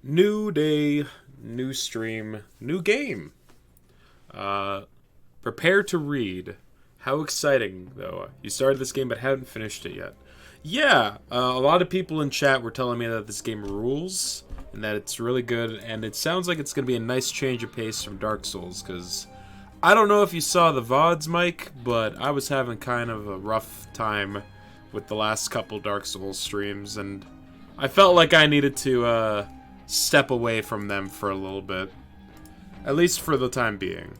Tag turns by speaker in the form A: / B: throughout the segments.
A: New day, new stream, new game. Uh, Prepare to read. How exciting, though. You started this game but haven't finished it yet. Yeah, a lot of people in chat were telling me that this game rules and that it's really good, and it sounds like it's going to be a nice change of pace from Dark Souls, because I don't know if you saw the VODs, Mike, but I was having kind of a rough time with the last couple Dark Souls streams, and I felt like I needed to step away from them for a little bit. At least for the time being.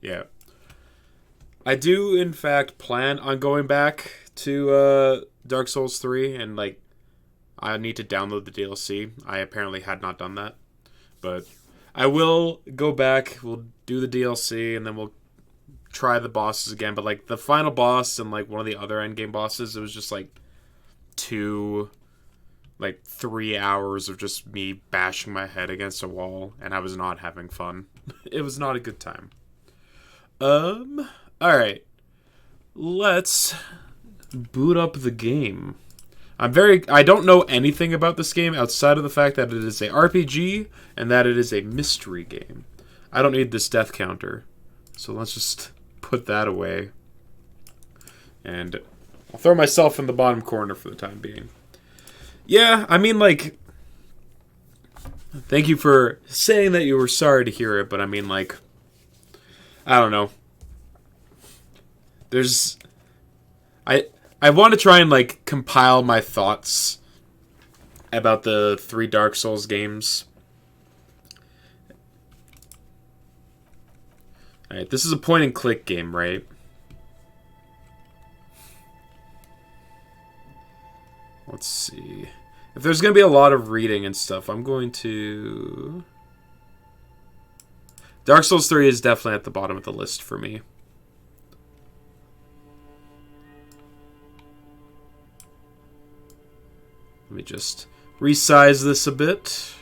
A: Yeah. I do, in fact, plan on going back to Dark Souls 3, and, like, I need to download the DLC. I apparently had not done that. But I will go back, we'll do the DLC, and then we'll try the bosses again. But, like, the final boss and, like, one of the other endgame bosses, it was just, like, 3 hours of just me bashing my head against a wall, and I was not having fun. It was not a good time. Alright. Let's boot up the game. I don't know anything about this game outside of the fact that it is a RPG and that it is a mystery game. I don't need this death counter. So let's just put that away. And I'll throw myself in the bottom corner for the time being. Yeah, I mean, like, thank you for saying that you were sorry to hear it, but I mean, like, I don't know. I want to try and, like, compile my thoughts about the 3 Dark Souls games. Alright, this is a point and click game, right? Let's see. If there's going to be a lot of reading and stuff, I'm going to... Dark Souls 3 is definitely at the bottom of the list for me. Let me just resize this a bit.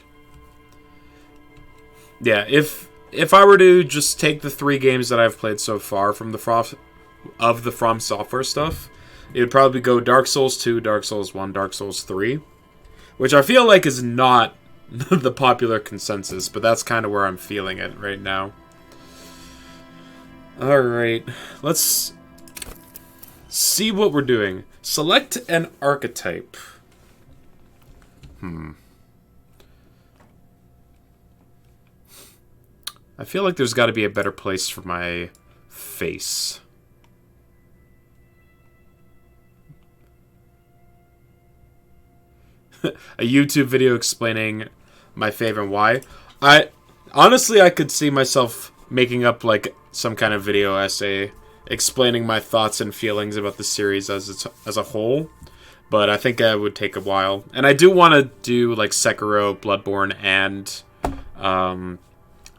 A: Yeah, if I were to just take the 3 games that I've played so far from the From Software stuff, it would probably go Dark Souls 2, Dark Souls 1, Dark Souls 3. Which I feel like is not the popular consensus, but that's kind of where I'm feeling it right now. Alright, let's see what we're doing. Select an archetype. I feel like there's got to be a better place for my face. A YouTube video explaining my favorite why. Honestly, I could see myself making up, like, some kind of video essay explaining my thoughts and feelings about the series as a whole, but I think it would take a while. And I do want to do, like, Sekiro, Bloodborne, and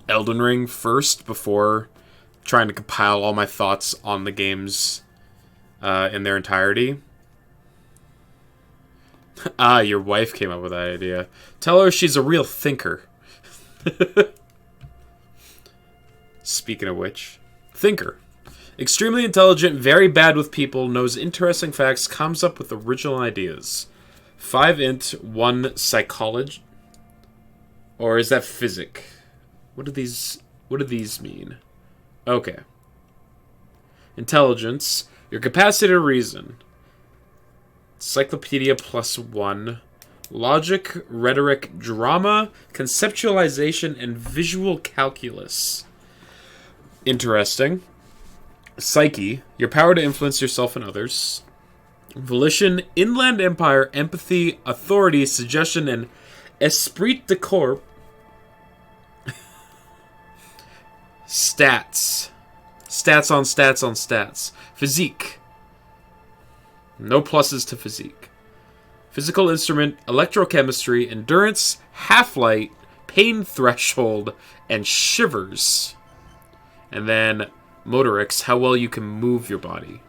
A: Elden Ring first before trying to compile all my thoughts on the games in their entirety. Ah, your wife came up with that idea. Tell her she's a real thinker. Speaking of which, thinker. Extremely intelligent, very bad with people, knows interesting facts, comes up with original ideas. 5 int, 1 psychology. Or is that physic? What do these mean? Okay. Intelligence. Your capacity to reason. Encyclopedia +1. Logic, rhetoric, drama, conceptualization, and visual calculus. Interesting. Psyche, your power to influence yourself and others. Volition, inland empire, empathy, authority, suggestion, and esprit de corps. Stats. Stats on stats on stats. Physique. No pluses to physique. Physical instrument, electrochemistry, endurance, half-light, pain threshold, and shivers. And then motorics, how well you can move your body.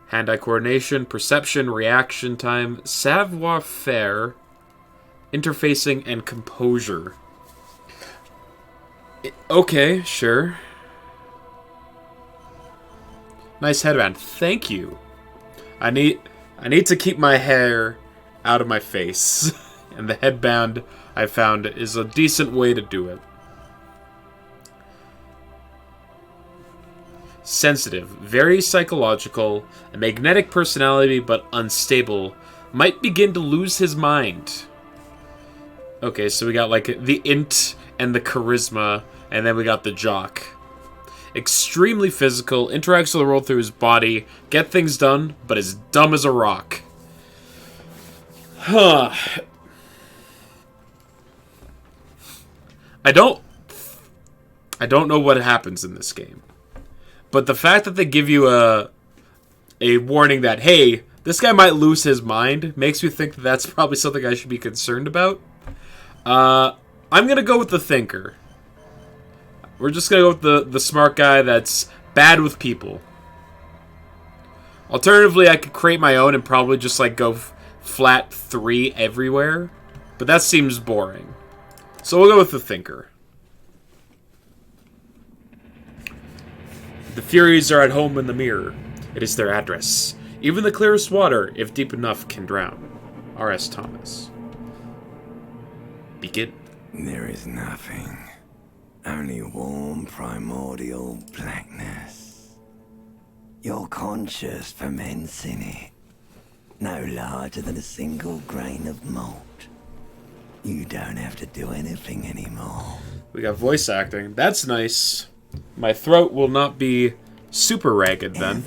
A: Hand-eye coordination, perception, reaction time, savoir-faire, interfacing, and composure. Okay, sure. Nice headband. Thank you. I need to keep my hair out of my face. And the headband, I found, is a decent way to do it. Sensitive, very psychological, a magnetic personality but unstable, might begin to lose his mind. Okay, so we got like the int and the charisma, and then we got the jock. Extremely physical, interacts with the world through his body, get things done, but is dumb as a rock. Huh. I don't know what happens in this game. But the fact that they give you a warning that, hey, this guy might lose his mind, makes me think that that's probably something I should be concerned about. I'm going to go with the thinker. We're just going to go with the smart guy that's bad with people. Alternatively, I could create my own and probably just like go flat 3 everywhere. But that seems boring. So we'll go with the thinker. The Furies are at home in the mirror. It is their address. Even the clearest water, if deep enough, can drown. R.S. Thomas. Begin.
B: There is nothing. Only warm primordial blackness. Your conscious ferments in it. No larger than a single grain of malt. You don't have to do anything anymore.
A: We got voice acting. That's nice. My throat will not be super ragged then.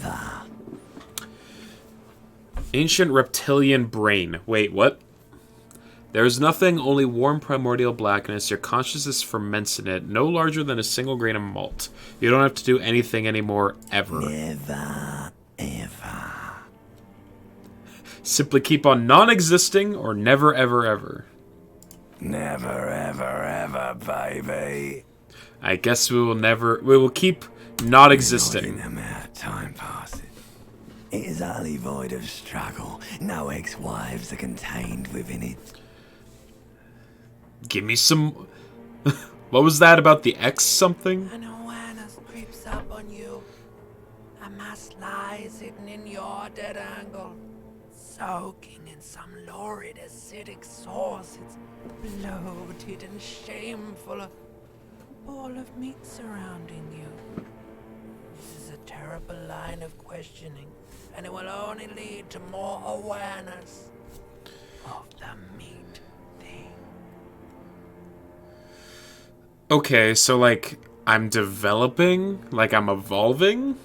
A: Ancient reptilian brain. Wait, what? There is nothing, only warm primordial blackness. Your consciousness ferments in it, no larger than a single grain of malt. You don't have to do anything anymore, ever.
B: Never, ever.
A: Simply keep on non-existing or never, ever, ever.
B: Never, ever, ever, baby.
A: I guess we will keep not existing.
B: No matter time passes. It is utterly void of struggle. No ex-wives are contained within it.
A: Give me some... What was that about the X something?
C: An awareness creeps up on you. A mass lies hidden in your dead angle. Soaking in some lurid acidic sauce. It's bloated and shameful. A ball of meat surrounding you. This is a terrible line of questioning, and it will only lead to more awareness of the meat thing.
A: Okay, so like, I'm developing? Like I'm evolving?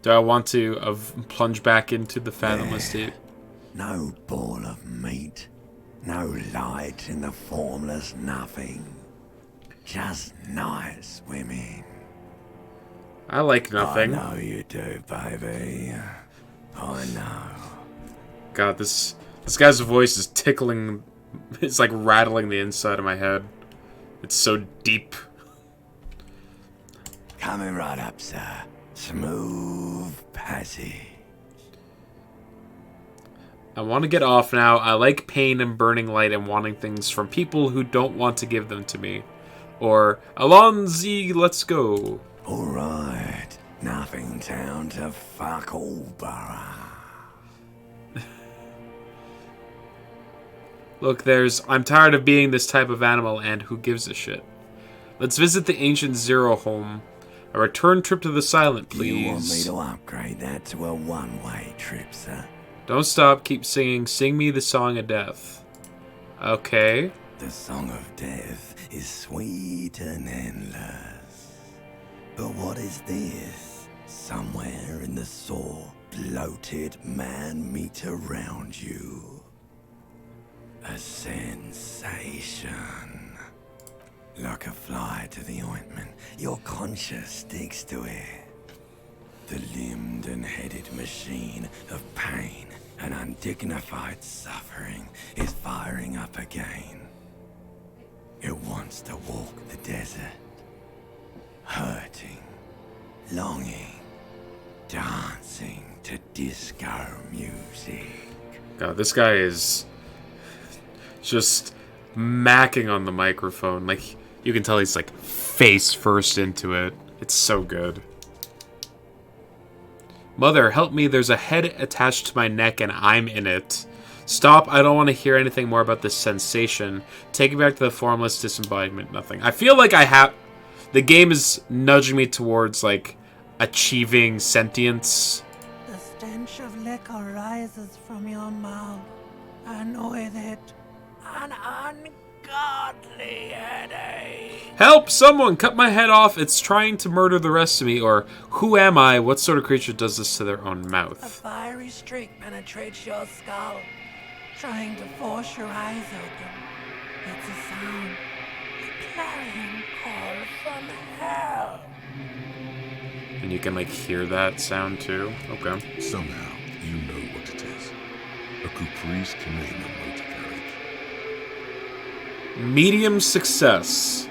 A: Do I want to plunge back into the fathomless deep?
B: No ball of meat. No light in the formless nothing. Just nice women.
A: I like nothing.
B: I know you do, baby. I know.
A: God, this guy's voice is tickling. It's like rattling the inside of my head. It's so deep.
B: Coming right up, sir. Smooth passage.
A: I want to get off now. I like pain and burning light and wanting things from people who don't want to give them to me. Or, Alonzi, let's go.
B: Alright. Nothing town to fuck all borough.
A: Look, I'm tired of being this type of animal, and who gives a shit? Let's visit the ancient Zero home. A return trip to the Silent, please.
B: You want me to upgrade that to a one-way trip, sir?
A: Don't stop, keep singing. Sing me the song of death. Okay.
B: The song of death is sweet and endless. But what is this? Somewhere in the sore, bloated man meet around you. A sensation. Like a fly to the ointment, your conscience sticks to it. The limbed and headed machine of pain and undignified suffering is firing up again. It wants to walk the desert, hurting, longing, dancing to disco music.
A: God, this guy is just macking on the microphone. Like, you can tell he's like face first into it. It's so good. Mother, help me. There's a head attached to my neck and I'm in it. Stop, I don't want to hear anything more about this sensation. Take me back to the formless disembodiment, nothing. I feel like I have... The game is nudging me towards, like, achieving sentience.
C: The stench of liquor rises from your mouth, and with it, an ungodly headache.
A: Help! Someone! Cut my head off! It's trying to murder the rest of me, or who am I? What sort of creature does this to their own
C: A
A: mouth?
C: fiery streak penetrates your skull, trying to force your eyes open. It's a sound, a clarion call from hell.
A: And you can, like, hear that sound, too? Okay.
D: Somehow, you know what it is. A caprice Canadian motor carriage.
A: Medium success.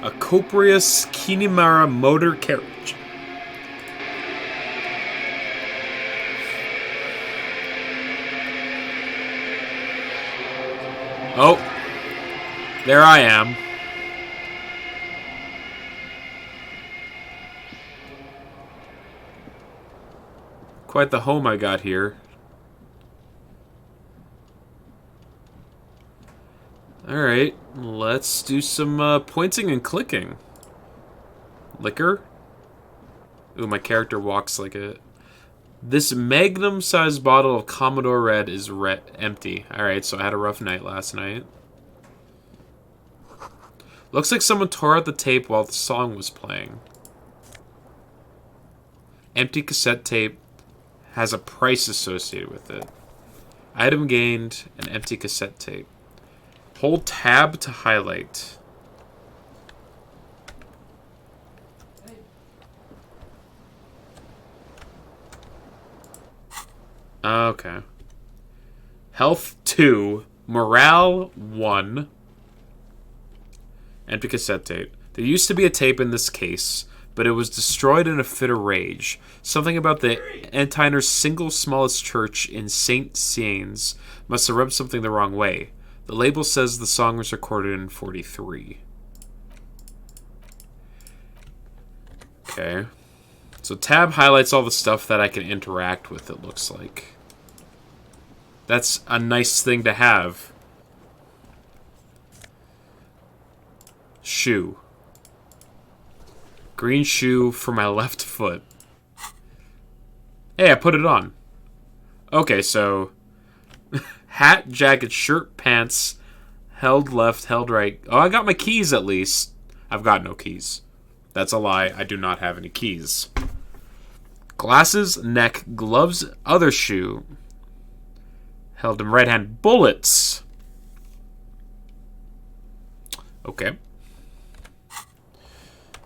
A: A Coprius Kinimara motor carriage. Oh, there I am. Quite the home I got here. Alright, let's do some pointing and clicking. Liquor? Ooh, my character walks like it. This magnum-sized bottle of Commodore Red is empty. Alright, so I had a rough night last night. Looks like someone tore out the tape while the song was playing. Empty cassette tape has a price associated with it. Item gained, an empty cassette tape. Hold tab to highlight. Okay. Health 2. Morale 1. Empty cassette tape. There used to be a tape in this case, but it was destroyed in a fit of rage. Something about the Entiner's single smallest church in St. Ciennes must have rubbed something the wrong way. The label says the song was recorded in 43. Okay. So tab highlights all the stuff that I can interact with, it looks like. That's a nice thing to have. Shoe. Green shoe for my left foot. Hey, I put it on. Okay, so... hat, jacket, shirt, pants, held left, held right. Oh, I got my keys at least. I've got no keys. That's a lie. I do not have any keys. Glasses, neck, gloves, other shoe. Held in right hand. Bullets. Okay.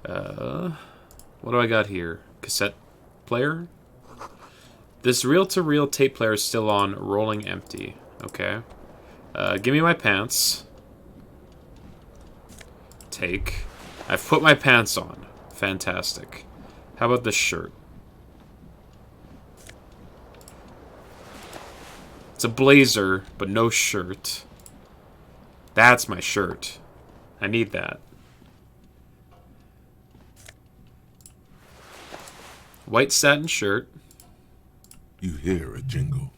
A: What do I got here? Cassette player? This reel-to-reel tape player is still on, rolling empty. Okay. Give me my pants. Take. I've put my pants on. Fantastic. How about this shirt? It's a blazer, but no shirt. That's my shirt. I need that. White satin shirt.
D: You hear a jingle.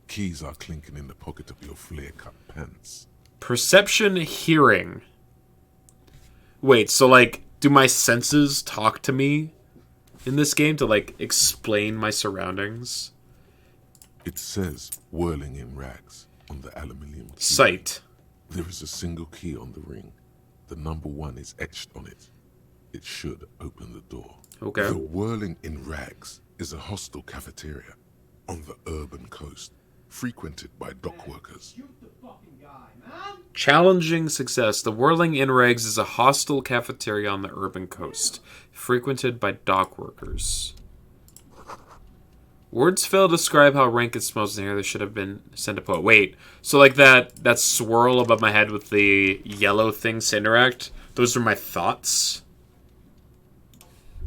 D: Keys are clinking in the pocket of your flare-cut pants.
A: Perception, hearing. Wait, so, like, do my senses talk to me in this game to, like, explain my surroundings?
D: It says whirling in rags on the aluminium key.
A: Sight.
D: There is a single key on the ring. The number 1 is etched on it. It should open the door.
A: Okay.
D: The whirling in rags is a hostel cafeteria on the urban coast, frequented by dock workers.
A: Challenging success. The Whirling in Rags is a hostile cafeteria on the urban coast, frequented by dock workers. Words fail to describe how rank it smells in here. They should have been sent a poet. Wait, so like that swirl above my head with the yellow things to interact, those are my thoughts?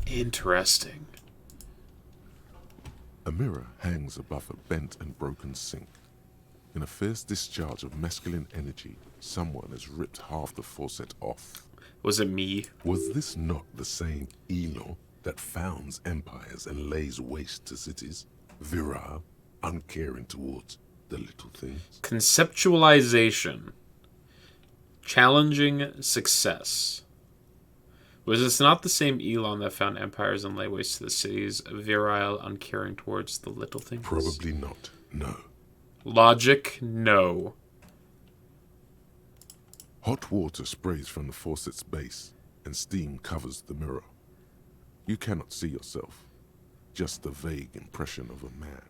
A: Interesting.
D: A mirror hangs above a bent and broken sink. In a fierce discharge of masculine energy, someone has ripped half the faucet off.
A: Was it me?
D: Was this not the same Elo that founds empires and lays waste to cities? Virile, uncaring towards the little things.
A: Conceptualization. Challenging success. Was this not the same Elon that found empires and lay waste to the cities, virile, uncaring towards the little things?
D: Probably not, no.
A: Logic, no.
D: Hot water sprays from the faucet's base, and steam covers the mirror. You cannot see yourself, just a vague impression of a man.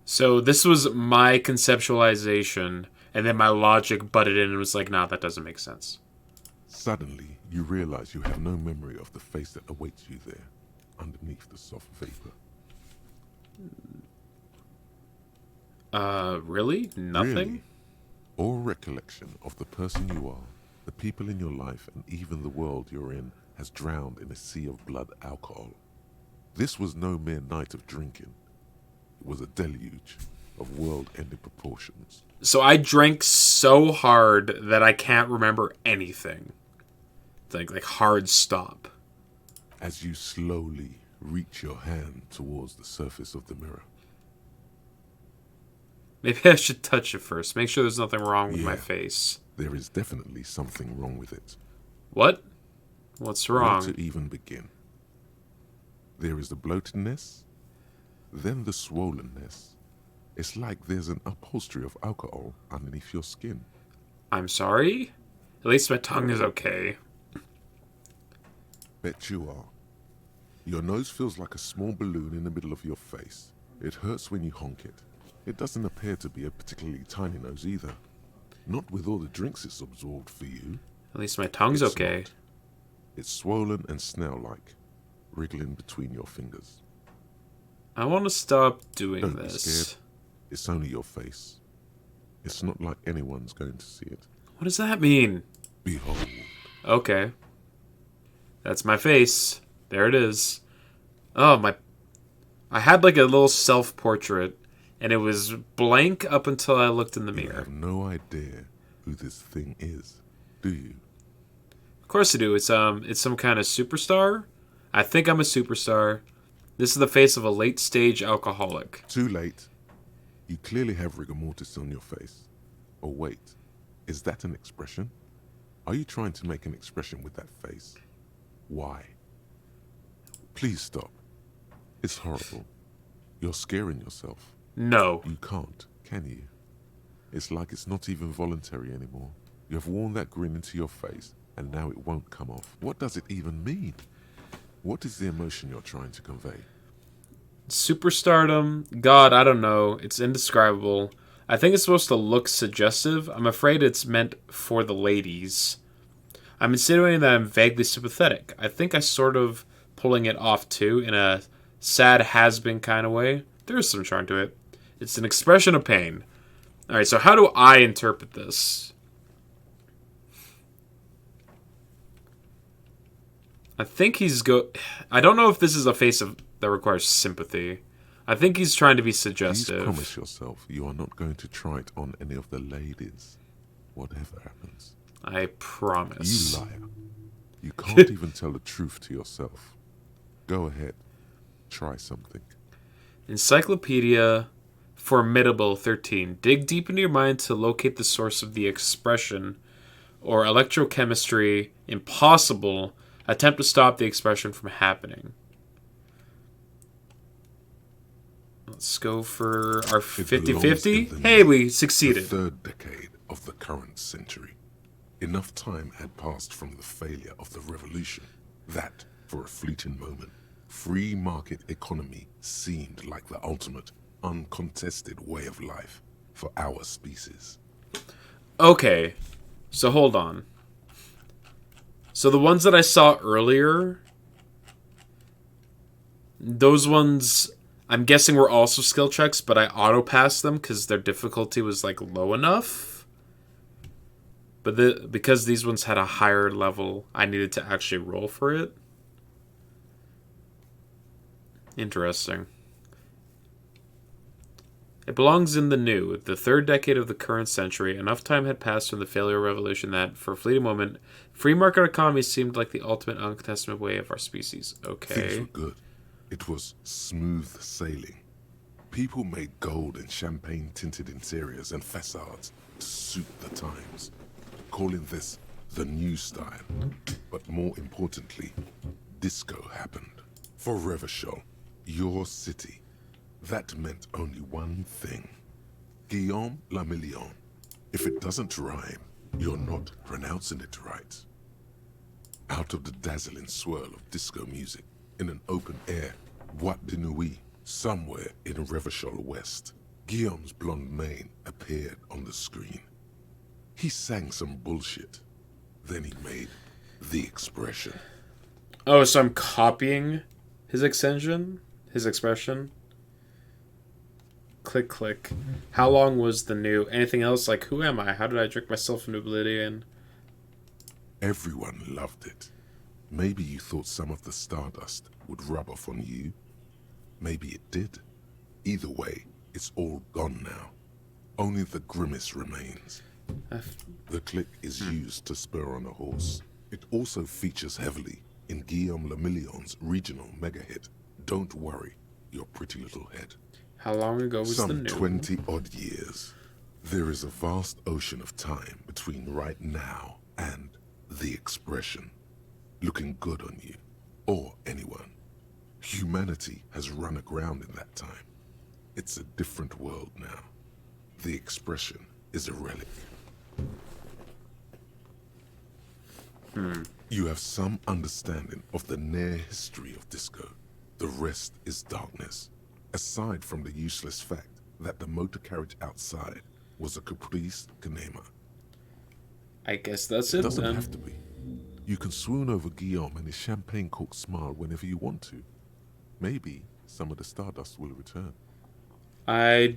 A: So this was my conceptualization, and then my logic butted in and was like, nah, that doesn't make sense.
D: Suddenly, you realize you have no memory of the face that awaits you there, underneath the soft vapor.
A: Really? Nothing?
D: Really? All recollection of the person you are, the people in your life, and even the world you're in has drowned in a sea of blood alcohol. This was no mere night of drinking. It was a deluge of world-ending proportions.
A: So I drank so hard that I can't remember anything. Like hard stop.
D: As you slowly reach your hand towards the surface of the mirror.
A: Maybe I should touch it first. Make sure there's nothing wrong with my face.
D: There is definitely something wrong with it.
A: What? What's wrong?
D: Where to even begin? There is the bloatedness, then the swollenness. It's like there's an upholstery of alcohol underneath your skin.
A: I'm sorry? At least my tongue is okay.
D: Bet you are. Your nose feels like a small balloon in the middle of your face. It hurts when you honk it. It doesn't appear to be a particularly tiny nose either. Not with all the drinks it's absorbed for you.
A: At least my tongue's
D: It's
A: okay.
D: not. It's swollen and snail-like, wriggling between your fingers.
A: I want to stop doing
D: Don't be
A: this.
D: scared. It's only your face. It's not like anyone's going to see it.
A: What does that mean?
D: Behold.
A: Okay. That's my face. There it is. Oh, my... I had like a little self-portrait, and it was blank up until I looked in the
D: You
A: mirror.
D: have no idea who this thing is, do you?
A: Of course I do. It's some kind of superstar. I think I'm a superstar. This is the face of a late-stage alcoholic.
D: Too late. You clearly have rigor mortis on your face. Oh wait, is that an expression? Are you trying to make an expression with that face? Why? Please stop. It's horrible. You're scaring yourself.
A: No.
D: You can't, can you? It's like it's not even voluntary anymore. You have worn that grin into your face, and now it won't come off. What does it even mean? What is the emotion you're trying to convey?
A: Superstardom. God, I don't know. It's indescribable. I think it's supposed to look suggestive. I'm afraid it's meant for the ladies. I'm insinuating that I'm vaguely sympathetic. I think I sort of pulling it off too, in a sad has-been kind of way. There's some charm to it. It's an expression of pain. Alright, so how do I interpret this? I think I don't know if this is a face that requires sympathy. I think he's trying to be
D: Please
A: suggestive.
D: promise yourself you are not going to try it on any of the ladies, whatever happens.
A: I promise.
D: You liar. You can't even tell the truth to yourself. Go ahead. Try something.
A: Encyclopedia Formidable 13. Dig deep into your mind to locate the source of the expression, or electrochemistry impossible. Attempt to stop the expression from happening. Let's go for our 50-50. Hey, we succeeded.
D: The third decade of the current century. Enough time had passed from the failure of the revolution that, for a fleeting moment, free market economy seemed like the ultimate, uncontested way of life for our species.
A: Okay, so hold on. So the ones that I saw earlier, those ones, I'm guessing were also skill checks, but I auto-passed them because their difficulty was like low enough. But because these ones had a higher level, I needed to actually roll for it. Interesting. It belongs in the new, the third decade of the current century. Enough time had passed from the failure revolution that, for a fleeting moment, free market economy seemed like the ultimate uncontested way of our species. Okay.
D: Things were good. It was smooth sailing. People made gold and champagne-tinted interiors and facades to suit the times, calling this the new style. But more importantly, disco happened. For Revachol, your city, that meant only one thing. Guillaume le Million. If it doesn't rhyme, you're not pronouncing it right. Out of the dazzling swirl of disco music, in an open air, Boîte de Nuit, somewhere in Revachol West, Guillaume's blonde mane appeared on the screen. He sang some bullshit. Then he made the expression.
A: Oh, so I'm copying his extension? His expression? Click, click. How long was the new... Anything else? Like, who am I? How did I drink myself into oblivion?
D: Everyone loved it. Maybe you thought some of the stardust would rub off on you. Maybe it did. Either way, it's all gone now. Only the grimace remains. The click is used to spur on a horse. It also features heavily in Guillaume le Million's regional mega hit, Don't Worry, Your Pretty Little Head.
A: How long ago was the new?
D: Some 20-odd years. There is a vast ocean of time between right now and the expression. Looking good on you, or anyone. Humanity has run aground in that time. It's a different world now. The expression is a relic. You have some understanding of the near history of disco. The rest is darkness. Aside from the useless fact that the motor carriage outside was a caprice canema.
A: I guess that's it
D: It doesn't
A: then.
D: have to be. You can swoon over Guillaume and his champagne-corked smile whenever you want to. Maybe some of the stardust will return.
A: I'm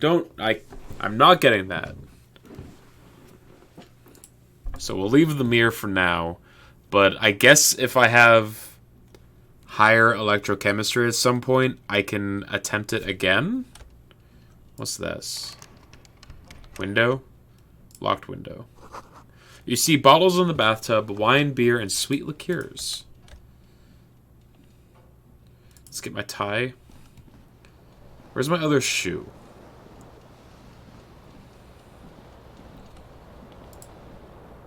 A: not getting that. So we'll leave the mirror for now. But I guess if I have higher electrochemistry at some point, I can attempt it again. What's this? Window? Locked window. You see bottles in the bathtub, wine, beer, and sweet liqueurs. Let's get my tie. Where's my other shoe?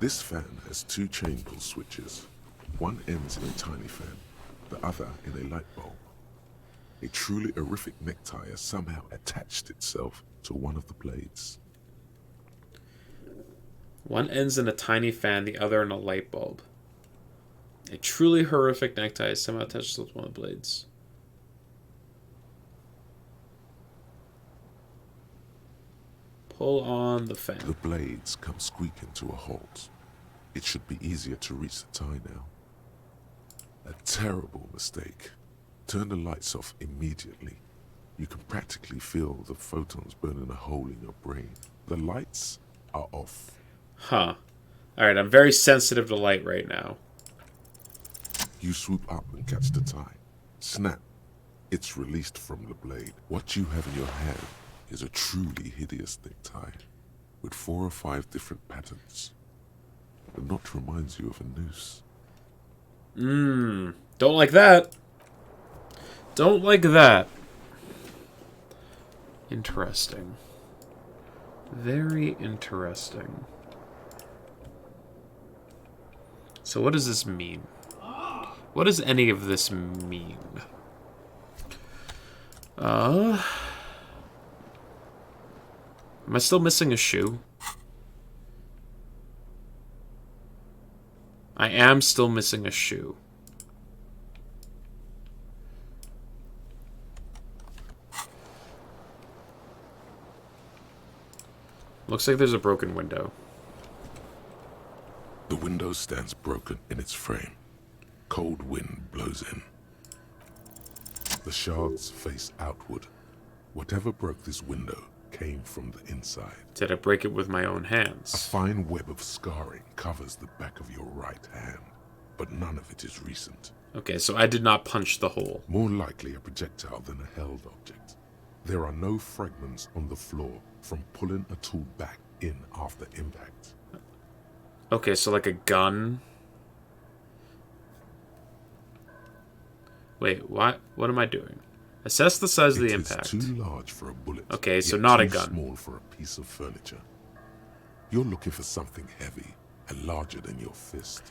D: This fan has two chain pull switches. One ends in a tiny fan, the other in a light bulb. A truly horrific necktie has somehow attached itself to one of the blades.
A: One ends in a tiny fan, the other in a light bulb. A truly horrific necktie is somehow attached to one of the blades. Pull on the fan.
D: The blades come squeaking to a halt. It should be easier to reach the tie now. A terrible mistake. Turn the lights off immediately. You can practically feel the photons burning a hole in your brain. The lights are off.
A: Huh. Alright, I'm very sensitive to light right now.
D: You swoop up and catch the tie. Snap. It's released from the blade. What you have in your hand is a truly hideous necktie with 4 or 5 different patterns. The knot reminds you of a noose.
A: Don't like that. Don't like that. Interesting. Very interesting. So what does this mean? What does any of this mean? Am I still missing a shoe? I am still missing a shoe. Looks like there's a broken window.
D: The window stands broken in its frame. Cold wind blows in. The shards face outward. Whatever broke this window came from the inside.
A: Did I break it with my own
D: A
A: hands?
D: fine web of scarring covers the back of your right hand, but none of it is recent.
A: Okay, so I did not punch the hole.
D: More likely a projectile than a held object. There are no fragments on the floor from pulling a tool back in after impact.
A: Okay, so like a gun. Wait, what am I doing? Assess the size of the
D: It is
A: impact.
D: too large for a bullet.
A: Okay, so
D: yet
A: not a
D: too
A: gun.
D: small for a piece of furniture. You're looking for something heavy and larger than your fist.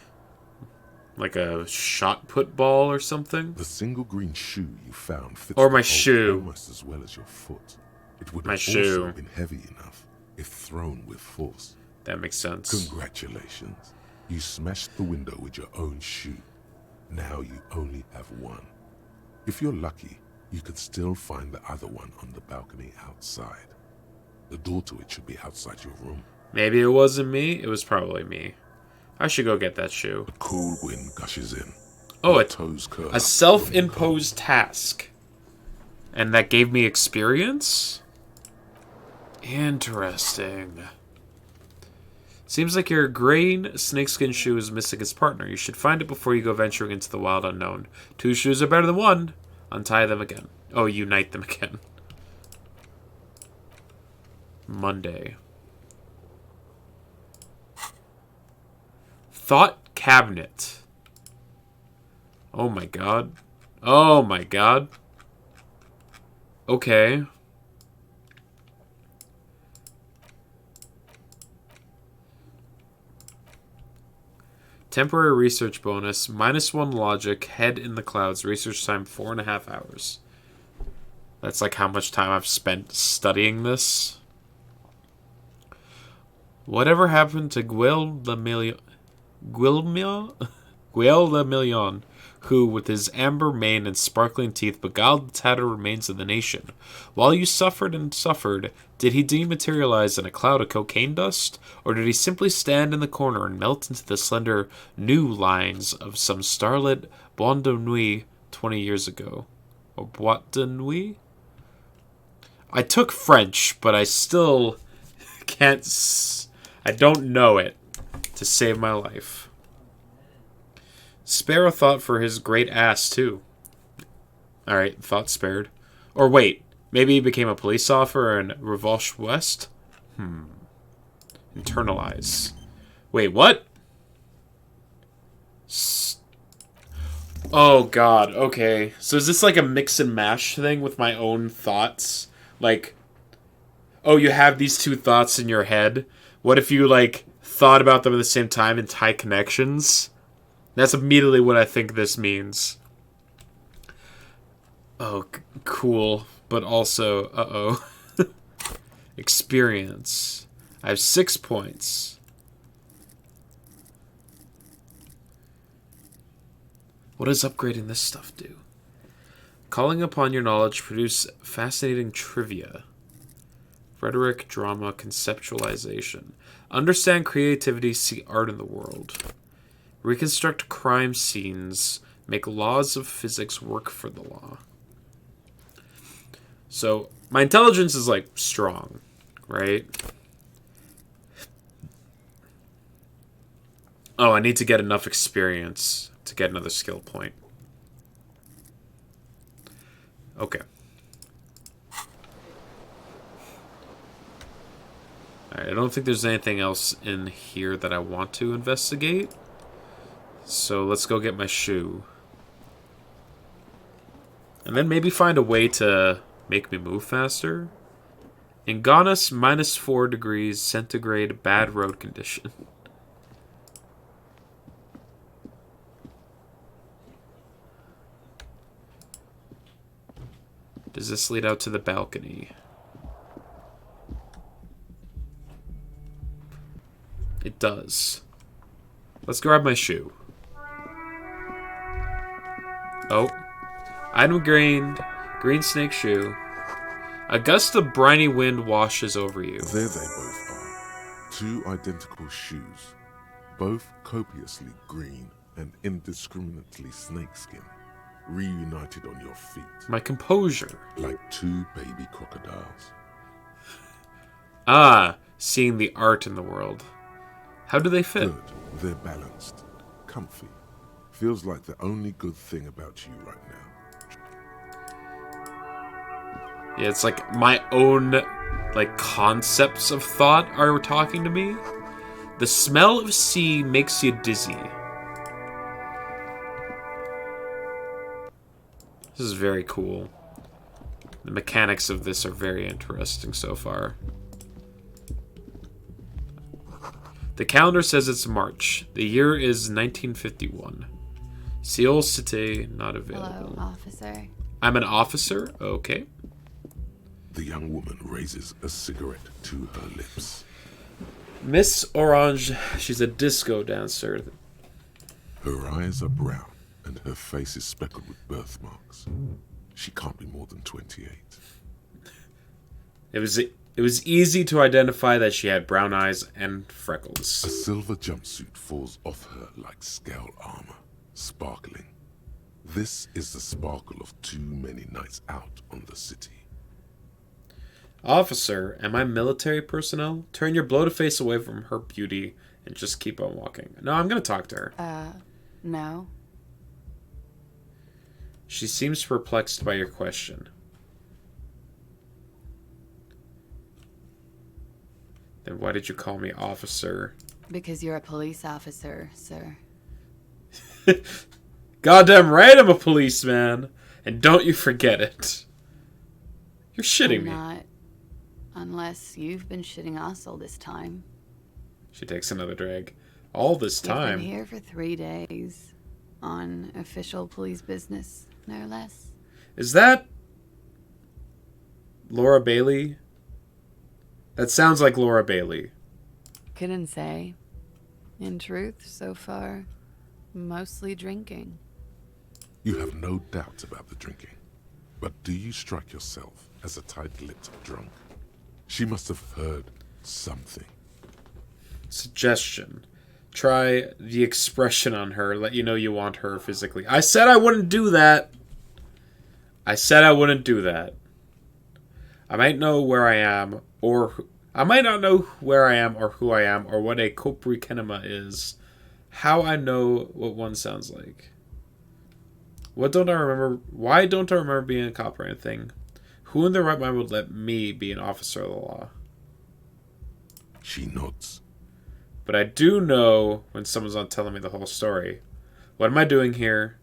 A: Like a shot put ball or something?
D: The single green shoe you found fits
A: Or
D: the
A: my
D: hole
A: shoe.
D: almost as well as your foot. It would
A: My
D: have
A: shoe.
D: also been heavy enough if thrown with force.
A: That makes sense.
D: Congratulations. You smashed the window with your own shoe. Now you only have one. If you're lucky, you could still find the other one on the balcony outside. The door to it should be outside your room.
A: Maybe it wasn't me. It was probably me. I should go get that shoe.
D: A cool wind gushes in.
A: Oh,
D: Your
A: it's
D: toes curl
A: a
D: up.
A: self-imposed task. And that gave me experience? Interesting. Seems like your green snakeskin shoe is missing its partner. You should find it before you go venturing into the wild unknown. 2 shoes are better than 1. Untie them again. Oh, unite them again. Monday. Thought cabinet. Oh my god. Oh my god. Okay. Temporary research bonus. -1 logic. Head in the clouds. Research time 4.5 hours. That's like how much time I've spent studying this. Whatever happened to Guil the Million, who, with his amber mane and sparkling teeth, beguiled the tattered remains of the nation? While you suffered and suffered, did he dematerialize in a cloud of cocaine dust? Or did he simply stand in the corner and melt into the slender new lines of some starlit boîte de nuit 20 years ago? Or boîte de nuit? I took French, but I still can't... I don't know it to save my life. Spare a thought for his great ass, too. Alright, thought spared. Or wait, maybe he became a police officer in Revolche West? Internalize. Wait, what? Oh, God, okay. So is this like a mix and mash thing with my own thoughts? Like, oh, you have these two thoughts in your head. What if you, like, thought about them at the same time and tie connections? That's immediately what I think this means. Oh, cool. But also, uh-oh. Experience. I have 6 points. What does upgrading this stuff do? Calling upon your knowledge, produce fascinating trivia. Rhetoric, drama, conceptualization. Understand creativity, see art in the world. Reconstruct crime scenes. Make laws of physics work for the law. So, my intelligence is, like, strong, right? Oh, I need to get enough experience to get another skill point. Okay. Alright, I don't think there's anything else in here that I want to investigate. So let's go get my shoe. And then maybe find a way to make me move faster. In Ghana's -4 degrees centigrade, bad road condition. Does this lead out to the balcony? It does. Let's grab my shoe. Oh. Item gained. Green snake shoe. A gust of briny wind washes over you.
D: There they both are. 2 identical shoes. Both copiously green and indiscriminately snakeskin. Reunited on your feet.
A: My composure.
D: Like 2 baby crocodiles.
A: Ah, seeing the art in the world. How do they fit?
D: Good. They're balanced. Comfy. Feels like the only good thing about you right now.
A: Yeah, it's like my own, like, concepts of thought are talking to me. The smell of sea makes you dizzy. This is very cool. The mechanics of this are very interesting so far. The calendar says it's March. The year is 1951. Seoul City, not available.
E: Hello, officer.
A: I'm an officer? Okay.
D: The young woman raises a cigarette to her lips.
A: Miss Orange, she's a disco dancer.
D: Her eyes are brown, and her face is speckled with birthmarks. She can't be more than 28.
A: It was easy to identify that she had brown eyes and freckles.
D: A silver jumpsuit falls off her like scale armor, sparkling. This is the sparkle of too many nights out on the city.
A: Officer, am I military personnel? Turn your bloated face away from her beauty and just keep on walking. No, I'm gonna talk to her.
E: No.
A: She seems perplexed by your question. Then why did you call me officer?
E: Because you're a police officer, sir.
A: Goddamn right I'm a policeman. And don't you forget it. You're shitting
E: I'm
A: me.
E: not. Unless you've been shitting us all this time.
A: She takes another drag. All this
E: You've
A: time.
E: been here for 3 days. On official police business, no less.
A: Is that Laura Bailey? That sounds like Laura Bailey.
E: Couldn't say. In truth, so far, mostly drinking.
D: You have no doubt about the drinking. But do you strike yourself as a tight-lipped drunk? She must have heard something.
A: Suggestion. Try the expression on her. Let you know you want her physically. I said I wouldn't do that. I said I wouldn't do that. I might know where I am, or I might not know where I am, or who I am, or what a Kopri Kenema is. How I know what one sounds like. What don't I remember? Why don't I remember being a cop or anything? Who in their right mind would let me be an officer of the law?
D: She nods.
A: But I do know when someone's not telling me the whole story. What am I doing here?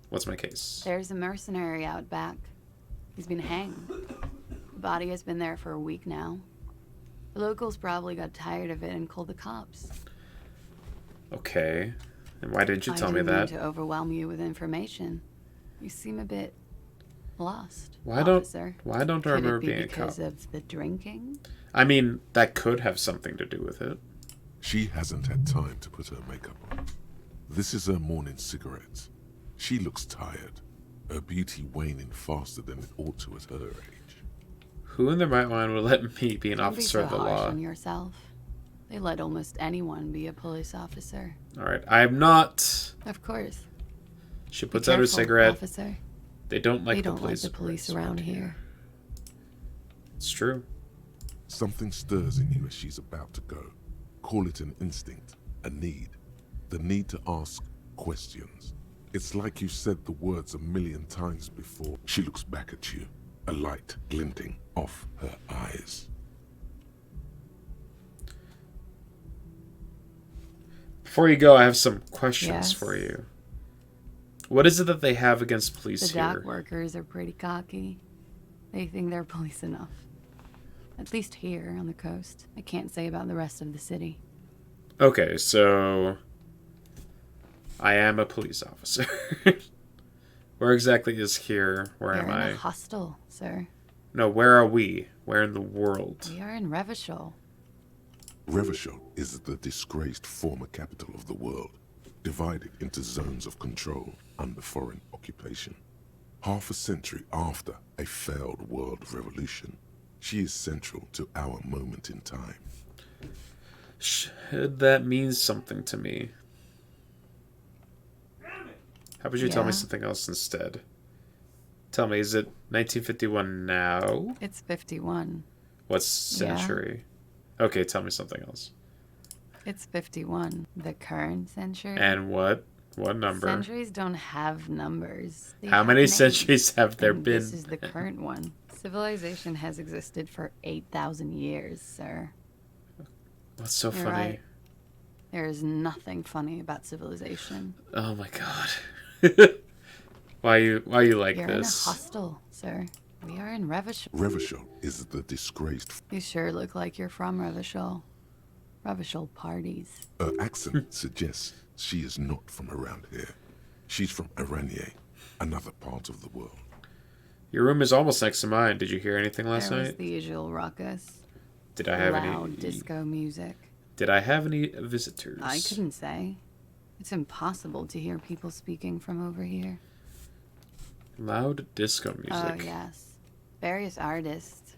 A: What's my case?
E: There's a mercenary out back. He's been hanged. The body has been there for a week now. The locals probably got tired of it and called the cops.
A: Okay. And why didn't you tell me
E: I didn't
A: that?
E: mean to overwhelm you with information. You seem a bit lost,
A: Why
E: officer.
A: don't I
E: Could
A: remember
E: it be
A: being a cop?
E: because of the drinking?
A: I mean, that could have something to do with it.
D: She hasn't had time to put her makeup on. This is her morning cigarette. She looks tired, her beauty waning faster than it ought to at her age.
A: Who in their right mind would let me be an
E: Don't be
A: officer
E: so
A: of the
E: harsh
A: law?
E: on yourself. They let almost anyone be a police officer.
A: Alright, I'm not.
E: Of course.
A: She
E: Be
A: puts out her
E: careful,
A: cigarette.
E: officer.
A: They don't like
E: We
A: the
E: don't like
A: police.
E: the police around here.
A: It's true.
D: Something stirs in you as she's about to go. Call it an instinct, a need. The need to ask questions. It's like you said the words 1,000,000 times before. She looks back at you, a light glinting off her eyes.
A: Before you go, I have some questions
E: Yes?
A: for you. What is it that they have against police
E: The dock
A: here?
E: workers are pretty cocky. They think they're police enough. At least here on the coast. I can't say about the rest of the city.
A: Okay, so I am a police officer. Where exactly is here? Where
E: You're
A: am
E: in
A: I?
E: a hostel, sir.
A: No, where are we? Where in the world?
E: We are in Revachol.
D: Revachol is the disgraced former capital of the world, divided into zones of control under foreign occupation. Half a century after a failed world revolution, she is central to our moment in time.
A: Should that mean something to me? How about you tell me
E: Yeah.
A: something else instead? Tell me, is it 1951 now?
E: It's 51.
A: What century? Okay, tell me something else.
E: It's 51. The current century?
A: And what? What number?
E: Centuries don't have numbers. They
A: How
E: have
A: many
E: names.
A: centuries have there
E: And
A: been?
E: This is the current one. Civilization has existed for 8,000 years, sir.
A: What's so
E: You're
A: funny?
E: right. There is nothing funny about civilization.
A: Oh my god. Why you like
E: You're in a
A: this?
E: hostel, sir. We are in Revachol.
D: Revachol is the disgraced.
E: You sure look like you're from Revachol. Revachol parties.
D: Her accent suggests she is not from around here. She's from Aranier, another part of the world.
A: Your room is almost next to mine. Did you hear anything last
E: There was
A: night?
E: the usual ruckus.
A: Did I have
E: Loud
A: any
E: disco music.
A: Did I have any visitors?
E: I couldn't say. It's impossible to hear people speaking from over here.
A: Loud disco music.
E: Oh, yes. Various artists.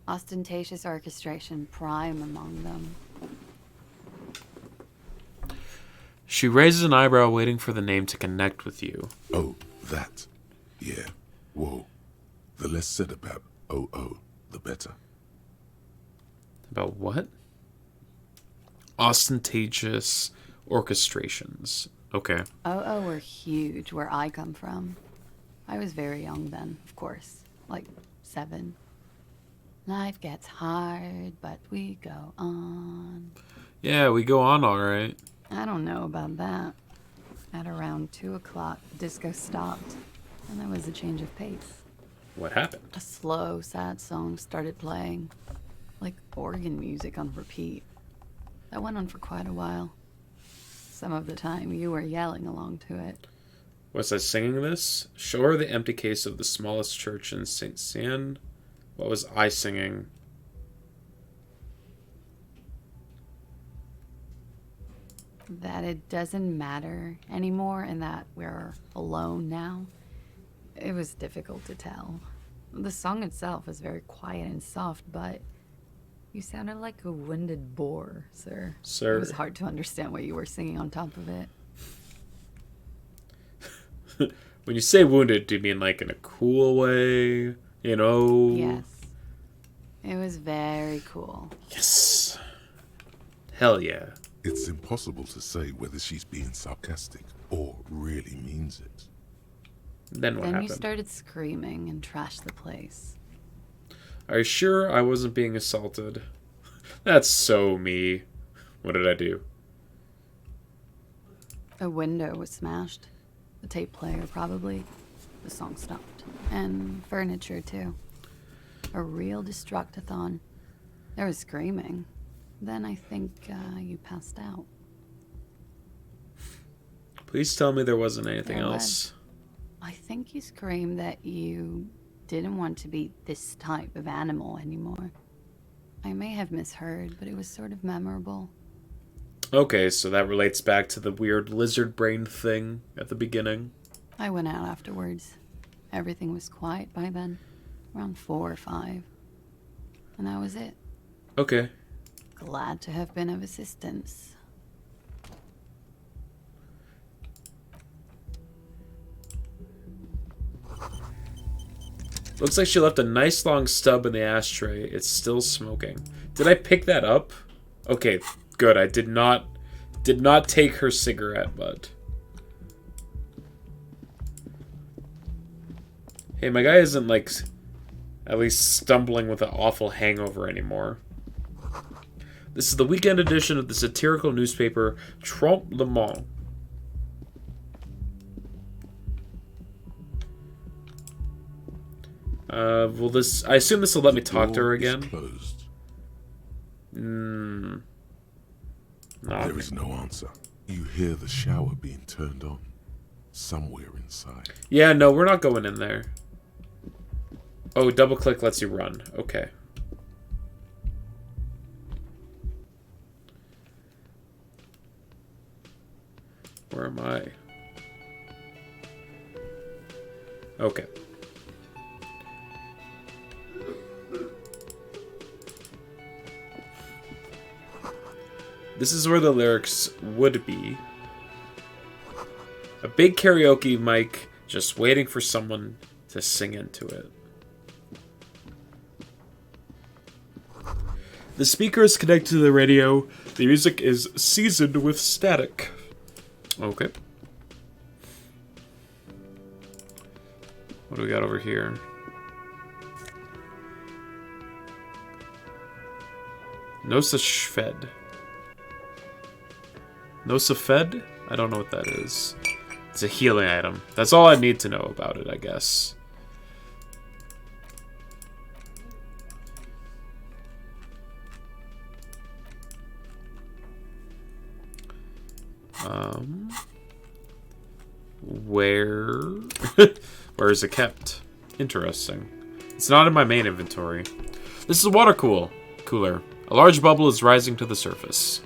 E: Ostentatious orchestration prime among them.
A: She raises an eyebrow, waiting for the name to connect with you.
D: Oh, that. Yeah. Whoa. The less said about OO, the better.
A: About what? Ostentatious orchestrations. Okay.
E: Oh, were huge where I come from. I was very young then, of course. Like 7. Life gets hard, but we go on.
A: Yeah, we go on all right.
E: I don't know about that. At around 2 o'clock, disco stopped, and there was a change of pace.
A: What happened?
E: A slow, sad song started playing, like organ music on repeat. That went on for quite a while. Some of the time, you were yelling along to it.
A: Was I singing this? Show her the empty case of the smallest church in St. San. What was I singing?
E: That it doesn't matter anymore and that we're alone now. It was difficult to tell. The song itself was very quiet and soft, but you sounded like a winded boar, sir.
A: Sir.
E: It was hard to understand what you were singing on top of it.
A: When you say wounded, do you mean like in a cool way? You know?
E: Yes. It was very cool.
A: Yes. Hell yeah.
D: It's impossible to say whether she's being sarcastic or really means it.
A: Then what
E: Then
A: happened?
E: you started screaming and trashed the place.
A: Are you sure I wasn't being assaulted? That's so me. What did I do?
E: A window was smashed. The tape player, probably. The song stopped. And furniture, too. A real destructathon. There was screaming. Then I think you passed out.
A: Please tell me there wasn't anything
E: There
A: else.
E: I think you screamed that you didn't want to be this type of animal anymore. I may have misheard, but it was sort of memorable.
A: Okay, so that relates back to the weird lizard brain thing at the beginning.
E: I went out afterwards. Everything was quiet by then. Around 4 or 5. And that was it.
A: Okay.
E: Glad to have been of assistance.
A: Looks like she left a nice long stub in the ashtray. It's still smoking. Did I pick that up? Okay, good. I did not take her cigarette butt. Hey, my guy isn't like at least stumbling with an awful hangover anymore. This is the weekend edition of the satirical newspaper Trompe le Monde. Will this? I assume this will let me talk to her
D: Door is
A: again.
D: Closed.
A: No.
D: There is no answer. You hear the shower being turned on somewhere inside.
A: Yeah, no, we're not going in there. Oh, double click lets you run. Okay. Where am I? Okay. This is where the lyrics would be. A big karaoke mic just waiting for someone to sing into it. The speaker is connected to the radio. The music is seasoned with static. Okay. What do we got over here? Nosa Shved. Nosa Fed? I don't know what that is. It's a healing item. That's all I need to know about it, I guess. Where... Where is it kept? Interesting. It's not in my main inventory. This is a water cooler. A large bubble is rising to the surface.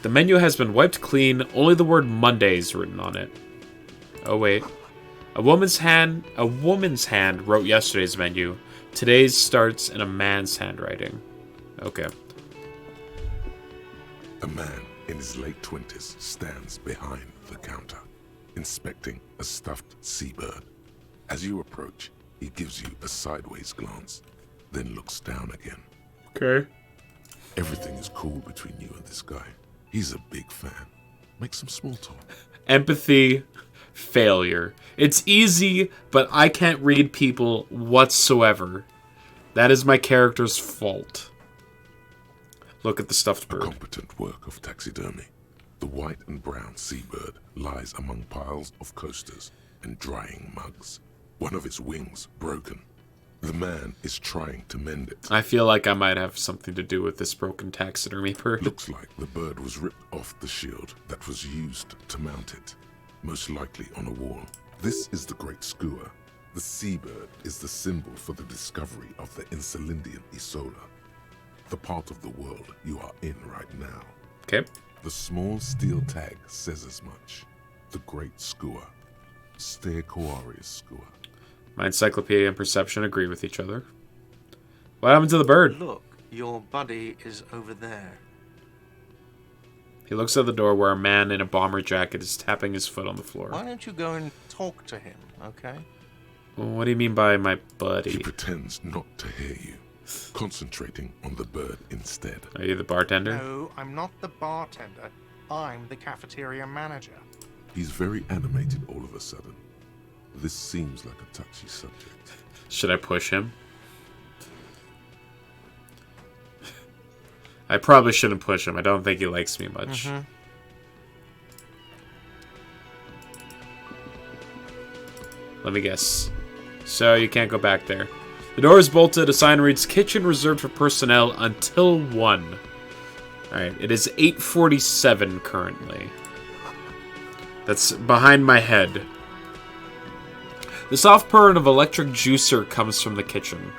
A: The menu has been wiped clean. Only the word Monday is written on it. Oh, wait. A woman's hand wrote yesterday's menu. Today's starts in a man's handwriting. Okay.
D: A man in his late 20s stands behind the counter, inspecting a stuffed seabird. As you approach, he gives you a sideways glance, then looks down again.
A: Okay.
D: Everything is cool between you and this guy. He's a big fan. Make some small talk.
A: Empathy, failure. It's easy, but I can't read people whatsoever. That is my character's fault. Look at the stuffed
D: A
A: bird.
D: competent work of taxidermy. The white and brown seabird lies among piles of coasters and drying mugs. One of its wings broken. The man is trying to mend it.
A: I feel like I might have something to do with this broken taxidermy bird.
D: Looks like the bird was ripped off the shield that was used to mount it, most likely on a wall. This is the Great Skua. The seabird is the symbol for the discovery of the Insulindian Isola, the part of the world you are in right now.
A: Okay.
D: The small steel tag says as much. The Great Skua. Stegosaurus Skua.
A: My encyclopedia and perception agree with each other. What happened to the bird?
F: Look, your buddy is over there.
A: He looks at the door where a man in a bomber jacket is tapping his foot on the floor.
F: Why don't you go and talk to him, okay?
A: What do you mean by my
D: He
A: buddy?
D: pretends not to hear you, concentrating on the bird instead.
A: Are you the bartender?
F: No, I'm not the bartender. I'm the cafeteria manager.
D: He's very animated all of a sudden. This seems like a touchy subject.
A: Should I push him? I probably shouldn't push him. I don't think he likes me much. Let me guess. So you can't go back there. The door is bolted. A sign reads, "Kitchen reserved for personnel until 1." Alright, it is 8:47 currently. That's behind my head. The soft purr of electric juicer comes from the kitchen.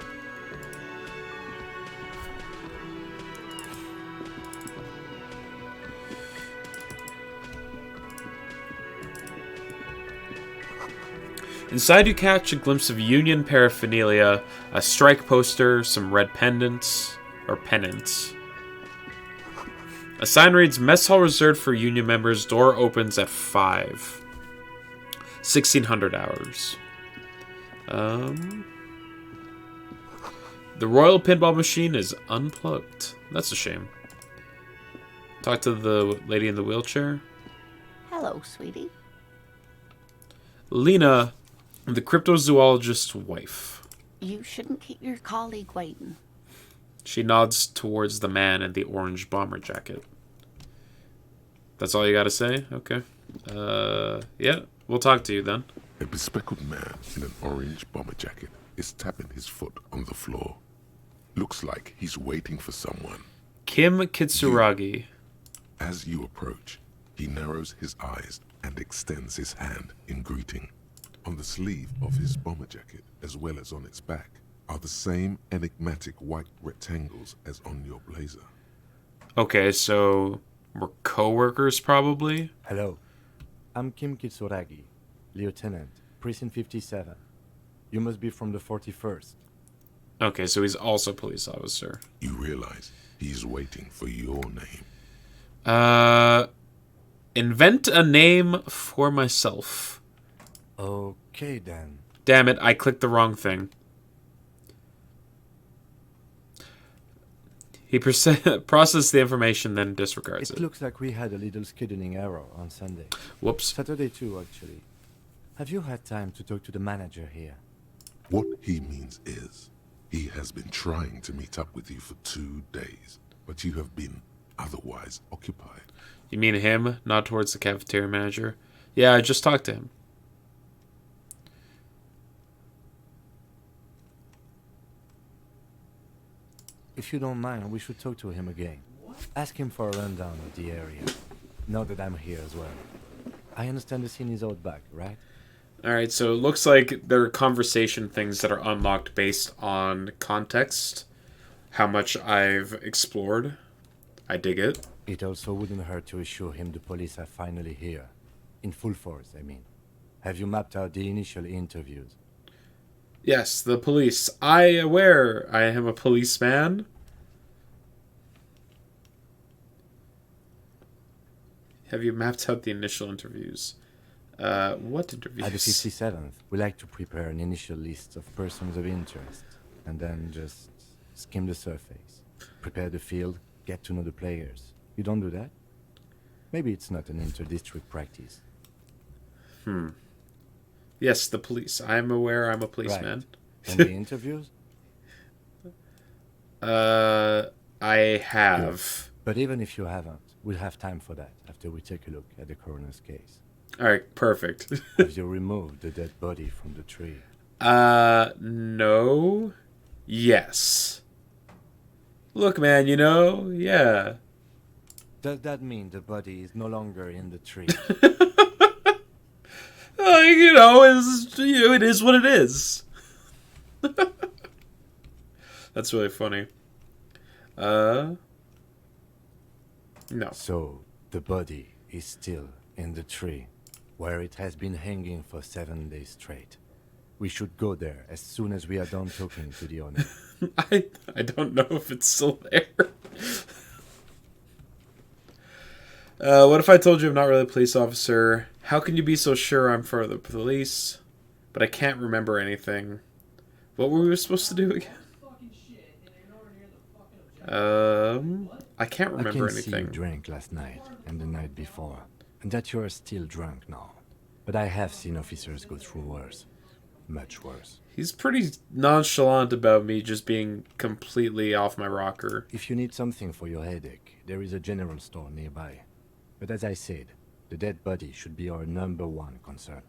A: Inside you catch a glimpse of union paraphernalia, a strike poster, some red pendants. A sign reads, "Mess hall reserved for union members. Door opens at 5. 1600 hours." The Royal Pinball Machine is unplugged. That's a shame. Talk to the lady in the wheelchair.
G: Hello, sweetie.
A: Lena, the cryptozoologist's wife.
G: You shouldn't keep your colleague waiting.
A: She nods towards the man in the orange bomber jacket. That's all you gotta say? Okay. Yeah, we'll talk to you then.
D: A bespectacled man in an orange bomber jacket is tapping his foot on the floor. Looks like he's waiting for someone.
A: Kim Kitsuragi.
D: As you approach, he narrows his eyes and extends his hand in greeting. On the sleeve of his bomber jacket, as well as on its back, are the same enigmatic white rectangles as on your blazer.
A: Okay, so we're co-workers probably?
H: Hello, I'm Kim Kitsuragi, Lieutenant, Precinct 57. You must be from the 41st.
A: Okay, so he's also a police officer.
D: You realize he's waiting for your name.
A: Invent a name for myself.
H: Okay, then.
A: Damn it, I clicked the wrong thing. He processes the information, then disregards
H: It
A: it.
H: looks like we had a little scheduling error on Sunday.
A: Whoops.
H: Saturday too, actually. Have you had time to talk to the manager here?
D: What he means is, he has been trying to meet up with you for 2 days, but you have been otherwise occupied.
A: You mean him, not towards the cafeteria manager? Yeah, I just talked to him.
H: If you don't mind, we should talk to him again. Ask him for a rundown of the area. now that I'm here as well. I understand the scene is out back, right?
A: Alright, so it looks like there are conversation things that are unlocked based on context. How much I've explored. I dig it.
H: It also wouldn't hurt to assure him the police are finally here. In full force, I mean. Have you mapped out the initial interviews?
A: Yes, the police. I aware I am a policeman. Have you mapped out the initial interviews? What interviews?
H: At the 57th, we like to prepare an initial list of persons of interest, and then just skim the surface. Prepare the field, get to know the players. You don't do that? Maybe it's not an inter-district practice.
A: Yes, the police. I'm aware I'm a policeman.
H: Right. And the interviews?
A: I have.
H: But even if you haven't, we'll have time for that after we take a look at the coroner's case.
A: Alright, perfect.
H: Have you removed the dead body from the tree?
A: No. Yes. Look, man, yeah.
H: Does that mean the body is no longer in the tree?
A: It is what it is. That's really funny. No.
H: So, the body is still in the tree, where it has been hanging for 7 days straight. We should go there as soon as we are done talking to the owner.
A: I don't know if it's still there. What if I told you I'm not really a police officer? How can you be so sure I'm for the police? But I can't remember anything. What were we supposed to do again? I can't remember
H: I can see you
A: anything.
H: drank last night and the night before, and that you are still drunk now. But I have seen officers go through worse. Much worse.
A: He's pretty nonchalant about me just being completely off my rocker.
H: If you need something for your headache, there is a general store nearby. But as I said, the dead body should be our #1 concern.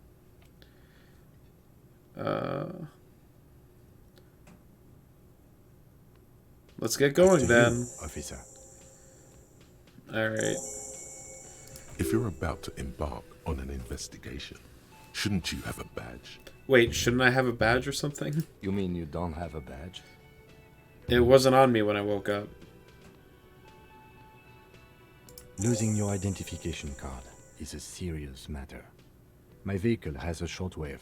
A: Let's get going then.
H: Officer.
A: Alright.
D: If you're about to embark on an investigation, shouldn't you have a badge?
A: Wait, shouldn't I have a badge or something?
H: You mean you don't have a badge?
A: It wasn't on me when I woke up.
H: Losing your identification card is a serious matter. My vehicle has a shortwave.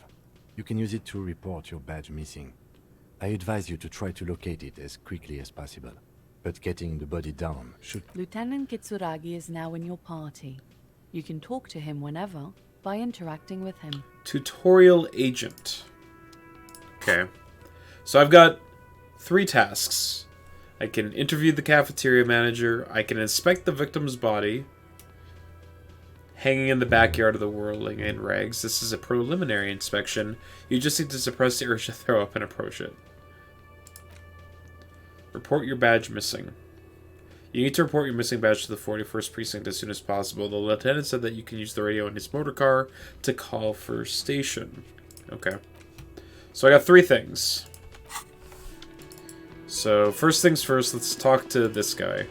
H: You can use it to report your badge missing. I advise you to try to locate it as quickly as possible. But getting the body down should...
E: Lieutenant Kitsuragi is now in your party. You can talk to him whenever by interacting with him.
A: Tutorial agent. Okay. So I've got 3 tasks. I can interview the cafeteria manager. I can inspect the victim's body. Hanging in the backyard of the whirling in rags. This is a preliminary inspection. You just need to suppress the urge to throw up and approach it. Report your badge missing. You need to report your missing badge to the 41st Precinct as soon as possible. The lieutenant said that you can use the radio in his motor car to call for station. Okay. So I got 3 things. So, first things first, let's talk to this guy.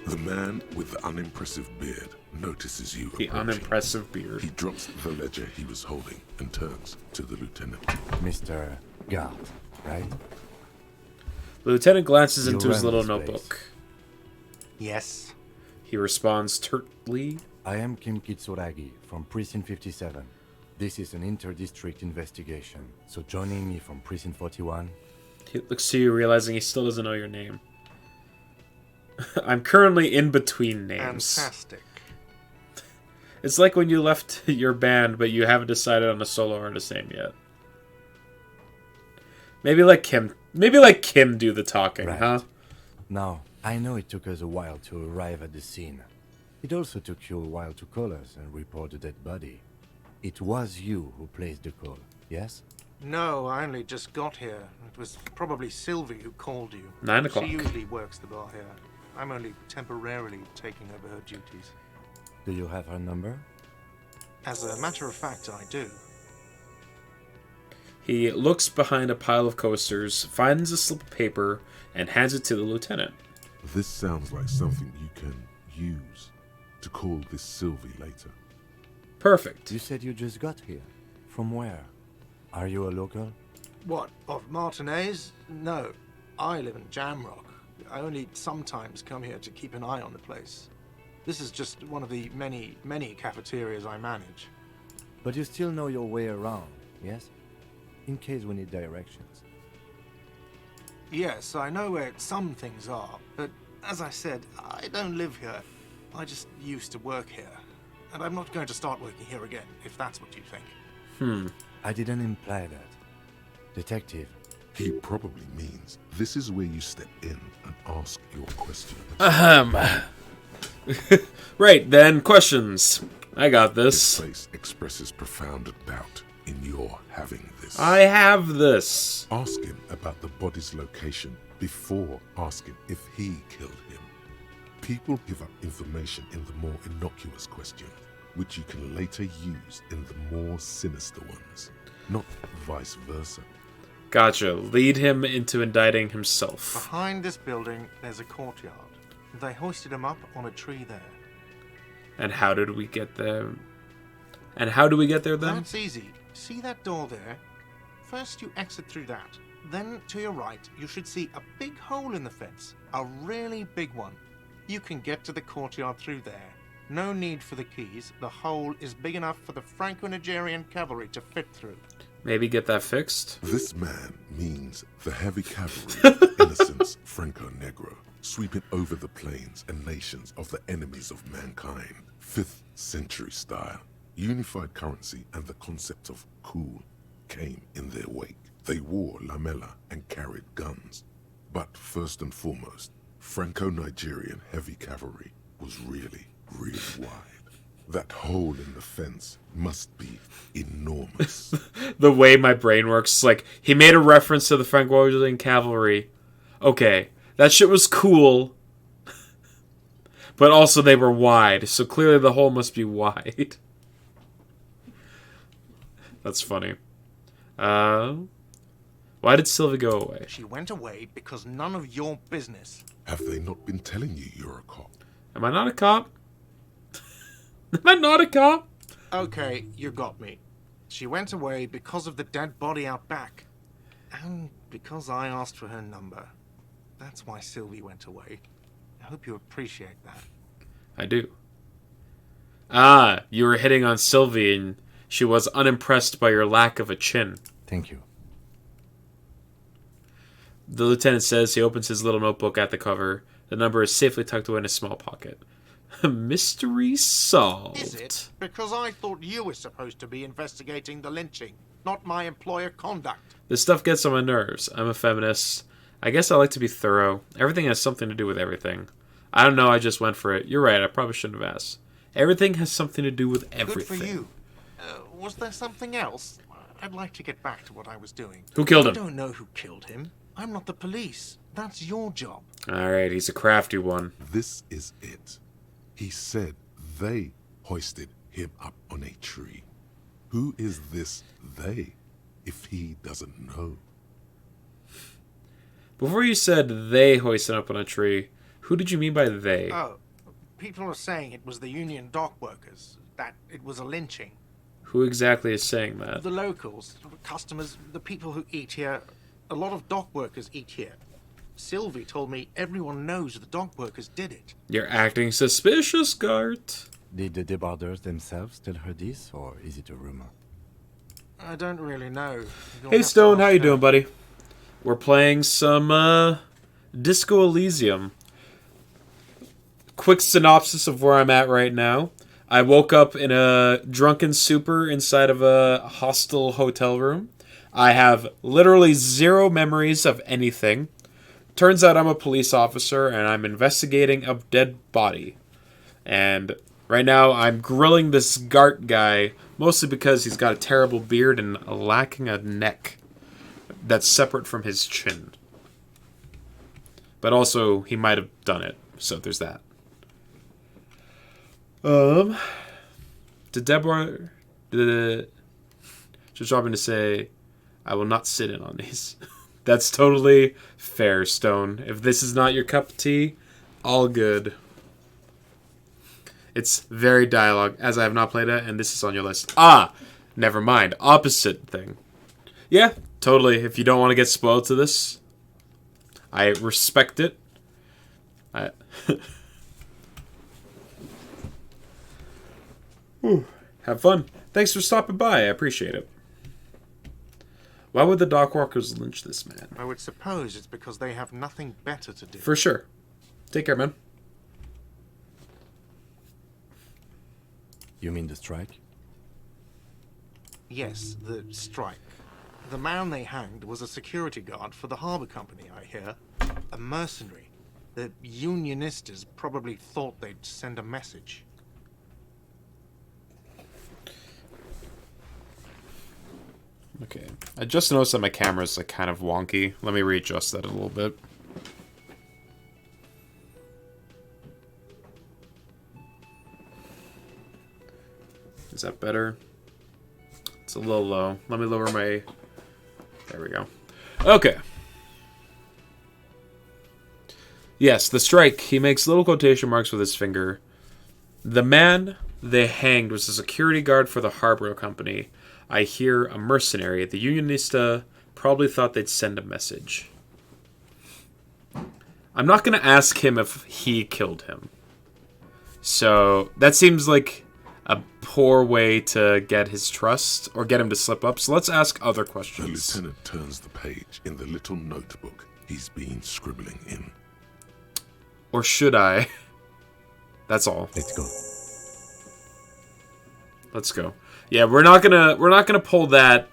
D: The man with the unimpressive beard notices you
A: The
D: approaching.
A: unimpressive beard.
D: He drops the ledger he was holding and turns to the lieutenant.
H: Mr. Gard, right?
A: The lieutenant glances
H: You
A: into his
H: run
A: little
H: this place.
A: notebook.
F: Yes.
A: He responds tertly.
H: I am Kim Kitsuragi from Precinct 57. This is an inter-district investigation, so joining me from Precinct 41...
A: He looks to you, realizing he still doesn't know your name. I'm currently in between names.
F: Fantastic.
A: It's like when you left your band, but you haven't decided on a solo artist name yet. Maybe let Kim do the talking,
H: Right.
A: huh?
H: Now, I know it took us a while to arrive at the scene. It also took you a while to call us and report the dead body. It was you who placed the call, yes?
F: No, I only just got here. It was probably Sylvie who called you.
A: 9 o'clock.
F: She usually works the bar here. I'm only temporarily taking over her duties.
H: Do you have her number?
F: As a matter of fact, I do.
A: He looks behind a pile of coasters, finds a slip of paper, and hands it to the lieutenant.
D: This sounds like something you can use to call this Sylvie later.
A: Perfect.
H: You said you just got here. From where? Are you a local?
F: What, of Martinez? No, I live in Jamrock. I only sometimes come here to keep an eye on the place. This is just one of the many, many cafeterias I manage.
H: But you still know your way around, yes? In case we need directions.
F: Yes, I know where some things are, but as I said, I don't live here. I just used to work here. And I'm not going to start working here again, if that's what you think.
H: I didn't imply that. Detective,
D: He probably means this is where you step in and ask your question.
A: Right, then, questions. I got
D: This
A: this.
D: face expresses profound doubt in your having this.
A: I have this.
D: Ask him about the body's location before asking if he killed him. People give up information in the more innocuous questions, which you can later use in the more sinister ones, not vice versa.
A: Gotcha. Lead him into indicting himself.
F: Behind this building, there's a courtyard. They hoisted him up on a tree there.
A: And how did we get there? And how do we get there then?
F: That's easy. See that door there? First you exit through that. Then to your right, you should see a big hole in the fence. A really big one. You can get to the courtyard through there. No need for the keys. The hole is big enough for the Franco-Nigerian cavalry to fit through.
A: Maybe get that fixed?
D: This man means the heavy cavalry of innocence Franco Negro, sweeping over the plains and nations of the enemies of mankind. 5th century style. Unified currency and the concept of cool came in their wake. They wore lamella and carried guns. But first and foremost, Franco-Nigerian heavy cavalry was really, really wide. That hole in the fence must be enormous.
A: The way my brain works, like, he made a reference to the Franco-Nigerian cavalry. Okay, that shit was cool. But also they were wide, so clearly the hole must be wide. That's funny. Why did Sylvie go away?
F: She went away because none of your business.
D: Have they not been telling you you're a cop?
A: Am I not a cop? Am I not a cop?
F: Okay, you got me. She went away because of the dead body out back. And because I asked for her number. That's why Sylvie went away. I hope you appreciate that.
A: I do. Ah, you were hitting on Sylvie and she was unimpressed by your lack of a chin.
H: thank you.
A: The lieutenant says he opens his little notebook at the cover. The number is safely tucked away in his small pocket. Mystery solved.
F: Is it? Because I thought you were supposed to be investigating the lynching, not my employer conduct.
A: This stuff gets on my nerves. I'm a feminist. I guess I like to be thorough. Everything has something to do with everything. I don't know, I just went for it. You're right, I probably shouldn't have asked. Everything has something to do with everything.
F: Good for you. Was there something else? I'd like to get back to what I was doing.
A: Who killed him?
F: I don't know who killed him. I'm not the police. That's your job.
A: Alright, he's a crafty one.
D: This is it. He said they hoisted him up on a tree. Who is this they, if he doesn't know?
A: Before you said they hoisted up on a tree, who did you mean by they?
F: Oh, people are saying it was the union dock workers, that it was a lynching.
A: Who exactly is saying that?
F: The locals, the customers, the people who eat here. A lot of dock workers eat here. Sylvie told me everyone knows the dock workers did it.
A: You're acting suspicious, Gart.
H: Did the debarders themselves tell her this, or is it a rumor?
F: I don't really know. You'll
A: Hey
F: have to
A: Stone, how
F: ask
A: you
F: her.
A: doing, buddy? We're playing some Disco Elysium. Quick synopsis of where I'm at right now. I woke up in a drunken stupor inside of a hostel hotel room. I have literally zero memories of anything. Turns out I'm a police officer and I'm investigating a dead body. And right now I'm grilling this Gart guy, mostly because he's got a terrible beard and lacking a neck that's separate from his chin. But also, he might have done it, so there's that. Just dropping to say, I will not sit in on these. That's totally fair, Stone. If this is not your cup of tea, all good. It's very dialogue, as I have not played it, and this is on your list. Ah! Never mind. Opposite thing. Yeah, totally. If you don't want to get spoiled to this, I respect it. Have fun. Thanks for stopping by. I appreciate it. Why would the Dockwalkers lynch this man?
F: I would suppose it's because they have nothing better to do.
A: For sure. Take care, man.
H: You mean the strike?
F: Yes, the strike. The man they hanged was a security guard for the harbour company, I hear. A mercenary. The Unionistas probably thought they'd send a message.
A: Okay. I just noticed that my camera's like kind of wonky. Let me readjust that a little bit. Is that better? It's a little low. Let me lower my... There we go. Okay. Yes, the strike. He makes little quotation marks with his finger. The man they hanged was a security guard for the harbor company. I hear a mercenary. The Unionista probably thought they'd send a message. I'm not going to ask him if he killed him. So, that seems like a poor way to get his trust or get him to slip up. So let's ask other
D: The
A: questions.
D: lieutenant turns the page in the little notebook he's been scribbling in.
A: Or should I? That's all.
H: Let's go.
A: Let's go. Yeah, we're not gonna pull that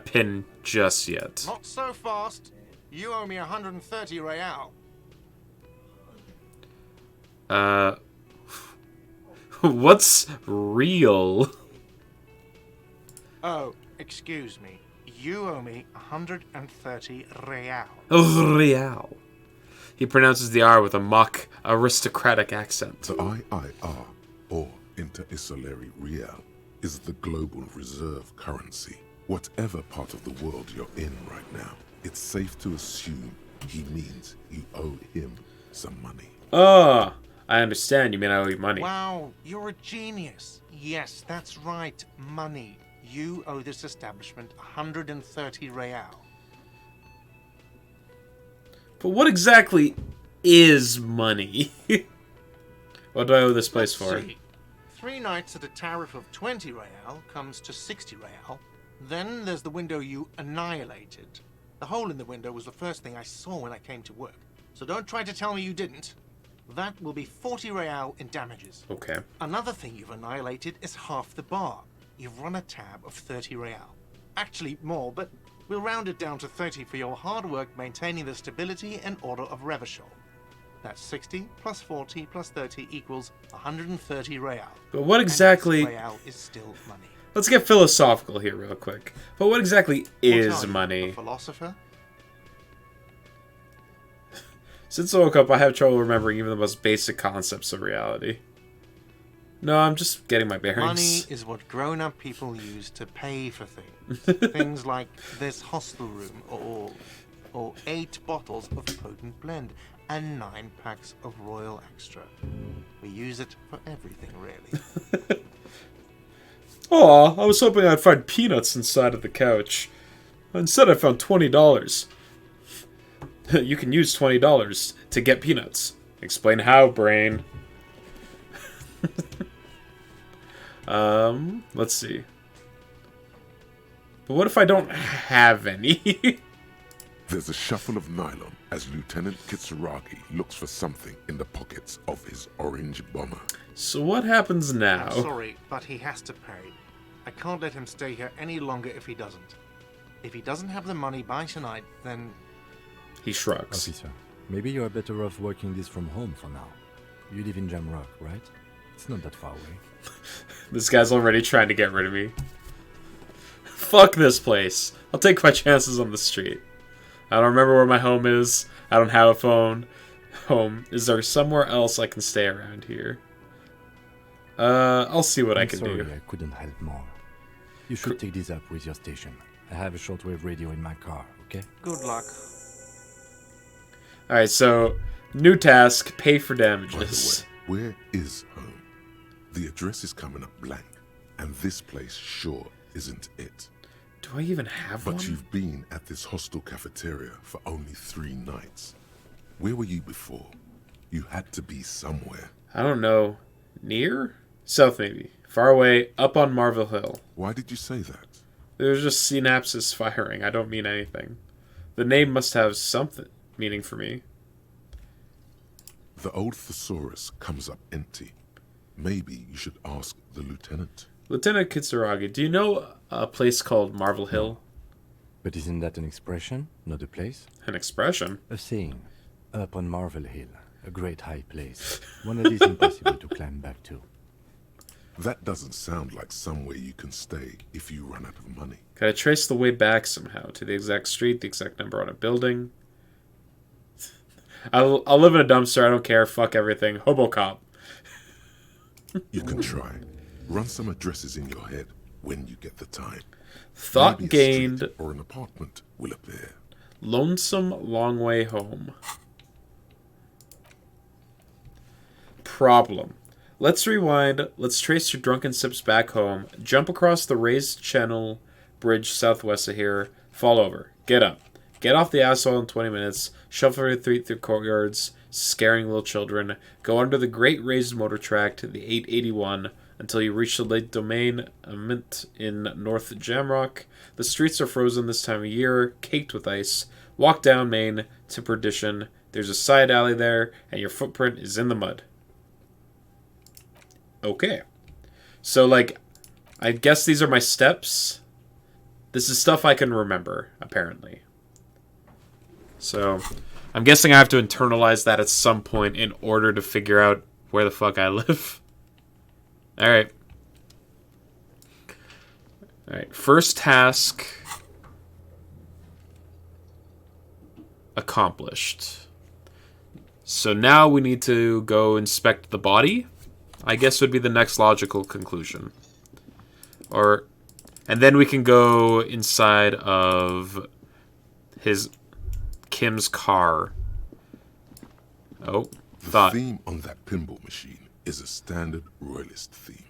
A: pin just yet.
F: Not so fast. You owe me 130 real.
A: What's real?
F: Oh, excuse me. You owe me 130 real.
A: Real. He pronounces the R with a mock aristocratic accent.
D: The IIR, or Inter-Isolary Real, is the global reserve currency. Whatever part of the world you're in right now, it's safe to assume he means you owe him some money.
A: Oh, I understand. You mean I owe you money.
F: Wow, you're a genius. Yes, that's right. Money. You owe this establishment 130 real.
A: But what exactly is money? What do I owe this place
F: Let's
A: for?
F: see. 3 nights at a tariff of 20 real comes to 60 real. Then there's the window you annihilated. The hole in the window was the first thing I saw when I came to work. So don't try to tell me you didn't. That will be 40 real in damages.
A: Okay.
F: Another thing you've annihilated is half the bar. You've run a tab of 30 real. Actually more, but we'll round it down to 30 for your hard work maintaining the stability and order of Revachol. That's 60 plus 40 plus 30 equals 130 real.
A: But what exactly...
F: And real is still money.
A: Let's get philosophical here real quick. But what exactly is
F: What are you,
A: money?
F: a philosopher?
A: Since I woke up, I have trouble remembering even the most basic concepts of reality. No, I'm just getting my bearings.
F: Money is what grown-up people use to pay for things. Things like this hostel room, or 8 bottles of potent blend, and 9 packs of Royal Extra. We use it for everything, really.
A: Aw, I was hoping I'd find peanuts inside of the couch. Instead, I found $20. You can use $20 to get peanuts. Explain how, brain. Let's see. But what if I don't have any?
D: There's a shuffle of nylon as Lieutenant Kitsuragi looks for something in the pockets of his orange bomber.
A: So what happens now?
F: I'm sorry, but he has to pay. I can't let him stay here any longer if he doesn't. If he doesn't have the money by tonight, then...
A: He shrugs.
H: Officer, maybe you are better off working this from home for now. You live in Jamrock, right? It's not that far away.
A: This guy's already trying to get rid of me. Fuck this place. I'll take my chances on the street. I don't remember where my home is. I don't have a phone. Home. Is there somewhere else I can stay around here? I'll see what I
H: I'm
A: can
H: sorry,
A: do.
H: I couldn't help more. You should take this up with your station. I have a shortwave radio in my car, okay?
F: Good luck.
A: Alright, so new task, pay for
D: By the
A: damages.
D: way, where is home? The address is coming up blank, and this place sure isn't it.
A: Do I even have
D: But
A: one?
D: you've been at this hostel cafeteria for only 3 nights. Where were you before? You had to be somewhere.
A: I don't know. Near? South, maybe. Far away, up on Marvel Hill.
D: Why did you say that?
A: There's just synapses firing. I don't mean anything. The name must have something meaning for me.
D: The old thesaurus comes up empty. Maybe you should ask the lieutenant.
A: Lieutenant Kitsuragi, do you know a place called Marvel Hill?
H: But isn't that an expression, not a place?
A: An expression?
H: A saying. Up on Marvel Hill, a great high place. One that is impossible to climb back to.
D: That doesn't sound like somewhere you can stay if you run out of money.
A: Gotta trace the way back somehow to the exact street, the exact number on a building. I'll live in a dumpster, I don't care, fuck everything. Hobo cop.
D: You can try. Run some addresses in your head when you get the time.
A: Thought
D: Maybe a
A: gained.
D: street or an apartment will appear.
A: Lonesome long way home. Problem. Let's rewind. Let's trace your drunken sips back home. Jump across the raised channel bridge southwest of here. Fall over. Get up. Get off the asshole in 20 minutes. Shuffle your feet through courtyards, scaring little children. Go under the great raised motor track to the 881 until you reach the lake domain, a mint in North Jamrock. The streets are frozen this time of year, caked with ice. Walk down Main to Perdition. There's a side alley there, and your footprint is in the mud. Okay. So, like, I guess these are my steps. This is stuff I can remember, apparently. So, I'm guessing I have to internalize that at some point in order to figure out where the fuck I live. Alright. Alright, first task accomplished. So now we need to go inspect the body, I guess would be the next logical conclusion. And then we can go inside of Kim's car. Oh,
D: The theme on that pinball machine is a standard royalist theme,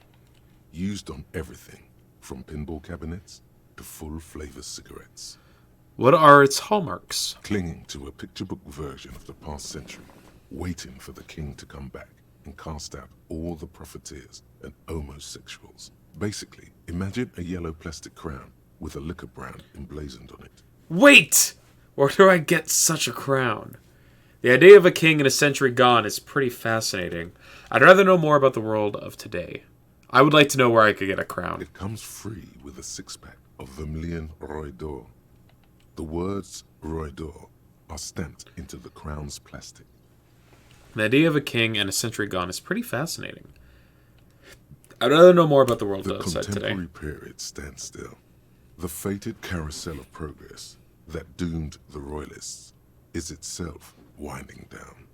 D: used on everything from pinball cabinets to full-flavor cigarettes.
A: What are its hallmarks?
D: Clinging to a picture book version of the past century, waiting for the king to come back and cast out all the profiteers and homosexuals. Basically, imagine a yellow plastic crown with a liquor brand emblazoned on it.
A: Wait! Where do I get such a crown? The idea of a king in a century gone is pretty fascinating. I'd rather know more about the world of today. I would like to know where I could get a crown.
D: It comes free with a 6-pack of Vermilion Roy d'Or. The words Roy d'Or are stamped into the crown's plastic.
A: The idea of a king and a century gone is pretty fascinating. I'd rather know more about the world
D: The
A: outside today.
D: contemporary period stands still. The fated carousel of progress that doomed the royalists is itself winding down.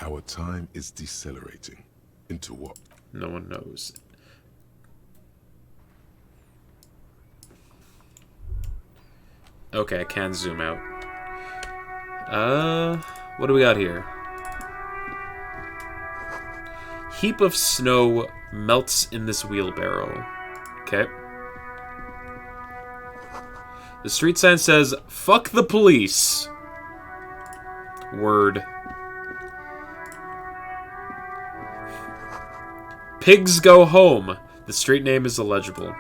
D: Our time is decelerating into what?
A: No one knows. Okay, I can zoom out. What do we got here? Heap of snow melts in this wheelbarrow. Okay. The street sign says, "Fuck the police." Word. Pigs go home. The street name is illegible.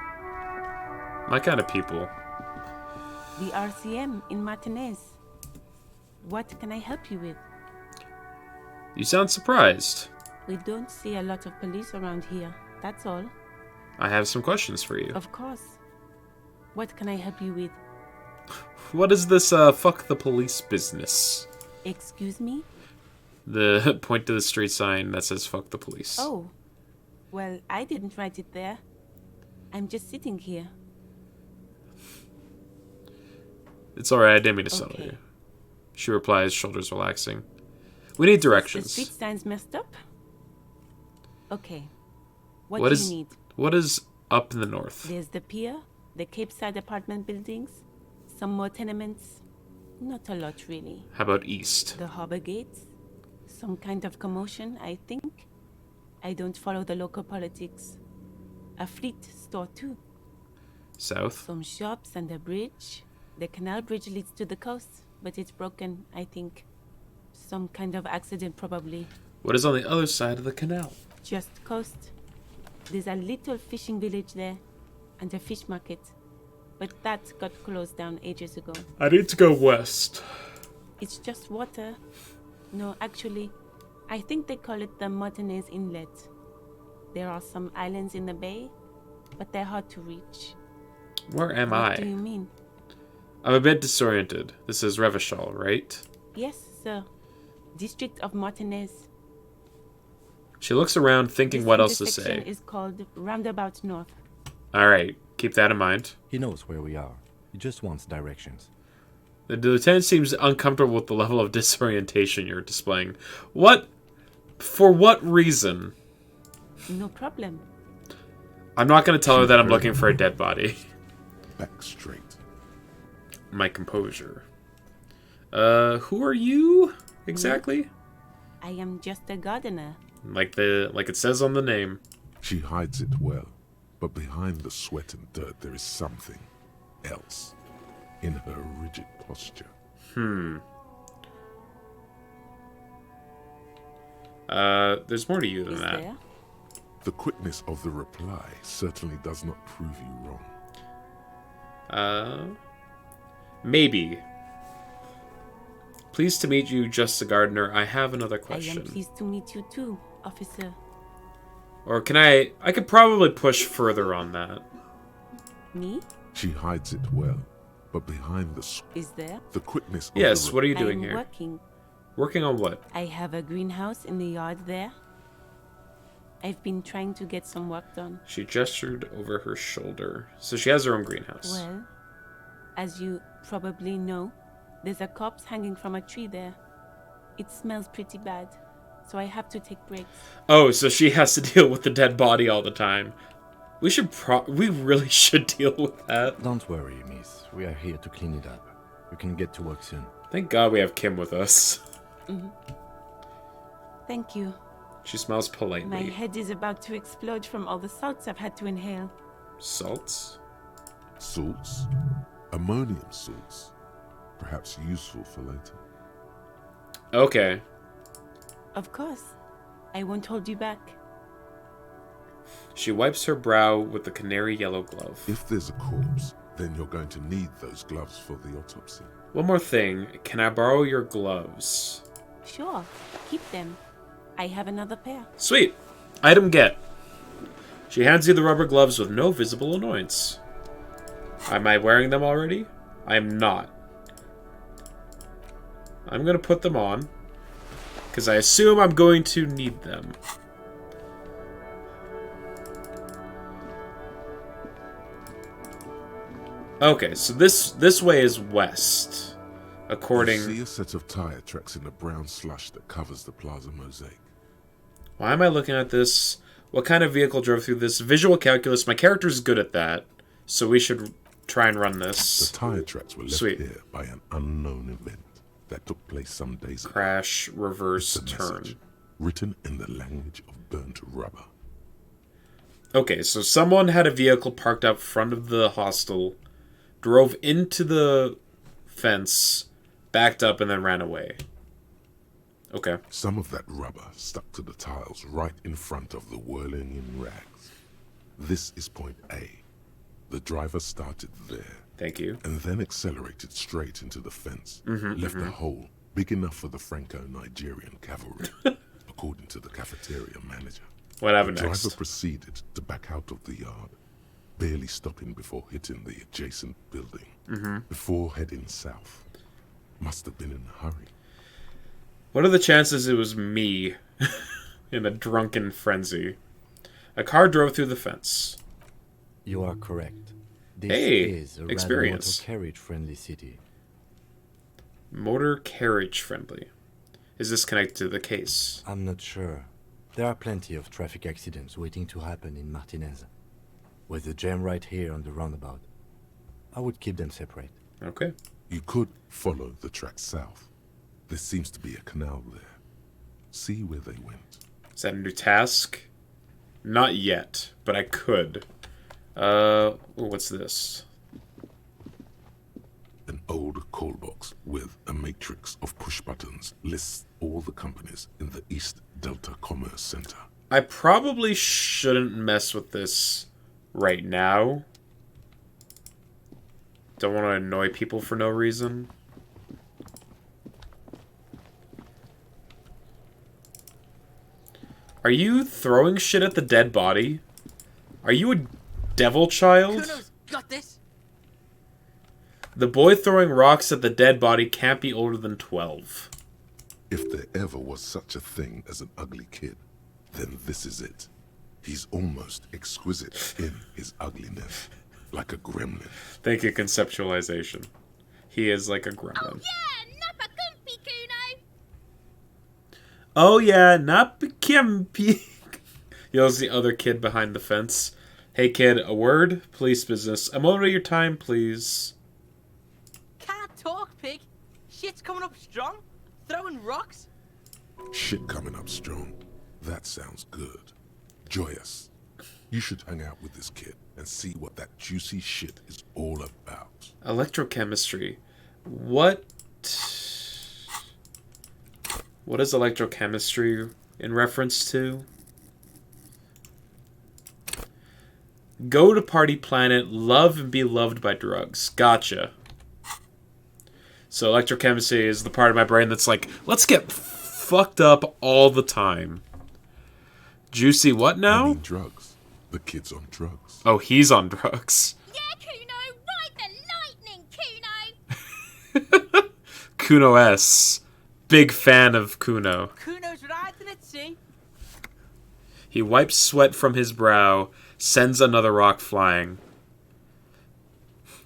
A: My kind of people.
I: The RCM in Martinez. What can I help you with?
A: You sound surprised.
I: We don't see a lot of police around here, that's all.
A: I have some questions for you.
I: Of course. What can I help you with?
A: What is this, fuck the police business?
I: Excuse me?
A: The point to the street sign that says fuck the police.
I: Oh. Well, I didn't write it there. I'm just sitting here.
A: It's alright, I didn't mean to settle
I: Okay.
A: you. She replies, shoulders relaxing. We need
I: The
A: directions.
I: street sign's messed up? Okay. What
A: What
I: do
A: is
I: you need?
A: what is up in the north?
I: There's the pier, the Cape Side apartment buildings, some more tenements. Not a lot, really.
A: How about east?
I: The harbor gates, some kind of commotion, I think. I don't follow the local politics. A fleet store too.
A: South.
I: Some shops and a bridge. The canal bridge leads to the coast, but it's broken, I think. Some kind of accident, probably.
A: What is on the other side of the canal?
I: Just coast. There's a little fishing village there, and a fish market. But that got closed down ages ago.
A: I need to go west.
I: It's just water. No, actually, I think they call it the Martinez Inlet. There are some islands in the bay, but they're hard to reach.
A: Where am
I: What
A: I?
I: do you mean?
A: I'm a bit disoriented. This is Revachol, right?
I: Yes, sir. District of Martinez.
A: She looks around thinking
I: This
A: what else to
I: intersection
A: say.
I: is called Roundabout North.
A: Alright, keep that in mind.
H: He knows where we are. He just wants directions.
A: The lieutenant seems uncomfortable with the level of disorientation you're displaying. What? For what reason?
I: No problem.
A: I'm not going to tell her that I'm looking for a dead body.
D: Back straight.
A: My composure. Who are you exactly?
I: I am just a gardener.
A: Like it says on the name.
D: She hides it well, but behind the sweat and dirt there is something else in her rigid posture.
A: There's more to you than
I: Is
A: that.
I: there?
D: The quickness of the reply certainly does not prove you wrong.
A: Maybe. Pleased to meet you, Just the Gardener. I have another
I: I am
A: question.
I: pleased to meet you too, officer.
A: Or can I could probably push further on that.
I: Me?
D: She hides it well, but behind
I: Is there?
D: the quickness of
A: Yes,
D: the
A: what are you doing
I: I am
A: here?
I: working.
A: Working on what?
I: I have a greenhouse in the yard there. I've been trying to get some work done.
A: She gestured over her shoulder. So she has her own greenhouse.
I: Well, as you probably know, there's a corpse hanging from a tree there. It smells pretty bad, so I have to take breaks.
A: Oh, so she has to deal with the dead body all the time. We really should deal with that.
H: Don't worry, miss. We are here to clean it up. You can get to work soon.
A: Thank God we have Kim with us.
I: Thank you.
A: She smells
I: My
A: politely.
I: head is about to explode from all the salts I've had to inhale.
A: Salts?
D: salts, ammonium salts, perhaps useful for later.
A: Okay.
I: Of course. I won't hold you back.
A: She wipes her brow with the canary yellow glove.
D: If there's a corpse, then you're going to need those gloves for the autopsy.
A: One more thing. Can I borrow your gloves?
I: Sure. Keep them. I have another pair.
A: Sweet. Item get. She hands you the rubber gloves with no visible annoyance. Am I wearing them already? I am not. I'm going to put them on, because I assume I'm going to need them. Okay, so this way is west, according...
D: You see a set of tire tracks in the brown slush that covers the plaza mosaic.
A: Why am I looking at this? What kind of vehicle drove through this? Visual calculus. My character's good at that, so we should try and run
D: The
A: this.
D: tire tracks were left
A: Sweet.
D: here by an unknown event that took place some days ago.
A: Crash, reverse,
D: It's a
A: turn.
D: message, written in the language of burnt rubber.
A: Okay, so someone had a vehicle parked out front of the hostel, drove into the fence, backed up, and then ran away. Okay.
D: Some of that rubber stuck to the tiles right in front of the whirling in rags. This is point A. The driver started there
A: Thank you.
D: and then accelerated straight into the fence, left a hole big enough for the Franco-Nigerian cavalry, according to the cafeteria manager.
A: What
D: The
A: happened
D: driver
A: next?
D: proceeded to back out of the yard, barely stopping before hitting the adjacent building, before heading south. Must have been in a hurry.
A: What are the chances it was me in a drunken frenzy? A car drove through the fence.
H: You are correct. This
A: Hey,
H: is a
A: experience.
H: rather carriage-friendly city.
A: Motor carriage friendly. Is this connected to the case?
H: I'm not sure. There are plenty of traffic accidents waiting to happen in Martinez. With the jam right here on the roundabout, I would keep them separate.
A: Okay.
D: You could follow the track south. There seems to be a canal there. See where they went.
A: Is that a new task? Not yet, but I could. What's this?
D: An old call box with a matrix of push buttons lists all the companies in the East Delta Commerce Center.
A: I probably shouldn't mess with this right now. Don't want to annoy people for no reason. Are you throwing shit at the dead body? Are you a devil child?
C: Kuno's got this.
A: The boy throwing rocks at the dead body can't be older than 12.
D: If there ever was such a thing as an ugly kid, then this is it. He's almost exquisite in his ugliness, like a gremlin.
A: Thank you, conceptualization. He is like a gremlin.
C: Oh yeah,
A: Oh yeah, Napakimpi. Yells the other kid behind the fence. Hey kid, a word? Police business. A moment of your time, please.
C: can't talk, pig. Shit's coming up strong. Throwing rocks.
D: Shit coming up strong. That sounds good. Joyous, you should hang out with this kid and see what that juicy shit is all about.
A: Electrochemistry. What is electrochemistry in reference to? Go to party planet, love and be loved by drugs. Gotcha. So electrochemistry is the part of my brain that's like, let's get fucked up all the time. Juicy what now?
D: I mean drugs. The kid's on drugs.
A: Oh, he's on drugs.
J: Yeah, Kuno, ride the lightning, Kuno.
A: Kuno S. Big fan of Kuno.
C: Kuno's riding it, see?
A: He wipes sweat from his brow, sends another rock flying.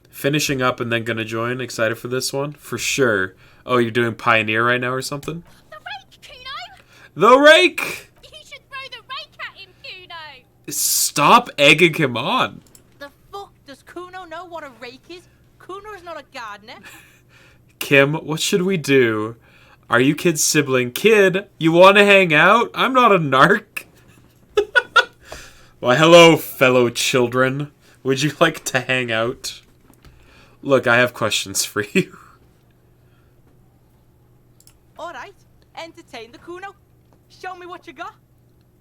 A: Finishing up and then gonna join. Excited for this one? For sure. Oh, you're doing Pioneer right now or something?
J: The rake, Kuno.
A: The rake!
J: You should throw the rake at him, Kuno.
A: Stop egging him on.
C: The fuck does Kuno know what a rake is? Kuno's not a gardener.
A: Kim, what should we do? Are you kid's sibling? Kid, you want to hang out? I'm not a narc. Well, hello, fellow children. Would you like to hang out? Look, I have questions for you.
C: Alright, entertain the Kuno. Show me what you got.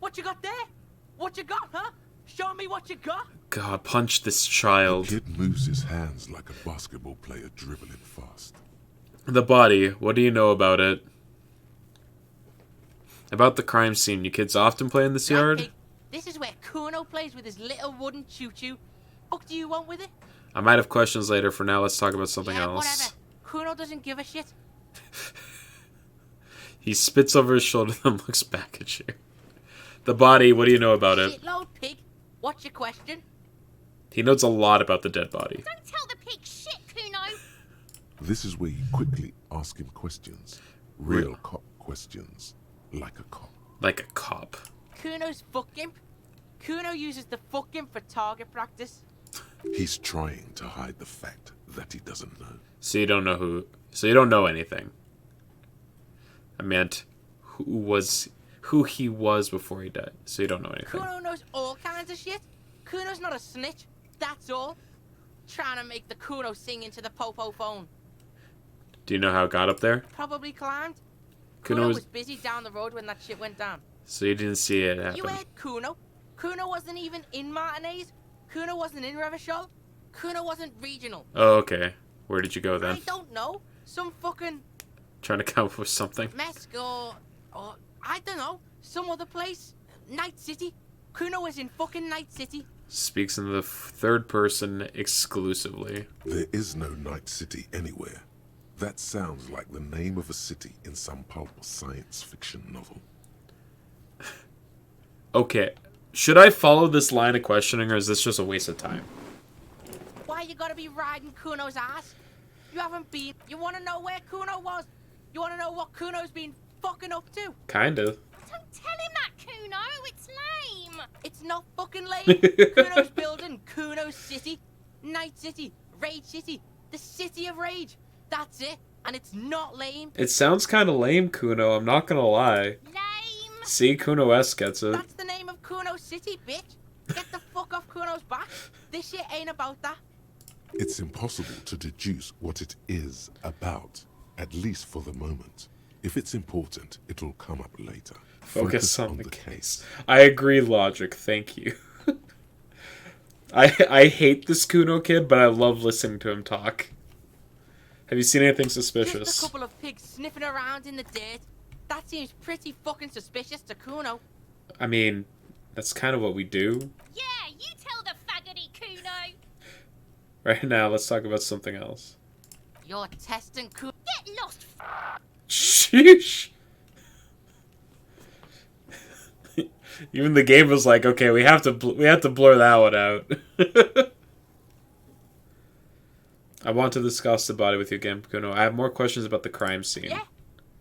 C: What you got there? What you got, huh? Show me what you got.
A: God, punch this
D: The
A: child.
D: kid moves his hands like a basketball player dribbling fast.
A: The body, what do you know about it? About the crime scene, you kids often play in this
C: Right,
A: yard?
C: pig. This is where Kuno plays with his little wooden choo-choo. What do you want with it?
A: I might have questions later. For now, let's talk about something
C: Yeah,
A: else.
C: whatever. Kuno doesn't give a shit.
A: He spits over his shoulder and looks back at you. The body, what do you know about it?
C: Shitload, pig. What's your question?
A: He knows a lot about the dead body.
J: Don't tell the pig shit, Kuno.
D: This is where you quickly ask him questions. Real cop questions. Like a cop.
A: Like a cop.
C: Kuno's fuck imp. Kuno uses the fuck imp for target practice.
D: He's trying to hide the fact that he doesn't know.
A: So you don't know who... So you don't know anything. I meant who he was before he died. So you don't know anything.
C: Kuno knows all kinds of shit. Kuno's not a snitch. That's all. Trying to make the Kuno sing into the popo phone.
A: Do you know how it got up there?
C: Probably climbed.
A: Kuno
C: Kuno
A: was...
C: was busy down the road when that shit went down.
A: So you didn't see it happen.
C: You heard Kuno? Kuno wasn't even in Martinez. Kuno wasn't in Revachol. Kuno wasn't regional.
A: Oh, okay. Where did you go then?
C: I don't know. Some fucking
A: Trying to come up with something.
C: Mesk or I don't know. Some other place. Night City. Kuno was in fucking Night City.
A: Speaks in the third person exclusively.
D: There is no Night City anywhere. That sounds like the name of a city in some pulp science fiction novel.
A: Okay. Should I follow this line of questioning, or is this just a waste of time?
C: Why you gotta be riding Kuno's ass? You haven't been. You wanna know where Kuno was? You wanna know what Kuno's been fucking up to?
A: Kinda.
J: Don't tell him that, Kuno. It's lame.
C: It's not fucking lame. Kuno's building Kuno City. Night City. Rage City. The City of Rage. That's it. And it's not lame.
A: It sounds kind of lame, Kuno. I'm not gonna lie.
J: Lame.
A: See, Kuno S gets it.
C: That's the name of Kuno city, bitch. Get the fuck off Kuno's back. This shit ain't about that.
D: It's impossible to deduce what it is about, at least for the moment. If it's important, it'll come up later.
A: Focus on the case. I agree, Logic. Thank you. I hate this Kuno kid, but I love listening to him talk. Have you seen anything suspicious?
C: Just a couple of pigs sniffing around in the dirt. That seems pretty fucking suspicious to Kuno.
A: I mean, that's kind of what we do.
J: Yeah, you tell the faggoty Kuno.
A: Right now, let's talk about something else.
C: You're testing Kuno.
J: Get lost.
A: Sheesh. Even the game was like, okay, we have to blur that one out. I want to discuss the body with you again, Kuno. I have more questions about the crime scene.
C: Yeah?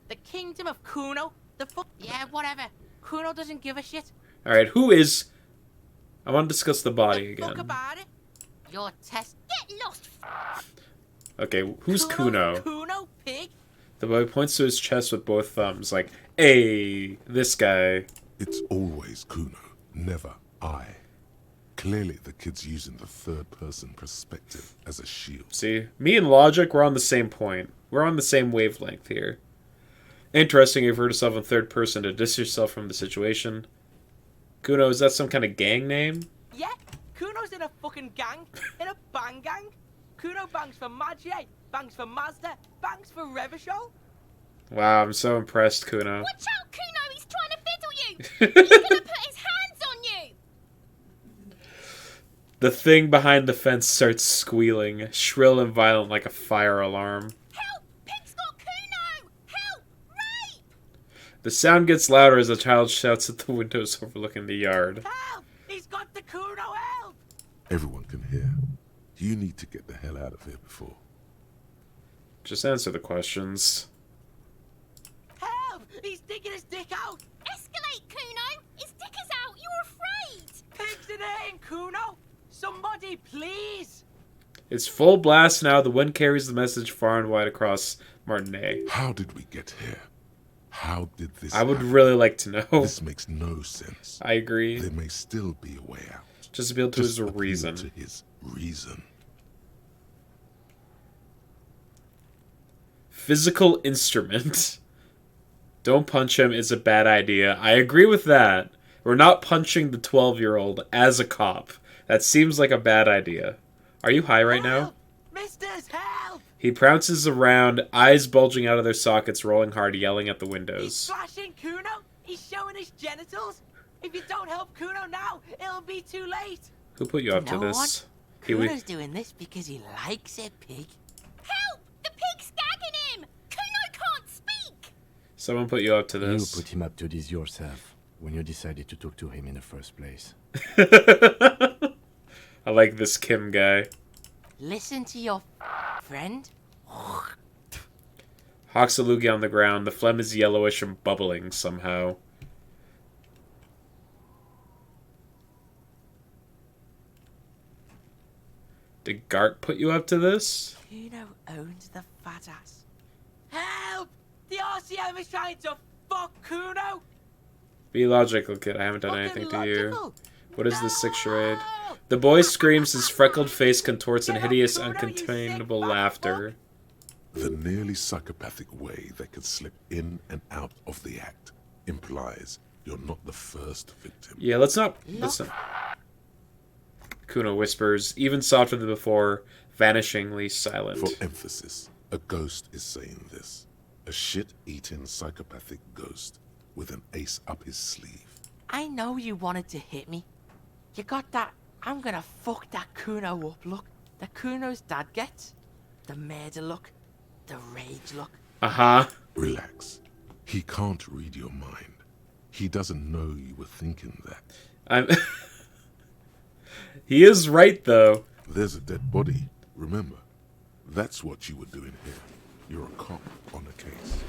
C: The kingdom of Kuno? The fuck? Yeah, whatever. Kuno doesn't give a shit.
A: Alright, who is... I want to discuss the body
C: The fuck
A: again.
C: about it. You're
J: Get lost.
A: Okay, who's Kuno?
C: Kuno, pig?
A: The boy points to his chest with both thumbs, like, hey, this guy.
D: It's always Kuno, never I. Clearly, the kid's using the third-person perspective as a shield.
A: See, me and Logic, we're on the same point. We're on the same wavelength here. Interesting, you've heard yourself in third person to distance yourself from the situation. Kuno, is that some kind of gang name?
C: Yeah, Kuno's in a fucking gang. In a bang gang. Kuno bangs for Magie, bangs for Mazda, bangs for Revachol.
A: Wow, I'm so impressed, Kuno.
J: Watch out, Kuno. He's trying to fiddle you. He's gonna put his hands on you.
A: The thing behind the fence starts squealing, shrill and violent like a fire alarm.
J: Help! Pig's got Kuno. Help! Rape!
A: The sound gets louder as the child shouts at the windows overlooking the yard.
C: Help! He's got the Kuno, help!
D: Everyone can hear. You need to get the hell out of here before.
A: Just answer the questions.
C: Help! He's digging his dick out!
J: Escalate, Kuno. His dick is out. You're afraid.
C: Pigs in here, Kuno! Somebody, please!
A: It's full blast now. The wind carries the message far and wide across Martinique.
D: How did we get here? How did this
A: I would
D: happen?
A: really like to know.
D: This makes no sense.
A: I agree.
D: There may still be a way out.
A: Just appeal to his
D: appeal
A: reason.
D: to his reason.
A: Physical instrument. Don't punch him is a bad idea. I agree with that. We're not punching the 12-year-old as a cop. That seems like a bad idea. Are you high right now?
C: Help! Misters, help!
A: He prounces around, eyes bulging out of their sockets, rolling hard, yelling at the
C: He's
A: windows.
C: flashing Kuno! He's showing his genitals! If you don't help Kuno now, it'll be too late!
A: Who put you up to
C: You know
A: this?
C: what?
A: He would-
C: Kuno's doing this because he likes it, pig.
J: Help! The pig's gagging him. Kuno can't speak.
A: Someone put you up to
H: You
A: this.
H: put him up to this yourself when you decided to talk to him in the first place.
A: I like this Kim guy.
C: Listen to your friend.
A: Hawks a loogie on the ground. The phlegm is yellowish and bubbling somehow. Did Gart put you up to this?
C: Kuno owns the fat ass. Help! The RCM is trying to fuck Kuno!
A: Be logical, kid. I haven't done
C: Fucking
A: anything to you.
C: logical.
A: What is this sick charade?
C: No!
A: The boy screams, his freckled face contorts in
C: Get up,
A: hideous,
C: Kuno, you sick
A: uncontainable
C: fat
A: laughter.
D: The nearly psychopathic way they could slip in and out of the act implies you're not the first victim.
A: Yeah, let's not... Kuno whispers, even softer than before, vanishingly silent.
D: For emphasis, a ghost is saying this. A shit-eating psychopathic ghost with an ace up his sleeve.
C: I know you wanted to hit me. You got that I'm gonna fuck that Kuno up look that Kuno's dad gets. The murder look. The rage look.
A: Uh-huh.
D: Relax. He can't read your mind. He doesn't know you were thinking that.
A: I'm... He is right, though.
D: There's a dead body, remember. That's what you were doing here. You're a cop on a case.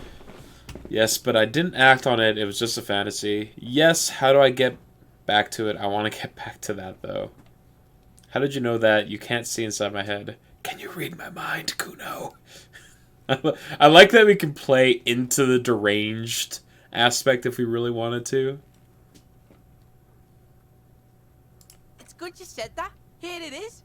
A: Yes, but I didn't act on it. It was just a fantasy. Yes, how do I get back to it? I want to get back to that, though. How did you know that? You can't see inside my head. Can you read my mind, Kuno? I like that we can play into the deranged aspect if we really wanted to.
C: good you said that. Here it is.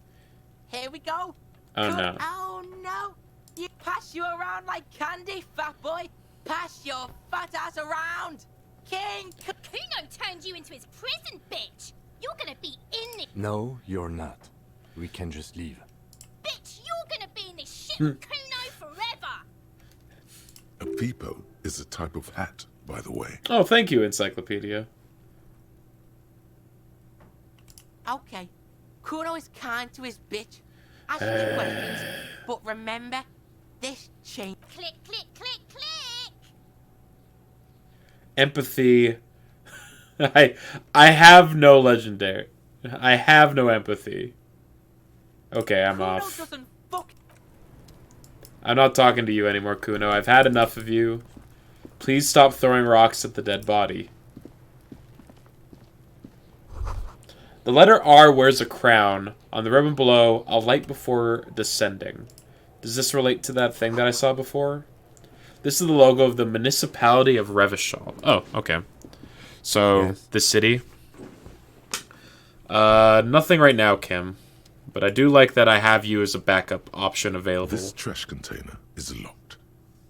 C: Here we go.
A: Oh no.
C: Oh no. You pass you around like candy, fat boy. Pass your fat ass around. King.
J: Kuno turned you into his prison, bitch. You're gonna be in it.
H: No, you're not. We can just leave.
J: Bitch, you're gonna be in this shit with Kuno forever.
D: A peepo is a type of hat, by the way.
A: Oh, thank you, Encyclopedia.
C: Okay. Kuno is kind to his bitch. Ask me questions. But remember, this chain.
J: Click, click, click, click.
A: Empathy. I have no legendary. I have no empathy. Okay, I'm
C: Kuno
A: off.
C: doesn't fuck.
A: I'm not talking to you anymore, Kuno. I've had enough of you. Please stop throwing rocks at the dead body. The letter R wears a crown. On the ribbon below, a light before descending. Does this relate to that thing that I saw before? This is the logo of the municipality of Revachol. Oh, okay. So,
D: Yes.
A: the city. Nothing right now, Kim. But I do like that I have you as a backup option available.
D: This trash container is locked.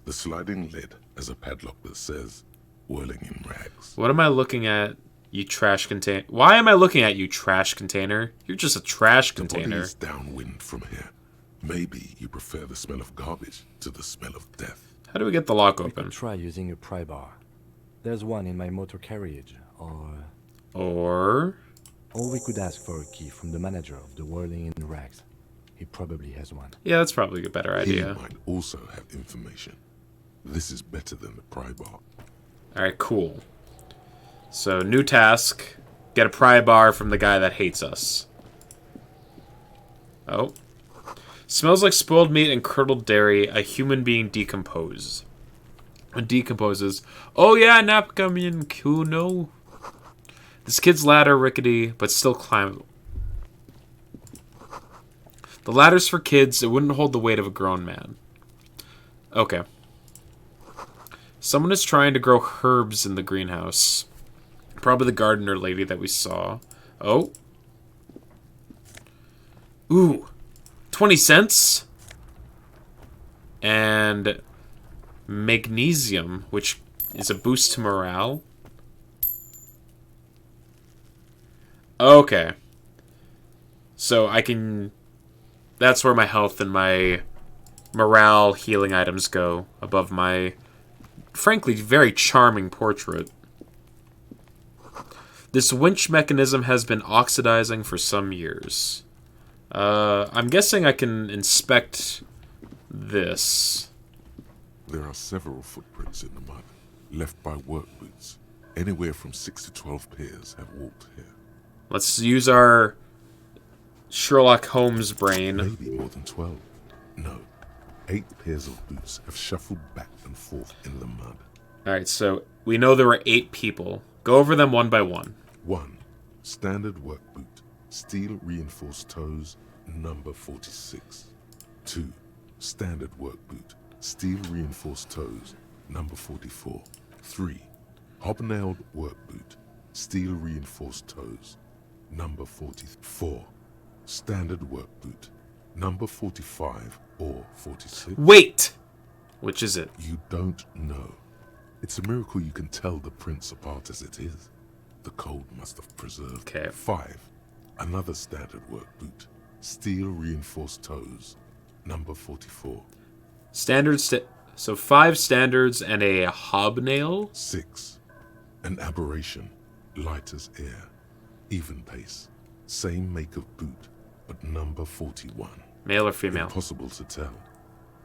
D: The sliding lid has a padlock that says, whirling in rags.
A: What am I looking at, you trash container? Why am I looking at you, trash container? You're just a trash
D: The body
A: container.
D: is downwind from here. Maybe you prefer the smell of garbage to the smell of death.
A: How do we get the lock
H: We
A: open?
H: could try using a pry bar. There's one in my motor carriage,
A: Or...
H: or we could ask for a key from the manager of the Whirling in Rags. He probably has one.
A: Yeah, that's probably a better
D: He
A: idea.
D: might also have information. This is better than the pry bar.
A: Alright, cool. So, new task. Get a pry bar from the guy that hates us. Oh. Smells like spoiled meat and curdled dairy. A human being decomposes. Oh yeah, Napkamin Kuno. This kid's ladder rickety, but still climbable. The ladder's for kids. It wouldn't hold the weight of a grown man. Okay. Someone is trying to grow herbs in the greenhouse. Probably the gardener lady that we saw. Oh. Ooh. 20 cents? And magnesium, which is a boost to morale. Okay. So I can... That's where my health and my morale healing items go. Above my, frankly, very charming portrait. This winch mechanism has been oxidizing for some years. I'm guessing I can inspect this.
D: There are several footprints in the mud, left by work boots. Anywhere from 6 to 12 pairs have walked here.
A: Let's use our Sherlock Holmes brain.
D: Maybe more than 12. No. 8 pairs of boots have shuffled back and forth in the mud.
A: Alright, so we know there were 8 people. Go over them one by one.
D: 1. Standard work boot. Steel reinforced toes, number 46. 2. Standard work boot. Steel reinforced toes, number 44. 3. Hobnailed work boot. Steel reinforced toes, number 44. Standard work boot, number 45 or 46.
A: Wait! Which is it?
D: You don't know. It's a miracle you can tell the prints apart as it is. The cold must have preserved.
A: Okay.
D: 5. Another standard work boot. Steel reinforced toes. Number 44.
A: So 5 standards and a hobnail?
D: 6. An aberration. Light as air. Even pace. Same make of boot, but number 41.
A: Male or female?
D: Impossible to tell.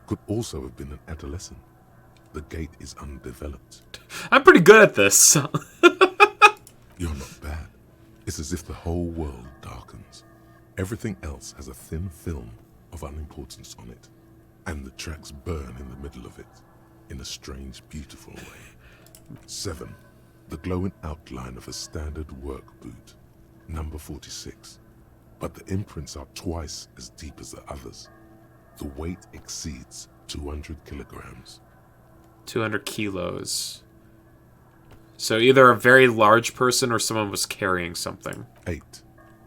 D: Could also have been an adolescent. The gait is undeveloped.
A: I'm pretty good at this.
D: You're not bad. It's as if the whole world darkens. Everything else has a thin film of unimportance on it. And the tracks burn in the middle of it. In a strange, beautiful way. 7. The glowing outline of a standard work boot. Number 46. But the imprints are twice as deep as the others. The weight exceeds 200 kilograms.
A: 200 kilos. So either a very large person or someone was carrying something.
D: 8.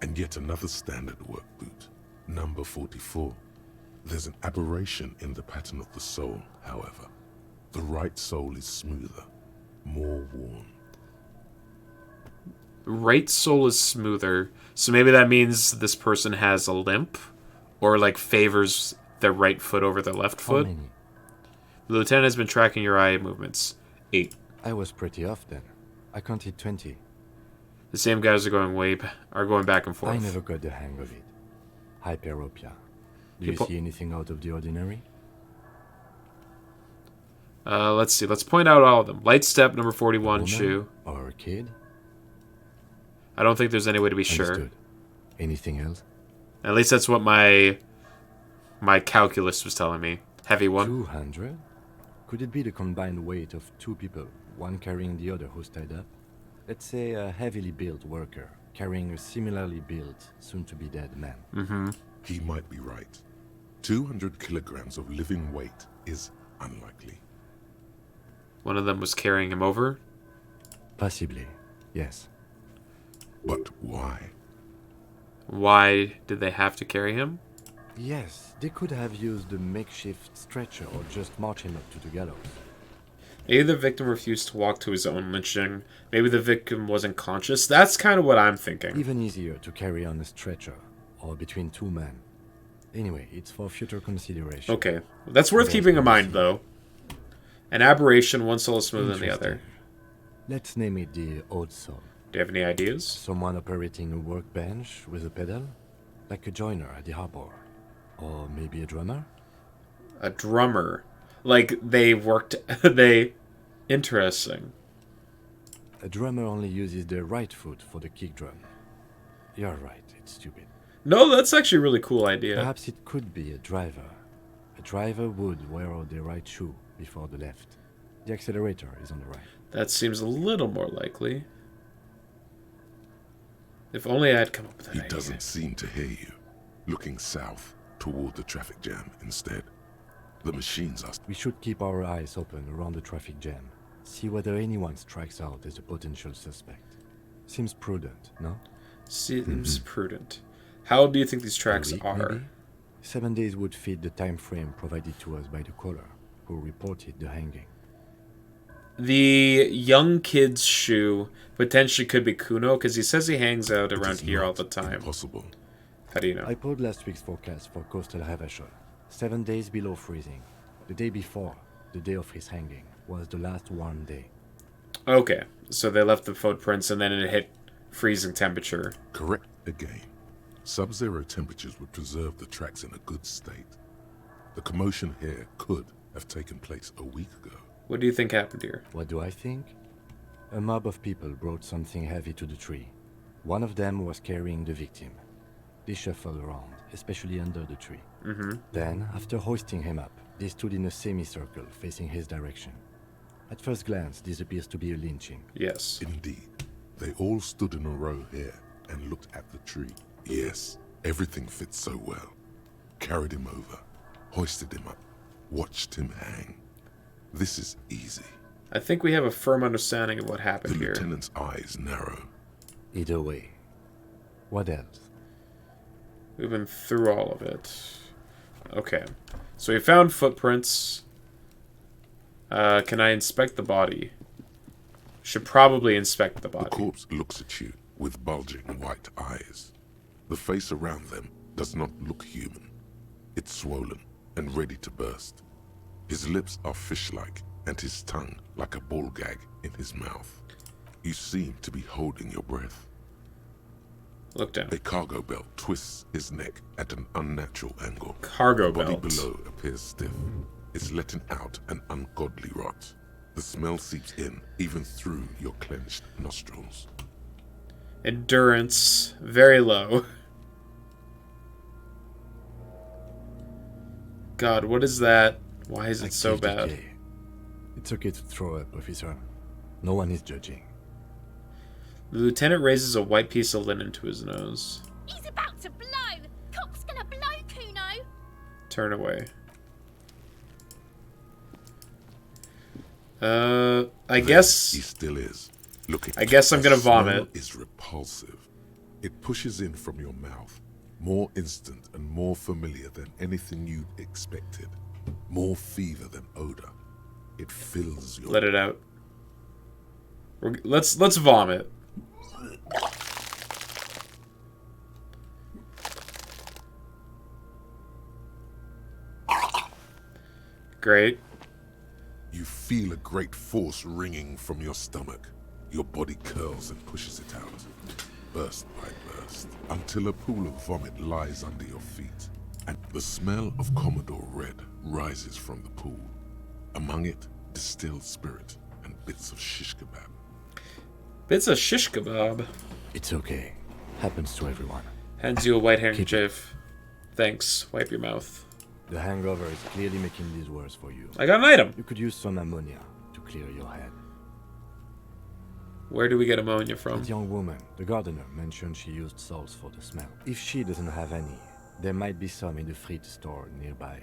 D: And yet another standard work boot, number 44. There's an aberration in the pattern of the sole, however. The right sole is smoother, more worn.
A: Right sole is smoother. So maybe that means this person has a limp? Or, like, favors their right foot over their left
H: How
A: foot?
H: many?
A: The lieutenant has been tracking your eye movements. 8.
H: I was pretty off then. I counted 20.
A: The same guys are going back and forth.
H: I never got the hang of it. Hyperopia. Do you
A: People-
H: see anything out of the ordinary?
A: Let's see. Let's point out all of them. Light step, number 41,
H: Woman
A: shoe.
H: Or a kid?
A: I don't think there's any way to be sure.
H: Understood. Anything else?
A: At least that's what my calculus was telling me. Heavy one.
H: 200? Could it be the combined weight of two people, one carrying the other who's tied up? Let's say a heavily built worker carrying a similarly built, soon-to-be-dead man.
A: Mm-hmm.
D: He might be right. 200 kilograms of living weight is unlikely.
A: One of them was carrying him over.
H: Possibly, yes.
D: But why?
A: Why did they have to carry him?
H: Yes, they could have used a makeshift stretcher or just march him up to the gallows.
A: Maybe the victim refused to walk to his own lynching. Maybe the victim wasn't conscious. That's kind of what I'm thinking.
H: Even easier to carry on a stretcher, or between two men. Anyway, it's for future consideration.
A: Okay. That's worth keeping in mind, though. An aberration, one soul is smoother than the other.
H: Let's name it the odd soul.
A: Do you have any ideas?
H: Someone operating a workbench with a pedal? Like a joiner at the harbor. Or maybe a drummer?
A: A drummer. Like, they worked... Interesting.
H: A drummer only uses their right foot for the kick drum. You're right, it's stupid.
A: No, that's actually a really cool idea.
H: Perhaps it could be a driver. A driver would wear out the right shoe before the left. The accelerator is on the right.
A: That seems a little more likely. If only I had come up with that
D: He
A: idea.
D: doesn't seem to hear you. Looking south toward the traffic jam instead. The machines are...
H: We should keep our eyes open around the traffic jam. See whether anyone strikes out as a potential suspect. Seems prudent, no?
A: Seems prudent. How old do you think these tracks
H: A week,
A: are?
H: maybe? 7 days would fit the time frame provided to us by the caller, who reported the hanging.
A: The young kid's shoe potentially could be Kuno, because he says he hangs out
D: It
A: around
D: is
A: here all
D: not
A: the time.
D: Impossible.
A: How do you know?
H: I pulled last week's forecast for coastal Havashol. 7 days below freezing. The day before, the day of his hanging, was the last warm day.
A: Okay, so they left the footprints and then it hit freezing temperature.
D: Correct again. Sub-zero temperatures would preserve the tracks in a good state. The commotion here could have taken place a week ago.
A: What do you think happened here?
H: What do I think? A mob of people brought something heavy to the tree. One of them was carrying the victim. They shuffled around, especially under the tree.
A: Mm-hmm.
H: Then, after hoisting him up, they stood in a semicircle facing his direction. At first glance, this appears to be a lynching.
A: Yes.
D: Indeed. They all stood in a row here and looked at the tree. Yes, everything fits so well. Carried him over, hoisted him up, watched him hang. This is easy.
A: I think we have a firm understanding of what
D: The
A: happened here.
D: lieutenant's eyes narrow.
H: Either way. What else?
A: We've been through all of it. Okay. So we found footprints. Can I inspect the body? Should probably inspect the
D: The
A: body.
D: corpse looks at you with bulging white eyes. The face around them does not look human. It's swollen and ready to burst. His lips are fish-like and his tongue like a ball gag in his mouth. You seem to be holding your breath.
A: Look down.
D: A cargo belt twists his neck at an unnatural angle.
A: Cargo
D: The body
A: belt.
D: below appears stiff. It's letting out an ungodly rot. The smell seeps in, even through your clenched nostrils.
A: Endurance. Very low. God, what is that? Why is it so
H: Active
A: bad?
H: decay. It's okay to throw up, officer. No one is judging.
A: The lieutenant raises a white piece of linen to his nose.
J: He's about to blow. Cock's gonna blow, Kuno.
A: Turn away. I
D: There
A: guess...
D: he still is. Looking.
A: I guess I'm
D: The
A: gonna
D: smell
A: vomit.
D: is repulsive. It pushes in from your mouth, more instant and more familiar than anything you'd expected. More fever than odor. It fills your...
A: Let it out. Let's vomit. Great.
D: You feel a great force ringing from your stomach. Your body curls and pushes it out, burst by burst, until a pool of vomit lies under your feet. And the smell of Commodore Red rises from the pool. Among it, distilled spirit and bits of shish kebab.
A: Bits of shish kebab.
H: It's okay. Happens to everyone.
A: Hands you a white handkerchief. Thanks. Wipe your mouth.
H: The hangover is clearly making these worse for you.
A: I got an item.
H: You could use some ammonia to clear your head.
A: Where do we get ammonia from?
H: That young woman, the gardener, mentioned she used salts for the smell. If she doesn't have any, there might be some in the fridge store nearby.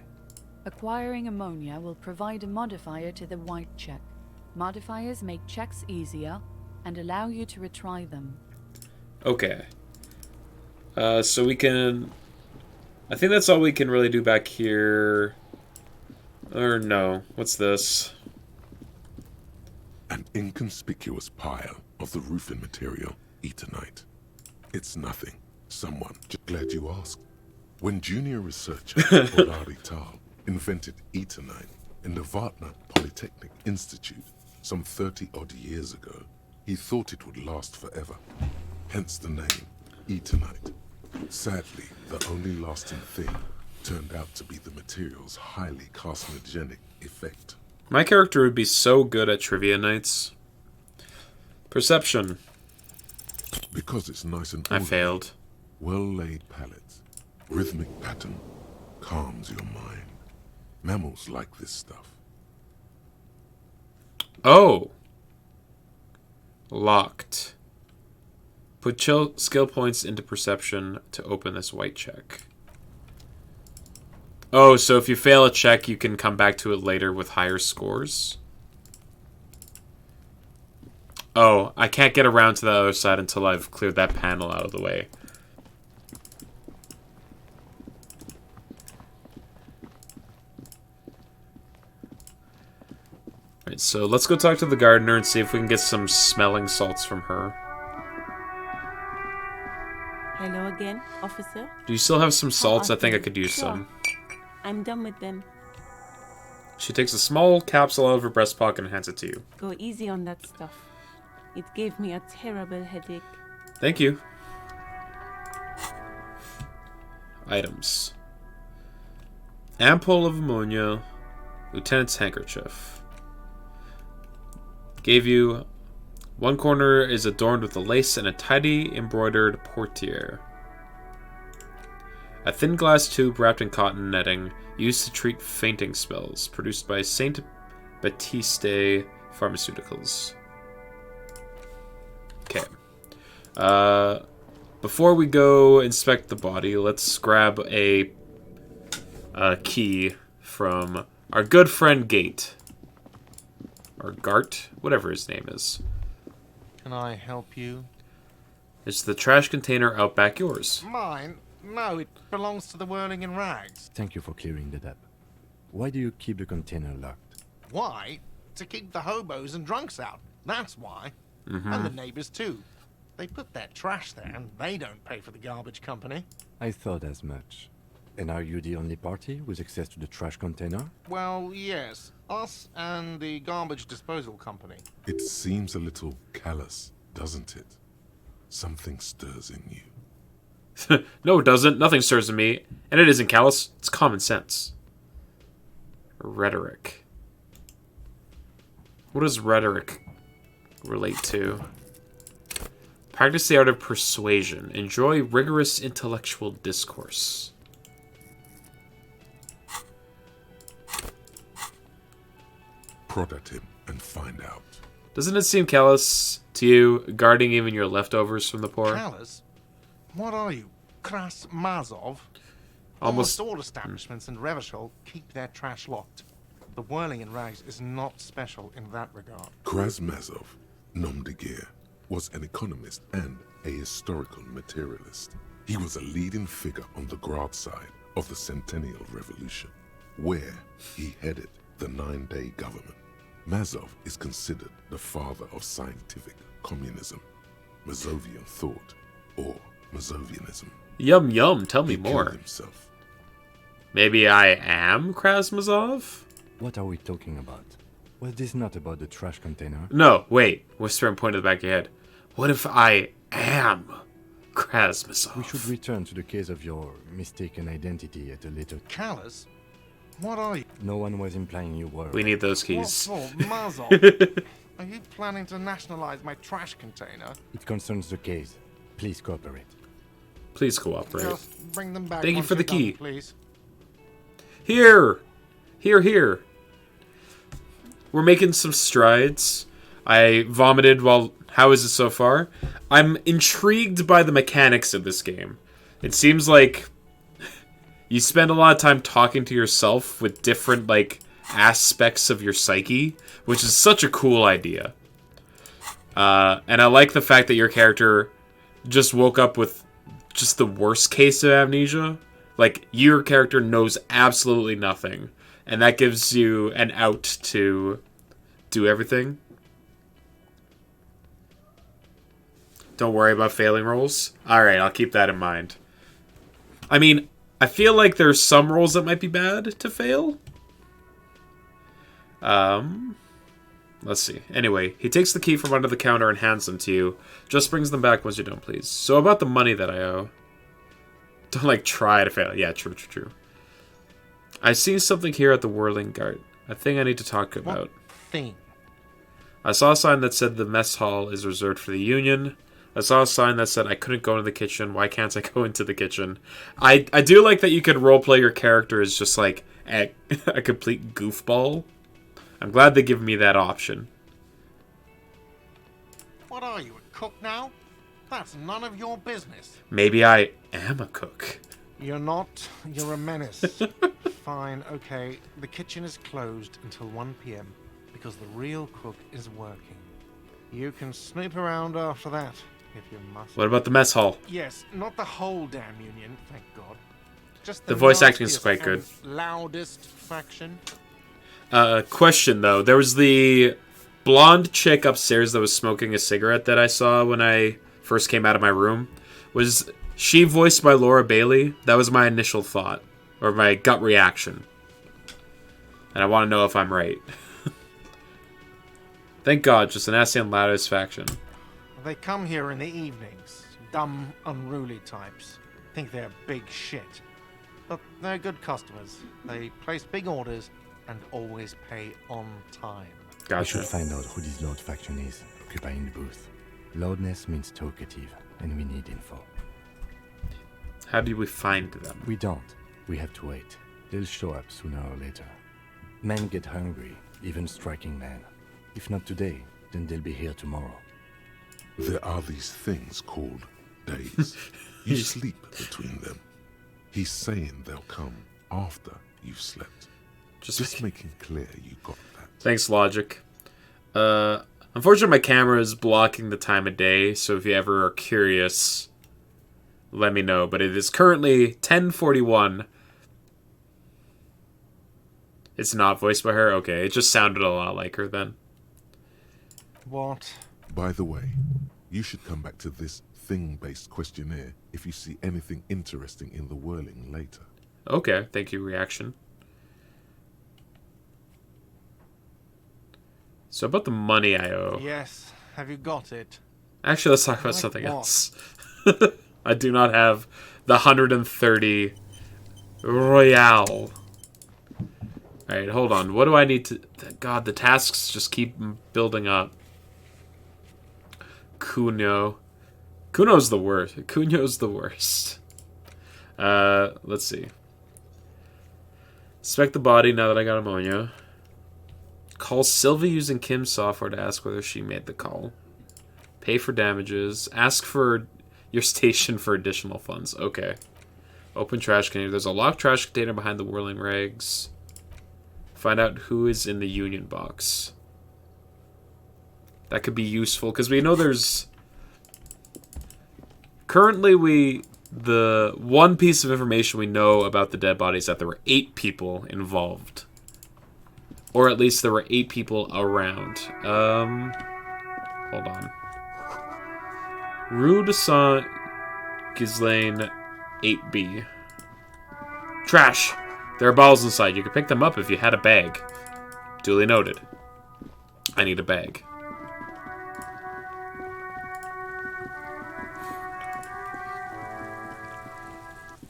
E: Acquiring ammonia will provide a modifier to the white check. Modifiers make checks easier and allow you to retry them.
A: Okay. So we can... I think that's all we can really do back here. Or no. What's this?
D: An inconspicuous pile of the roofing material, Eternite. It's nothing. Someone, just glad you asked. When junior researcher Olari Tal invented Eternite in the Vartna Polytechnic Institute some 30-odd years ago, he thought it would last forever. Hence the name, Eternite. Sadly, the only lasting thing turned out to be the material's highly carcinogenic effect.
A: My character would be so good at trivia nights. Perception.
D: Because it's nice and
A: I
D: orderly,
A: failed.
D: well-laid palette, rhythmic pattern, calms your mind. Mammals like this stuff.
A: Oh! Locked. Put skill points into perception to open this white check. Oh, so if you fail a check, you can come back to it later with higher scores? Oh, I can't get around to the other side until I've cleared that panel out of the way. Alright, so let's go talk to the gardener and see if we can get some smelling salts from her.
I: Hello again, officer.
A: Do you still have some salts? I think I could use
I: Sure.
A: some.
I: I'm done with them.
A: She takes a small capsule out of her breast pocket and hands it to you.
I: Go easy on that stuff. It gave me a terrible headache.
A: Thank you. Items. Ampoule of ammonia. Lieutenant's handkerchief. Gave you... One corner is adorned with a lace and a tidy embroidered portiere. A thin glass tube wrapped in cotton netting used to treat fainting spells, produced by Saint Baptiste Pharmaceuticals. Okay. Before we go inspect the body, let's grab a key from our good friend Gate. Or Gart, whatever his name is.
F: Can I help you?
A: It's the trash container out back yours.
F: Mine? No, it belongs to the Whirling in Rags.
H: Thank you for clearing that up. Why do you keep the container locked?
F: Why? To keep the hobos and drunks out. That's why. And the neighbors too. They put their trash there and they don't pay for the garbage company.
H: I thought as much. And are you the only party with access to the trash container?
F: Well, yes. Us and the garbage disposal company.
D: It seems a little callous, doesn't it? Something stirs in you.
A: No, it doesn't. Nothing stirs in me. And it isn't callous. It's common sense. Rhetoric. What does rhetoric relate to? Practice the art of persuasion. Enjoy rigorous intellectual discourse.
D: Prod at him and find out.
A: Doesn't it seem callous to you, guarding even your leftovers from the poor?
F: Callous? What are you? Kras Mazov?
A: Almost
F: all establishments in Revachol keep their trash locked. The Whirling in Rags is not special in that regard.
D: Krasmazov, nom de guerre, was an economist and a historical materialist. He was a leading figure on the Grad side of the Centennial Revolution, where he headed the 9-day government. Mazov is considered the father of scientific communism, Mazovian thought, or Mazovianism.
A: Yum yum, tell me
D: He
A: more.
D: killed himself.
A: Maybe I am Krasmazov?
H: What are we talking about? Was this not about the trash container?
A: No, wait. Whisper and point to the back of your head. What if I am Krasmazov?
H: We should return to the case of your mistaken identity at a later...
F: Callous? What are you?
H: No one was implying you were.
A: We need those
F: What
A: keys.
F: for, Mazov? Are you planning to nationalize my trash container?
H: It concerns the case. Please cooperate.
A: Please cooperate.
F: Just bring them back.
A: Thank you
F: once
A: for the
F: you're done,
A: key.
F: please.
A: Here! Here. We're making some strides. I vomited while... How is it so far? I'm intrigued by the mechanics of this game. It seems like you spend a lot of time talking to yourself with different, like, aspects of your psyche, which is such a cool idea. And I like the fact that your character just woke up with just the worst case of amnesia. Like, your character knows absolutely nothing. And that gives you an out to do everything. Don't worry about failing rolls. Alright, I'll keep that in mind. I mean, I feel like there's some rolls that might be bad to fail. Let's see. Anyway, he takes the key from under the counter and hands them to you. Just brings them back once you're done, please. So about the money that I owe. Don't, like, try to fail. Yeah, true. I see something here at the Whirling Guard. A thing I need to talk about.
F: What thing?
A: I saw a sign that said the mess hall is reserved for the Union. I saw a sign that said I couldn't go into the kitchen. Why can't I go into the kitchen? I do like that you could roleplay your character as just, like, a complete goofball. I'm glad they give me that option.
F: What are you, a cook now? That's none of your business.
A: Maybe I am a cook.
F: You're not. You're a menace. Fine, okay. The kitchen is closed until 1 p.m. because the real cook is working. You can snoop around after that, if you must.
A: What about the mess hall?
F: Yes, not the whole damn union, thank God. Just
A: The voice acting is
F: nastiest
A: quite good.
F: and loudest faction.
A: Question, though. There was the blonde chick upstairs that was smoking a cigarette that I saw when I first came out of my room. Was she voiced by Laura Bailey? That was my initial thought, or my gut reaction. And I want to know if I'm right. Thank God, just an nasty and loudest faction.
F: They come here in the evenings. Dumb, unruly types. Think they're big shit. But they're good customers. They place big orders and always pay on time.
H: We
A: Gotcha.
H: should find out who this loud faction is, occupying the booth. Loudness means talkative, and we need info.
A: How do we find them?
H: We don't. We have to wait. They'll show up sooner or later. Men get hungry, even striking men. If not today, then they'll be here tomorrow.
D: There are these things called days. You sleep between them. He's saying they'll come after you've slept. Just making clear you got that.
A: Thanks, Logic. Unfortunately, my camera is blocking the time of day, so if you ever are curious, let me know. But it is currently 10:41. It's not voiced by her? Okay, it just sounded a lot like her then.
F: What?
D: By the way, you should come back to this thing-based questionnaire if you see anything interesting in the whirling later.
A: Okay, thank you, reaction. So about the money I owe.
F: Yes. Have you got it?
A: Actually, let's talk about
F: Like
A: something
F: what?
A: else. I do not have the 130 Royale. Alright, hold on. What do I need to... God, the tasks just keep building up. Kuno. Kuno's the worst. Kuno's the worst. Let's see. Inspect the body now that I got ammonia. Call Sylvie using Kim's software to ask whether she made the call. Pay for damages. Ask for your station for additional funds. Okay. Open trash container. There's a locked trash container behind the whirling rags. Find out who is in the union box. That could be useful, because we know there's Currently, the one piece of information we know about the dead body is that there were 8 people involved. Or at least there were 8 people around. Hold on. Rue de Saint Ghislaine 8B. Trash! There are bottles inside. You could pick them up if you had a bag. Duly noted. I need a bag.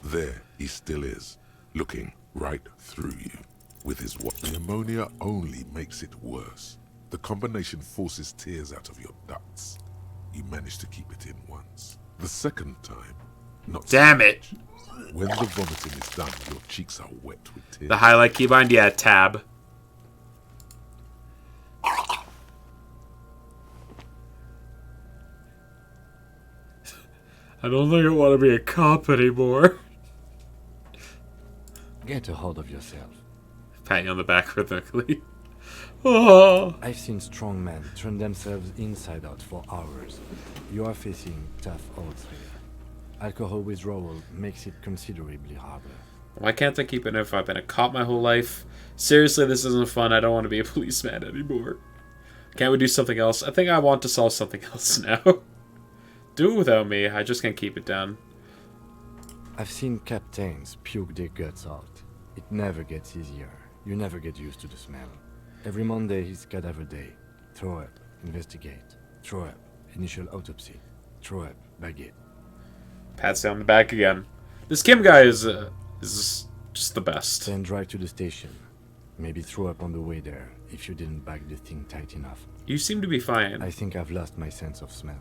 D: There he still is, looking right through you. With his what? The ammonia only makes it worse. The combination forces tears out of your ducts. You managed to keep it in once. The second time, not so
A: Damn it!
D: much. When the vomiting is done, your cheeks are wet with tears.
A: The highlight keybind? Yeah, tab. I don't think I want to be a cop anymore.
H: Get a hold of yourself.
A: Pat you on the back rhythmically. Oh.
H: I've seen strong men turn themselves inside out for hours. You are facing tough odds here. Alcohol withdrawal makes it considerably harder.
A: Why can't I keep it if I've been a cop my whole life? Seriously, this isn't fun. I don't want to be a policeman anymore. Can't we do something else? I think I want to solve something else now. Do it without me. I just can't keep it down.
H: I've seen captains puke their guts out. It never gets easier. You never get used to the smell. Every Monday is cadaver day. Throw up, investigate. Throw up, initial autopsy. Throw up, baguette.
A: Pats down the back again. This Kim guy is just the best.
H: Then drive to the station. Maybe throw up on the way there if you didn't bag the thing tight enough.
A: You seem to be fine.
H: I think I've lost my sense of smell.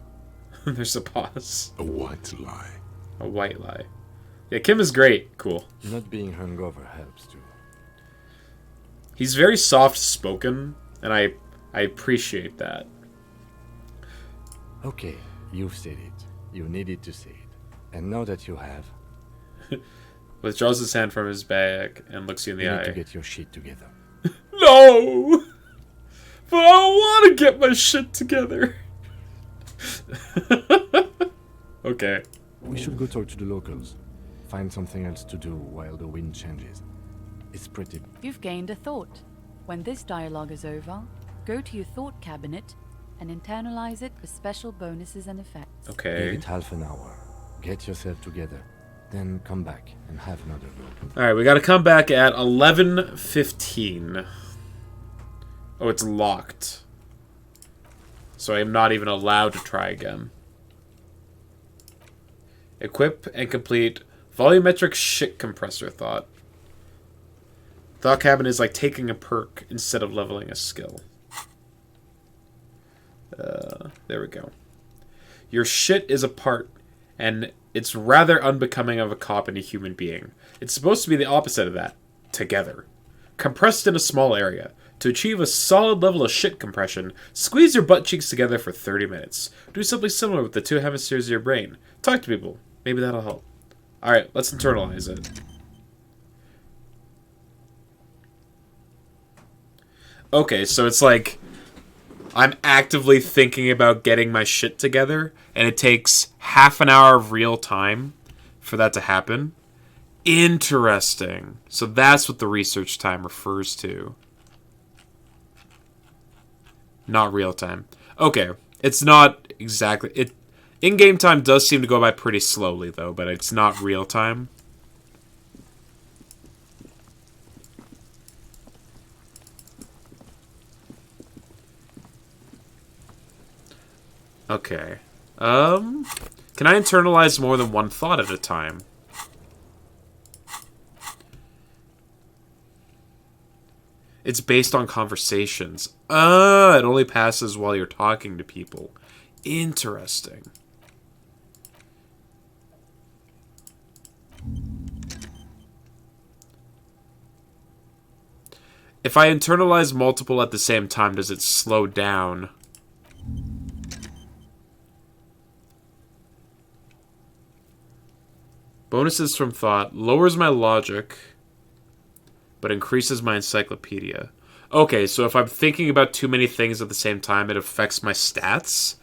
A: There's a pause.
D: A white lie.
A: A white lie. Yeah, Kim is great. Cool.
H: Not being hungover helps too.
A: He's very soft-spoken, and I appreciate that.
H: Okay, you've said it. You needed to say it. And now that you have,
A: Withdraws his hand from his bag and looks you in the
H: you
A: eye.
H: need to get your shit together.
A: No! But I don't want to get my shit together. Okay.
H: We should go talk to the locals. Find something else to do while the wind changes. It's pretty.
E: You've gained a thought. When this dialogue is over, go to your thought cabinet and internalize it with special bonuses and effects.
H: Give
A: Okay.
H: it half an hour. Get yourself together. Then come back and have another look.
A: Alright, we gotta come back at 11:15. Oh, it's locked. So I'm not even allowed to try again. Equip and complete volumetric shit compressor thought. Thought cabin is like taking a perk instead of leveling a skill. There we go. Your shit is a part, and it's rather unbecoming of a cop and a human being. It's supposed to be the opposite of that. Together. Compressed in a small area. To achieve a solid level of shit compression, squeeze your butt cheeks together for 30 minutes. Do something similar with the 2 hemispheres of your brain. Talk to people. Maybe that'll help. Alright, let's internalize it. Okay, so it's like I'm actively thinking about getting my shit together, and it takes half an hour of real time for that to happen. Interesting. So that's what the research time refers to. Not real time. Okay, it's not exactly... In-game time does seem to go by pretty slowly, though, but it's not real time. Okay. Can I internalize more than one thought at a time? It's based on conversations. It only passes while you're talking to people. Interesting. If I internalize multiple at the same time, does it slow down? Bonuses from thought. Lowers my logic, but increases my encyclopedia. Okay, so if I'm thinking about too many things at the same time, it affects my stats?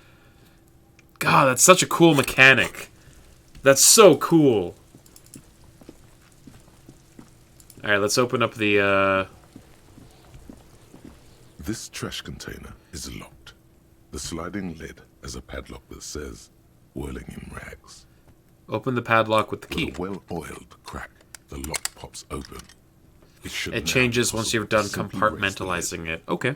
A: God, that's such a cool mechanic. That's so cool. Alright, let's open up the,
D: This trash container is locked. The sliding lid has a padlock that says, whirling in rags.
A: Open the padlock with the key.
D: With a well-oiled crack, the lock pops open.
A: It changes once you've done compartmentalizing it. Okay.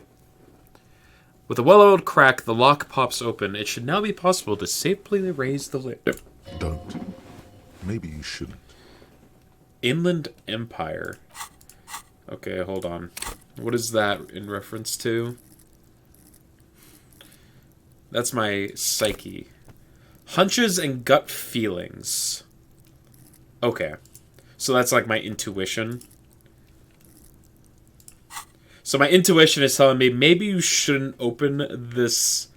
A: With a well-oiled crack, the lock pops open. It should now be possible to safely raise the lid.
D: Don't. Maybe you shouldn't.
A: Inland Empire. Okay, hold on. What is that in reference to? That's my psyche. Hunches and gut feelings. Okay. So that's like my intuition. So my intuition is telling me maybe you shouldn't open this.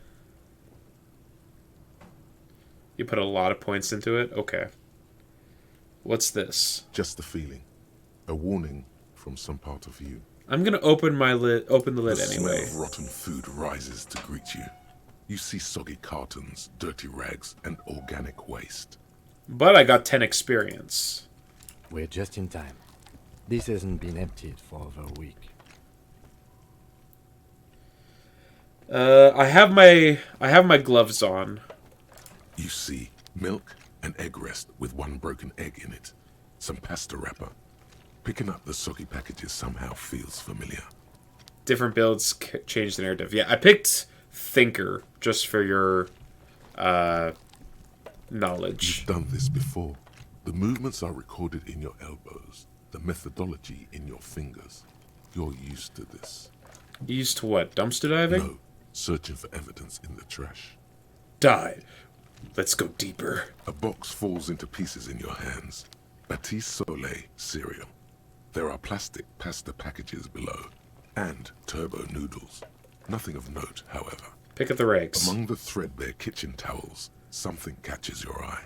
A: You put a lot of points into it? Okay. What's this?
D: Just a feeling. A warning from some part of you.
A: I'm gonna open the lid
D: The
A: anyway.
D: smell of rotten food rises to greet you. You see soggy cartons, dirty rags, and organic waste.
A: But I got 10 experience.
H: We're just in time. This hasn't been emptied for over a week.
A: I have my gloves on.
D: You see milk and egg rest with one broken egg in it. Some pasta wrapper. Picking up the soggy packages somehow feels familiar.
A: Different builds change the narrative. Yeah, I picked Thinker just for your knowledge.
D: You've done this before. The movements are recorded in your elbows. The methodology in your fingers. You're used to this.
A: Used to what? Dumpster diving?
D: No. Searching for evidence in the trash.
A: Dive. Let's go deeper.
D: A box falls into pieces in your hands. Batiste Soleil cereal. There are plastic pasta packages below. And turbo noodles. Nothing of note, however.
A: Pick up the rags.
D: Among the threadbare kitchen towels, something catches your eye.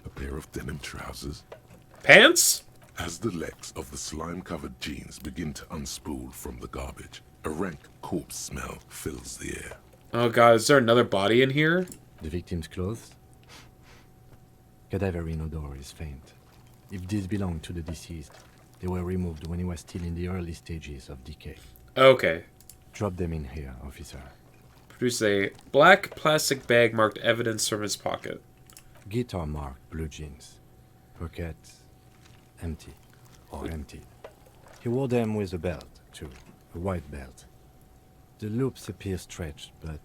D: A pair of denim trousers.
A: Pants?
D: As the legs of the slime-covered jeans begin to unspool from the garbage, a rank corpse smell fills the air.
A: Oh god, is there another body in here?
H: The victim's clothes? Cadaverine odor is faint. If these belong to the deceased, they were removed when he was still in the early stages of decay.
A: Okay.
H: Drop them in here, officer.
A: Produce a black plastic bag marked evidence from his pocket.
H: Guitar marked blue jeans. Pocket empty. Or emptied. He wore them with a belt, too. A white belt. The loops appear stretched, but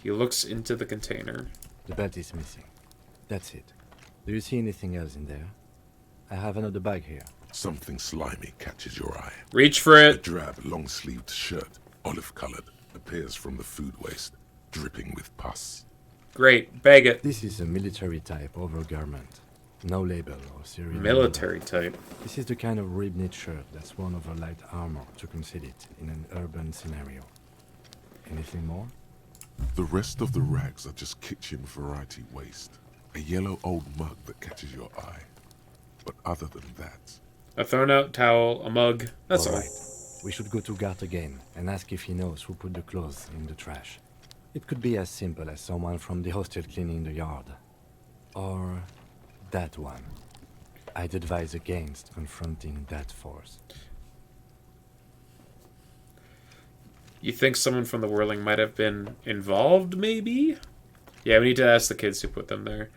A: He looks into the container.
H: the belt is missing. That's it. Do you see anything else in there? I have another bag here.
D: Something slimy catches your eye.
A: Reach for
D: A
A: it.
D: drab, long-sleeved shirt, olive-colored, appears from the food waste, dripping with pus.
A: Great. Bag it.
H: This is a military-type overgarment. No label or serial
A: Military
H: number.
A: type.
H: This is the kind of rib-knit shirt that's worn over light armor to conceal it in an urban scenario. Anything more?
D: The rest of the rags are just kitchen variety waste. A yellow old mug that catches your eye. But other than that,
A: A thrown out towel, a mug. That's all.
H: All right. We should go to Gart again and ask if he knows who put the clothes in the trash. It could be as simple as someone from the hostel cleaning the yard. Or that one. I'd advise against confronting that force.
A: You think someone from the whirling might have been involved, maybe? Yeah, we need to ask the kids who put them there.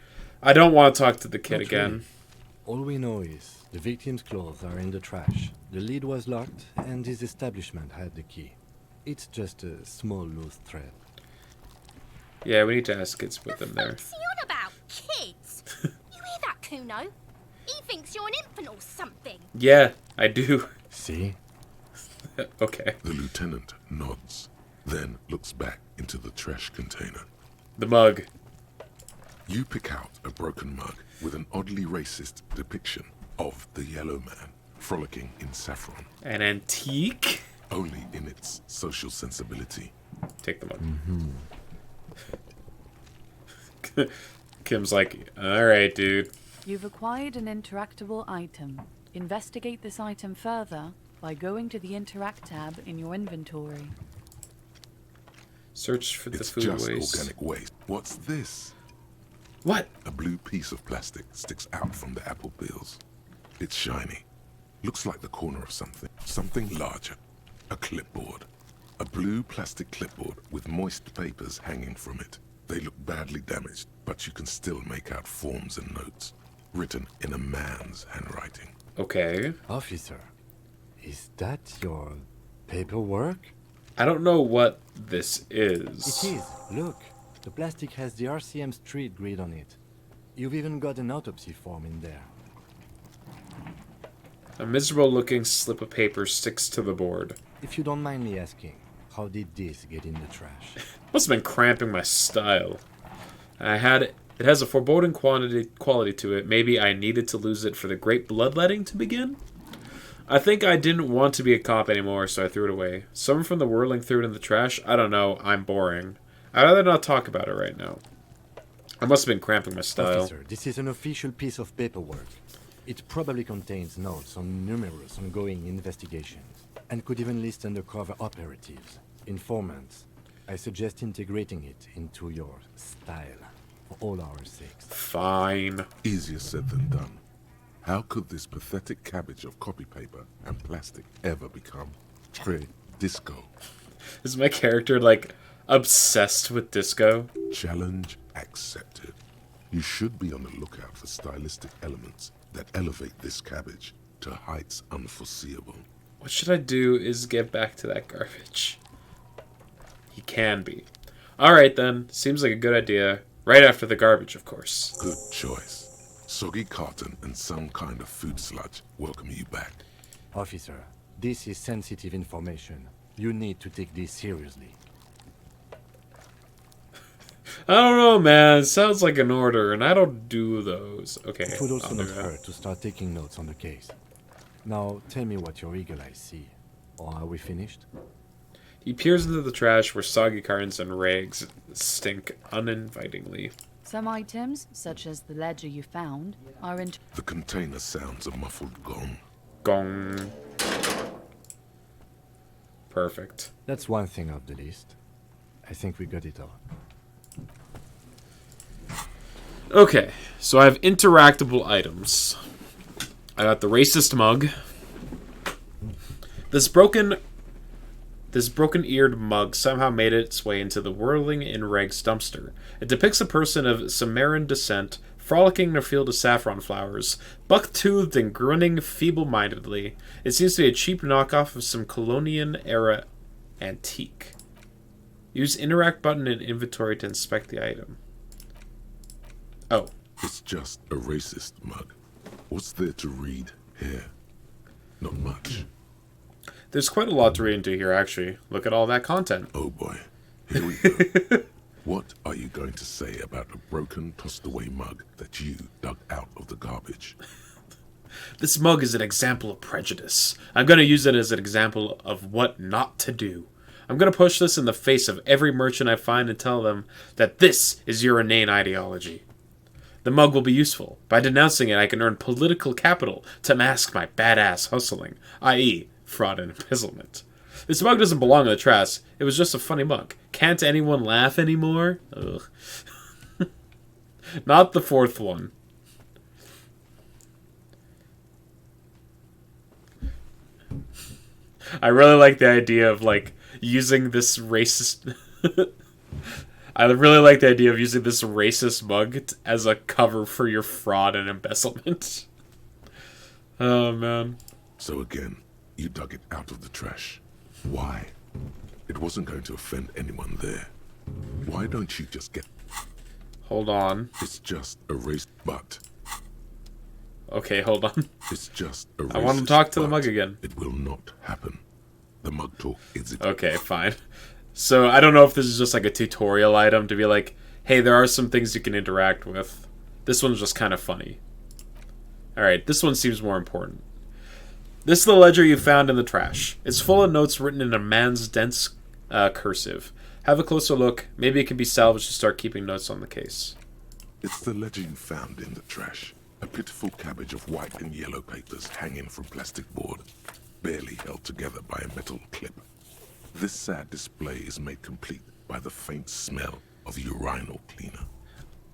A: I don't want to talk to the kid
H: Not
A: again.
H: really. All we know is the victim's clothes are in the trash. The lid was locked and his establishment had the key. It's just a small loose thread.
A: Yeah, we need to ask kids to put them there.
J: What's he on about? Kids? You hear that, Kuno? He thinks you're an infant or something.
A: Yeah, I do.
H: See?
A: Okay.
D: the lieutenant nods, then looks back into the trash container.
A: The mug.
D: You pick out a broken mug with an oddly racist depiction of the yellow man frolicking in saffron,
A: An antique?
D: only in its social sensibility.
A: Take the mug. Kim's like, alright, dude.
E: You've acquired an interactable item. Investigate this item further by going to the Interact tab in your inventory.
A: Search for the
D: It's
A: food
D: just
A: waste.
D: organic waste. What's this?
A: What?
D: A blue piece of plastic sticks out from the apple peels. It's shiny. Looks like the corner of something. Something larger. A clipboard. A blue plastic clipboard with moist papers hanging from it. They look badly damaged, but you can still make out forms and notes, written in a man's handwriting.
A: Okay.
H: Officer, is that your paperwork?
A: I don't know what this is.
H: It is. Look, the plastic has the RCM street grid on it. You've even got an autopsy form in there.
A: A miserable-looking slip of paper sticks to the board.
H: If you don't mind me asking, how did this get in the trash?
A: Must have been cramping my style. It has a foreboding quality to it. Maybe I needed to lose it for the great bloodletting to begin? I think I didn't want to be a cop anymore, so I threw it away. Someone from the whirling threw it in the trash? I don't know. I'm boring. I'd rather not talk about it right now. I must have been cramping my style.
H: Officer, this is an official piece of paperwork. It probably contains notes on numerous ongoing investigations, and could even list undercover operatives, informants. I suggest integrating it into your style, for all our sakes.
A: Fine.
D: Easier said than done. How could this pathetic cabbage of copy paper and plastic ever become disco?
A: Is my character, like, obsessed with disco?
D: Challenge accepted. You should be on the lookout for stylistic elements that elevate this cabbage to heights unforeseeable.
A: What should I do is get back to that garbage. He can be. Alright then, seems like a good idea. Right after the garbage, of course.
D: Good choice. Soggy carton and some kind of food sludge welcome you back.
H: Officer, this is sensitive information. You need to take this seriously.
A: I don't know, man. It sounds like an order, and I don't do those. Okay,
H: It would also
A: I'll do
H: not
A: that.
H: hurt to start taking notes on the case. Now, tell me what your eagle eyes see. Or are we finished?
A: He peers into the trash where soggy cartons and rags stink uninvitingly.
E: Some items, such as the ledger you found, are in.
D: The container sounds a muffled gong.
A: Gong. Perfect.
H: That's one thing off the list. I think we got it all.
A: Okay, so I have interactable items. I got the racist mug. This broken-eared mug somehow made its way into the whirling in rags dumpster. It depicts a person of Sumerian descent frolicking in a field of saffron flowers, buck-toothed and grinning feeble-mindedly. It seems to be a cheap knockoff of some colonial-era antique. Use interact button in inventory to inspect the item. Oh.
D: It's just a racist mug. What's there to read here? Not much.
A: There's quite a lot to read into here, actually. Look at all that content.
D: Oh boy. Here we go. What are you going to say about a broken, tossed-away mug that you dug out of the garbage?
A: This mug is an example of prejudice. I'm going to use it as an example of what not to do. I'm going to push this in the face of every merchant I find and tell them that this is your inane ideology. The mug will be useful. By denouncing it, I can earn political capital to mask my badass hustling, i.e., fraud and embezzlement. This mug doesn't belong in the trash. It was just a funny mug. Can't anyone laugh anymore? Ugh. Not the fourth one. I really like the idea of, like, using this racist... I really like the idea of using this racist mug as a cover for your fraud and embezzlement. Oh, man.
D: So again, you dug it out of the trash. Why? It wasn't going to offend anyone there. Why don't you just get...
A: Hold on.
D: It's just a race, but...
A: Okay, hold on.
D: It's just a racist,
A: I want to talk to the
D: but
A: mug again.
D: It will not happen. The mug talk is...
A: Okay, fine. So, I don't know if this is just like a tutorial item to be like, hey, there are some things you can interact with. This one's just kind of funny. Alright, this one seems more important. This is the ledger you found in the trash. It's full of notes written in a man's dense cursive. Have a closer look. Maybe it can be salvaged to start keeping notes on the case.
D: It's the ledger you found in the trash. A pitiful cabbage of white and yellow papers hanging from plastic board, barely held together by a metal clip. This sad display is made complete by the faint smell of urinal cleaner.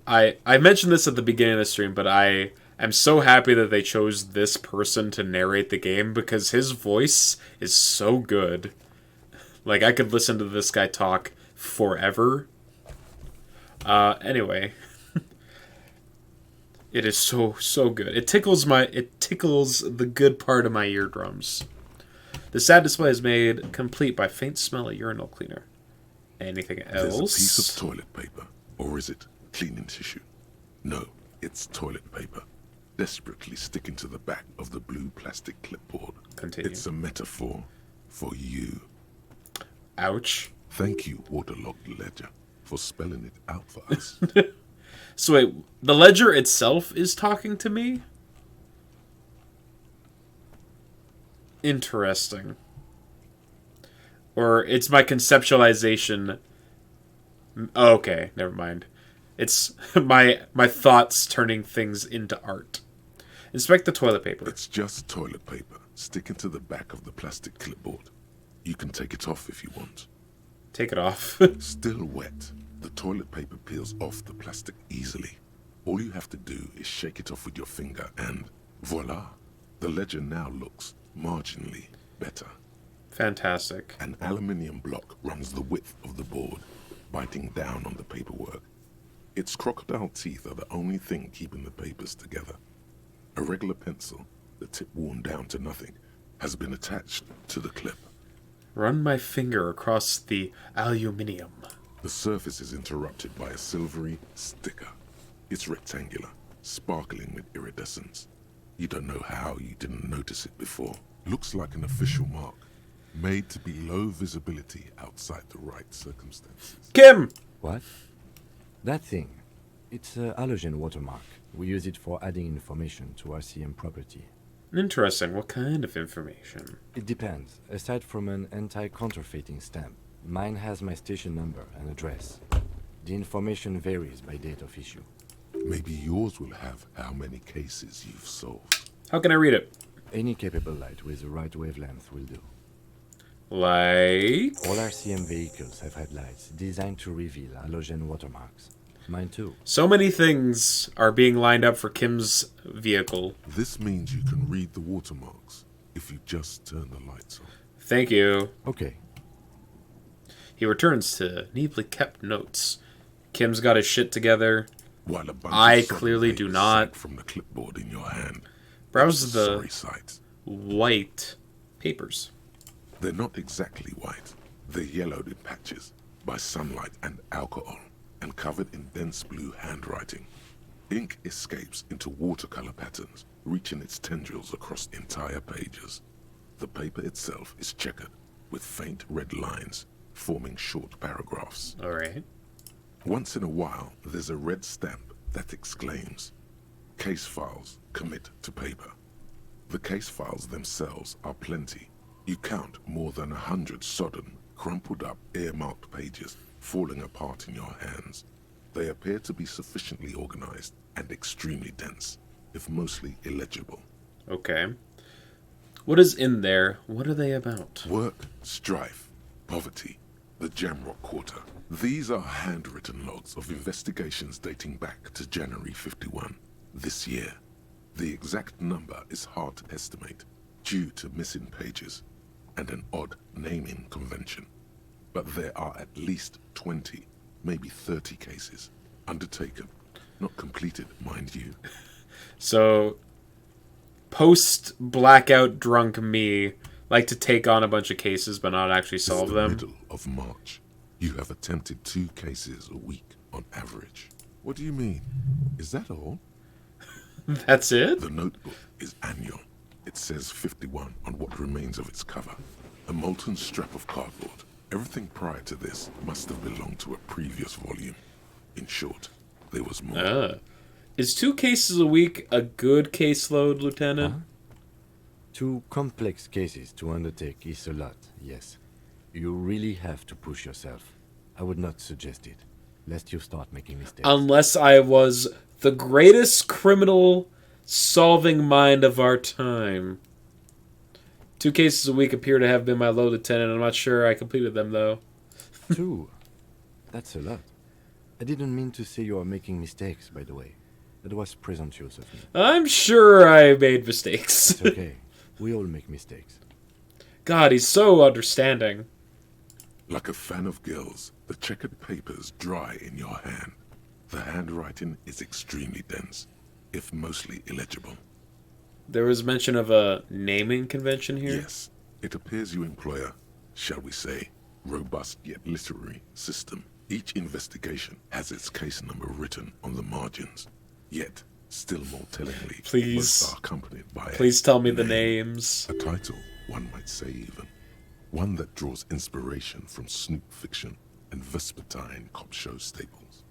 A: I mentioned this at the beginning of the stream, but I am so happy that they chose this person to narrate the game because his voice is so good. Like, I could listen to this guy talk forever. Anyway. It is so good. It tickles the good part of my eardrums. The sad display is made complete by faint smell of urinal cleaner. Anything else?
D: There's a piece of toilet paper. Or is it cleaning tissue? No, it's toilet paper. Desperately sticking to the back of the blue plastic clipboard.
A: Continue.
D: It's a metaphor for you.
A: Ouch.
D: Thank you, Waterlogged Ledger, for spelling it out for us.
A: So wait, the ledger itself is talking to me? Interesting. Or it's my conceptualization. Okay, never mind. It's my thoughts turning things into art. Inspect the toilet paper.
D: It's just toilet paper sticking to the back of the plastic clipboard. You can take it off if you want.
A: Take it off.
D: Still wet, the toilet paper peels off the plastic easily. All you have to do is shake it off with your finger and voila, the ledger now looks marginally better.
A: Fantastic.
D: An aluminium block runs the width of the board, biting down on the paperwork. Its crocodile teeth are the only thing keeping the papers together. A regular pencil, the tip worn down to nothing, has been attached to the clip.
A: Run my finger across the aluminium.
D: The surface is interrupted by a silvery sticker. It's rectangular, sparkling with iridescence. You don't know how you didn't notice it before. Looks like an official mark, made to be low visibility outside the right circumstances.
A: Kim!
H: What? That thing. It's a halogen watermark. We use it for adding information to RCM property.
A: Interesting. What kind of information?
H: It depends. Aside from an anti-counterfeiting stamp, mine has my station number and address. The information varies by date of issue.
D: Maybe yours will have how many cases you've solved.
A: How can I read it?
H: Any capable light with the right wavelength will do.
A: Like...
H: All RCM vehicles have headlights designed to reveal halogen watermarks. Mine too.
A: So many things are being lined up for Kim's vehicle.
D: This means you can read the watermarks if you just turn the lights on.
A: Thank you.
H: Okay.
A: He returns to neatly kept notes. Kim's got his shit together.
D: While a bunch
A: I
D: of sodden
A: clearly do
D: papers
A: not.
D: sag from the clipboard in your hand.
A: Browse the
D: Sorry sight.
A: white papers.
D: They're not exactly white. They're yellowed in patches by sunlight and alcohol, and covered in dense blue handwriting. Ink escapes into watercolor patterns, reaching its tendrils across entire pages. The paper itself is checkered, with faint red lines, forming short paragraphs.
A: All right.
D: Once in a while, there's a red stamp that exclaims, "Case files commit to paper." The case files themselves are plenty. You count more than 100 sodden, crumpled up, earmarked pages falling apart in your hands. They appear to be sufficiently organized and extremely dense, if mostly illegible.
A: Okay. What is in there? What are they about?
D: Work, strife, poverty, the Jamrock Quarter. These are handwritten logs of investigations dating back to January 51, this year. The exact number is hard to estimate, due to missing pages and an odd naming convention. But there are at least 20, maybe 30 cases undertaken, not completed, mind you.
A: So, post-blackout drunk me like to take on a bunch of cases but not actually solve
D: It's the
A: them.
D: middle of March. You have attempted 2 cases a week on average. What do you mean? Is that all?
A: That's it?
D: The notebook is annual. It says 51 on what remains of its cover. A molten strip of cardboard. Everything prior to this must have belonged to a previous volume. In short, there was more.
A: Is 2 cases a week a good caseload, Lieutenant?
H: Huh? 2 complex cases to undertake is a lot, yes. You really have to push yourself. I would not suggest it, lest you start making mistakes.
A: Unless I was the greatest criminal solving mind of our time. 2 cases a week appear to have been my low, Lieutenant. I'm not sure I completed them, though.
H: 2? That's a lot. I didn't mean to say you are making mistakes, by the way. That was presumptuous of me.
A: I'm sure I made mistakes.
H: It's okay. We all make mistakes.
A: God, he's so understanding.
D: Like a fan of gills, the checkered papers dry in your hand. The handwriting is extremely dense, if mostly illegible.
A: There was mention of a naming convention here?
D: Yes, it appears you employ a, shall we say, robust yet literary system. Each investigation has its case number written on the margins. Yet, still more tellingly,
A: Please.
D: most are accompanied by
A: Please tell me the
D: name.
A: names.
D: A title, one might say even. One that draws inspiration from snoop fiction and vespertine cop show staples.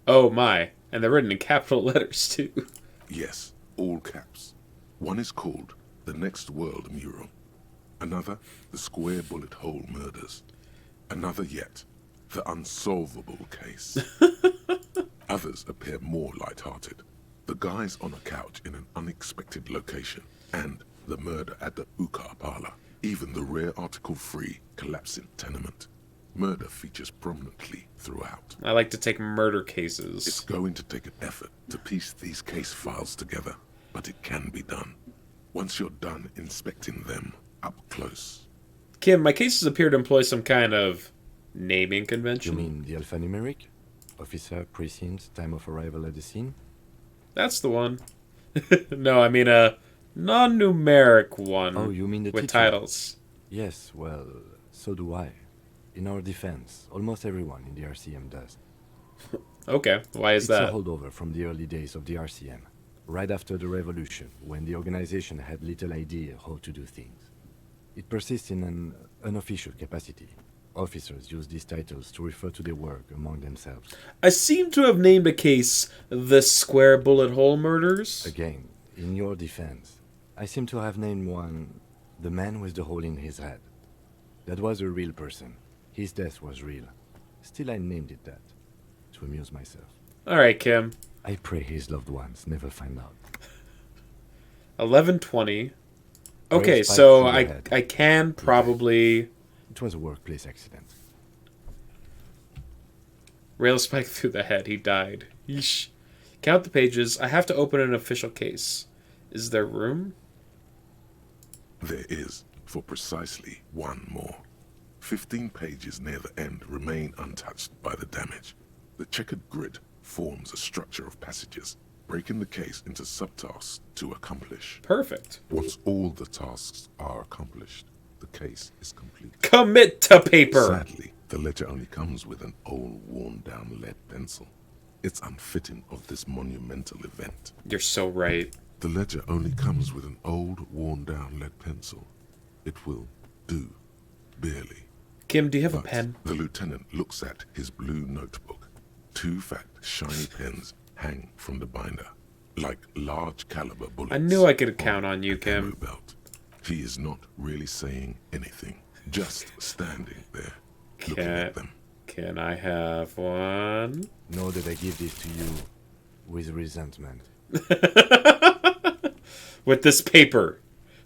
A: Oh my. And they're written in capital letters, too.
D: Yes, all caps. One is called The Next World Mural. Another, The Square Bullet Hole Murders. Another yet, The Unsolvable Case. Others appear more light-hearted. The guys on a couch in an unexpected location, and the murder at the Ukar Parlor. Even the rare article-free collapsing tenement. Murder features prominently throughout.
A: I like to take murder
D: It's
A: cases.
D: going to take an effort to piece these case files together, but it can be done. Once you're done inspecting them up close.
A: Kim, my cases appear to employ some kind of naming
H: You
A: convention.
H: mean the alphanumeric? Officer, precinct, time of arrival at the scene?
A: That's the one. No, I mean a non-numeric one.
H: Oh, you mean the
A: with
H: title?
A: titles.
H: Yes, well, so do I. In our defense, almost everyone in the RCM does.
A: Okay, why is
H: It's
A: that?
H: a holdover from the early days of the RCM, right after the revolution, when the organization had little idea how to do things. It persists in an unofficial capacity. Officers use these titles to refer to their work among themselves.
A: I seem to have named a case the Square Bullet Hole Murders.
H: Again, in your defense, I seem to have named one the man with the hole in his head. That was a real person. His death was real. Still, I named it that, to amuse myself.
A: Alright, Kim.
H: I pray his loved ones never find out.
A: 11:20.
H: Rail
A: Okay,
H: spike
A: so
H: through the
A: I
H: head.
A: I can probably
H: It was a workplace accident.
A: rail spike through the head. He died. Yeesh. Count the pages. I have to open an official case. Is there room?
D: There is, for precisely one more. 15 pages near the end remain untouched by the damage. The checkered grid forms a structure of passages, breaking the case into subtasks to accomplish.
A: Perfect.
D: Once all the tasks are accomplished, the case is complete.
A: Commit to paper.
D: Sadly, the ledger only comes with an old, worn-down lead pencil. It's unfitting of this monumental event.
A: You're so right.
D: The ledger only comes with an old, worn-down lead pencil. It will do, barely.
A: Kim, do you have a
D: But
A: pen?
D: the lieutenant looks at his blue notebook. 2 fat, shiny pens hang from the binder, like large caliber bullets.
A: I knew I could count on you,
D: an
A: Kim.
D: ammo belt. He is not really saying anything, just standing there, looking at them.
A: Can I have one?
H: Know that I give this to you with resentment.
A: With this paper.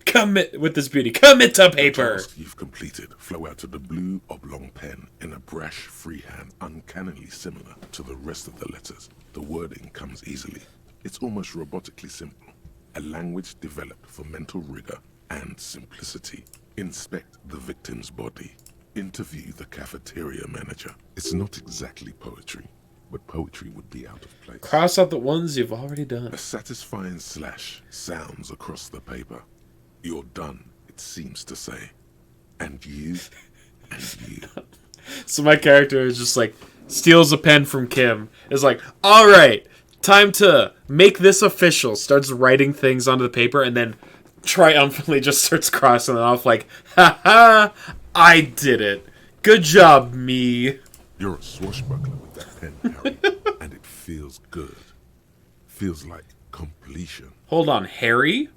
A: Commit with this beauty. Commit to
D: The
A: paper.
D: task you've completed flow out of the blue oblong pen in a brash freehand uncannily similar to the rest of the letters. The wording comes easily. It's almost robotically simple. A language developed for mental rigor and simplicity. Inspect the victim's body. Interview the cafeteria manager. It's not exactly poetry, but poetry would be out of place.
A: Cross out the ones you've already done.
D: A satisfying slash sounds across the paper. You're done, it seems to say. And you, and you.
A: So my character is just like, steals a pen from Kim. Is like, alright, time to make this official. Starts writing things onto the paper and then triumphantly just starts crossing it off like, ha ha, I did it. Good job, me.
D: You're a swashbuckler with that pen, Harry. And it feels good. Feels like completion.
A: Hold on, Harry?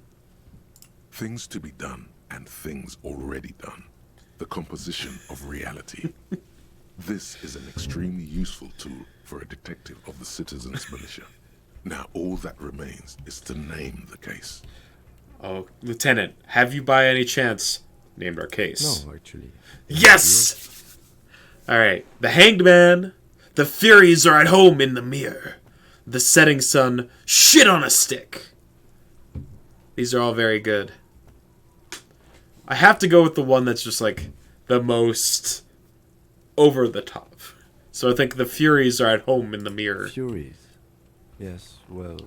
D: Things to be done and things already done. The composition of reality. This is an extremely useful tool for a detective of the citizens' militia. Now all that remains is to name the case.
A: Oh, Lieutenant, have you by any chance named our case?
H: No, actually.
A: Yes! Alright, the Hanged Man, The Furies are at home in the mirror. The setting sun, shit on a stick. These are all very good. I have to go with the one that's just like the most over the top. So I think the Furies are at home in the mirror.
H: Furies? Yes, well,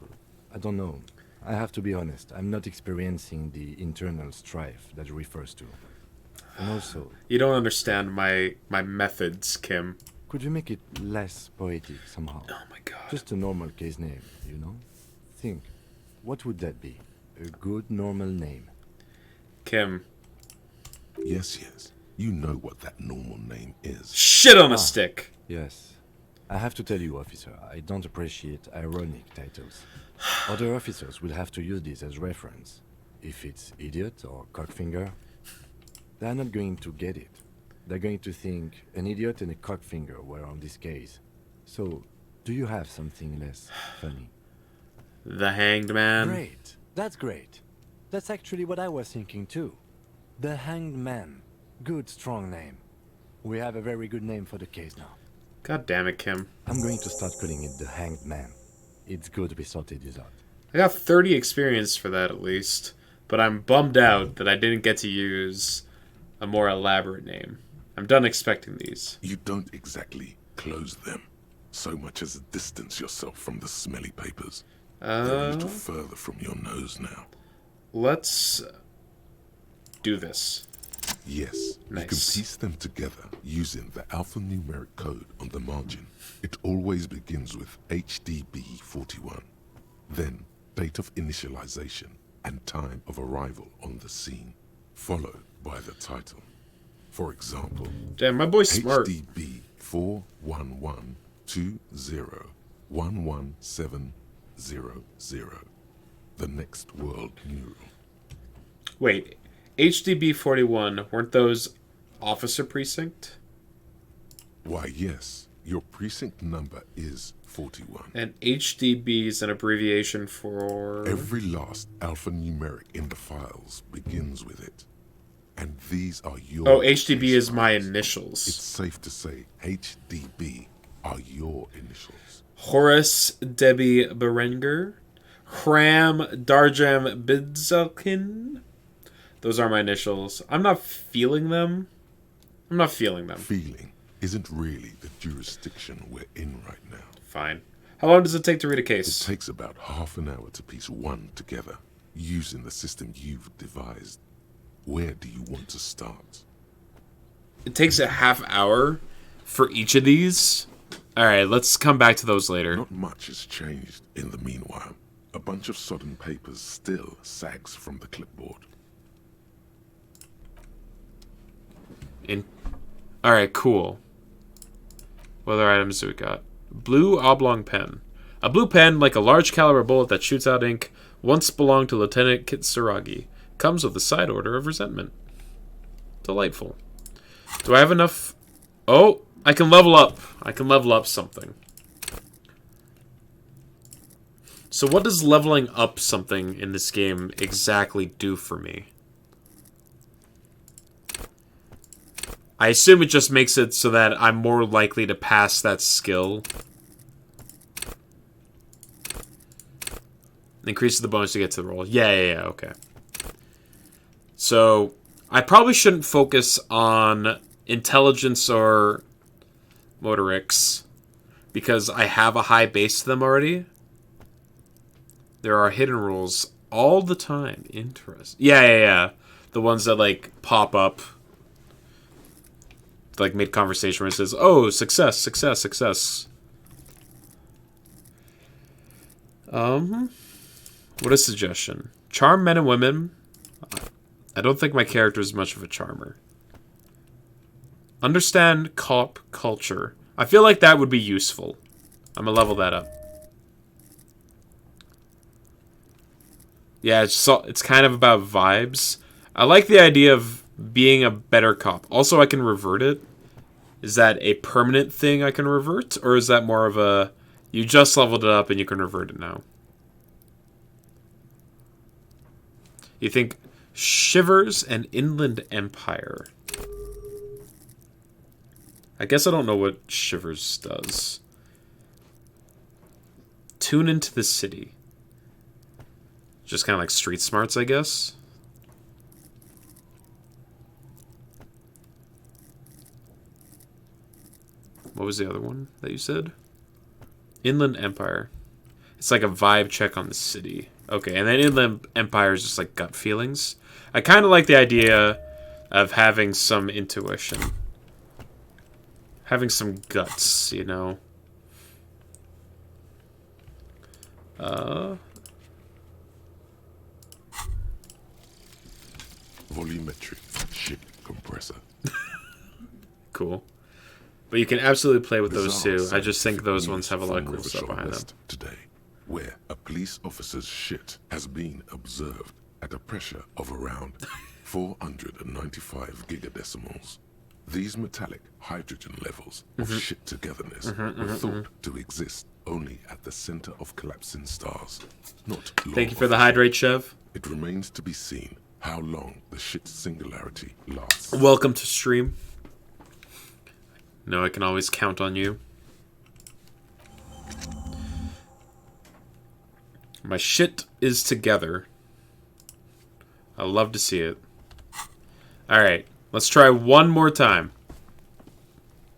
H: I don't know. I have to be honest, I'm not experiencing the internal strife that it refers to. And also...
A: You don't understand my methods, Kim.
H: Could you make it less poetic somehow?
A: Oh my god.
H: Just a normal case name, you know? Think, what would that be? A good normal name.
A: Kim.
D: Yes, yes. You know what that normal name is.
A: Shit on a stick.
H: Yes. I have to tell you, officer, I don't appreciate ironic titles. Other officers will have to use this as reference. If it's idiot or cockfinger, they're not going to get it. They're going to think an idiot and a cockfinger were on this case. So, do you have something less funny?
A: The Hanged Man.
H: Great. That's great. That's actually what I was thinking too. The Hanged Man. Good, strong name. We have a very good name for the case now.
A: God damn it, Kim.
H: I'm going to start calling it the Hanged Man. It's good we sorted this out.
A: I got 30 experience for that at least. But I'm bummed out that I didn't get to use a more elaborate name. I'm done expecting these.
D: You don't exactly close them, so much as distance yourself from the smelly papers. They're a little further from your nose now.
A: Let's do this.
D: Yes,
A: Nice.
D: you can piece them together using the alphanumeric code on the margin. It always begins with HDB41, then date of initialization and time of arrival on the scene, followed by the title. For example,
A: Damn, my boy's smart.
D: HDB 41120111700, the next world mural.
A: Wait, HDB 41, weren't those officer precinct?
D: Why, yes, your precinct number is 41.
A: And HDB is an abbreviation for...
D: Every last alphanumeric in the files begins with it. And these are your...
A: Oh, HDB
D: case
A: is my
D: files.
A: initials.
D: It's safe to say HDB are your initials.
A: Horace Debbie Berenger. Hram Darjam Bidzalkin. Those are my initials. I'm not feeling them.
D: Feeling isn't really the jurisdiction we're in right now.
A: Fine. How long does it take to read a
D: It
A: case?
D: takes about half an hour to piece one together, using the system you've devised. Where do you want to start?
A: It takes a half hour for each of these. Alright, let's come back to those later.
D: Not much has changed in the meanwhile. A bunch of sodden papers still sags from the clipboard.
A: Alright, cool. What other items do we got? Blue oblong pen. A blue pen, like a large caliber bullet that shoots out ink, once belonged to Lieutenant Kitsuragi. Comes with a side order of resentment. Delightful. Do I have enough? Oh, I can level up. I can level up something. So what does leveling up something in this game exactly do for me? I assume it just makes it so that I'm more likely to pass that skill. Increases the bonus to get to the roll. Yeah, okay. So, I probably shouldn't focus on intelligence or motorics, because I have a high base to them already. There are hidden rules all the time. Interesting. Yeah. The ones that, like, pop up. Like, mid-conversation where it says, oh, success. What a suggestion. Charm men and women. I don't think my character is much of a charmer. Understand cop culture. I feel like that would be useful. I'm gonna level that up. Yeah, it's kind of about vibes. I like the idea of being a better cop. Also, I can revert it. Is that a permanent thing I can revert? Or is that more of a... You just leveled it up and you can revert it now? You think... Shivers and Inland Empire. I guess I don't know what Shivers does. Tune into the city. Just kind of like street smarts, I guess. What was the other one that you said? Inland Empire. It's like a vibe check on the city. Okay, and then Inland Empire is just like gut feelings. I kind of like the idea of having some intuition. Having some guts, you know.
D: Volumetric ship compressor.
A: Cool. But you can absolutely play with those too.
D: Bizarre
A: I just think those ones have a lot of
D: from
A: cool stuff
D: Rivershaw
A: behind them.
D: West today, where a police officer's shit has been observed at a pressure of around 495 gigadecimals. These metallic hydrogen levels of shit togetherness were thought to exist only at the center of collapsing stars. Not
A: Thank you for the hydrate, Chev.
D: It remains to be seen how long the shit singularity lasts.
A: Welcome to stream. No, I can always count on you. My shit is together. I love to see it. Alright, let's try one more time.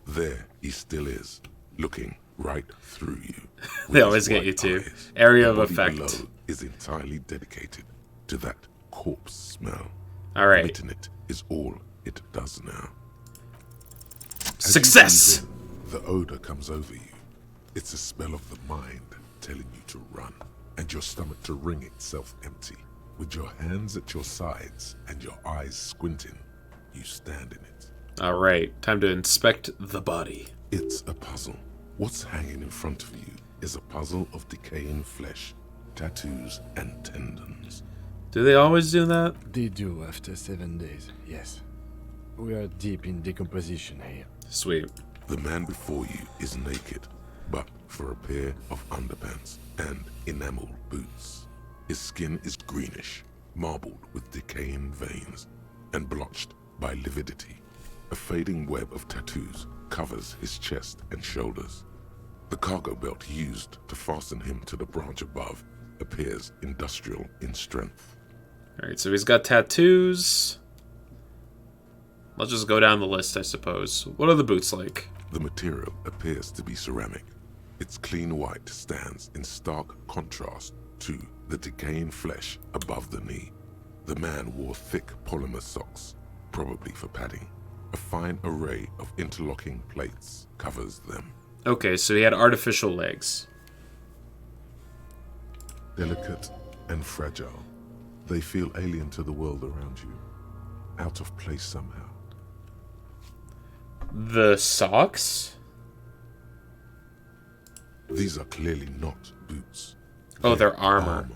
D: There he still is, looking right through you.
A: They
D: with
A: always
D: his
A: get you
D: white
A: too.
D: eyes.
A: Area
D: The
A: of
D: body
A: effect.
D: below is entirely dedicated to that corpse smell.
A: Alright.
D: Emitting it is all it does now. As you
A: Success!
D: breathe in, the odor comes over you. It's a smell of the mind telling you to run, and your stomach to wring itself empty. With your hands at your sides and your eyes squinting, you stand in it.
A: Alright, time to inspect the body.
D: It's a puzzle. What's hanging in front of you is a puzzle of decaying flesh, tattoos, and tendons.
A: Do they always do that?
H: They do after 7 days, yes. We are deep in decomposition here.
A: Sweet.
D: The man before you is naked, but for a pair of underpants and enamel boots. His skin is greenish, marbled with decaying veins, and blotched by lividity. A fading web of tattoos covers his chest and shoulders. The cargo belt used to fasten him to the branch above appears industrial in strength.
A: Alright, so he's got tattoos. Let's just go down the list, I suppose. What are the boots like?
D: The material appears to be ceramic. Its clean white stands in stark contrast to the decaying flesh above the knee. The man wore thick polymer socks, probably for padding. A fine array of interlocking plates covers them.
A: Okay, so he had artificial legs.
D: Delicate and fragile, they feel alien to the world around you, out of place somehow.
A: The socks?
D: These are clearly not boots.
A: Oh, they're armor.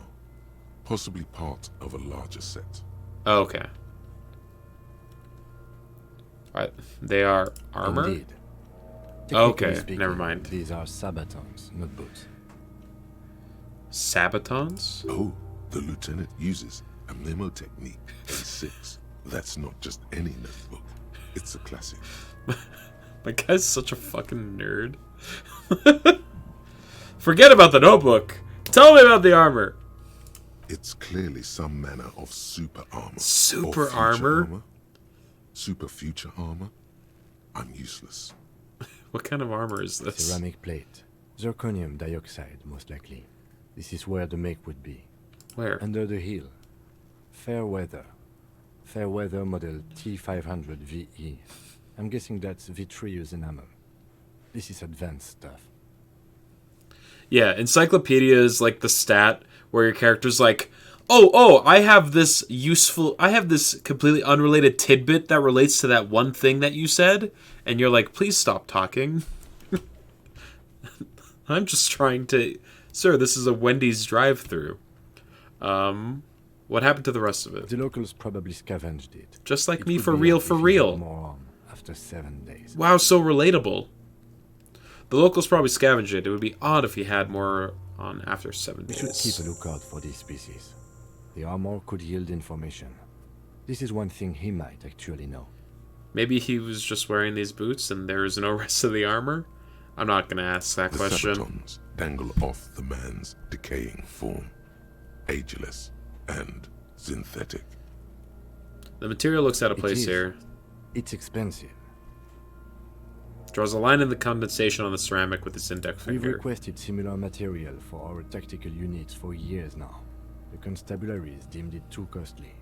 D: Possibly part of a larger set.
A: Oh, okay. Right. They are armor?
H: Indeed.
A: Okay,
H: Technically speaking,
A: never mind.
H: These are sabatons, not boots.
A: Sabatons?
D: Oh, the lieutenant uses a memo technique A6. That's not just any notebook. It's a classic.
A: My guy's such a fucking nerd. Forget about the notebook. Tell me about the armor.
D: It's clearly some manner of super armor.
A: Super
D: Or future
A: armor?
D: Super future armor? I'm useless.
A: What kind of armor is this?
H: Ceramic plate. Zirconium dioxide, most likely. This is where the make would be.
A: Where?
H: Under the hill. Fair weather. Fair weather model T500 VE. I'm guessing that's vitreous enamel. This is advanced stuff.
A: Yeah, encyclopedia is like the stat where your character's like, oh, I have this completely unrelated tidbit that relates to that one thing that you said, and you're like, please stop talking. I'm just trying to, sir, this is a Wendy's drive-through. What happened to the rest of it?
H: The locals probably scavenged it.
A: Just like
H: It
A: me
H: would
A: for
H: be
A: real,
H: odd
A: for
H: if you
A: real.
H: had more on after 7 days.
A: Wow, so relatable. The locals probably scavenged it. It would be odd if he had more on after 7
H: We
A: days.
H: should keep a lookout for these species. The armor could yield information. This is one thing he might actually know.
A: Maybe he was just wearing these boots and there's no rest of the armor? I'm not gonna ask that
D: The
A: question.
D: sabatons dangle off the man's decaying form, ageless and synthetic.
A: The material looks out of
H: It
A: place
H: is.
A: here.
H: It's expensive.
A: Draws a line in the condensation on the ceramic with his index
H: We've
A: finger.
H: requested similar material for our tactical units for years now. The constabularies deemed it too costly.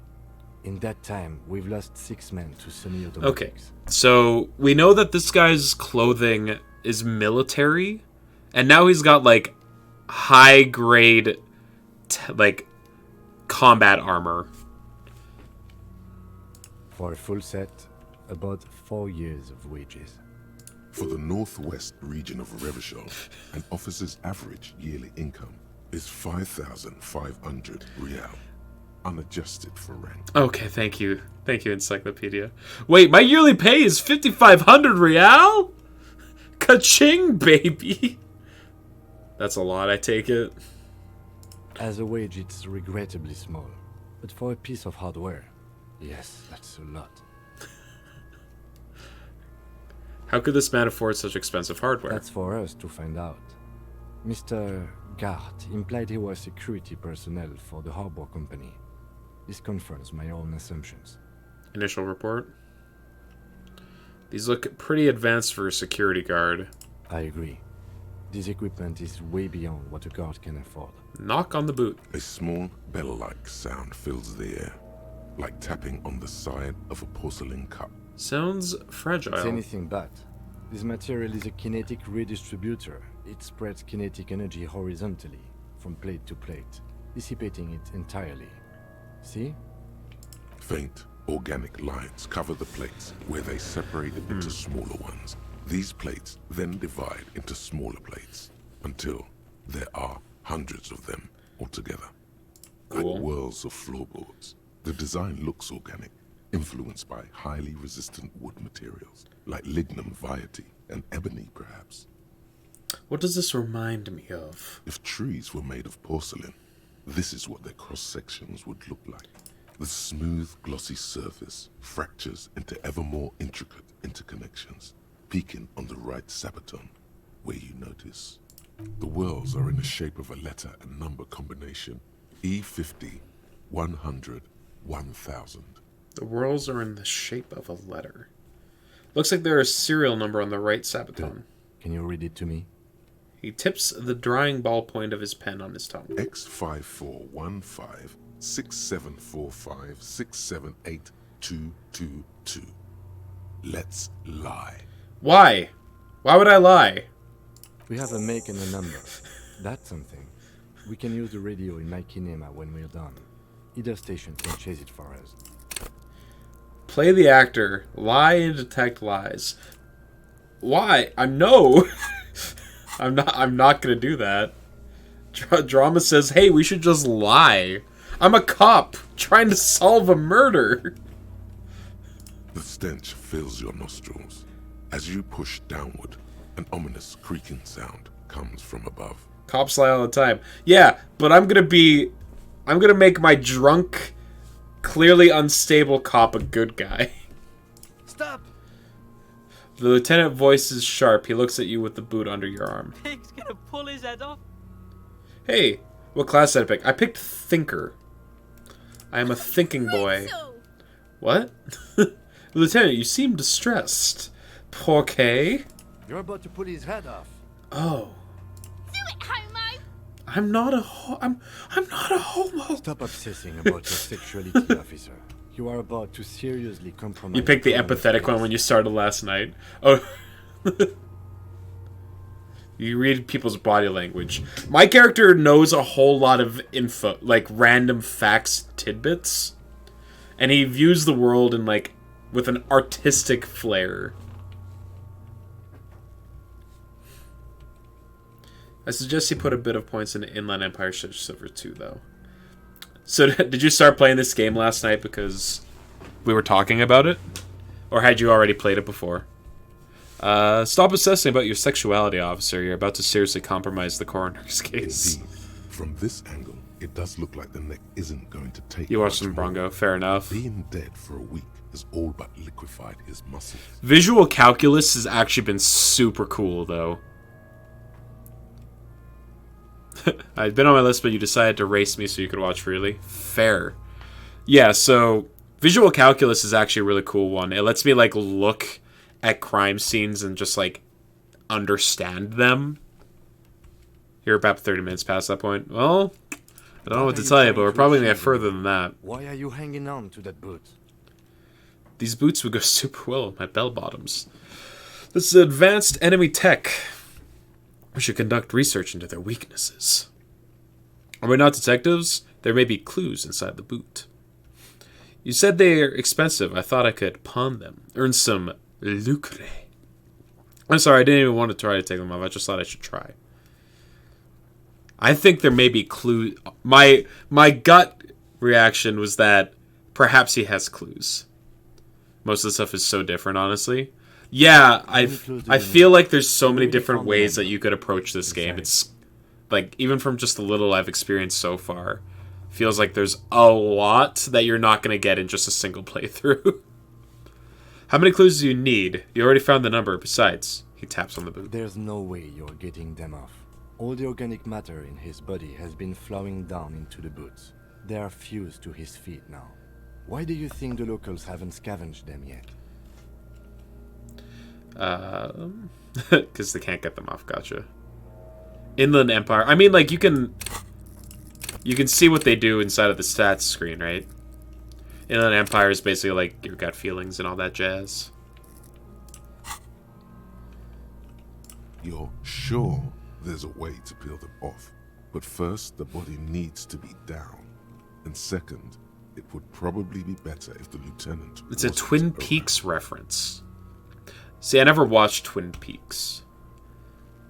H: In that time, we've lost 6 men to semi-automatics.
A: Okay, so we know that this guy's clothing is military, and now he's got like high grade, like combat armor.
H: For a full set, about 4 years of wages.
D: For the northwest region of Revachol, an officer's average yearly income is 5,500 real, unadjusted for rank.
A: Okay, thank you, Encyclopedia. Wait, my yearly pay is 5,500 real? Ka-ching, baby. That's a lot, I take it.
H: As a wage, it's regrettably small. But for a piece of hardware, yes, that's a lot.
A: How could this man afford such expensive hardware?
H: That's for us to find out. Mr. Gart implied he was security personnel for the harbor company. This confirms my own assumptions.
A: Initial report. These look pretty advanced for a security guard.
H: I agree. This equipment is way beyond what a guard can afford.
A: Knock on the boot.
D: A small bell-like sound fills the air, like tapping on the side of a porcelain cup.
A: Sounds fragile.
H: It's anything but. This material is a kinetic redistributor. It spreads kinetic energy horizontally, from plate to plate, dissipating it entirely. See?
D: Faint, organic lines cover the plates where they separate into smaller ones. These plates then divide into smaller plates until there are hundreds of them altogether.
A: Cool.
D: Like whirls of floorboards. The design looks organic, influenced by highly resistant wood materials, like lignum vitae and ebony perhaps.
A: What does this remind me of?
D: If trees were made of porcelain, this is what their cross-sections would look like. The smooth, glossy surface fractures into ever more intricate interconnections, peaking on the right sabaton, where you notice. The whirls are in the shape of a letter and number combination, E50, 100, 1000.
A: The whorls are in the shape of a letter. Looks like there's a serial number on the right sabaton.
H: Can you read it to me?
A: He tips the drying ballpoint of his pen on his tongue.
D: X5415 6745 678222. Let's lie.
A: Why? Why would I lie?
H: We have a make and a number. That's something. We can use the radio in my kinema when we're done. Either station can chase it for us.
A: Play the actor. Lie and detect lies. Why? No. I'm not gonna do that. Drama says, hey, we should just lie. I'm a cop trying to solve a murder.
D: The stench fills your nostrils. As you push downward, an ominous creaking sound comes from above.
A: Cops lie all the time. Yeah, but I'm gonna make my drunk, clearly unstable cop a good guy.
K: Stop!
A: The lieutenant voice is sharp. He looks at you with the boot under your arm.
K: Pig's gonna pull his head off.
A: Hey, what class did I pick? I picked Thinker. I am a thinking boy. What? Lieutenant, you seem distressed. Okay.
H: You're about to pull his head off.
A: Oh.
J: Do it, homo!
A: I'm not a homo.
H: Stop obsessing about your sexuality, officer. You are about to seriously compromise.
A: You picked the
H: common
A: empathetic
H: space.
A: one when you started last night. Oh. You read people's body language. My character knows a whole lot of info, like random facts, tidbits. And he views the world in like with an artistic flair. I suggest you put a bit of points in Inland Empire Silver 2, though. So, did you start playing this game last night because we were talking about it? Or had you already played it before? Stop obsessing about your sexuality, officer. You're about to seriously compromise the coroner's case.
D: Indeed, from this angle, It does look like the neck isn't going to take.
A: You watched
D: much
A: some
D: more.
A: Bronco, fair enough.
D: Being dead for a week has all but liquefied his muscles.
A: Visual calculus has actually been super cool, though. I'd been on my list, but you decided to race me so you could watch freely. Fair. Yeah, so visual calculus is actually a really cool one. It lets me, like, look at crime scenes and just, like, understand them. You're about 30 minutes past that point. Well, I don't know what to tell you, but we're probably going to get further than that.
H: Why are you hanging on to that boot?
A: These boots would go super well with my bell bottoms. This is advanced enemy tech. We should conduct research into their weaknesses. Are we not detectives? There may be clues inside the boot. You said they are expensive. I thought I could pawn them. Earn some lucre. I'm sorry, I didn't even want to try to take them off. I just thought I should try. I think there may be clues. My gut reaction was that perhaps he has clues. Most of the stuff is so different, honestly. Yeah, I feel like there's so many different ways that you could approach this game. It's like, even from just the little I've experienced so far, feels like there's a lot that you're not going to get in just a single playthrough. How many clues do you need? You already found the number. Besides, he taps on the boot.
H: There's no way you're getting them off. All the organic matter in his body has been flowing down into the boots. They are fused to his feet now. Why do you think the locals haven't scavenged them yet?
A: Because they can't get them off. Gotcha. Inland Empire. I mean, like, you can see what they do inside of the stats screen, right? Inland Empire is basically like your gut feelings and all that jazz.
D: You're sure there's a way to peel them off, but first the body needs to be down, and second, it would probably be better if the lieutenant.
A: It's a
D: wasn't
A: Twin
D: around.
A: Peaks reference. See, I never watched Twin Peaks.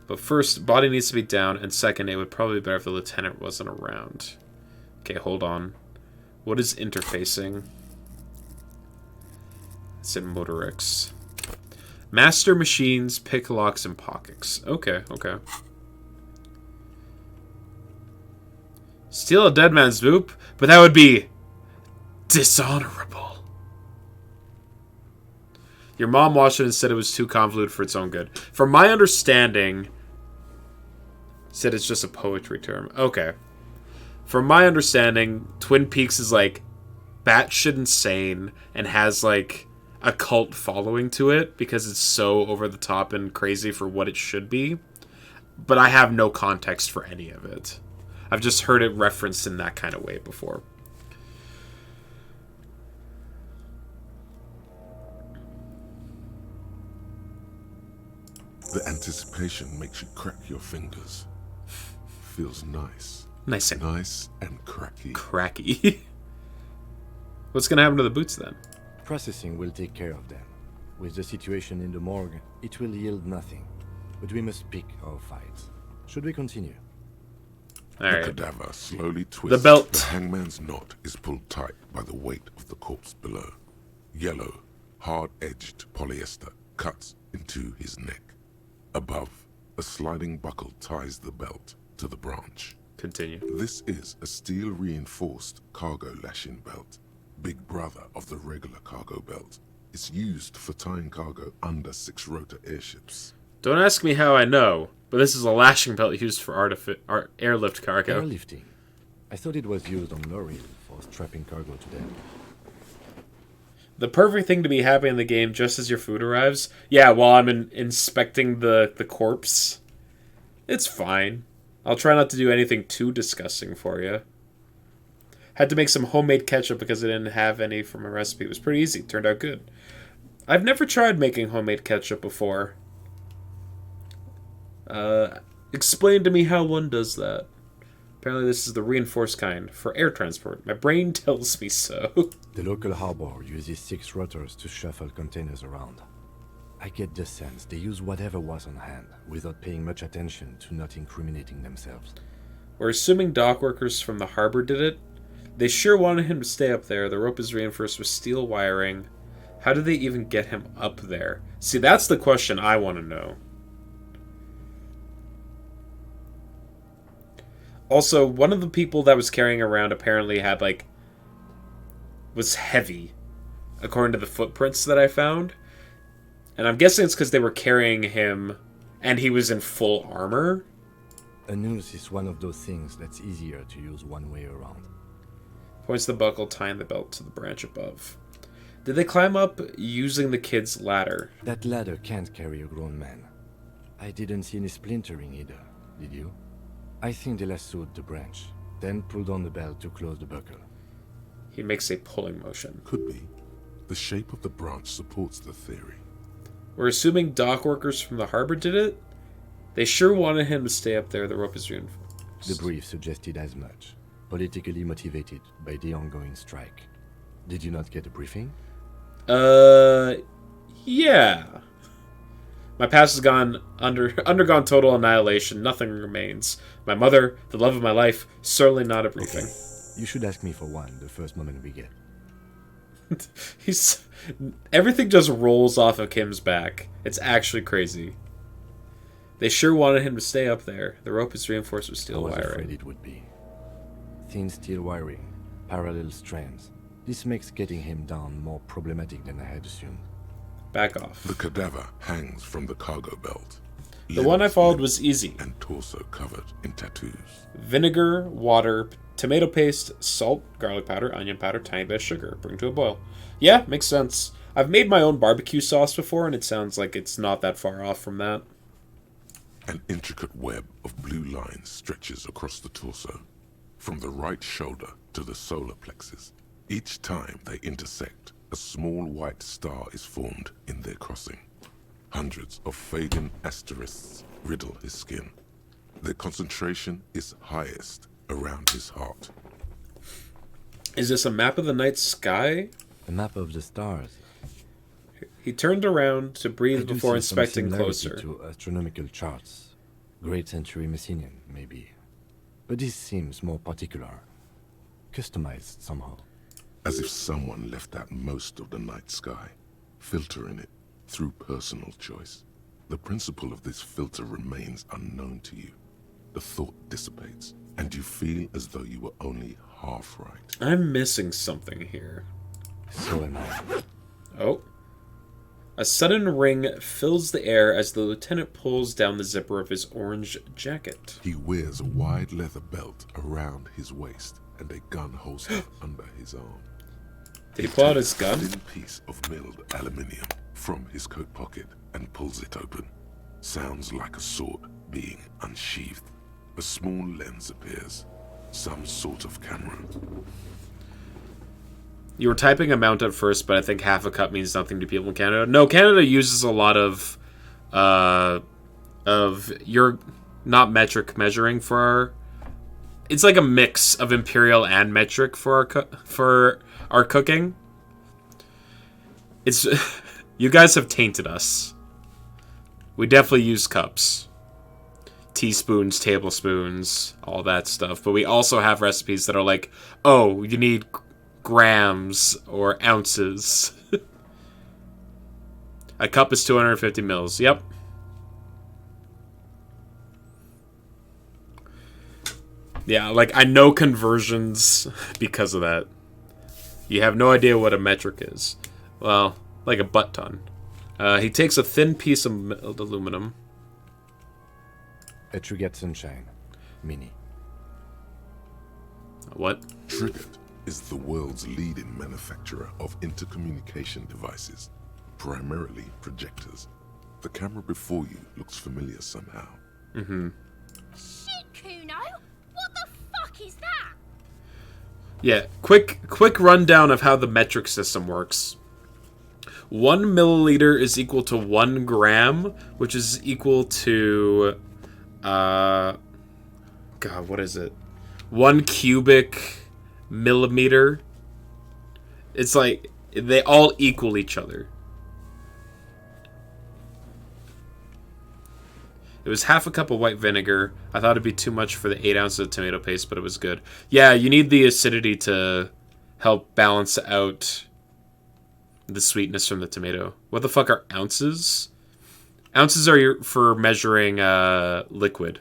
A: But first, body needs to be down, and second, it would probably be better if the lieutenant wasn't around. Okay, hold on. What is interfacing? It's in Motorix. Master machines, pick locks, and pockets. Okay, okay. Steal a dead man's loop? But that would be dishonorable. Your mom watched it and said it was too convoluted for its own good. From my understanding, said it's just a poetry term. Okay. From my understanding, Twin Peaks is like batshit insane and has like a cult following to it because it's so over the top and crazy for what it should be. But I have no context for any of it. I've just heard it referenced in that kind of way before.
D: The anticipation makes you crack your fingers. Feels nice.
A: Nice
D: and cracky.
A: Cracky. What's gonna happen to the boots then?
H: Processing will take care of them. With the situation in the morgue, it will yield nothing. But we must pick our fights. Should we continue?
A: Alright.
D: The cadaver slowly twists.
A: The belt.
D: The hangman's knot is pulled tight by the weight of the corpse below. Yellow, hard-edged polyester cuts into his neck. Above, a sliding buckle ties the belt to the branch.
A: Continue.
D: This is a steel-reinforced cargo lashing belt, big brother of the regular cargo belt. It's used for tying cargo under six-rotor airships.
A: Don't ask me how I know, but this is a lashing belt used for airlift cargo.
H: Airlifting. I thought it was used on lorries for strapping cargo to them.
A: The perfect thing to be happy in the game just as your food arrives. Yeah, while I'm inspecting the corpse. It's fine. I'll try not to do anything too disgusting for you. Had to make some homemade ketchup because I didn't have any from a recipe. It was pretty easy. Turned out good. I've never tried making homemade ketchup before. Explain to me how one does that. Apparently this is the reinforced kind, for air transport. My brain tells me so.
H: The local harbor uses 6 rotors to shuffle containers around. I get the sense they use whatever was on hand, without paying much attention to not incriminating themselves.
A: We're assuming dock workers from the harbor did it. They sure wanted him to stay up there. The rope is reinforced with steel wiring. How did they even get him up there? See, that's the question I want to know. Also, one of the people that was carrying around apparently had, like, was heavy, according to the footprints that I found. And I'm guessing it's because they were carrying him and he was in full armor.
H: A noose is one of those things that's easier to use one way around.
A: Points the buckle, tying the belt to the branch above. Did they climb up using the kid's ladder?
H: That ladder can't carry a grown man. I didn't see any splintering either, did you? I think they lassoed the branch, then pulled on the belt to close the buckle.
A: He makes a pulling motion.
D: Could be. The shape of the branch supports the theory.
A: We're assuming dock workers from the harbor did it? They sure wanted him to stay up there. The rope is reinforced.
H: The brief suggested as much. Politically motivated by the ongoing strike. Did you not get a briefing?
A: Yeah. My past has undergone total annihilation. Nothing remains. My mother, the love of my life, certainly not a briefing.
H: Okay. You should ask me for one the first moment we get.
A: Everything just rolls off of Kim's back. It's actually crazy. They sure wanted him to stay up there. The rope is reinforced with steel wiring.
H: I was afraid it would be. Thin steel wiring, parallel strands. This makes getting him down more problematic than I had assumed.
A: Back off.
D: The cadaver hangs from the cargo belt.
A: The one I followed was easy.
D: And torso covered in tattoos.
A: Vinegar, water, tomato paste, salt, garlic powder, onion powder, tiny bit of sugar. Bring to a boil. Yeah, makes sense. I've made my own barbecue sauce before, and it sounds like it's not that far off from that.
D: An intricate web of blue lines stretches across the torso, from the right shoulder to the solar plexus. Each time they intersect, a small white star is formed in their crossing. Hundreds of Fagan asterisks riddle his skin. Their concentration is highest around his heart.
A: Is this a map of the night sky?
H: A map of the stars.
A: He turned around to breathe before inspecting closer.
H: To astronomical charts. Great Century Messinian, maybe. But this seems more particular. Customized somehow.
D: As if someone left out most of the night sky, filtering it through personal choice. The principle of this filter remains unknown to you. The thought dissipates, and you feel as though you were only half right.
A: I'm missing something here.
H: So am I.
A: Oh. A sudden ring fills the air as the lieutenant pulls down the zipper of his orange jacket.
D: He wears a wide leather belt around his waist and a gun holster under his arm.
A: Did he pull out his gun?
D: A thin piece of milled aluminium from his coat pocket and pulls it open. Sounds like a sword being unsheathed. A small lens appears. Some sort of camera.
A: You were typing amount at first, but I think half a cup means nothing to people in Canada. No, Canada uses a lot of your not metric measuring for our. It's like a mix of imperial and metric for our cooking. It's you guys have tainted us. We definitely use cups, teaspoons, tablespoons, all that stuff. But we also have recipes that are like, oh, you need grams or ounces. A cup is 250 mils. Yep. Yeah, like I know conversions because of that. You have no idea what a metric is. Well, like a butt ton. He takes a thin piece of milled aluminum.
H: A Trigger Sunshine. Mini.
A: What?
D: Triggered is the world's leading manufacturer of intercommunication devices, primarily projectors. The camera before you looks familiar somehow.
A: Mm-hmm.
J: Shit, Kuno! What the fuck is that?
A: Yeah, quick rundown of how the metric system works. 1 milliliter is equal to 1 gram, which is equal to, God, what is it? 1 cubic millimeter. It's like, they all equal each other. It was half a cup of white vinegar. I thought it'd be too much for the 8 ounces of tomato paste, but it was good. Yeah, you need the acidity to help balance out the sweetness from the tomato. What the fuck are ounces? Ounces are for measuring liquid.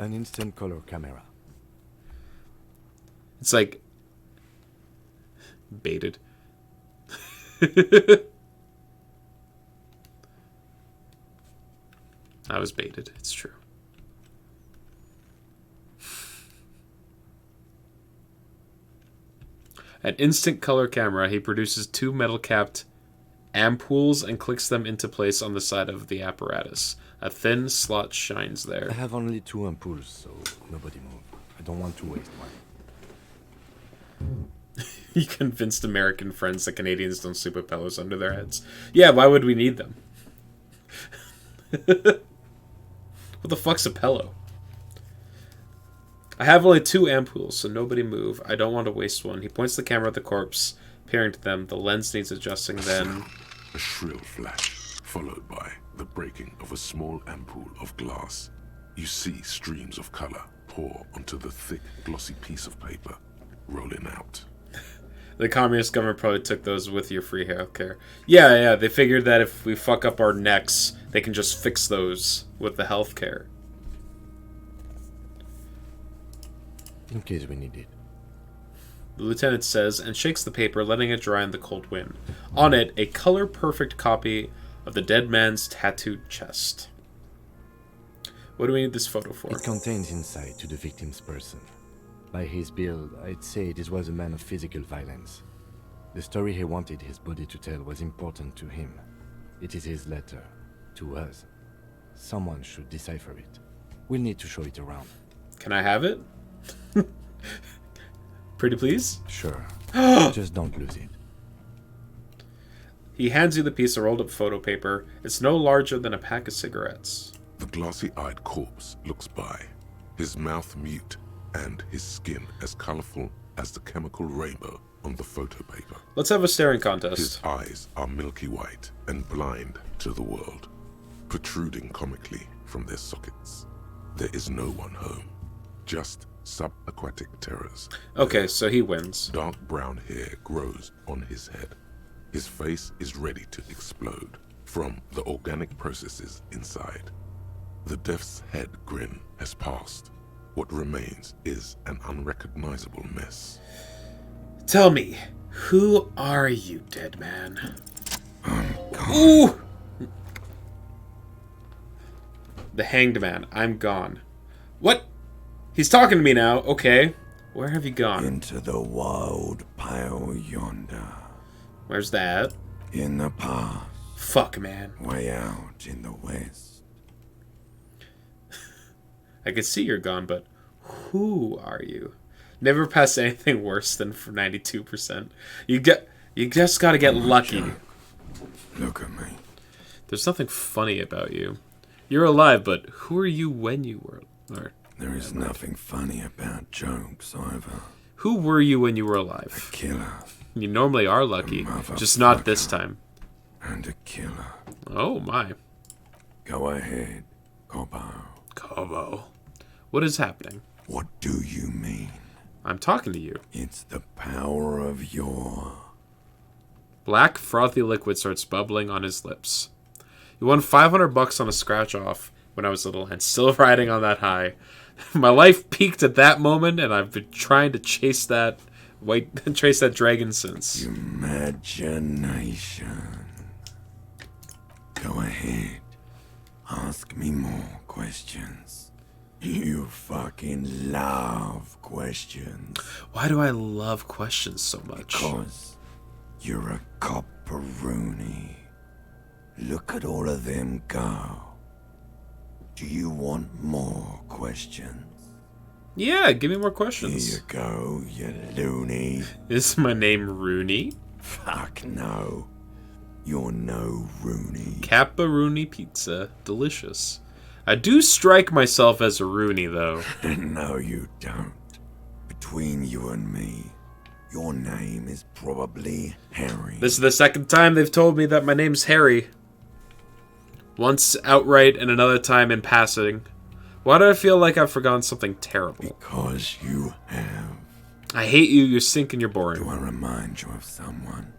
H: An instant color camera.
A: It's like baited. I was baited. It's true. An instant color camera, he produces 2 metal-capped ampoules and clicks them into place on the side of the apparatus. A thin slot shines
H: I
A: there.
H: have only 2 ampoules, so nobody move. I don't want to waste one.
A: He convinced American friends that Canadians don't sleep with pillows under their heads. Yeah, why would we need them? What the fuck's a pillow? I have only 2 ampoules, so nobody move. I don't want to waste one. He points the camera at the corpse, peering to them. The lens needs adjusting then.
D: A shrill flash, followed by the breaking of a small ampoule of glass. You see streams of color pour onto the thick, glossy piece of paper, rolling out.
A: The communist government probably took those with your free healthcare. Yeah, they figured that if we fuck up our necks, they can just fix those with the healthcare.
H: In case we need it.
A: The lieutenant says, and shakes the paper, letting it dry in the cold wind. On it, a color-perfect copy of the dead man's tattooed chest. What do we need this photo for?
H: It contains insight to the victim's person. By his build, I'd say this was a man of physical violence. The story he wanted his body to tell was important to him. It is his letter. To us. Someone should decipher it. We'll need to show it around.
A: Can I have it? Pretty please?
H: Sure. Just don't lose it.
A: He hands you the piece of rolled up photo paper. It's no larger than a pack of cigarettes.
D: The glossy-eyed corpse looks by, his mouth mute and his skin as colorful as the chemical rainbow on the photo paper.
A: Let's have a staring
D: His
A: contest.
D: eyes are milky white and blind to the world, protruding comically from their sockets. There is no one home, just subaquatic terrors.
A: Okay, so he wins.
D: Dark brown hair grows on his head. His face is ready to explode from the organic processes inside. The death's head grin has passed. What remains is an unrecognizable mess.
A: Tell me, who are you, dead man? Ooh! The hanged man. I'm gone. What? He's talking to me now. Okay. Where have you gone?
B: Into the wild pale yonder.
A: Where's that?
B: In the past.
A: Fuck, man.
B: Way out in the west.
A: I can see you're gone, but who are you? Never passed anything worse than for 92%. You just gotta get lucky.
B: Look at me.
A: There's nothing funny about you. You're alive, but who are you when you were? Or,
B: There is nothing funny about jokes either.
A: who were you when you were alive?
B: Killer
A: You normally are lucky,
B: Motherfucker.
A: just not this time.
B: and a killer.
A: Oh my.
B: Go ahead, Cobo.
A: Kobo. What is happening?
B: What do you mean?
A: I'm talking to you.
B: It's the power of your...
A: Black, frothy liquid starts bubbling on his lips. You won $500 on a scratch off when I was little and still riding on that high. My life peaked at that moment and I've been trying to chase that dragon since.
B: Imagination. Go ahead. Ask me more questions. You fucking love questions.
A: Why do I love questions so much?
B: Because you're a copperoony. Look at all of them go. Do you want more questions?
A: Yeah, give me more
B: Here
A: questions.
B: you go, you loony.
A: Is my name Rooney?
B: Fuck no. You're no Rooney.
A: Capparoni pizza. Delicious. I do strike myself as a Rooney, though.
B: No, you don't. Between you and me, your name is probably Harry.
A: This is the second time they've told me that my name's Harry. Once outright and another time in passing. Why do I feel like I've forgotten something terrible?
B: Because you have.
A: I hate you, you're stinking, you're boring.
B: Do I remind you of someone?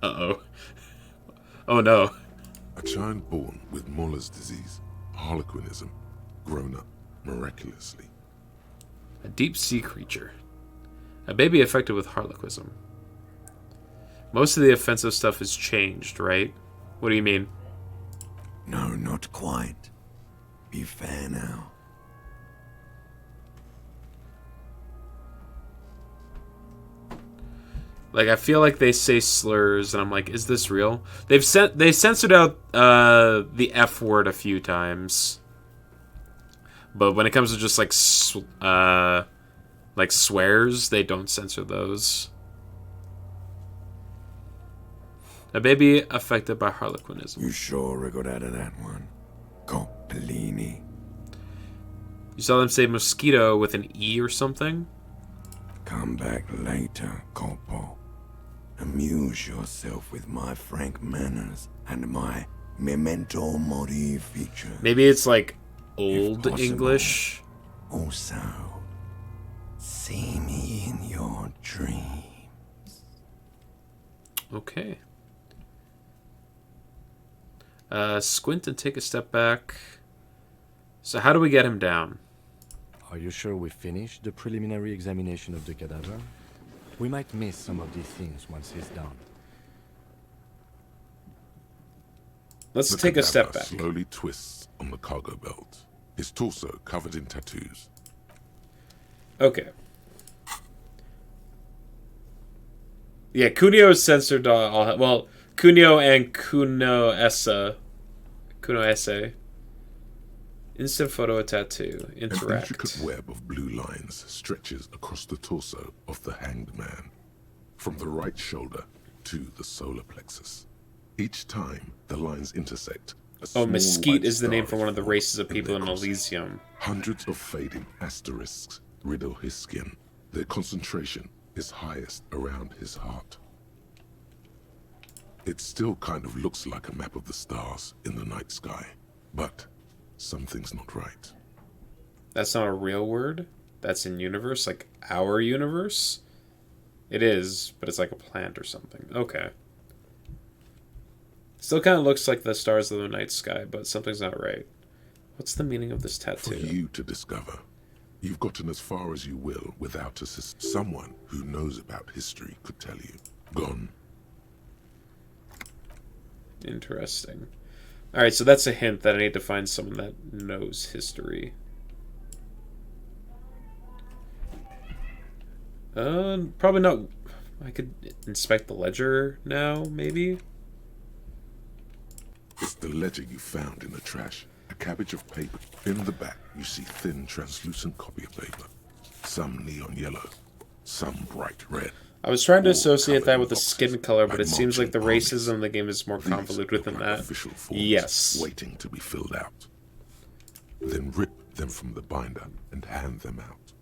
A: Uh-oh. Oh no.
D: A child born with Muller's disease, harlequinism, grown up, miraculously.
A: A deep sea creature. A baby affected with harlequism. Most of the offensive stuff has changed, right? What do you mean?
B: No, not quite. Be fair now.
A: Like, I feel like they say slurs, and I'm like, is this real? They censored out the F word a few times, but when it comes to just like swears, they don't censor those. A baby affected by harlequinism.
B: You sure I got out of that one? Coppellini.
A: You saw them say mosquito with an E or something?
B: Come back later, Coppo. Amuse yourself with my frank manners and my memento mori features.
A: Maybe it's like old
B: possible.
A: English.
B: Also, see me in your dreams.
A: Okay. Squint and take a step back. So how do we get him down?
H: Are you sure we finished the preliminary examination of the cadaver? We might miss some of these things once he's done.
A: Let's
D: The
A: take a step
D: cadaver
A: back.
D: slowly twists on the cargo belt, his torso covered in tattoos.
A: Okay. Yeah, Cuneo is censored. Well, Cuneo and Kuno Esse. Instant photo, a tattoo.
D: An
A: Interact.
D: intricate web of blue lines stretches across the torso of the hanged man, from the right shoulder to the solar plexus. Each time the lines intersect, a
A: Oh,
D: small
A: Mesquite
D: white
A: is the name
D: star
A: for one of the
D: forms
A: races of people
D: their
A: in
D: crossing.
A: Elysium.
D: Hundreds of fading asterisks riddle his skin. Their concentration is highest around his heart. It still kind of looks like a map of the stars in the night sky, but something's not right.
A: That's not a real word. That's in universe, like our universe. It is, but it's like a plant or something. Okay. Still kind of looks like the stars of the night sky, but something's not right. What's the meaning of this
D: For
A: tattoo?
D: you to discover. You've gotten as far as you will without assistance. Someone who knows about history could tell you. Gone.
A: Interesting. Alright, so that's a hint that I need to find someone that knows history. Probably not. I could inspect the ledger now, maybe?
D: It's the ledger you found in the trash. A cabbage of paper. In the back, you see thin, translucent copy of paper. Some neon yellow, some bright red.
A: I was trying to
D: All
A: associate
D: covered
A: that
D: in
A: with the
D: boxes,
A: skin color, but
D: like
A: it seems like the
D: marching
A: racism
D: armies.
A: in the game is more
D: These
A: convoluted
D: look
A: than
D: like
A: that.
D: official forms
A: Yes.
D: waiting to be filled out. Then rip them from the binder and hand them out,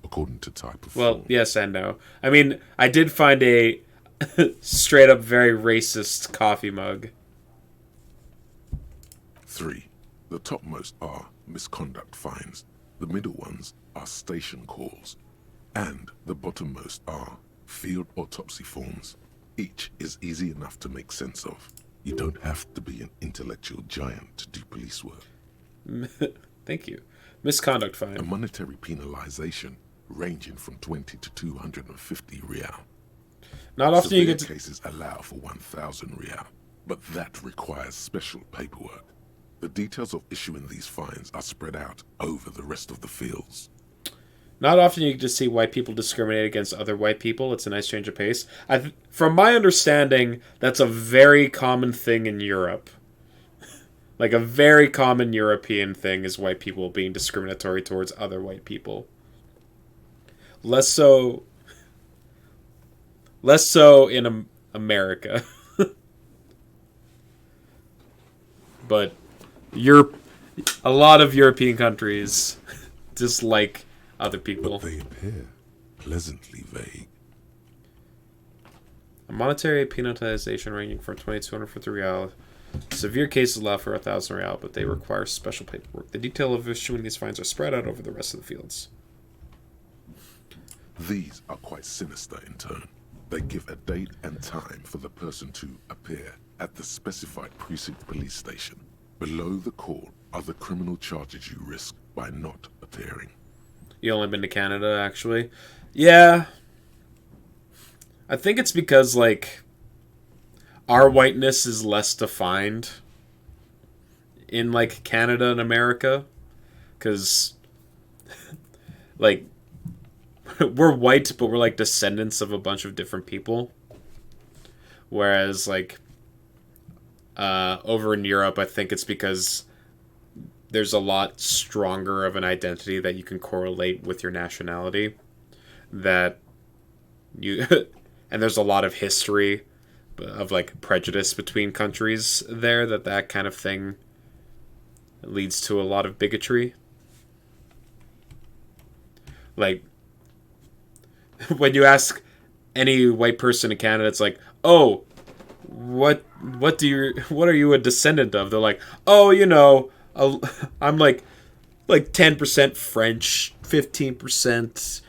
D: according to type of
A: Well,
D: form.
A: yes and no. I mean, I did find a straight up very racist coffee mug.
D: 3. The topmost are misconduct fines. The middle ones are station calls. And the bottommost are field autopsy forms. Each is easy enough to make sense of. You don't have to be an intellectual giant to do police work.
A: Thank you. Misconduct
D: A
A: fine.
D: monetary penalization ranging from 20 to 250 real.
A: Not often you
D: Severe
A: get to...
D: cases allow for 1,000 real, but that requires special paperwork. The details of issuing these fines are spread out over the rest of the fields.
A: Not often you get to see white people discriminate against other white people. It's a nice change of pace. From my understanding, that's a very common thing in Europe. Like a very common European thing is white people being discriminatory towards other white people. Less so in America. But a lot of European countries dislike other people.
D: But they appear pleasantly vague.
A: A monetary penalization ranging from 20 to 250 real. Severe cases allow for 1,000 real, but they require special paperwork. The detail of issuing these fines are spread out over the rest of the fields.
D: These are quite sinister in turn. They give a date and time for the person to appear at the specified precinct police station. Below the call are the criminal charges you risk by not appearing. appearing.
A: You only been to Canada, actually? Yeah. I think it's because, like, our whiteness is less defined in, like, Canada and America. Because, like, we're white, but we're, like, descendants of a bunch of different people. Whereas, like, over in Europe, I think it's because there's a lot stronger of an identity that you can correlate with your nationality. That you... and there's a lot of history of, like, prejudice between countries there, that kind of thing leads to a lot of bigotry. Like, when you ask any white person in Canada, it's like, oh, what are you a descendant of? They're like, oh, you know, I'm like 10% French, 15%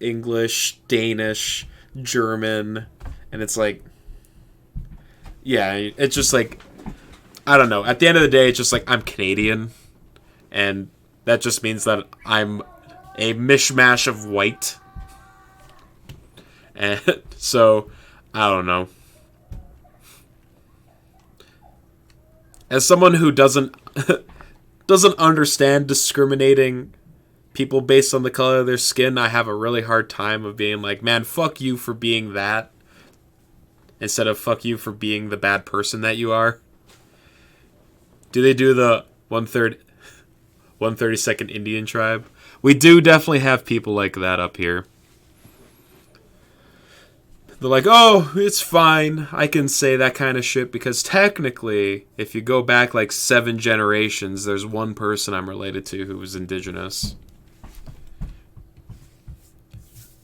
A: English, Danish, German, and it's like, yeah, it's just like, I don't know. At the end of the day, it's just like I'm Canadian, and that just means that I'm a mishmash of white. And so, I don't know. As someone who doesn't understand discriminating people based on the color of their skin, I have a really hard time of being like, man, fuck you for being that, instead of fuck you for being the bad person that you are. Do they do the 132nd Indian tribe? We do definitely have people like that up here. They're like, oh, it's fine. I can say that kind of shit because technically, if you go back like 7 generations, there's one person I'm related to who was indigenous.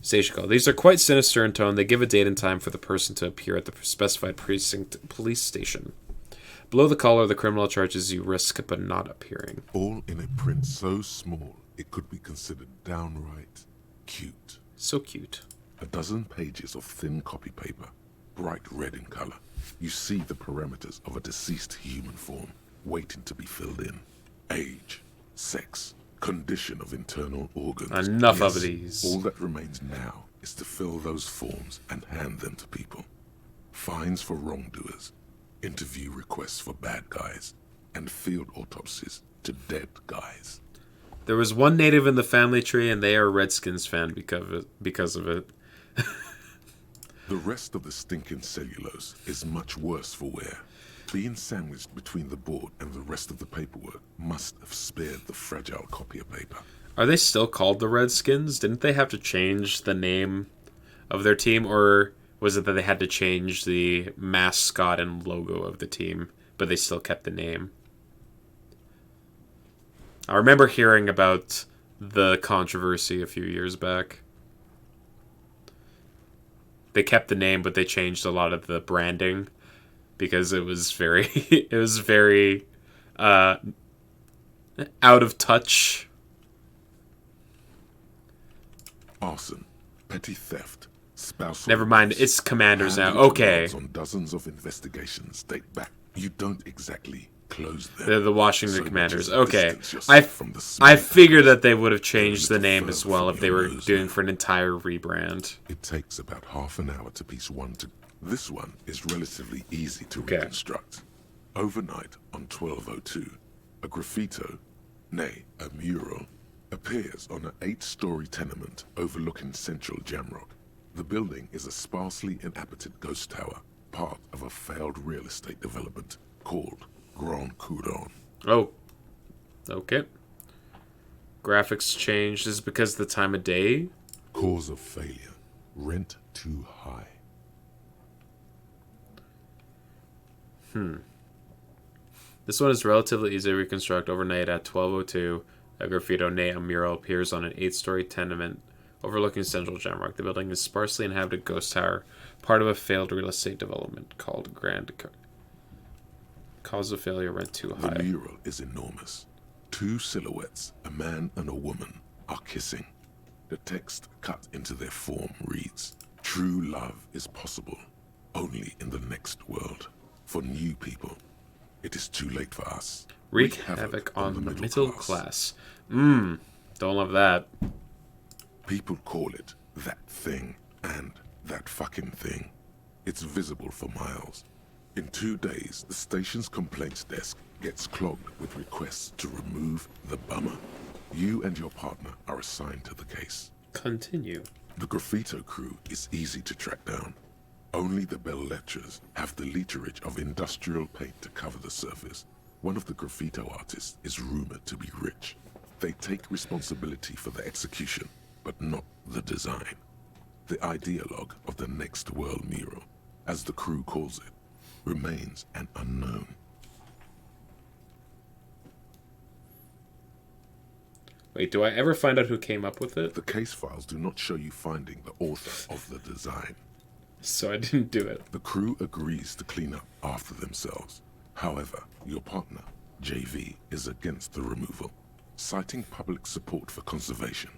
A: Station call. These are quite sinister in tone. They give a date and time for the person to appear at the specified precinct police station. Below the collar, the criminal charges you risk but not appearing.
D: All in a print so small, it could be considered downright cute.
A: So cute.
D: A dozen pages of thin copy paper, bright red in color. You see the parameters of a deceased human form, waiting to be filled in. Age, sex, condition of internal organs.
A: Enough of these.
D: All that remains now is to fill those forms and hand them to people. Fines for wrongdoers, interview requests for bad guys, and field autopsies to dead guys.
A: There was one native in the family tree, and they are a Redskins fan because of it.
D: The rest of the stinking cellulose is much worse for wear. Being sandwiched between the board and the rest of the paperwork must have spared the fragile copy of paper.
A: Are they still called the Redskins? Didn't they have to change the name of their team, or was it that they had to change the mascot and logo of the team, but they still kept the name? I remember hearing about the controversy a few years back. They kept the name, but they changed a lot of the branding because it was very out of touch.
D: Arson, petty theft, spousal.
A: Never mind,
D: abuse,
A: it's Commanders now.
D: handling
A: Okay.
D: on dozens of investigations date back. You don't exactly close them.
A: They're the Washington
D: So
A: Commanders.
D: much as
A: Okay.
D: distance yourself from the smell.
A: I figured that they would have changed the
D: little
A: name as
D: further
A: well
D: from
A: if they
D: your
A: were
D: nose
A: doing
D: now.
A: for an entire rebrand.
D: It takes about half an hour to piece one to... This one is relatively easy to
A: Okay.
D: reconstruct. Overnight on 1202, a graffito, nay, a mural, appears on an 8-story tenement overlooking central Jamrock. The building is a sparsely inhabited ghost tower, part of a failed real estate development called Grand Couronne.
A: Oh. Okay. Graphics changed. Is it because of the time of day?
D: Cause of failure, rent too high.
A: This one is relatively easy to reconstruct. Overnight at 1202, a graffito, nay, a mural, appears on an 8-story tenement overlooking central Jamrock. The building is sparsely inhabited ghost tower, part of a failed real estate development called Grand. Cause of failure, rent too high.
D: The mural is enormous. 2 silhouettes, a man and a woman, are kissing. The text cut into their form reads, "True love is possible, only in the next world. For new people, it is too late for us.
A: Wreak havoc on the middle class. Don't love that.
D: People call it that thing and that fucking thing. It's visible for miles. In 2 days, the station's complaints desk gets clogged with requests to remove the bummer. You and your partner are assigned to the case.
A: Continue.
D: The graffito crew is easy to track down. Only the bell lectures have the literage of industrial paint to cover the surface. One of the graffito artists is rumored to be rich. They take responsibility for the execution, but not the design. The ideologue of the next world mural, as the crew calls it, remains an unknown.
A: Wait, do I ever find out who came up with it?
D: The case files do not show you finding the author of the design.
A: So I didn't do it.
D: The crew agrees to clean up after themselves. However, your partner, JV, is against the removal, citing public support for conservation.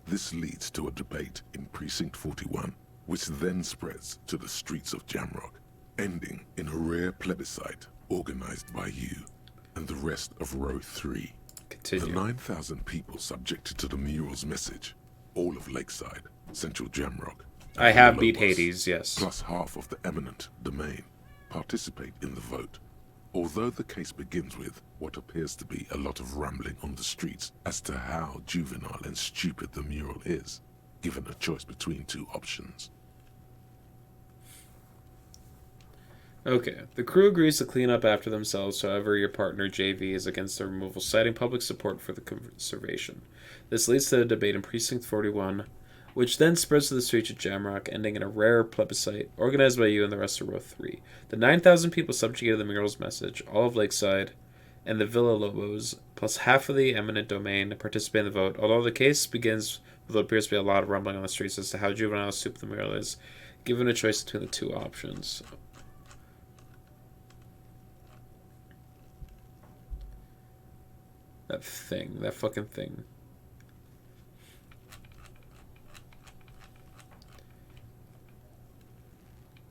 D: This leads to a debate in Precinct 41, which then spreads to the streets of Jamrock, ending in a rare plebiscite organized by you and the rest of Row 3.
A: Continue.
D: The 9,000 people subjected to the mural's message, all of Lakeside, Central Jamrock,
A: I have beat Hades, yes.
D: plus half of the eminent domain, participate in the vote. Although the case begins with what appears to be a lot of rambling on the streets as to how juvenile and stupid the mural is, given a choice between 2 options.
A: Okay. The crew agrees to clean up after themselves, however your partner JV is against the removal, citing public support for the conservation. This leads to a debate in Precinct 41, which then spreads to the streets of Jamrock, ending in a rare plebiscite organized by you and the rest of Row 3. The 9,000 people subjugated the mural's message, all of Lakeside, and the Villa Lobos, plus half of the eminent domain, participate in the vote. Although the case begins with what appears to be a lot of rumbling on the streets as to how juvenile stupid the mural is, given a choice between the 2 options. That thing. That fucking thing.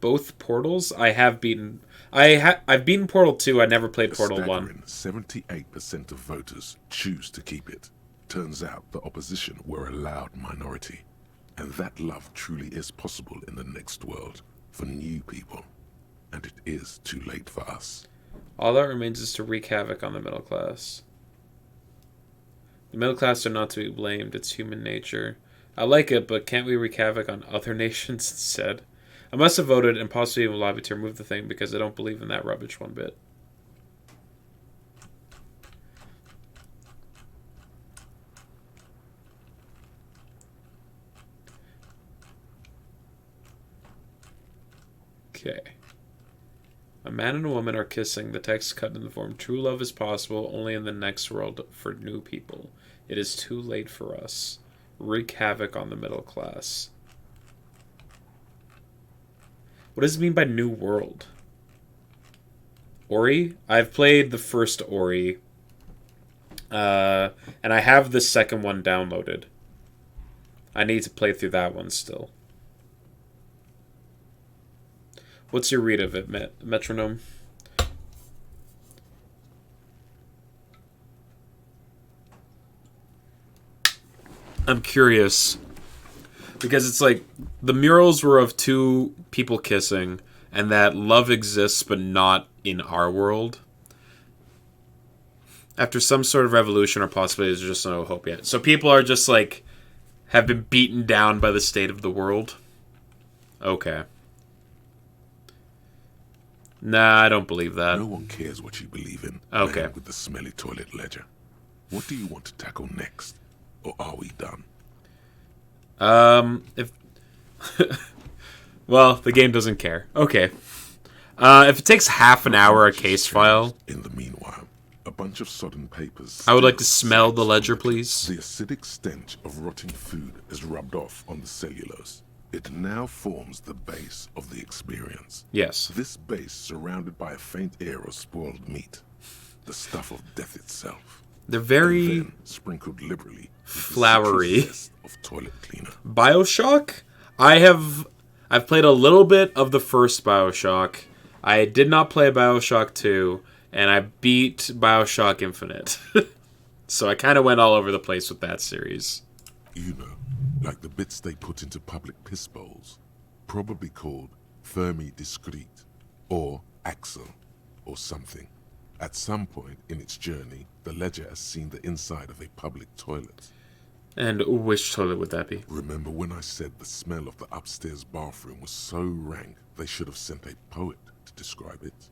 A: Both Portals? I have beaten... I've beaten Portal 2, I never played Portal 1.
D: 78% of voters choose to keep it. Turns out the opposition were a loud minority. And that love truly is possible in the next world, for new people. And it is too late for us.
A: All that remains is to wreak havoc on the middle class. The middle class are not to be blamed, it's human nature. I like it, but can't we wreak havoc on other nations instead? I must have voted and possibly even lobbied to remove the thing because I don't believe in that rubbish one bit. Okay. A man and a woman are kissing. The text cut in the form, true love is possible only in the next world for new people. It is too late for us. Wreak havoc on the middle class. What does it mean by new world? Ori? I've played the first Ori. And I have the second one downloaded. I need to play through that one still. What's your read of it, Metronome? I'm curious. Because it's like, the murals were of 2 people kissing, and that love exists, but not in our world. After some sort of revolution, or possibly there's just no hope yet. So people are just like, have been beaten down by the state of the world. Okay. Nah, I don't believe that.
D: No one cares what you believe in.
A: Okay.
D: Man with the smelly toilet ledger. What do you want to tackle next? Or are we done?
A: If... Well, the game doesn't care. Okay. If it takes half an hour a case file...
D: In the meanwhile, a bunch of sodden papers...
A: I would like to smell the ledger, please.
D: The acidic stench of rotting food is rubbed off on the cellulose. It now forms the base of the experience.
A: Yes.
D: This base surrounded by a faint air of spoiled meat. The stuff of death itself.
A: They're very...
D: And then sprinkled liberally with
A: flowery.
D: the citrus zest of toilet cleaner.
A: BioShock? I've played a little bit of the first BioShock. I did not play BioShock 2, and I beat BioShock Infinite. So I kind of went all over the place with that series.
D: You know, like the bits they put into public piss bowls. Probably called Fermi Discrete, or Axle, or something. At some point in its journey, the Ledger has seen the inside of a public toilet.
A: And which toilet would that be?
D: Remember when I said the smell of the upstairs bathroom was so rank they should have sent a poet to describe it?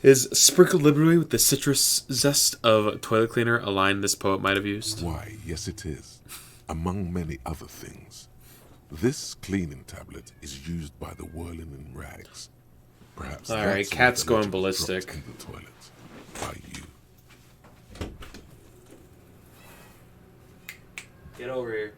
A: Is sprinkled liberally with the citrus zest of toilet cleaner a line this poet might have used?
D: Why, yes it is. Among many other things. This cleaning tablet is used by the whirling in rags. Perhaps
A: all right, cat's going ballistic.
D: In the toilet by you.
A: Get over here.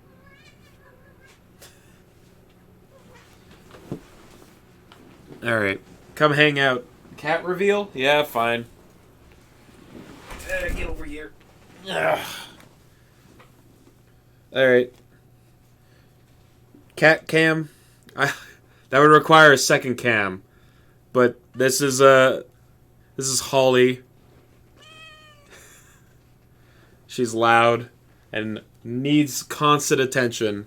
A: All right, come hang out. Cat reveal? Yeah, fine. Get over here. Ugh. All right. Cat cam. That would require a second cam, but this is Holly. She's loud and needs constant attention,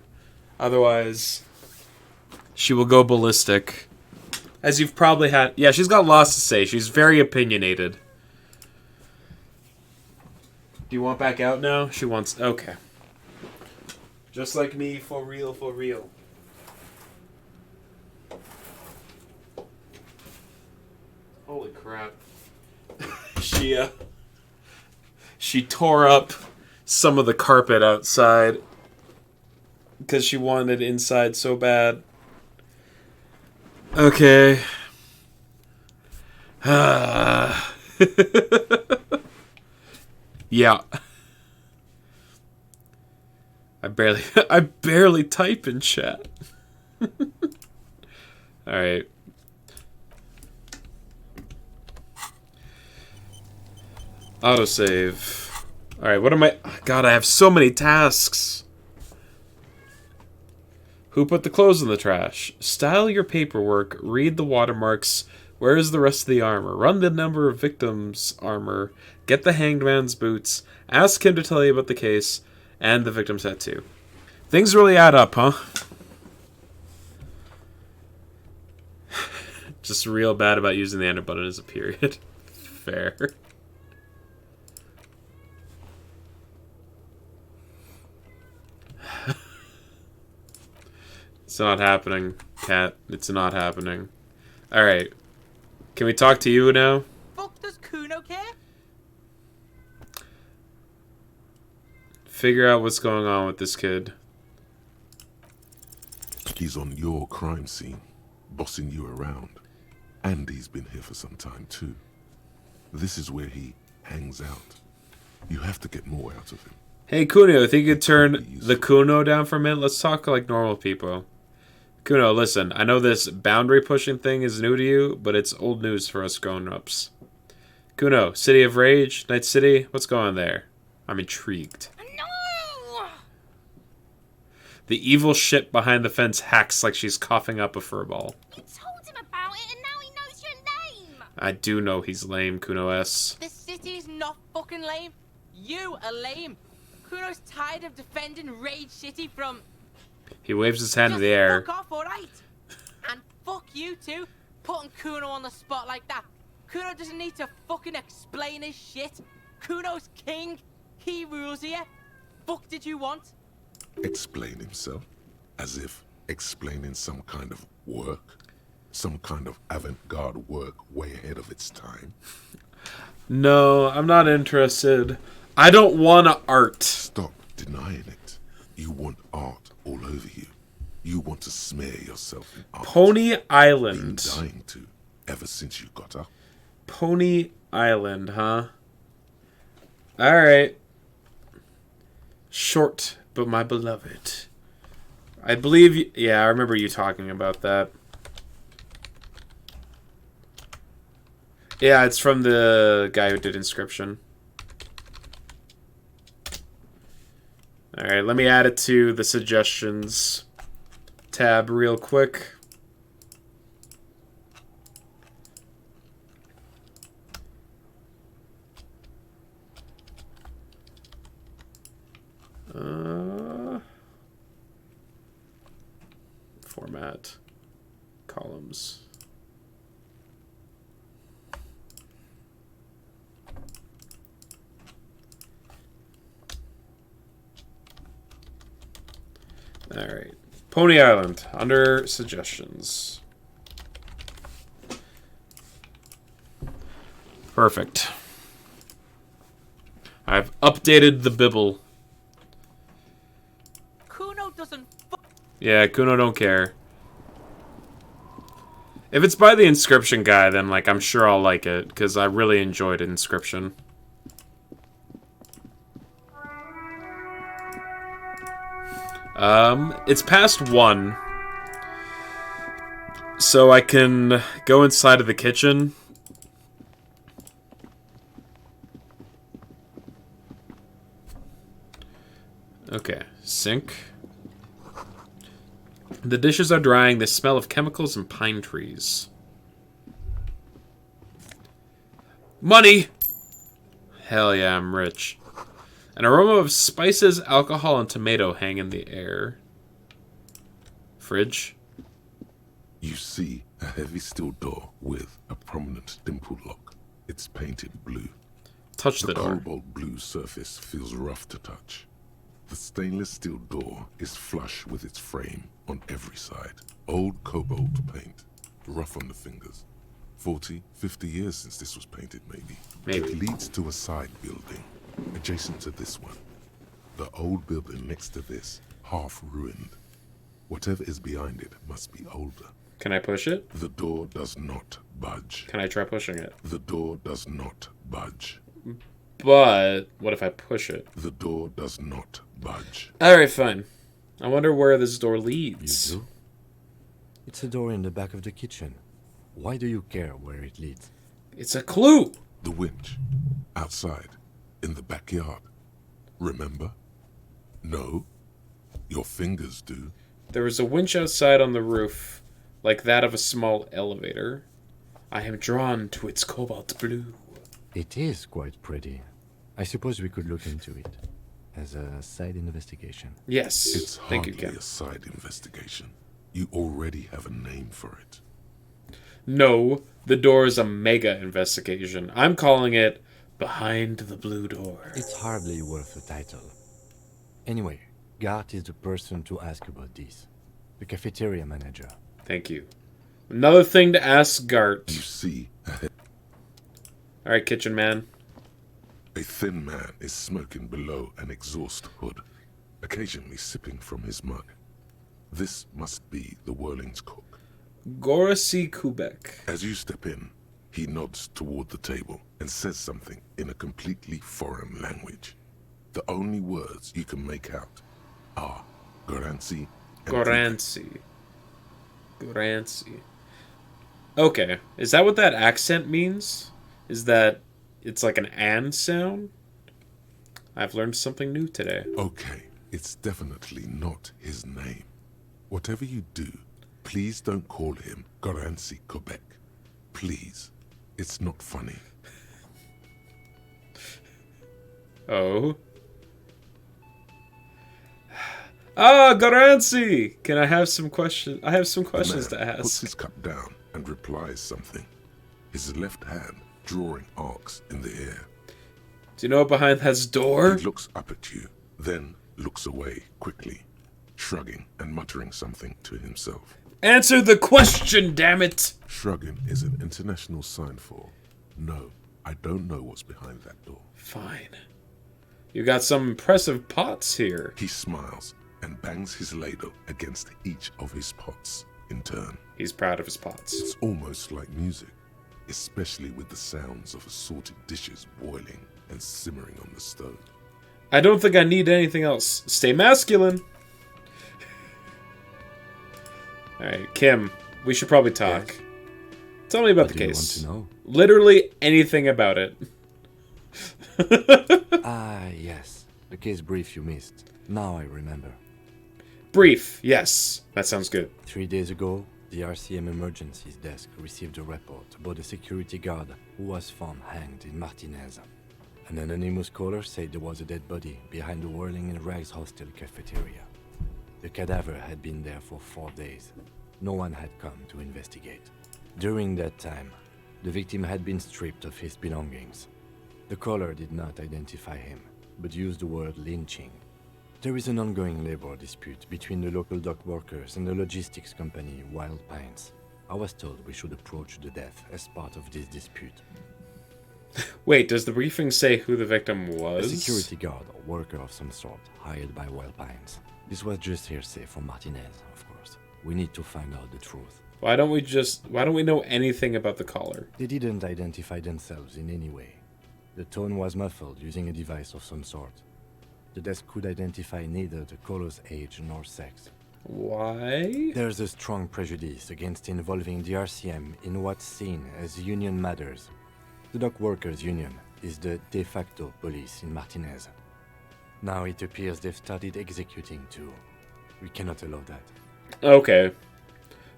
A: otherwise she will go ballistic. As you've probably had... Yeah, she's got lots to say. She's very opinionated. Do you want back out now? She wants... Okay. Just like me, for real, for real. Holy crap. She tore up some of the carpet outside because she wanted it inside so bad. Okay. Yeah. I barely type in chat. Alright. Autosave. Alright, what am I... God, I have so many tasks. Who put the clothes in the trash? Style your paperwork. Read the watermarks. Where is the rest of the armor? Run the number of victims' armor. Get the hanged man's boots. Ask him to tell you about the case. And the victim's tattoo. Things really add up, huh? Just real bad about using the enter button as a period. Fair. It's not happening, Cat. It's not happening. Alright. Can we talk to you now?
K: Fuck does Kuno care?
A: Figure out what's going on with this kid.
D: He's on your crime scene, bossing you around. And he's been here for some time too. This is where he hangs out. You have to get more out of him.
A: Hey Kuno, if you could turn the Kuno down for a minute, let's talk like normal people. Kuno, listen, I know this boundary pushing thing is new to you, but it's old news for us grown-ups. Kuno, City of Rage, Night City, what's going on there? I'm intrigued.
J: No!
A: The evil shit behind the fence hacks like she's coughing up a furball.
J: You told him about it and now he knows your name!
A: I do know he's lame, Kuno S.
K: This city's not fucking lame. You are lame. Kuno's tired of defending Rage City from...
A: He waves his hand in
K: Just
A: the air.
K: fuck off, alright? And fuck you too, putting Kuno on the spot like that. Kuno doesn't need to fucking explain his shit. Kuno's king. He rules here. Fuck did you want?
D: Explain himself? As if explaining some kind of work? Some kind of avant-garde work way ahead of its time?
A: No, I'm not interested. I don't want art.
D: Stop denying it. You want art all over you. You want to smear yourself in art.
A: Pony Island.
D: Been dying to, ever since you got up.
A: Pony Island, huh? Alright. Short, but my beloved. I believe... Yeah, I remember you talking about that. Yeah, it's from the guy who did Inscription. Alright, let me add it to the suggestions tab real quick. Format. Columns. Alright. Pony Island. Under suggestions. Perfect. I've updated the Bibble.
K: Kuno doesn't
A: Yeah, Kuno don't care. If it's by the Inscription guy, then like I'm sure I'll like it, because I really enjoyed Inscription. It's past 1. So I can go inside of the kitchen. Okay, sink. The dishes are drying. They smell of chemicals and pine trees. Money! Hell yeah, I'm rich. An aroma of spices, alcohol, and tomato hang in the air. Fridge.
D: You see a heavy steel door with a prominent dimple lock. It's painted blue.
A: Touch the door.
D: cobalt blue surface feels rough to touch. The stainless steel door is flush with its frame on every side. Old cobalt paint, rough on the fingers. 40, 50 years since this was painted, maybe.
A: Maybe.
D: It leads to a side building, adjacent to this one. The old building next to this, half ruined. Whatever is behind it must be older.
A: Can I push it?
D: The door does not budge.
A: Can I try pushing it?
D: The door does not budge.
A: But what if I push it?
D: The door does not budge.
A: Alright, fine. I wonder where this door leads.
H: You do? It's a door in the back of the kitchen. Why do you care where it leads?
A: It's a clue!
D: The winch. Outside. In the backyard. Remember? No. Your fingers do.
A: There is a winch outside on the roof, like that of a small elevator. I am drawn to its cobalt blue.
H: It is quite pretty. I suppose we could look into it as a side investigation.
A: Yes.
D: It's
A: Thank you,
D: hardly
A: Ken.
D: a side investigation. You already have a name for it.
A: No, the door is a mega investigation. I'm calling it Behind the Blue Door.
H: It's hardly worth a title. Anyway, Gart is the person to ask about this. The cafeteria manager.
A: Thank you. Another thing to ask Gart.
D: You see,
A: Alright, kitchen man.
D: a thin man is smoking below an exhaust hood, occasionally sipping from his mug. This must be the Whirling's cook.
A: Gorasi Kubek.
D: As you step in, he nods toward the table and says something in a completely foreign language. The only words you can make out are Goransi and
A: Goransi. Goransi. Okay, is that what that accent means? Is that it's like an and sound? I've learned something new today.
D: Okay, it's definitely not his name. Whatever you do, please don't call him Goransi Quebec. Please. It's not funny.
A: Oh. Ah, Goransi! Can I have some questions? I have some questions
D: The
A: to
D: man puts
A: ask.
D: his cup down and replies something. His left hand drawing arcs in the air.
A: Do you know what behind that door?
D: He looks up at you, then looks away quickly, shrugging and muttering something to himself.
A: Answer the question, damn it!
D: Shrugging is an international sign for, no, I don't know what's behind that door.
A: Fine. You got some impressive pots here.
D: He smiles and bangs his ladle against each of his pots in turn.
A: He's proud of his pots.
D: It's almost like music, especially with the sounds of assorted dishes boiling and simmering on the stove.
A: I don't think I need anything else. Stay masculine. Alright, Kim, we should probably talk.
H: Yes?
A: Tell me about
H: What
A: the
H: do you
A: case.
H: want to
A: Literally anything about it.
H: Ah, yes. The case brief you missed. Now I remember.
A: Brief, yes. That sounds good.
H: 3 days ago, the RCM Emergencies Desk received a report about a security guard who was found hanged in Martinez. An anonymous caller said there was a dead body behind the Whirling in Rags hostel cafeteria. The cadaver had been there for 4 days. No one had come to investigate. During that time, the victim had been stripped of his belongings. The caller did not identify him, but used the word lynching. There is an ongoing labor dispute between the local dock workers and the logistics company Wild Pines. I was told we should approach the death as part of this dispute.
A: Wait, does the briefing say who the victim was?
H: A security guard or worker of some sort, hired by Wild Pines. This was just hearsay from Martinez, of course. We need to find out the truth.
A: Why don't we know anything about the caller?
H: They didn't identify themselves in any way. The tone was muffled using a device of some sort. The desk could identify neither the caller's age nor sex.
A: Why?
H: There's a strong prejudice against involving the RCM in what's seen as union matters. The dock workers' union is the de facto police in Martinez. Now it appears they've started executing too. We cannot allow that.
A: Okay.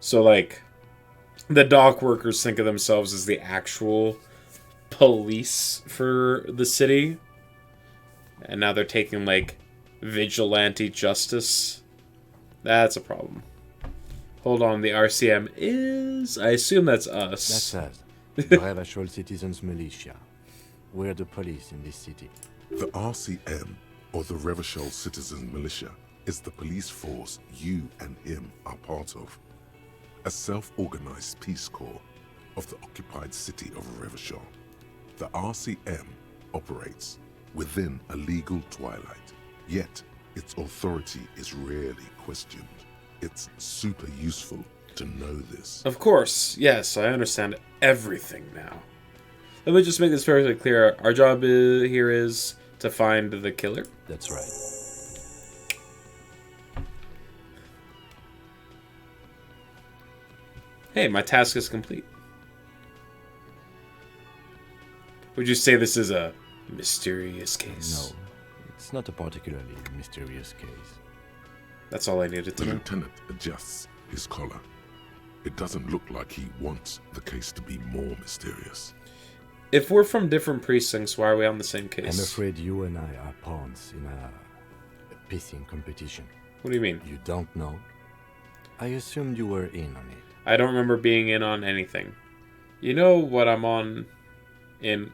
A: So, like, the dock workers think of themselves as the actual police for the city. And now they're taking, like, vigilante justice. That's a problem. Hold on, the RCM is... I assume that's us.
H: That's us. The Revachol Citizens Militia. We're the police in this city.
D: The RCM, or the Revachol Citizen Militia, is the police force you and him are part of. A self-organized peace corps of the occupied city of Revachol. The RCM operates within a legal twilight, yet its authority is rarely questioned. It's super useful to know this.
A: Of course, yes, I understand everything now. Let me just make this very clear. Our job here is to find the killer.
H: That's right.
A: Hey, my task is complete. Would you say this is a mysterious case?
H: No, it's not a particularly mysterious case.
A: That's all I needed to
D: The
A: know.
D: lieutenant adjusts his collar. It doesn't look like he wants the case to be more mysterious.
A: If we're from different precincts, why are we on the same case?
H: I'm afraid you and I are pawns in a pissing competition.
A: What do you mean?
H: You don't know? I assumed you were in on it.
A: I don't remember being in on anything. You know what I'm on in...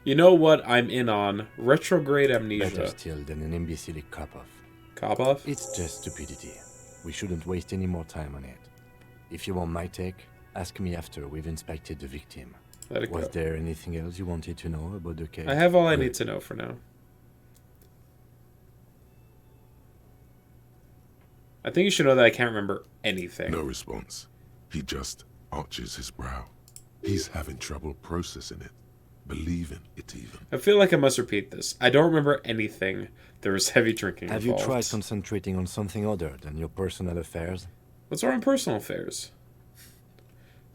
A: you know what I'm in on? Retrograde amnesia.
H: Better still than an imbecilic cop-off.
A: Cop-off?
H: It's just stupidity. We shouldn't waste any more time on it. If you want my take, ask me after we've inspected the victim.
A: Let it
H: Was
A: go.
H: there anything else you wanted to know about the case?
A: I have all I
H: Good.
A: need to know for now. I think you should know that I can't remember anything.
D: No response. He just arches his brow. He's having trouble processing it, believing it even.
A: I feel like I must repeat this. I don't remember anything. There was heavy drinking
H: Have
A: involved.
H: you tried concentrating on something other than your personal affairs?
A: What's wrong with personal affairs?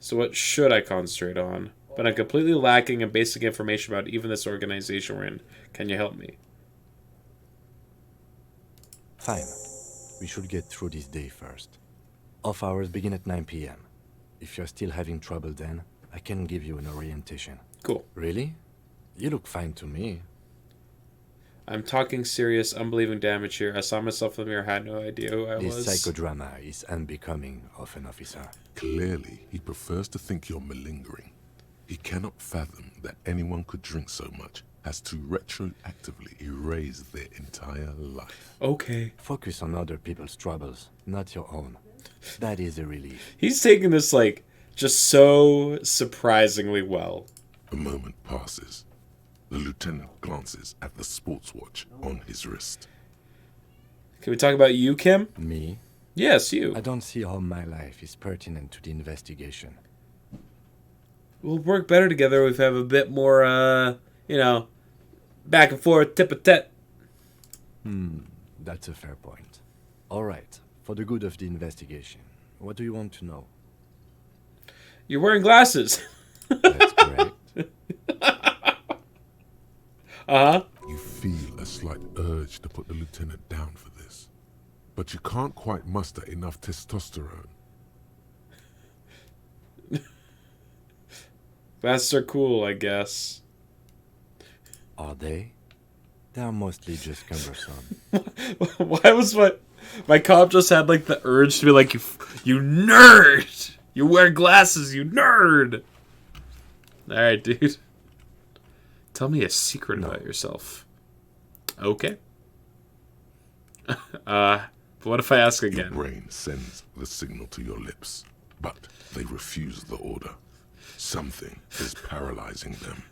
A: So what should I concentrate on? But I'm completely lacking in basic information about even this organization we're in. Can you help me?
H: Fine. We should get through this day first. Off hours begin at 9 p.m. If you're still having trouble then, I can give you an orientation.
A: Cool.
H: Really? You look fine to me.
A: I'm talking serious, unbelieving damage here. I saw myself in the mirror, had no idea who I
H: This
A: was.
H: psychodrama is unbecoming of an officer.
D: Clearly, he prefers to think you're malingering. He cannot fathom that anyone could drink so much as to retroactively erase their entire life.
A: Okay.
H: Focus on other people's troubles, not your own. That is a relief.
A: He's taking this, like, just so surprisingly well.
D: A moment passes. The lieutenant glances at the sports watch on his wrist.
A: Can we talk about you, Kim?
H: Me?
A: Yes, you.
H: I don't see how my life is pertinent to the investigation.
A: We'll work better together if we have a bit more, back and forth, tip-a-tet.
H: That's a fair point. All right, for the good of the investigation, what do you want to know?
A: You're wearing glasses.
H: That's correct.
A: Uh-huh.
D: You feel a slight urge to put the lieutenant down for this, but you can't quite muster enough testosterone.
A: Glasses are cool, I guess.
H: Are they? They are mostly just cumbersome.
A: Why was my cop just had like the urge to be like, you nerd! You wear glasses, you nerd! Alright, dude. Tell me a secret about yourself. Okay. What if I ask
D: Your
A: again?
D: brain sends the signal to your lips, but they refuse the order. Something is paralyzing them.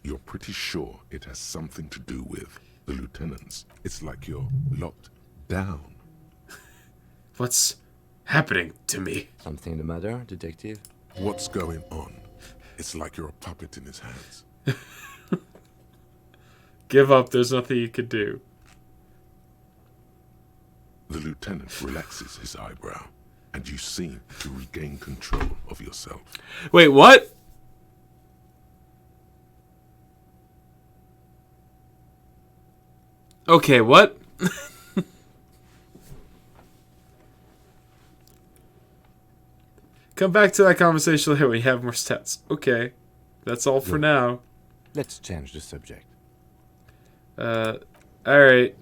D: You're pretty sure it has something to do with the lieutenants. It's like you're locked down.
A: What's happening to me?
H: Something the matter, detective?
D: What's going on? It's like you're a puppet in his hands.
A: Give up, there's nothing you can do.
D: The lieutenant relaxes his eyebrow, and you seem to regain control of yourself.
A: Wait, what? Okay, what? Come back to that conversation later when you have more stats. Okay. That's all for now.
H: Let's change the subject.
A: Alright.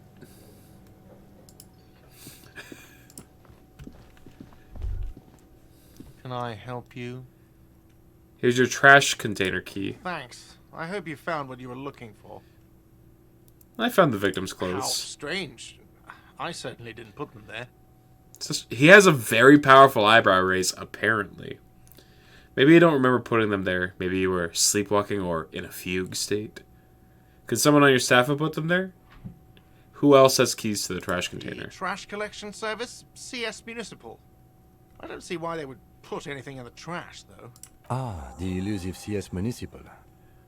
F: Can I help you?
A: Here's your trash container key.
F: Thanks. I hope you found what you were looking for.
A: I found the victim's
F: How
A: clothes.
F: strange. I certainly didn't put them there.
A: He has a very powerful eyebrow raise, apparently. Maybe you don't remember putting them there. Maybe you were sleepwalking or in a fugue state. Could someone on your staff have put them there? Who else has keys to the trash container?
F: The trash collection service? CS Municipal. I don't see why they would put anything in the trash, though.
H: Ah, the elusive CS Municipal.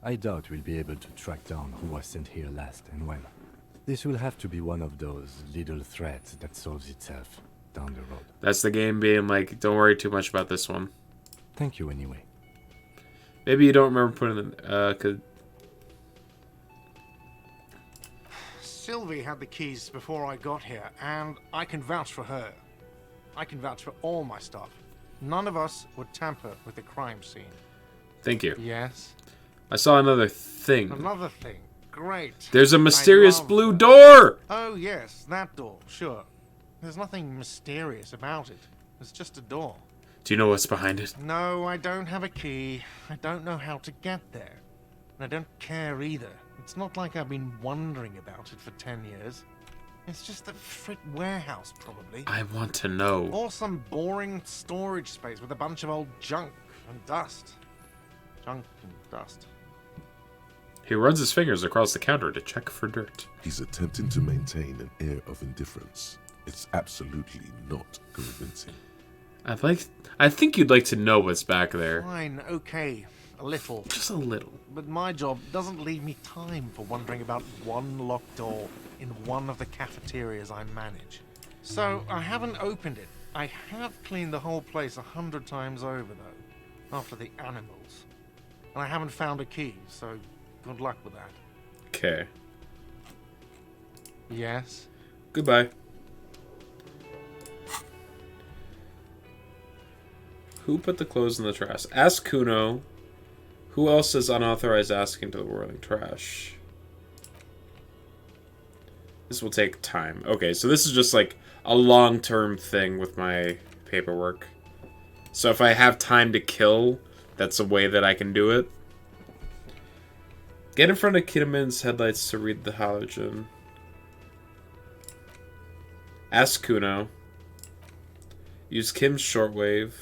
H: I doubt we'll be able to track down who was sent here last and when. This will have to be one of those little threads that solves itself down the road.
A: That's the game being like, don't worry too much about this one.
H: Thank you anyway.
A: Maybe you don't remember putting them, could...
F: Sylvie had the keys before I got here, and I can vouch for her. I can vouch for all my stuff. None of us would tamper with the crime scene.
A: Thank you.
F: Yes?
A: I saw another thing.
F: Another thing. Great.
A: There's a
F: I
A: mysterious
F: love
A: blue
F: that.
A: door!
F: Oh, yes, that door, sure. There's nothing mysterious about it. It's just a door.
A: Do you know what's behind it?
F: No, I don't have a key. I don't know how to get there. And I don't care either. It's not like I've been wondering about it for 10 years. It's just a frit warehouse, probably.
A: I want to know.
F: Or some boring storage space with a bunch of old junk and dust. Junk and dust.
A: He runs his fingers across the counter to check for dirt.
D: He's attempting to maintain an air of indifference. It's absolutely not convincing.
A: I think you'd like to know what's back there.
F: Fine, okay. A little.
A: Just a little.
F: But my job doesn't leave me time for wondering about one locked door in one of the cafeterias I manage. So I haven't opened it. I have cleaned the whole place 100 times over, though, after the animals. And I haven't found a key, so good luck with that.
A: Okay.
F: Yes?
A: Goodbye. Who put the clothes in the trash? Ask Kuno. Who else is unauthorized asking to the whirling trash? This will take time. Okay, so this is just like a long-term thing with my paperwork. So if I have time to kill, that's a way that I can do it. Get in front of Kinnaman's headlights to read the halogen. Ask Kuno. Use Kim's shortwave.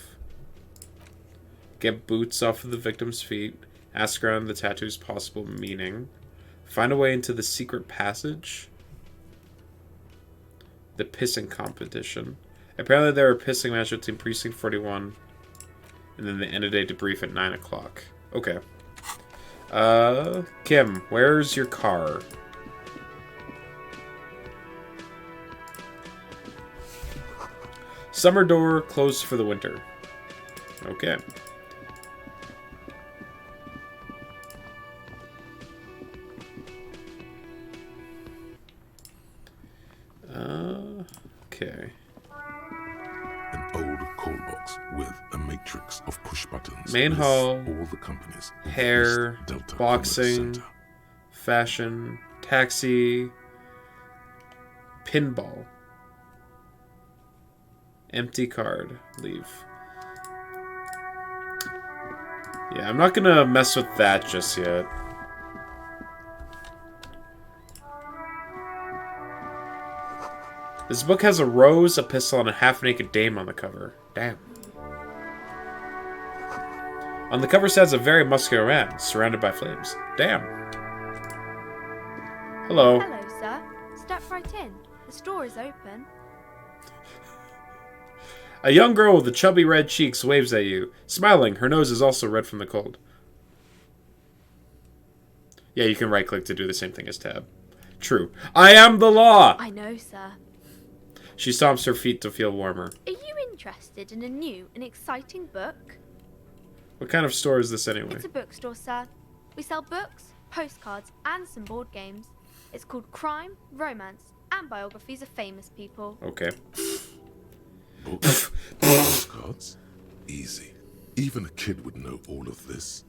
A: Get boots off of the victim's feet. Ask around the tattoo's possible meaning. Find a way into the secret passage. The pissing competition. Apparently there were pissing matches between Precinct 41 and then the end of day debrief at 9 o'clock. Okay. Kim, where's your car? Summer door closed for the winter. Okay. Okay.
D: An old call box with a matrix of push buttons.
A: Main
D: lists
A: hall,
D: all the companies in the
A: hair,
D: East Delta
A: boxing,
D: Commerce Center.
A: fashion, taxi, pinball, empty card, leave. Yeah, I'm not gonna mess with that just yet. This book has a rose, a pistol, and a half-naked dame on the cover. Damn. On the cover stands a very muscular man, surrounded by flames. Damn. Hello.
J: Hello, sir. Step right in. The store is open.
A: A young girl with the chubby red cheeks waves at you. Smiling, her nose is also red from the cold. Yeah, you can right-click to do the same thing as tab. True. I am the law!
J: I know, sir.
A: She stomps her feet to feel warmer.
J: Are you interested in a new and exciting book?
A: What kind of store is this anyway?
J: It's a bookstore, sir. We sell books, postcards, and some board games. It's called Crime, Romance, and Biographies of Famous People.
A: Okay.
D: Postcards? Easy. Even a kid would know all of this.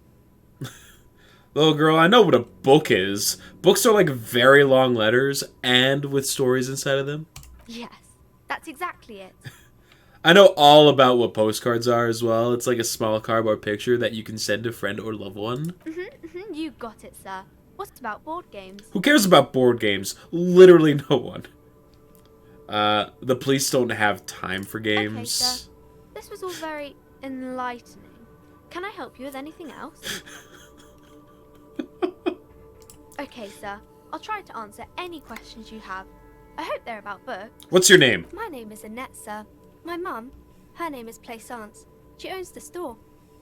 A: Little girl, I know what a book is. Books are like very long letters and with stories inside of them.
J: Yes, that's exactly it.
A: I know all about what postcards are as well. It's like a small cardboard picture that you can send a friend or loved one.
J: You got it, sir. What's about board games?
A: Who cares about board games? Literally no one. The police don't have time for games.
J: Okay, sir. This was all very enlightening. Can I help you with anything else? Okay, sir. I'll try to answer any questions you have. I hope they're about books.
A: What's your name?
J: My name is Annette, sir. My mum, her name is Plaisance. She owns the store.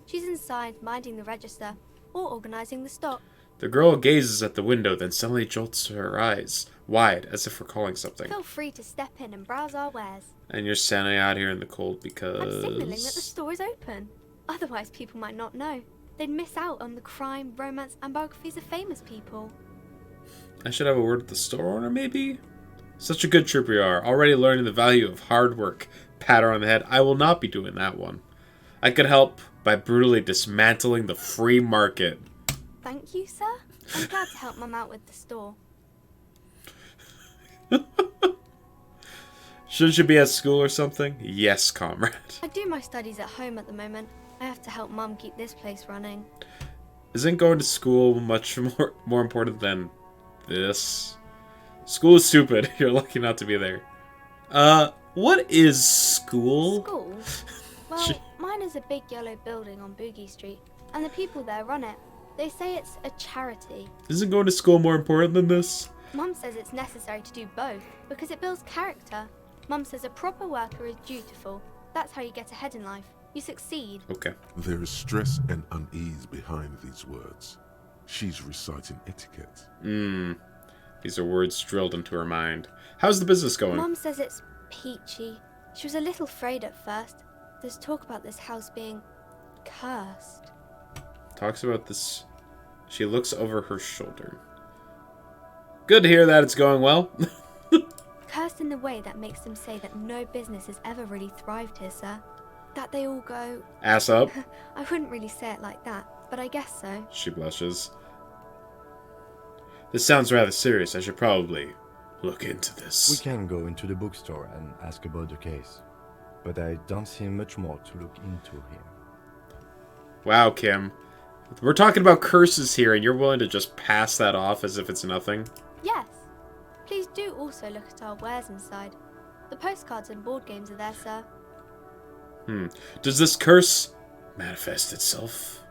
J: She's inside minding the register or organising the stock.
A: The girl gazes at the window, then suddenly jolts her eyes wide, as if recalling something.
J: Feel free to step in and browse our wares.
A: And you're standing out here in the cold because...
J: I'm signalling that the store is open. Otherwise, people might not know. They'd miss out on the crime, romance, and biographies of famous people.
A: I should have a word with the store owner, maybe? Such a good trooper you are, already learning the value of hard work. Pat her on the head. I will not be doing that one. I could help by brutally dismantling the free market.
J: Thank you, sir. I'm glad to help Mum out with the store.
A: Shouldn't you be at school or something? Yes, comrade.
J: I do my studies at home at the moment. I have to help Mum keep this place running.
A: Isn't going to school much more important than this? School is stupid. You're lucky not to be there. What is school?
J: School? Well, mine is a big yellow building on Boogie Street, and the people there run it. They say it's a charity.
A: Isn't going to school more important than this?
J: Mum says it's necessary to do both, because it builds character. Mum says a proper worker is dutiful. That's how you get ahead in life. You succeed.
A: Okay.
D: There is stress and unease behind these words. She's reciting etiquette.
A: These are words drilled into her mind. How's the business going?
J: Mum says it's peachy. She was a little afraid at first. There's talk about this house being cursed.
A: Talks about this. She looks over her shoulder. Good to hear that it's going well.
J: Cursed in the way that makes them say that no business has ever really thrived here, sir. That they all go...
A: Ass up.
J: I wouldn't really say it like that, but I guess so.
A: She blushes. This sounds rather serious. I should probably look into this.
H: We can go into the bookstore and ask about the case, but I don't see much more to look into here.
A: Wow, Kim. We're talking about curses here, and you're willing to just pass that off as if it's nothing?
J: Yes. Please do also look at our wares inside. The postcards and board games are there, sir.
A: Does this curse manifest itself?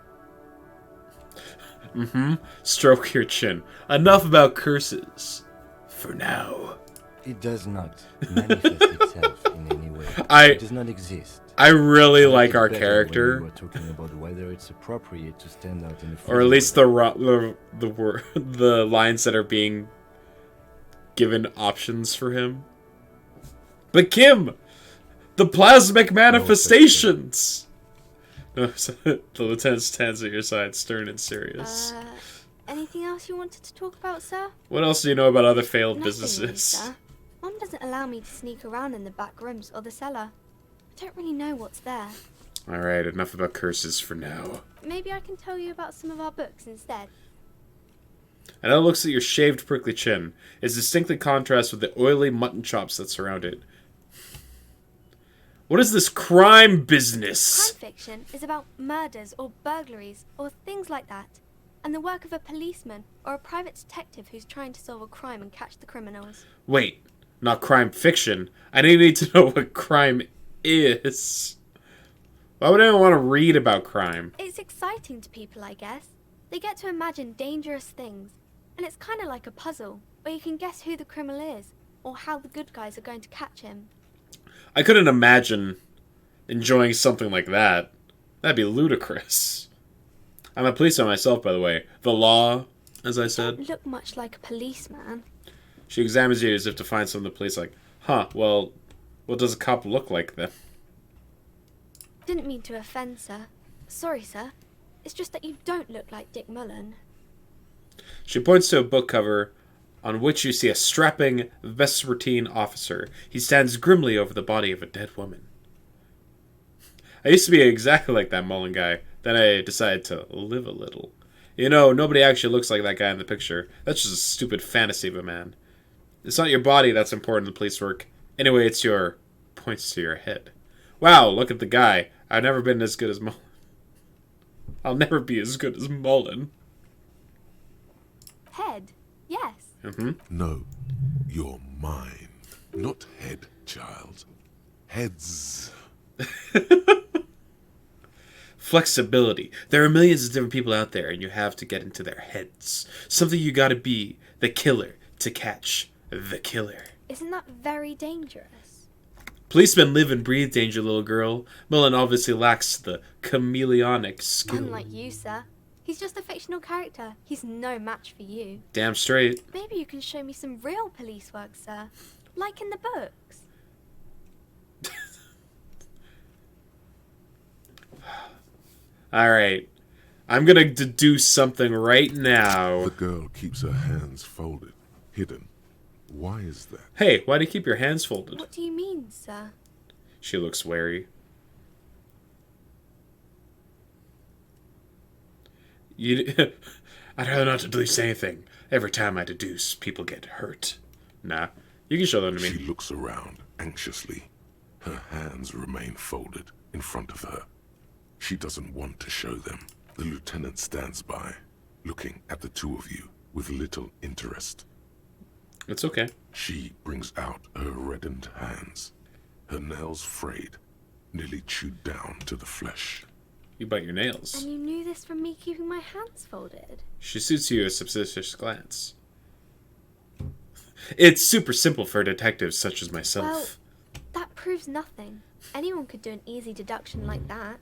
A: Stroke your chin. Enough about curses. For now.
H: It does not manifest itself in any way. It does not exist.
A: I really like our
H: When
A: character.
H: we were talking about whether it's appropriate to stand out in the
A: Or at least the lines that are being given options for him. But Kim! The plasmic manifestations! No, the lieutenant stands at your side, stern and serious.
J: Anything else you wanted to talk about, sir?
A: What else do you know about other failed
J: Nothing,
A: businesses?
J: sir. Mum doesn't allow me to sneak around in the back rooms or the cellar. I don't really know what's there.
A: Alright, enough about curses for now.
J: Maybe I can tell you about some of our books instead.
A: And now looks at your shaved, prickly chin. It distinctly contrasts with the oily mutton chops that surround it. What is this crime business?
J: Crime fiction is about murders or burglaries or things like that, and the work of a policeman or a private detective who's trying to solve a crime and catch the criminals.
A: Wait, not crime fiction. I need to know what crime is. Why would anyone want to read about crime?
J: It's exciting to people, I guess. They get to imagine dangerous things, and it's kind of like a puzzle, where you can guess who the criminal is, or how the good guys are going to catch him.
A: I couldn't imagine enjoying something like that. That'd be ludicrous. I'm a policeman myself, by the way. The law, as I said.
J: Don't look much like a policeman.
A: She examines you as if to find some of the police like, huh, well, what does a cop look like then?
J: Didn't mean to offend, sir. Sorry, sir. It's just that you don't look like Dick Mullen.
A: She points to a book cover on which you see a strapping Vespertine officer. He stands grimly over the body of a dead woman. I used to be exactly like that Mullen guy. Then I decided to live a little. You know, nobody actually looks like that guy in the picture. That's just a stupid fantasy of a man. It's not your body that's important in police work. Anyway, it's your... points to your head. Wow, look at the guy. I've never been as good as Mullen. I'll never be as good as Mullen.
J: Head, yes.
A: Mm-hmm.
D: No, you're mine. Not head, child. Heads.
A: Flexibility. There are millions of different people out there, and you have to get into their heads. Something you gotta be the killer to catch the killer.
J: Isn't that very dangerous?
A: Policemen live and breathe danger, little girl. Mullen obviously lacks the chameleonic skill.
J: Unlike you, sir. He's just a fictional character. He's no match for you.
A: Damn straight.
J: Maybe you can show me some real police work, sir. Like in the books.
A: Alright. I'm gonna do something right now.
D: The girl keeps her hands folded, hidden. Why is that?
A: Hey, why do you keep your hands folded?
J: What do you mean, sir?
A: She looks wary. I'd rather not deduce anything. Every time I deduce, people get hurt. Nah, you can show them to me.
D: She looks around anxiously. Her hands remain folded in front of her. She doesn't want to show them. The lieutenant stands by, looking at the two of you with little interest.
A: It's okay.
D: She brings out her reddened hands, her nails frayed, nearly chewed down to the flesh.
A: You bite your nails.
J: And you knew this from me keeping my hands folded?
A: She shoots you a suspicious glance. It's super simple for detectives such as myself.
J: Well, that proves nothing. Anyone could do an easy deduction like that.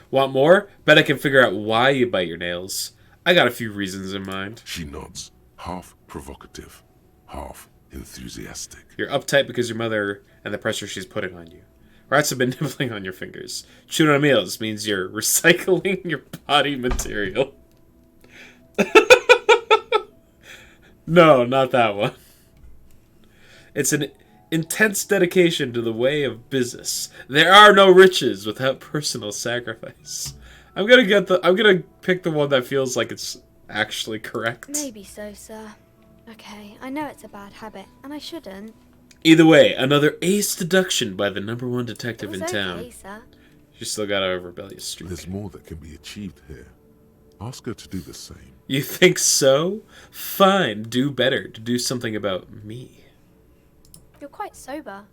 A: Want more? Bet I can figure out why you bite your nails. I got a few reasons in mind.
D: She nods, half provocative, half enthusiastic.
A: You're uptight because your mother and the pressure she's putting on you. Rats have been nibbling on your fingers. Chewing on meals means you're recycling your body material. No, not that one. It's an intense dedication to the way of business. There are no riches without personal sacrifice. I'm gonna pick the one that feels like it's actually correct.
J: Maybe so, sir. Okay, I know it's a bad habit, and I shouldn't.
A: Either way, another ace deduction by the #1 detective
J: It
A: in
J: was
A: town.
J: okay, sir.
A: She's still got a rebellious streak.
D: There's more that can be achieved here. Ask her to do the same.
A: You think so? Fine, do better. To do something about me.
J: You're quite sober.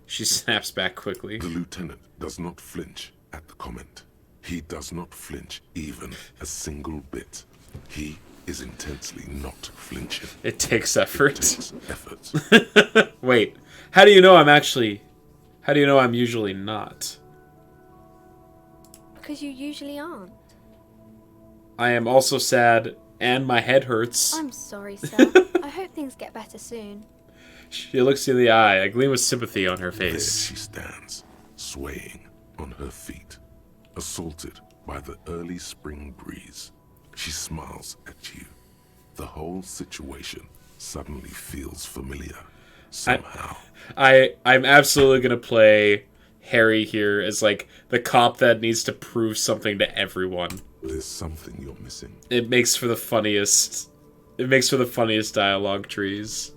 A: She snaps back quickly.
D: The lieutenant does not flinch at the comment. He does not flinch even a single bit. He is intensely not flinching.
A: It takes effort.
D: It takes effort.
A: Wait, how do you know I'm usually not?
J: Because you usually aren't.
A: I am also sad, and my head hurts.
J: I'm sorry, sir. I hope things get better soon.
A: She looks you in the eye, a gleam of sympathy on her
D: There
A: face.
D: she stands, swaying on her feet, assaulted by the early spring breeze. She smiles at you. The whole situation suddenly feels familiar, somehow.
A: I'm absolutely gonna play Harry here as like the cop that needs to prove something to everyone.
D: There's something you're missing.
A: It makes for the funniest It makes for the funniest dialogue trees.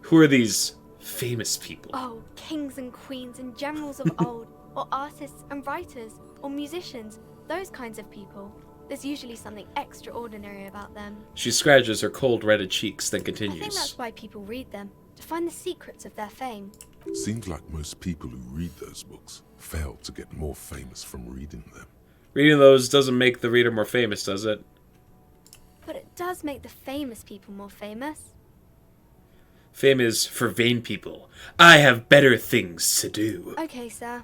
A: Who are these famous people?
J: Oh, kings and queens and generals of old, or artists and writers, or musicians, those kinds of people. There's usually something extraordinary about them.
A: She scratches her cold, reddened cheeks, then
J: I think
A: continues.
J: that's why people read them, to find the secrets of their fame.
D: Seems like most people who read those books fail to get more famous from reading them.
A: Reading those doesn't make the reader more famous, does it?
J: But it does make the famous people more famous.
A: Fame is for vain people. I have better things to do.
J: Okay, sir.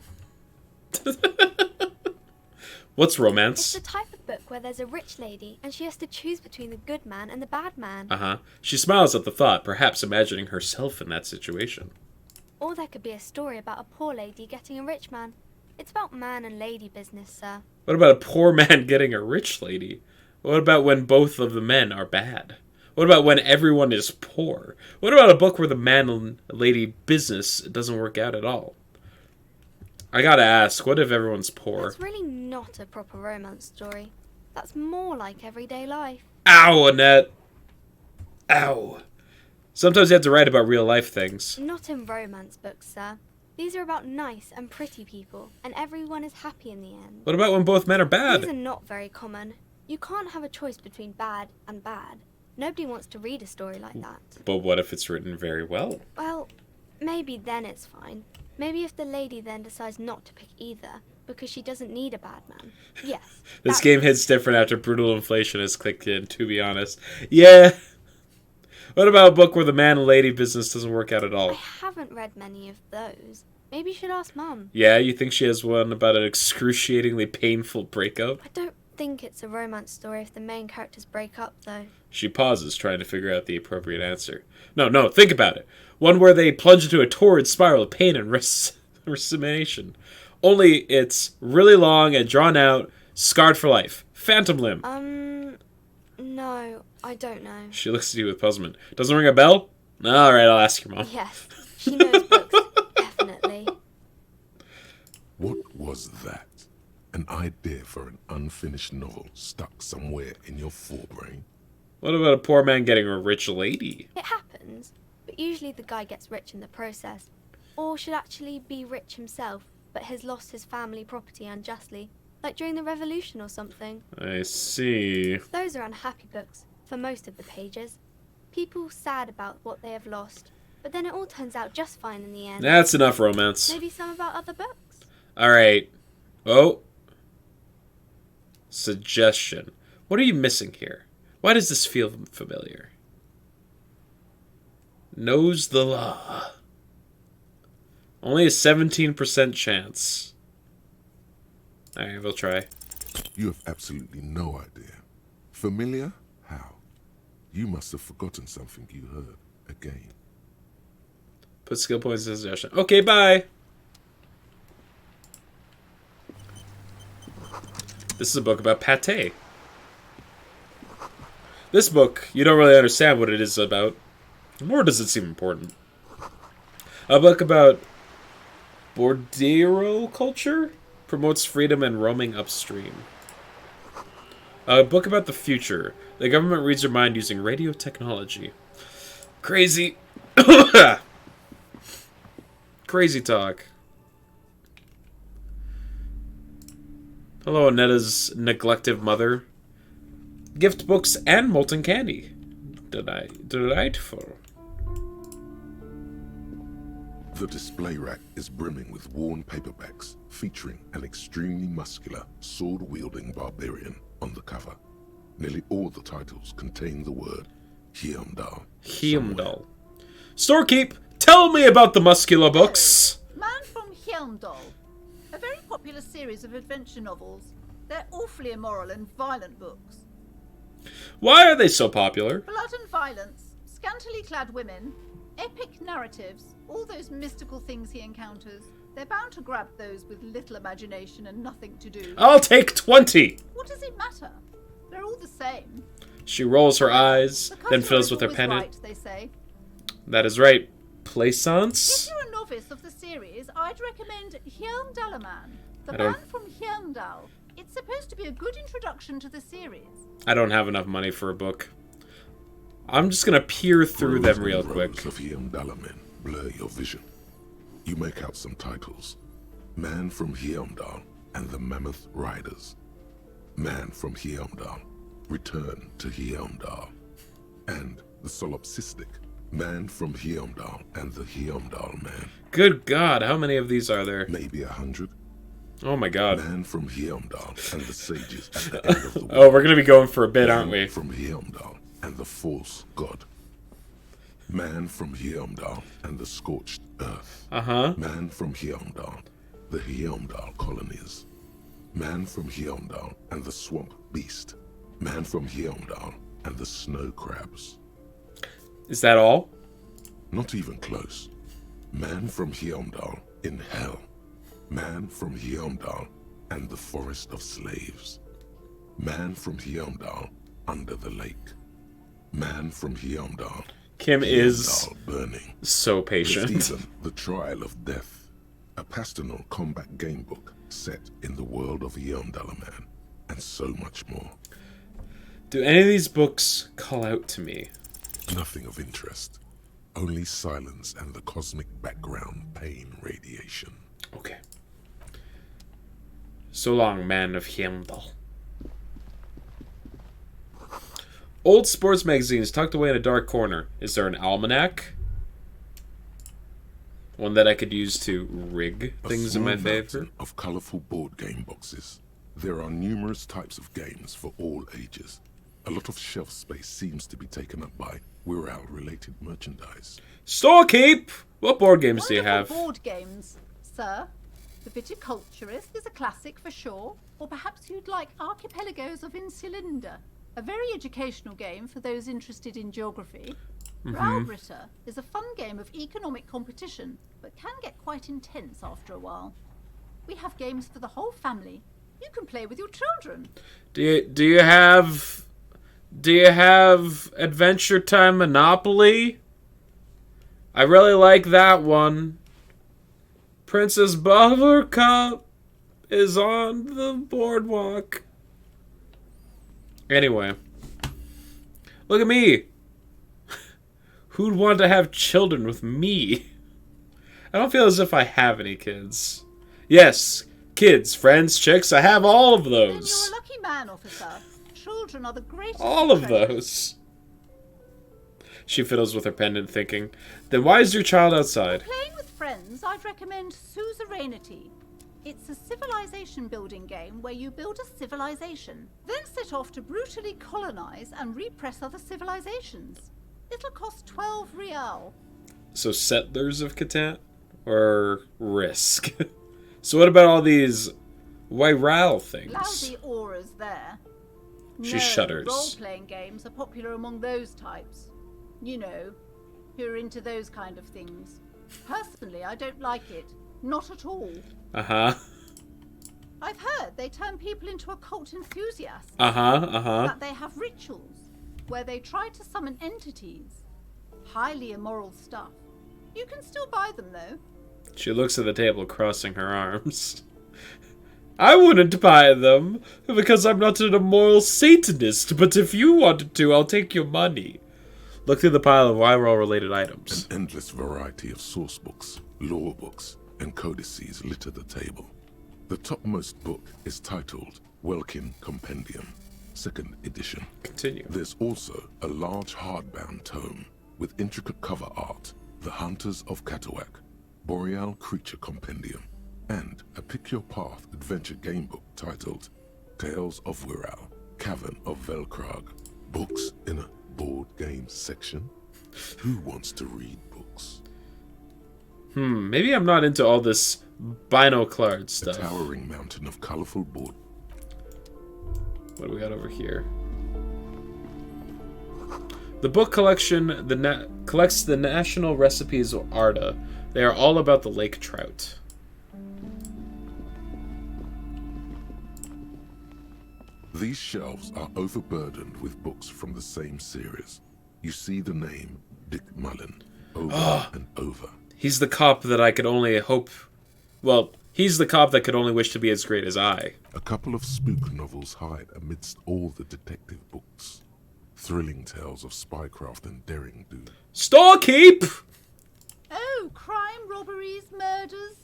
A: What's
J: It's
A: romance?
J: the type of book where there's a rich lady and she has to choose between the good man and the bad man.
A: Uh-huh. She smiles at the thought, perhaps imagining herself in that situation.
J: Or there could be a story about a poor lady getting a rich man. It's about man and lady business, sir.
A: What about a poor man getting a rich lady? What about when both of the men are bad? What about when everyone is poor? What about a book where the man and lady business doesn't work out at all? I gotta ask, what if everyone's poor?
J: That's really not a proper romance story. That's more like everyday life.
A: Ow, Annette! Ow. Sometimes you have to write about real life things.
J: Not in romance books, sir. These are about nice and pretty people, and everyone is happy in the end.
A: What about when both men are bad?
J: These are not very common. You can't have a choice between bad and bad. Nobody wants to read a story like that.
A: But what if it's written very well?
J: Well, maybe then it's fine. Maybe if the lady then decides not to pick either, because she doesn't need a bad man. Yes.
A: This game hits different after brutal inflation has clicked in, to be honest. Yeah. What about a book where the man and lady business doesn't work out at all?
J: I haven't read many of those. Maybe you should ask Mum.
A: Yeah, you think she has one about an excruciatingly painful breakup?
J: I don't think it's a romance story if the main characters break up, though.
A: She pauses, trying to figure out the appropriate answer. No, think about it. One where they plunge into a torrid spiral of pain and resignation. Only it's really long and drawn out, scarred for life. Phantom Limb.
J: No, I don't know.
A: She looks at you with puzzlement. Doesn't ring a bell? Alright, I'll ask your mom.
J: Yes, she knows books, definitely.
D: What was that? An idea for an unfinished novel stuck somewhere in your forebrain?
A: What about a poor man getting a rich lady?
J: It happens, but usually the guy gets rich in the process. Or should actually be rich himself, but has lost his family property unjustly, like during the revolution or something.
A: I see.
J: Those are unhappy books, for most of the pages. People sad about what they have lost, but then it all turns out just fine in the end.
A: That's enough romance.
J: Maybe some about other books.
A: Alright. Oh. Suggestion. What are you missing here? Why does this feel familiar? Knows the law. Only a 17% chance. Alright, we'll try.
D: You have absolutely no idea. Familiar? How? You must have forgotten something you heard again.
A: Put skill points in suggestion. Okay, bye. This is a book about pate. This book, you don't really understand what it is about, nor does it seem important. A book about Bordero culture? Promotes freedom and roaming upstream. A book about the future. The government reads your mind using radio technology. Crazy. Crazy talk. Hello, Anetta's neglected mother. Gift books and molten candy. Delightful.
D: The display rack is brimming with worn paperbacks featuring an extremely muscular, sword-wielding barbarian on the cover. Nearly all the titles contain the word Heimdall.
A: Heimdall. Storekeep, tell me about the muscular books.
L: Man from Heimdall. A very popular series of adventure novels. They're awfully immoral and violent books.
A: Why are they so popular?
L: Blood and violence, scantily clad women, epic narratives, all those mystical things he encounters. They're bound to grab those with little imagination and nothing to do.
A: I'll take 20.
L: What does it matter? They're all the same.
A: She rolls her eyes, then fiddles with her
L: always
A: pendant.
L: right, they say.
A: That is right. Plaisance?
L: If you're a novice of the series, I'd recommend Heimdallaman, the
A: I don't-
L: man from Heimdall. It's supposed to be a good introduction to the series.
A: I don't have enough money for a book. I'm just gonna peer through them
D: Rows
A: real
D: and
A: quick.
D: rows of Heimdallar blur your vision. You make out some titles. Man from Heimdall and the Mammoth Riders. Man from Heimdall, Return to Heimdall. And the Solipsistic, Man from Heimdall and the Heimdall Man.
A: Good God, how many of these are there?
D: Maybe 100.
A: Oh my God.
D: Man from Heimdall and the Sages at the end of the world.
A: Oh, we're gonna be going for a bit, aren't
D: Man
A: we?
D: from Heimdall and the False God. Man from Heimdall and the Scorched Earth.
A: Uh-huh.
D: Man from Heimdall, the Heimdall colonies. Man from Heimdall and the Swamp Beast. Man from Heimdall and the Snow Crabs.
A: Is that all?
D: Not even close. Man from Heimdall in Hell. Man from Heimdall and the Forest of Slaves. Man from Heimdall under the lake. Man from Heimdall.
A: Kim is
D: Heimdall burning.
A: so
D: There's
A: patient.
D: even The Trial of Death, a pastoral combat game book set in the world of Heimdallar Man, and so much more.
A: Do any of these books call out to me?
D: Nothing of interest. Only silence and the cosmic background pain radiation.
A: Okay. So long, man of Heimdall. Old sports magazines tucked away in a dark corner. Is there an almanac? One that I could use to rig things in my
D: small
A: favor?
D: mountain of colorful board game boxes. There are numerous types of games for all ages. A lot of shelf space seems to be taken up by Wirral-related merchandise.
A: Storekeep! What board games do you have?
L: Wonderful board games, sir. The Viticulturist is a classic for sure. Or perhaps you'd like Archipelagos of Insulinda, a very educational game for those interested in geography. Ralbritter is a fun game of economic competition, but can get quite intense after a while. We have games for the whole family. You can play with your children.
A: Do you have Adventure Time Monopoly? I really like that one. Princess Buttercup is on the boardwalk. Anyway. Look at me. Who'd want to have children with me? I don't feel as if I have any kids. Yes, kids, friends, chicks, I have all of
L: Then you're
A: those.
L: a lucky man, officer. Children are the greatest.
A: All of
L: treasures.
A: those. She fiddles with her pendant, thinking, then why is your child outside?
L: Playing with friends, I'd recommend Suzerainty. It's a civilization building game where you build a civilization, then set off to brutally colonize and repress other civilizations. It'll cost 12 real.
A: So Settlers of Catan? Or Risk? So what about all these Wirral things?
L: Lousy auras there.
A: She
L: No,
A: shudders.
L: Role-playing games are popular among those types. You know, who are into those kind of things. Personally, I don't like it. Not at all.
A: Uh-huh.
L: I've heard they turn people into occult enthusiasts.
A: Uh-huh.
L: That they have rituals where they try to summon entities. Highly immoral stuff. You can still buy them, though.
A: She looks at the table, crossing her arms. I wouldn't buy them, because I'm not an immoral Satanist, but if you wanted to, I'll take your money. Look through the pile of Wirral-related items.
D: An endless variety of source books, lore books, and codices litter the table. The topmost book is titled Welkin Compendium, 2nd edition.
A: Continue.
D: There's also a large hardbound tome with intricate cover art, The Hunters of Katawak, Boreal Creature Compendium, and a Pick Your Path adventure game book titled Tales of Wirral, Cavern of Velkrag. Books in a board game section? Who wants to read books?
A: Maybe I'm not into all this binoclard
D: A
A: stuff.
D: towering mountain of colorful board.
A: What do we got over here? The book collection collects the national recipes of Arda. They are all about the lake trout.
D: These shelves are overburdened with books from the same series. You see the name Dick Mullen over and over.
A: He's the cop that I could only hope... Well, he's the cop that could only wish to be as great as I.
D: A couple of spook novels hide amidst all the detective books. Thrilling tales of spycraft and daring do.
A: Storekeep!
L: Oh, crime, robberies, murders,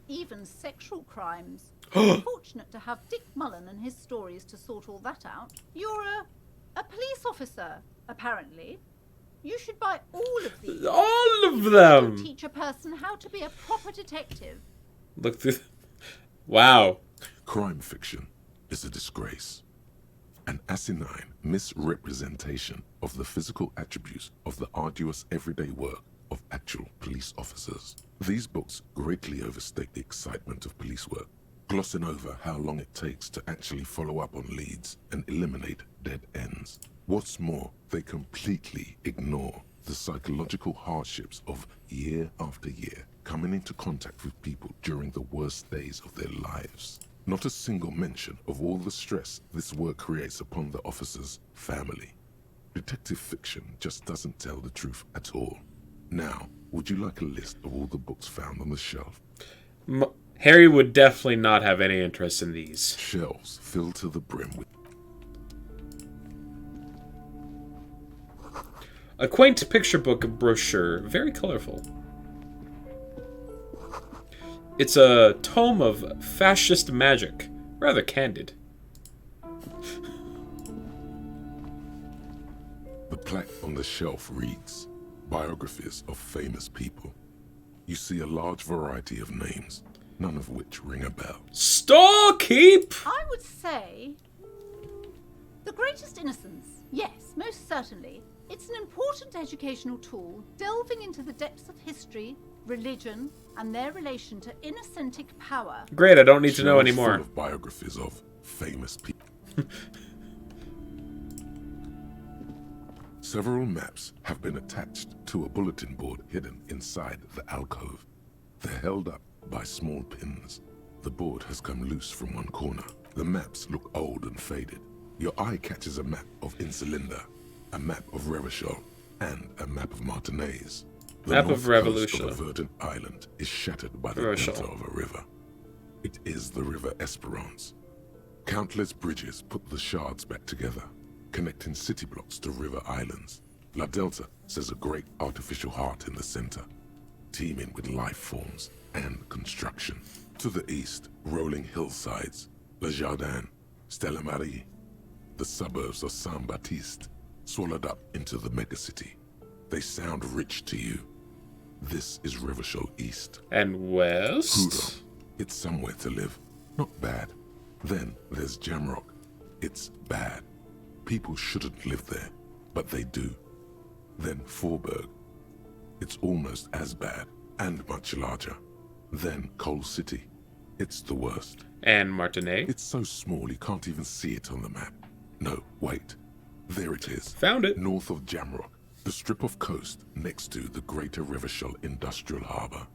L: even sexual crimes. Fortunate to have Dick Mullen and his stories to sort all that out. You're a police officer, apparently. You should buy all of these.
A: All of them!
L: Teach a person how to be a proper detective.
A: Look through... Wow.
D: Crime fiction is a disgrace. An asinine misrepresentation of the physical attributes of the arduous everyday work of actual police officers. These books greatly overstate the excitement of police work, glossing over how long it takes to actually follow up on leads and eliminate dead ends. What's more, they completely ignore the psychological hardships of year after year coming into contact with people during the worst days of their lives. Not a single mention of all the stress this work creates upon the officer's family. Detective fiction just doesn't tell the truth at all. Now, would you like a list of all the books found on the shelf?
A: Harry would definitely not have any interest in these.
D: Shelves filled to the brim with
A: a quaint picture book brochure, very colorful. It's a tome of fascist magic, rather candid.
D: The plaque on the shelf reads, Biographies of Famous People. You see a large variety of names, none of which ring a bell.
A: Storekeep!
L: I would say The Greatest Innocence. Yes, most certainly. It's an important educational tool, delving into the depths of history, religion, and their relation to innocentic power.
A: Great, I don't need to know anymore.
D: Full of biographies of famous people. Several maps have been attached to a bulletin board hidden inside the alcove. They're held up by small pins. The board has come loose from one corner. The maps look old and faded. Your eye catches a map of Insulinda, a map of Revachol, and a map of Martinaise. The
A: map
D: north
A: of Revolution.
D: coast of a verdant island is shattered by the delta of a river. It is the River Esperance. Countless bridges put the shards back together, connecting city blocks to river islands. La Delta says a great artificial heart in the center, teeming with life forms and construction. To the east, rolling hillsides, Le Jardin, Stella Marie, the suburbs of Saint-Baptiste, swallowed up into the megacity. They sound rich to you. This is Revachol East.
A: And west?
D: Prud'homme. It's somewhere to live. Not bad. Then there's Jamrock. It's bad. People shouldn't live there, but they do. Then Faubourg. It's almost as bad, and much larger. Then Coal City. It's the worst.
A: And Martinet?
D: It's so small you can't even see it on the map. No, wait. There it is.
A: Found it.
D: North of Jamrock, the strip of coast next to the Greater Revachol Industrial Harbour.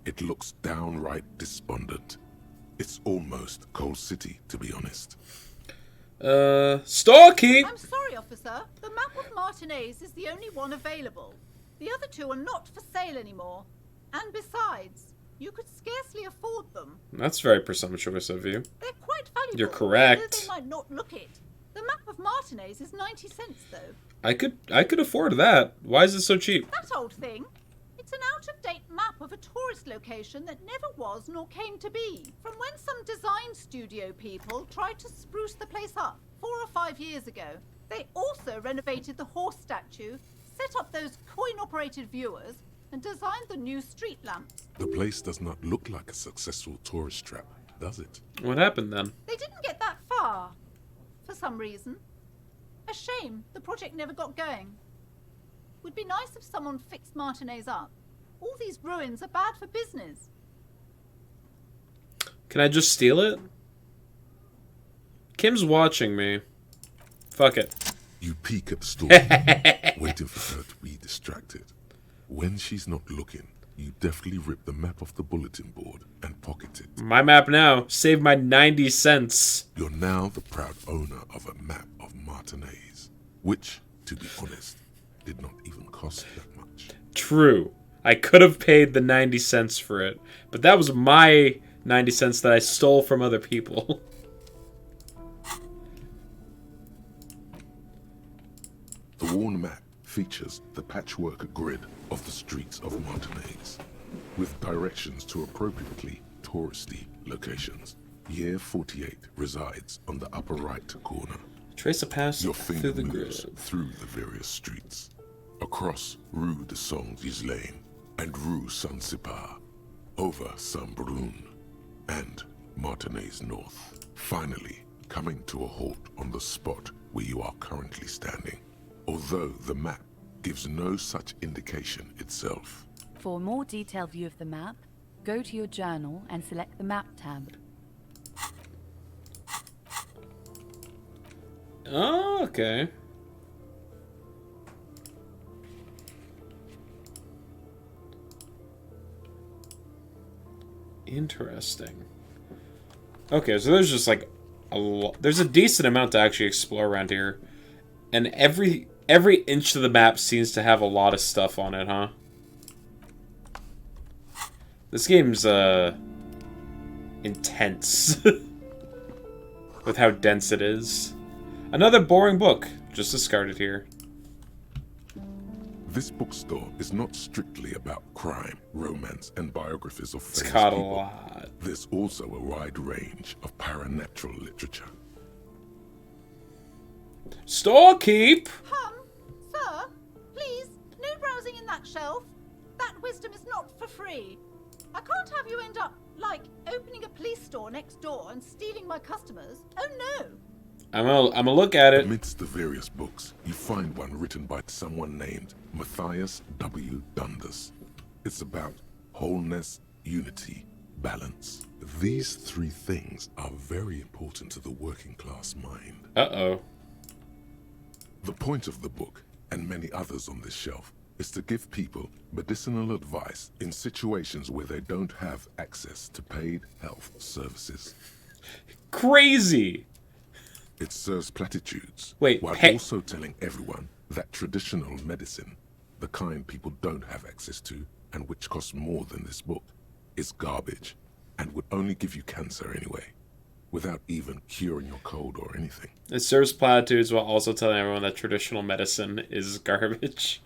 D: It looks downright despondent. It's almost Coal City, to be honest.
A: Storekeep!
L: I'm sorry, officer. The map of Martinaise is the only one available. The other two are not for sale anymore. And besides, you could scarcely afford them.
A: That's very presumptuous of you.
L: They're quite valuable.
A: You're correct.
L: Although they might not look it. The map of Martinaise is 90 cents, though.
A: I could afford that. Why is it so cheap?
L: That old thing. It's an out-of-date map of a tourist location that never was nor came to be. From when some design studio people tried to spruce the place up 4 or 5 years ago. They also renovated the horse statue, set up those coin-operated viewers, and designed the new street lamps.
D: The place does not look like a successful tourist trap, does it?
A: What happened then?
L: They didn't get that far. For some reason. A shame the project never got going. Would be nice if someone fixed Martinaise up. All these ruins are bad for business.
A: Can I just steal it? Kim's watching me. Fuck it.
D: You peek at the store, waiting for her to be distracted. When she's not looking, you deftly rip the map off the bulletin board and pocket it.
A: My map now. Save my 90 cents.
D: You're now the proud owner of a map of Martinaise, which, to be honest, did not even cost that much.
A: True. I could have paid the 90 cents for it, but that was my 90 cents that I stole from other people.
D: The worn map features the patchwork grid of the streets of Martinez, with directions to appropriately touristy locations. Year 48 resides on the upper right corner.
A: Trace a path
D: Your
A: through
D: finger
A: the
D: moves
A: grid.
D: through the various streets, across Rue de Saint-Ghislain and Rue Saint-Sipar, over Saint-Brun and Martinez North, finally coming to a halt on the spot where you are currently standing, although the map gives no such indication itself.
E: For a more detailed view of the map, go to your journal and select the map tab.
A: Oh, okay. Interesting. Okay, so there's just like there's a decent amount to actually explore around here, and every inch of the map seems to have a lot of stuff on it, huh? This game's intense with how dense it is. Another boring book, just discarded here.
D: This bookstore is not strictly about crime, romance, and biographies of
A: It's
D: famous
A: got a
D: people.
A: lot.
D: There's also a wide range of paranatural literature.
A: Storekeep!
L: Sir, please, no browsing in that shelf. That wisdom is not for free. I can't have you end up, like, opening a police store next door and stealing my customers. Oh no!
A: I'm gonna look at it.
D: Amidst the various books, you find one written by someone named Matthias W. Dundas. It's about wholeness, unity, balance. These three things are very important to the working class mind.
A: Uh-oh.
D: The point of the book, and many others on this shelf, is to give people medicinal advice in situations where they don't have access to paid health services.
A: Crazy!
D: It serves platitudes,
A: Wait,
D: while
A: pay-
D: also telling everyone that traditional medicine, the kind people don't have access to, and which costs more than this book, is garbage, and would only give you cancer anyway, without even curing your cold or anything.
A: It serves platitudes while also telling everyone that traditional medicine is garbage.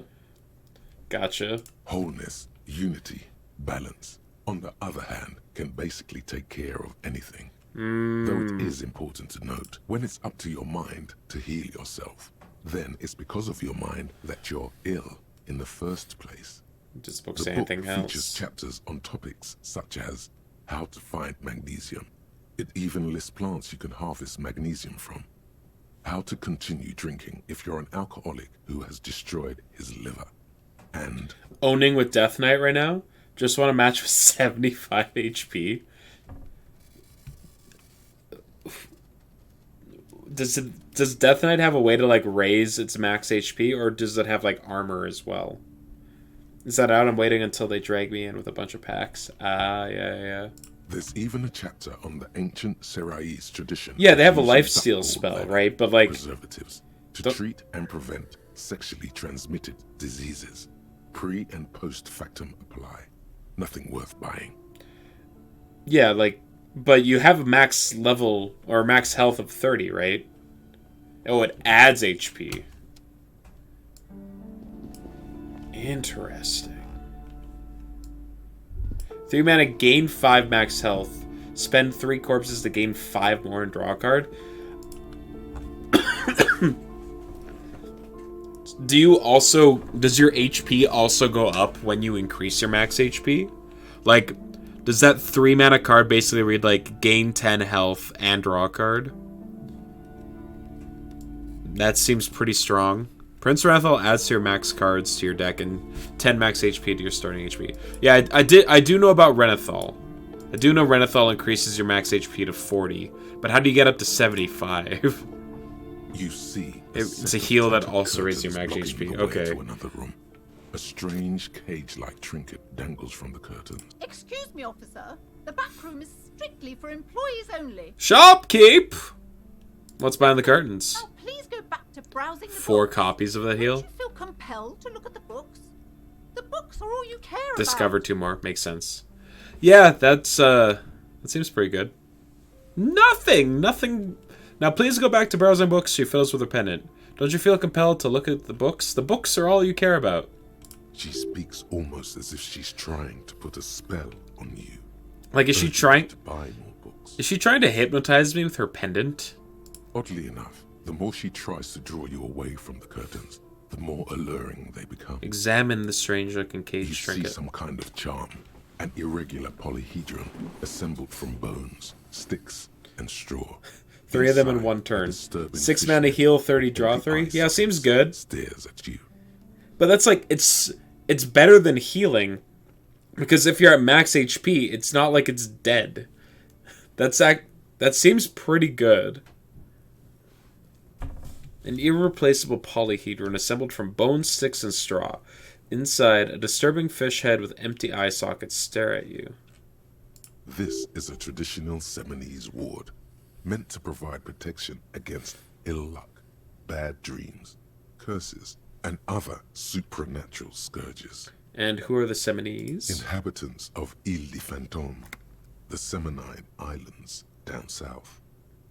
A: Gotcha.
D: Wholeness, unity, balance, on the other hand, can basically take care of anything. Though it is important to note, when it's up to your mind to heal yourself, then it's because of your mind that you're ill in the first place.
A: Does the book
D: The
A: say
D: book
A: anything
D: features
A: else?
D: chapters on topics such as how to find magnesium. It even lists plants you can harvest magnesium from. How to continue drinking if you're an alcoholic who has destroyed his liver. And
A: Owning with Death Knight right now? Just want a match with 75 HP? Does Death Knight have a way to like raise its max HP, or does it have like armor as well? Is that out? I'm waiting until they drag me in with a bunch of packs. Yeah.
D: there's even a chapter on the ancient Seraïs tradition.
A: Yeah, they have a
D: using
A: lifesteal
D: supple
A: spell,
D: leather
A: right? But like,
D: preservatives to
A: Don't-
D: treat and prevent sexually transmitted diseases. Pre and post factum apply. Nothing worth buying.
A: yeah, like, but you have a max level or max health of 30, right? Oh, it adds HP. Interesting. 3 mana, gain 5 max health. Spend 3 corpses to gain 5 more and draw a card. Does your HP also go up when you increase your max HP? Like, does that 3 mana card basically read like gain 10 health and draw a card? That seems pretty strong. Prince Rathel adds to your max cards to your deck and 10 max HP to your starting HP. Yeah, I do know about Renethal. I do know Renethal increases your max HP to 40, but how do you get up to 75?
D: You see,
A: It's
D: set
A: a
D: of
A: heal that
D: tinted
A: also raises your
D: curtains
A: max
D: blocking
A: HP.
D: the way
A: Okay.
D: To another room. A strange cage-like trinket dangles from the curtain.
L: Excuse me, officer. The back room is strictly for employees only.
A: Shopkeep! What's behind the curtains?
L: Now, please go back to browsing the
A: 4
L: books.
A: copies of the
L: Don't
A: heal.
L: you feel compelled to look at the books? The books are all you care
A: Discover
L: about.
A: 2 more. Makes sense. Yeah, that seems pretty good. Nothing. Now please go back to browsing books. She fiddles with her pendant. Don't you feel compelled to look at the books? The books are all you care about.
D: She speaks almost as if she's trying to put a spell on you.
A: Like, is she trying
D: to buy more books?
A: Is she trying to hypnotize me with her pendant?
D: Oddly enough, the more she tries to draw you away from the curtains, the more alluring they become.
A: Examine the strange-looking cage
D: You
A: trinket.
D: see some kind of charm, an irregular polyhedron assembled from bones, sticks, and straw.
A: 3 of them in
D: Inside,
A: one
D: a
A: turn.
D: disturbing
A: 6 mana
D: fishnet
A: heal, 30
D: of
A: draw
D: the
A: 3.
D: ice
A: Yeah, seems good.
D: Stares at you.
A: But that's like, it's better than healing. Because if you're at max HP, it's not like it's dead. That seems pretty good. An irreplaceable polyhedron assembled from bones, sticks, and straw. Inside, a disturbing fish head with empty eye sockets stare at you.
D: This is a traditional Seminese ward, meant to provide protection against ill luck, bad dreams, curses, and other supernatural scourges.
A: And who are the Seminese?
D: Inhabitants of Ile de Fantôme, the Seminine Islands down south.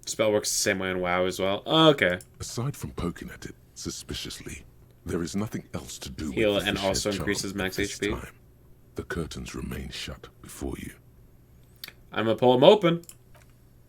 A: Spell works the same way in WoW as well. Oh, okay.
D: Aside from poking at it suspiciously, there is nothing else to do
A: Heal
D: with the
A: and
D: fish-head
A: also
D: charm
A: increases max
D: at this
A: HP.
D: time. The curtains remain shut before you.
A: I'm gonna pull them open.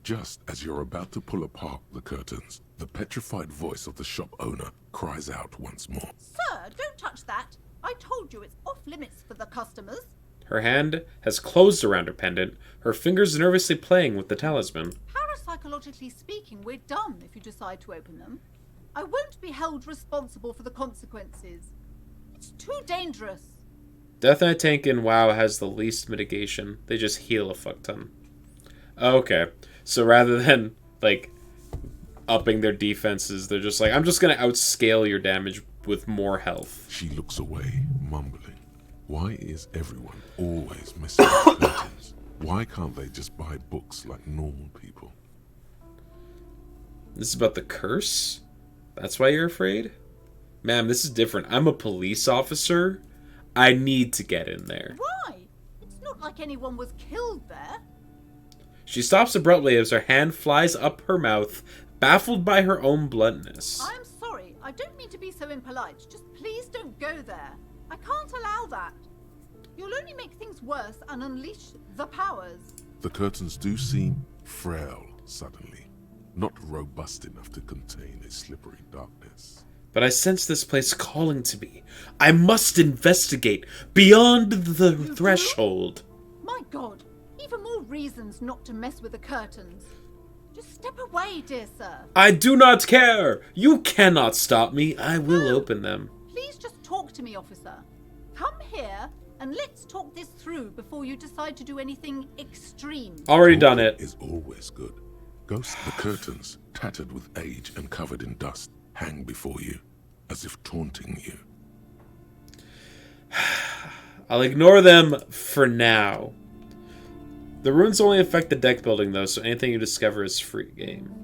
D: Just as you're about to pull apart the curtains, the petrified voice of the shop owner cries out once more.
L: Sir, don't touch that. I told you it's off limits for the customers.
A: Her hand has closed around her pendant, her fingers nervously playing with the talisman.
L: Parapsychologically speaking, we're done if you decide to open them. I won't be held responsible for the consequences. It's too dangerous.
A: Death Knight tank in WoW has the least mitigation. They just heal a fuck ton. Okay. So rather than, like, upping their defenses, they're just like, I'm just gonna outscale your damage with more health.
D: She looks away, mumbling. Why is everyone always messing with curtains? Why can't they just buy books like normal people?
A: This is about the curse? That's why you're afraid? Ma'am, this is different. I'm a police officer. I need to get in there.
L: Why? It's not like anyone was killed there.
A: She stops abruptly as her hand flies up her mouth, baffled by her own bluntness.
L: I'm sorry. I don't mean to be so impolite. Just please don't go there. I can't allow that. You'll only make things worse and unleash the powers.
D: The curtains do seem frail suddenly, not robust enough to contain a slippery darkness.
A: But I sense this place calling to me. I must investigate beyond the threshold.
L: My God, even more reasons not to mess with the curtains. Just step away, dear sir.
A: I do not care. You cannot stop me. I will open them.
L: Please just talk to me, officer. Come here and let's talk this through before you decide to do anything extreme.
A: Already done it.
D: Is always good. Ghost the curtains, tattered with age and covered in dust, hang before you, as if taunting you.
A: I'll ignore them for now. The runes only affect the deck building though, so anything you discover is free game.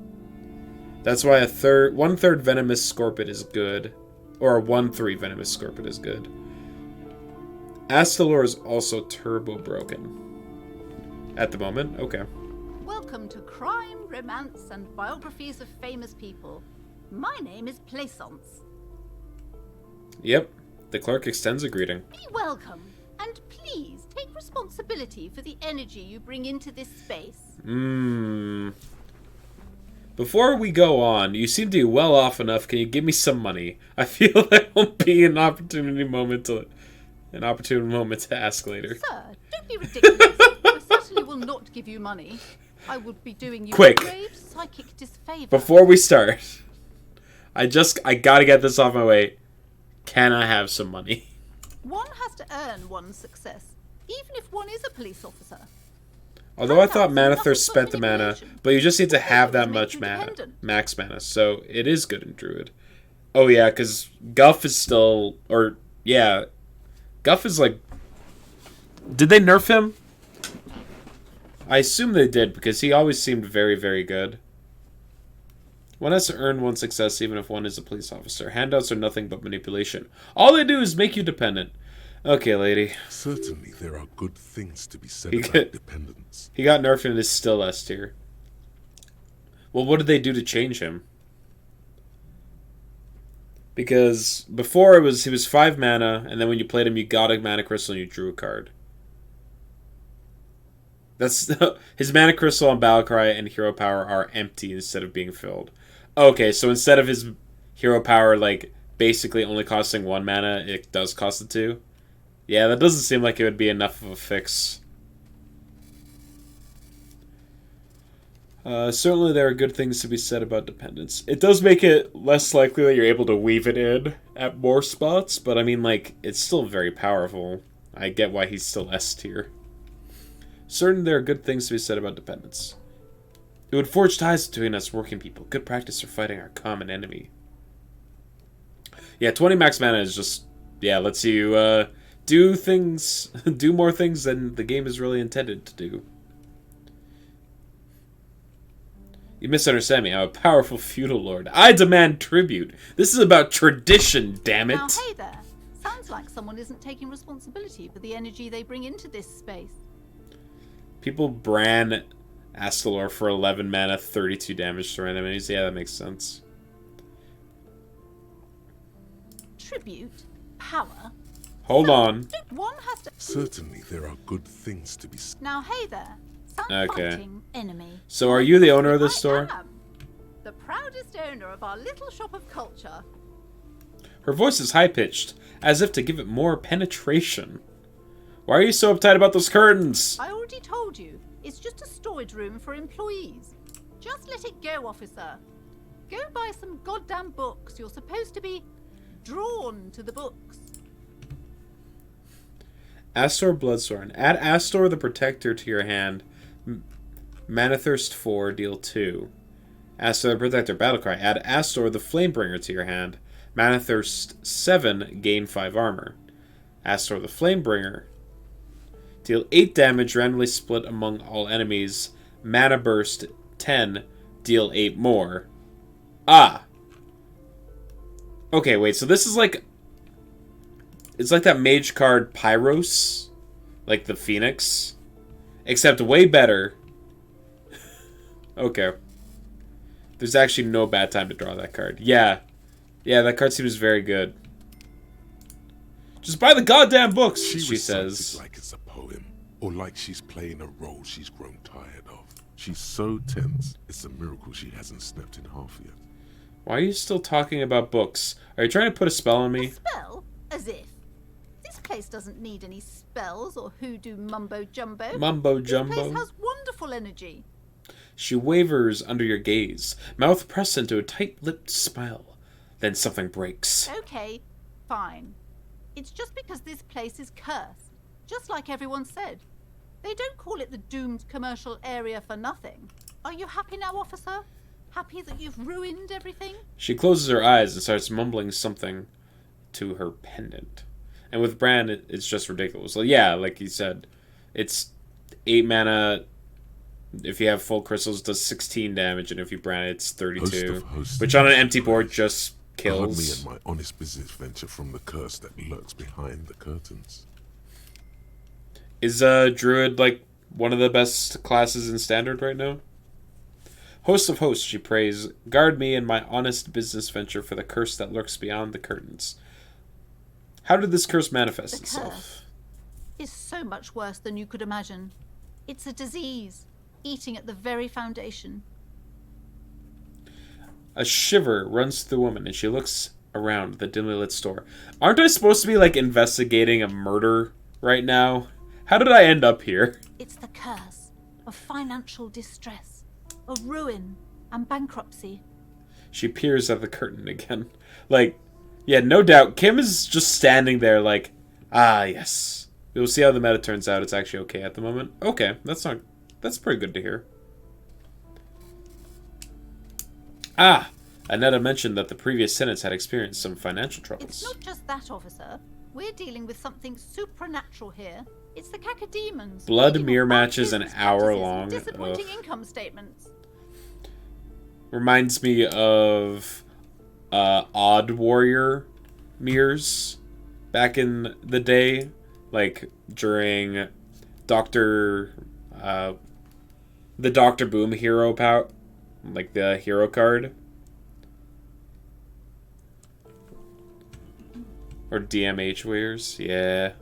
A: That's why 1/3 venomous scorpion is good. Or a 1/3 venomous scorpion is good. Astalor is also turbo broken. At the moment, okay.
L: Welcome to Crime, Romance, and Biographies of Famous People. My name is Plaisance.
A: Yep, the clerk extends a greeting.
L: Be welcome, and please take responsibility for the energy you bring into this space.
A: Before we go on, you seem to be well off enough. Can you give me some money? I feel that will be an opportune moment to ask later.
L: Sir, don't be ridiculous. I certainly will not give you money. I would be doing you
A: Quick.
L: a grave psychic disfavor.
A: Before we start, I gotta get this off my way. Can I have some money?
L: One has to earn one's success, even if one is a police officer.
A: Although I thought Mana Thirst spent the mana, but you just need to have that much mana, max mana, so it is good in Druid. Oh yeah, because Guff is still, Guff is like, did they nerf him? I assume they did, because he always seemed very, very good. One has to earn one success even if one is a police officer. Handouts are nothing but manipulation. All they do is make you dependent. Okay, lady.
D: Certainly there are good things to be said about dependence.
A: He got nerfed and is still S tier. Well, what did they do to change him? Because before he was 5 mana, and then when you played him, you got a mana crystal and you drew a card. That's his mana crystal on Battlecry and hero power are empty instead of being filled. Okay, so instead of his hero power like basically only costing 1 mana, it does cost 2. Yeah, that doesn't seem like it would be enough of a fix. Certainly there are good things to be said about dependence. It does make it less likely that you're able to weave it in at more spots, but I mean, like, it's still very powerful. I get why he's still S tier. Certain there are good things to be said about dependence. It would forge ties between us working people. Good practice for fighting our common enemy. Yeah, 20 max mana is just, yeah, lets you do things, do more things than the game is really intended to do. You misunderstand me. I'm a powerful feudal lord. I demand tribute. This is about tradition, damn it.
L: Now, hey there. Sounds like someone isn't taking responsibility for the energy they bring into this space.
A: People bran Astalor for 11 mana, 32 damage to random enemies. Yeah, that makes sense.
L: Tribute? Power?
A: Hold on.
L: One has to...
D: Certainly there are good things to be said.
L: Now, hey there.
A: Okay.
L: Fighting enemy.
A: So are you the owner of this store?
L: I am. The proudest owner of our little shop of culture.
A: Her voice is high-pitched, as if to give it more penetration. Why are you so uptight about those curtains?
L: I already told you. It's just a storage room for employees. Just let it go, officer. Go buy some goddamn books. You're supposed to be drawn to the books.
A: Astor Bloodsworn. Add Astor the Protector to your hand. Mana Thirst 4, deal 2. Astor the Protector, Battlecry. Add Astor the Flamebringer to your hand. Mana Thirst 7, gain 5 armor. Astor the Flamebringer. Deal 8 damage, randomly split among all enemies. Mana Burst 10, deal 8 more. Ah! Okay, wait, so this is like... It's like that mage card Pyros. Like the Phoenix. Except way better. Okay. There's actually no bad time to draw that card. Yeah. Yeah, that card seems very good. Just buy the goddamn books, she says.
D: Like it's a poem. Or like she's playing a role she's grown tired of. She's so tense, it's a miracle she hasn't slept in half yet.
A: Why are you still talking about books? Are you trying to put a spell on me?
L: A spell? As if. This place doesn't need any spells or hoodoo mumbo-jumbo.
A: Mumbo-jumbo?
L: This place has wonderful energy.
A: She wavers under your gaze, mouth pressed into a tight-lipped smile. Then something breaks.
L: Okay, fine. It's just because this place is cursed, just like everyone said. They don't call it the doomed commercial area for nothing. Are you happy now, officer? Happy that you've ruined everything?
A: She closes her eyes and starts mumbling something to her pendant. And with Bran, it's just ridiculous. So yeah, like you said, it's 8 mana. If you have full crystals, it does 16 damage, and if you Bran, it's 32. Which on an empty board just kills.
D: Guard me and my honest business venture from the curse that lurks behind the curtains.
A: Is Druid like one of the best classes in Standard right now? Host of hosts, she prays, guard me and my honest business venture for the curse that lurks beyond the curtains. How did this curse manifest itself?
L: Curse is so much worse than you could imagine. It's a disease, eating at the very foundation.
A: A shiver runs through the woman, and she looks around the dimly lit store. Aren't I supposed to be, like, investigating a murder right now? How did I end up here?
L: It's the curse of financial distress, of ruin and bankruptcy.
A: She peers at the curtain again. Like, yeah, no doubt. Kim is just standing there like, ah, yes. We'll see how the meta turns out. It's actually okay at the moment. Okay, that's pretty good to hear. Ah, Annetta mentioned that the previous tenants had experienced some financial troubles.
L: It's not just that, officer. We're dealing with something supernatural here. It's the cacodemons.
A: Blood mirror matches an hour long.
L: Disappointing income statements.
A: Reminds me of Odd Warrior mirrors back in the day, like during the Dr. Boom hero like the hero card. Or DMH wares. Yeah.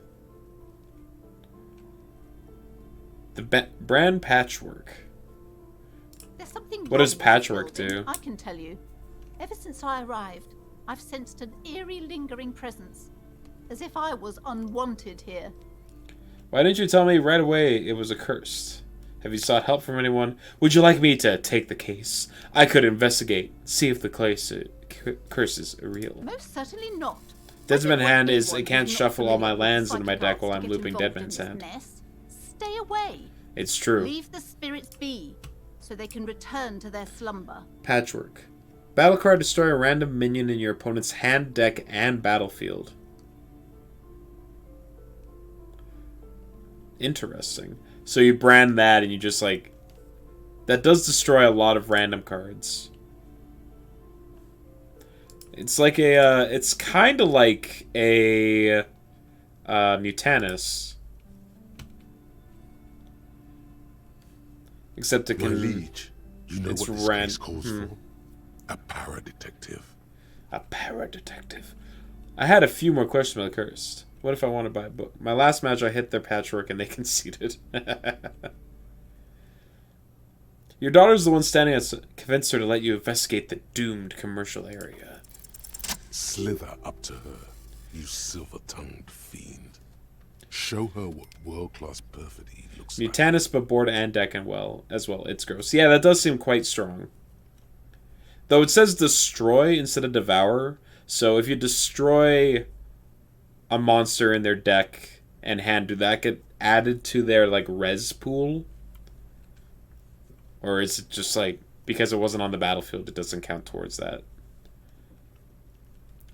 A: The brand Patchwork.
L: There's something
A: What
L: wrong
A: does
L: with this
A: Patchwork
L: building,
A: do?
L: I can tell you. Ever since I arrived, I've sensed an eerie lingering presence. As if I was unwanted here.
A: Why didn't you tell me right away it was accursed? Have you sought help from anyone? Would you like me to take the case? I could investigate, see if the curses are real.
L: Most certainly not.
A: Deadman's Hand is,
L: Anyone
A: it can't
L: who's not
A: shuffle all my
L: familiar with
A: lands into my
L: psychic
A: deck
L: arts
A: while
L: to
A: I'm
L: get
A: looping
L: involved in
A: Deadman's
L: this
A: Hand.
L: mess. Stay away.
A: It's true.
L: Leave the spirits be, so they can return to their slumber.
A: Patchwork. Battle card, destroy a random minion in your opponent's hand, deck, and battlefield. Interesting. So you brand that and you just like... That does destroy a lot of random cards. It's like a... it's kind of like a... Mutanus. Except it
D: My
A: can...
D: liege, you know
A: it's
D: what this
A: ran-
D: case calls for? A paradetective.
A: A paradetective. I had a few more questions about the cursed. What if I want to buy a book? My last match, I hit their Patchwork and they conceded. Your daughter's the one standing up. Convince her to let you investigate the doomed commercial area.
D: Slither up to her, you silver-tongued fiend. Show her what world-class perfidy looks like.
A: Mutanus, but board and deck and as well. It's gross. Yeah, that does seem quite strong. Though it says destroy instead of devour. So if you destroy a monster in their deck and hand, do that get added to their like res pool? Or is it just like because it wasn't on the battlefield it doesn't count towards that?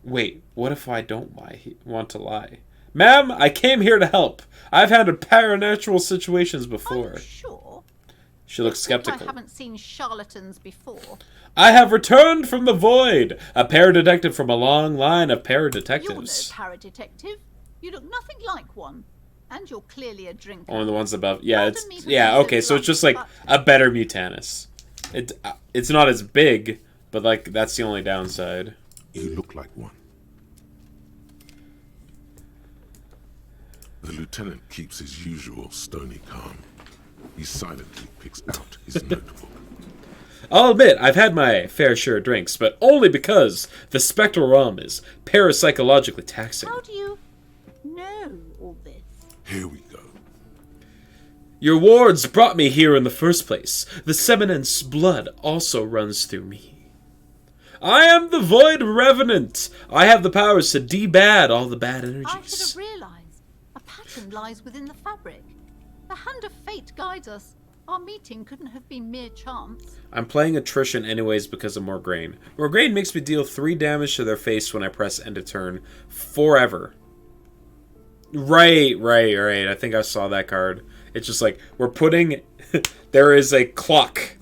A: Wait, what if I don't want to lie? Ma'am, I came here to help. I've had paranatural situations before.
L: Are you sure?
A: She looks skeptical.
L: I haven't seen charlatans before.
A: I have returned from the void, a paradetective from a long line of
L: You're no
A: paradetectives.
L: paradetective. You look nothing like one. And you're clearly a drinker.
A: Only the ones above. Yeah,
L: Pardon me
A: it's
L: for
A: yeah.
L: being so
A: Okay, so it's
L: blunt,
A: just like
L: but-
A: a better Mutanus. It's not as big, but like that's the only downside.
D: You look like one. The lieutenant keeps his usual stony calm. He silently picks out his notebook.
A: I'll admit I've had my fair share of drinks, but only because the spectral realm is parapsychologically taxing.
L: How do you know all this?
D: Here we go.
A: Your wards brought me here in the first place. The Seminen's blood also runs through me. I am the Void Revenant. I have the powers to debad all the bad
L: I should
A: energies.
L: have realized. A pattern lies within the fabric. The hand of fate guides us. Our meeting couldn't have been mere chance.
A: I'm playing attrition anyways because of Morgraine. Morgraine makes me deal 3 damage to their face when I press end of turn. Forever. Right. I think I saw that card. It's just like, we're putting... there is a clock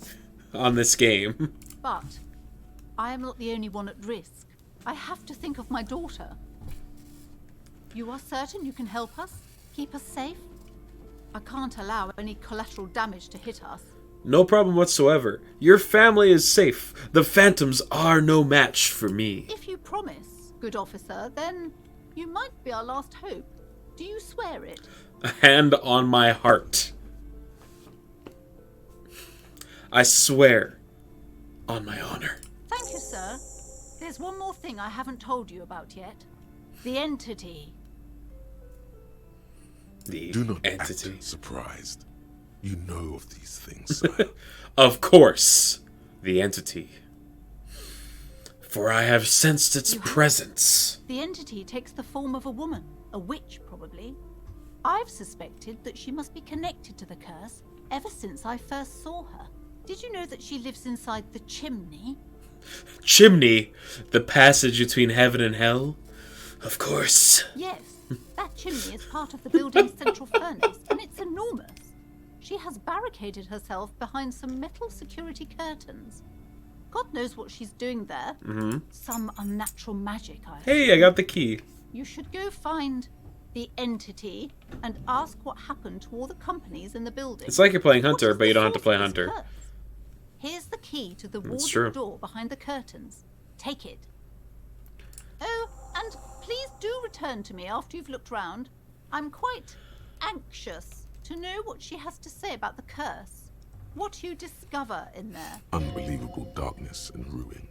A: on this game.
L: But I am not the only one at risk. I have to think of my daughter. You are certain you can help us? Keep us safe? I can't allow any collateral damage to hit us.
A: No problem whatsoever. Your family is safe. The phantoms are no match for me.
L: If you promise, good officer, then you might be our last hope. Do you swear it?
A: A hand on my heart. I swear on my honor.
L: Thank you, sir. There's one more thing I haven't told you about yet. The entity.
A: The
D: Do not
A: entity.
D: act surprised. You know of these things, sire.
A: Of course, the entity. For I have sensed its presence.
L: The entity takes the form of a woman, a witch probably. I've suspected that she must be connected to the curse ever since I first saw her. Did you know that she lives inside the chimney?
A: Chimney? The passage between heaven and hell? Of course.
L: Yes, that chimney is part of the building's central furnace, and it's enormous. She has barricaded herself behind some metal security curtains. God knows what she's doing there. Some unnatural magic, I
A: Hey, I got the key.
L: You should go find the entity and ask what happened to all the companies in the building.
A: It's like you're playing Hunter,
L: What is
A: but you
L: the
A: don't have to
L: source
A: play
L: of this
A: Hunter.
L: curse? Here's the key to the
A: That's
L: warded
A: true.
L: door behind the curtains. Take it. Oh, And please do return to me after you've looked round. I'm quite anxious to know what she has to say about the curse. What you discover in there.
D: Unbelievable darkness and ruin.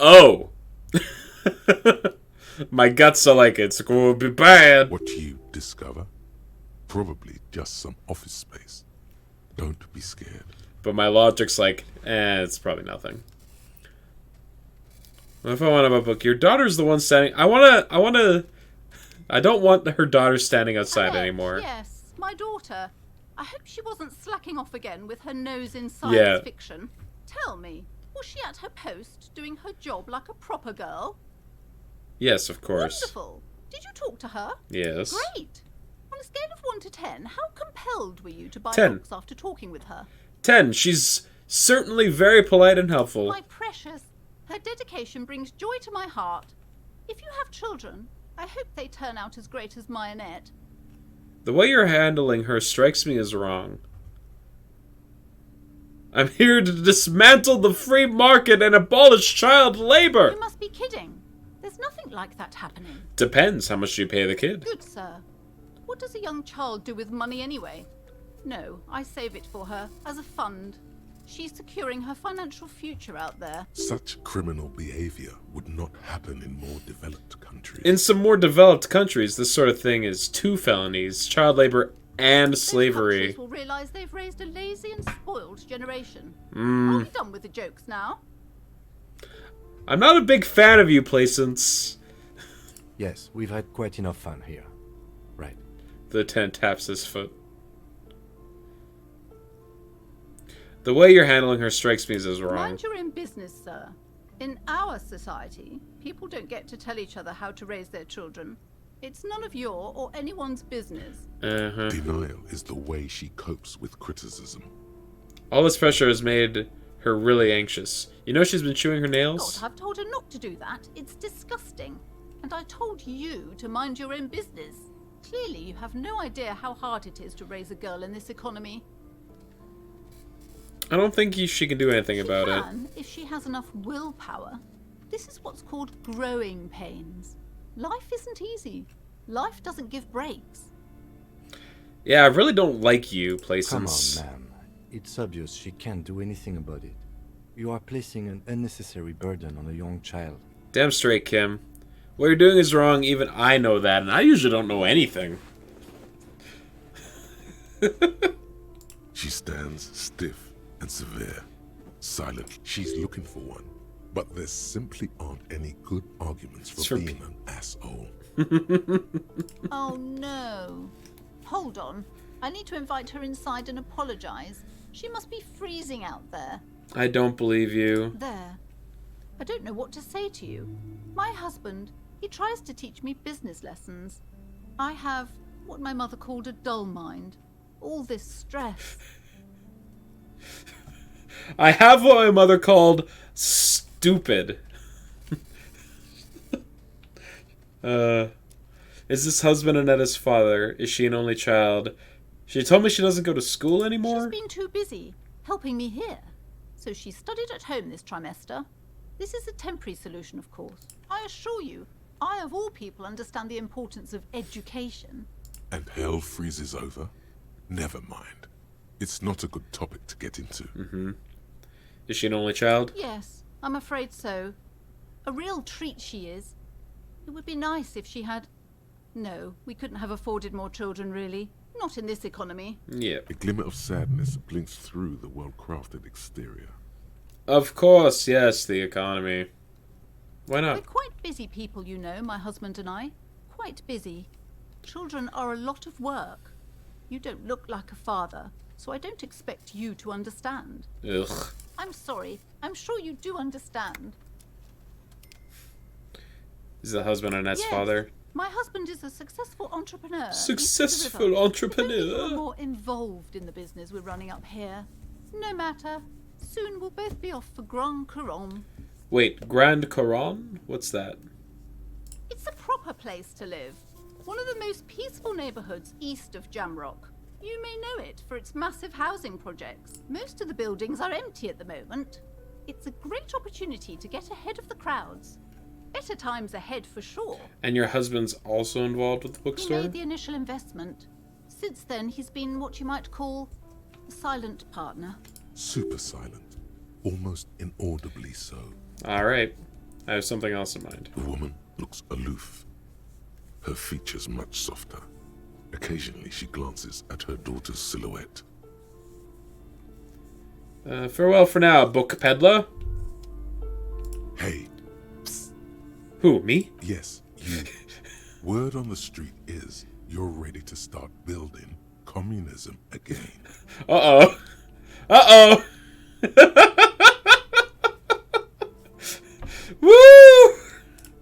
A: Oh! My guts are like, it's going to be bad.
D: What you discover? Probably just some office space. Don't be scared.
A: But my logic's like, it's probably nothing. What if I want a book? Your daughter's the one standing... I don't want her daughter standing outside
L: Annette,
A: anymore.
L: Yes, my daughter. I hope she wasn't slacking off again with her nose in science fiction. Tell me, was she at her post doing her job like a proper girl?
A: Yes, of course.
L: Wonderful. Did you talk to her?
A: Yes.
L: Great. On a scale of 1 to 10, how compelled were you to buy
A: 10.
L: books after talking with her?
A: 10. She's certainly very polite and helpful.
L: My precious, her dedication brings joy to my heart. If you have children, I hope they turn out as great as my Annette.
A: The way you're handling her strikes me as wrong. I'm here to dismantle the free market and abolish child labor.
L: You must be kidding. There's nothing like that happening.
A: Depends how much you pay the kid.
L: Good, sir. What does a young child do with money anyway? No, I save it for her as a fund. She's securing her financial future out there.
D: Such criminal behavior would not happen in more developed countries.
A: In some more developed countries, this sort of thing is 2 felonies, child labor and slavery.
L: Those countries will realize they've raised a lazy and spoiled generation. Are we done with the jokes now?
A: I'm not a big fan of you, Placence.
H: Yes, we've had quite enough fun here. Right.
A: The lieutenant taps his foot. The way you're handling her strikes me as wrong.
L: Mind your own business, sir. In our society, people don't get to tell each other how to raise their children. It's none of your or anyone's business.
D: Denial is the way she copes with criticism.
A: All this pressure has made her really anxious. You know she's been chewing her nails?
L: God, I've told her not to do that. It's disgusting. And I told you to mind your own business. Clearly, you have no idea how hard it is to raise a girl in this economy.
A: I don't think she can do anything about it.
L: If she has enough willpower. This is what's called growing pains. Life isn't easy. Life doesn't give breaks.
A: Yeah, I really don't like you, Placence.
H: Come on, ma'am. It's obvious she can't do anything about it. You are placing an unnecessary burden on a young child.
A: Damn straight, Kim. What you're doing is wrong, even I know that, and I usually don't know anything.
D: She stands stiff and severe, silent. She's looking for one, but there simply aren't any good arguments for being an asshole.
L: Oh no. Hold on. I need to invite her inside and apologize. She must be freezing out there.
A: I don't believe you.
L: There. I don't know what to say to you. My husband, he tries to teach me business lessons. I have what my mother called a dull mind. All this stress.
A: I have what my mother called stupid. Is this husband Annetta's father? Is she an only child? She told me she doesn't go to school anymore?
L: She's been too busy helping me here. So she studied at home this trimester. This is a temporary solution, of course. I assure you, I of all people understand the importance of education.
D: And hell freezes over? Never mind. It's not a good topic to get into.
A: Is she an only child?
L: Yes, I'm afraid so. A real treat she is. It would be nice if she had... No, we couldn't have afforded more children, really. Not in this economy.
A: Yeah.
D: A glimmer of sadness blinks through the well-crafted exterior.
A: Of course, yes, the economy. Why
L: We're
A: not?
L: quite busy people, you know, my husband and I. Quite busy. Children are a lot of work. You don't look like a father, so I don't expect you to understand.
A: Ugh.
L: I'm sorry. I'm sure you do understand.
A: Is the husband Annette's
L: Yes.
A: father?
L: My husband is a successful entrepreneur.
A: Successful
L: east of the river.
A: entrepreneur?
L: If only you were more involved in the business we're running up here. No matter. Soon we'll both be off for Grand Couronne.
A: Wait, Grand Coron? What's that?
L: It's a proper place to live. One of the most peaceful neighborhoods east of Jamrock. You may know it for its massive housing projects. Most of the buildings are empty at the moment. It's a great opportunity to get ahead of the crowds. Better times ahead for sure.
A: And your husband's also involved with the
L: He
A: bookstore?
L: made the initial investment. Since then, he's been what you might call a silent partner.
D: Super silent. Almost inaudibly so.
A: Alright. I have something else in mind.
D: The woman looks aloof. Her features much softer. Occasionally she glances at her daughter's silhouette.
A: Farewell for now, book peddler.
D: Hey. Psst.
A: Who, me?
D: Yes, you. Word on the street is you're ready to start building communism again.
A: Uh-oh. Uh-oh. Woo!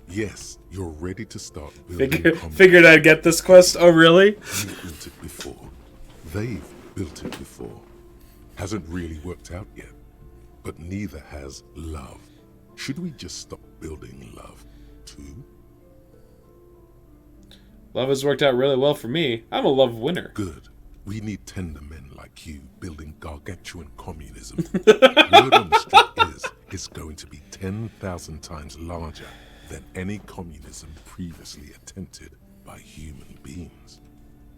D: Yes, you're ready to start building communism.
A: Figured I'd get this quest. Oh, really?
D: You built it before. They've built it before. Hasn't really worked out yet. But neither has love. Should we just stop building love, too?
A: Love has worked out really well for me. I'm a love winner.
D: Good. We need tender men like you building gargantuan communism. Word on the street is it's going to be 10,000 times larger than any communism previously attempted by human beings.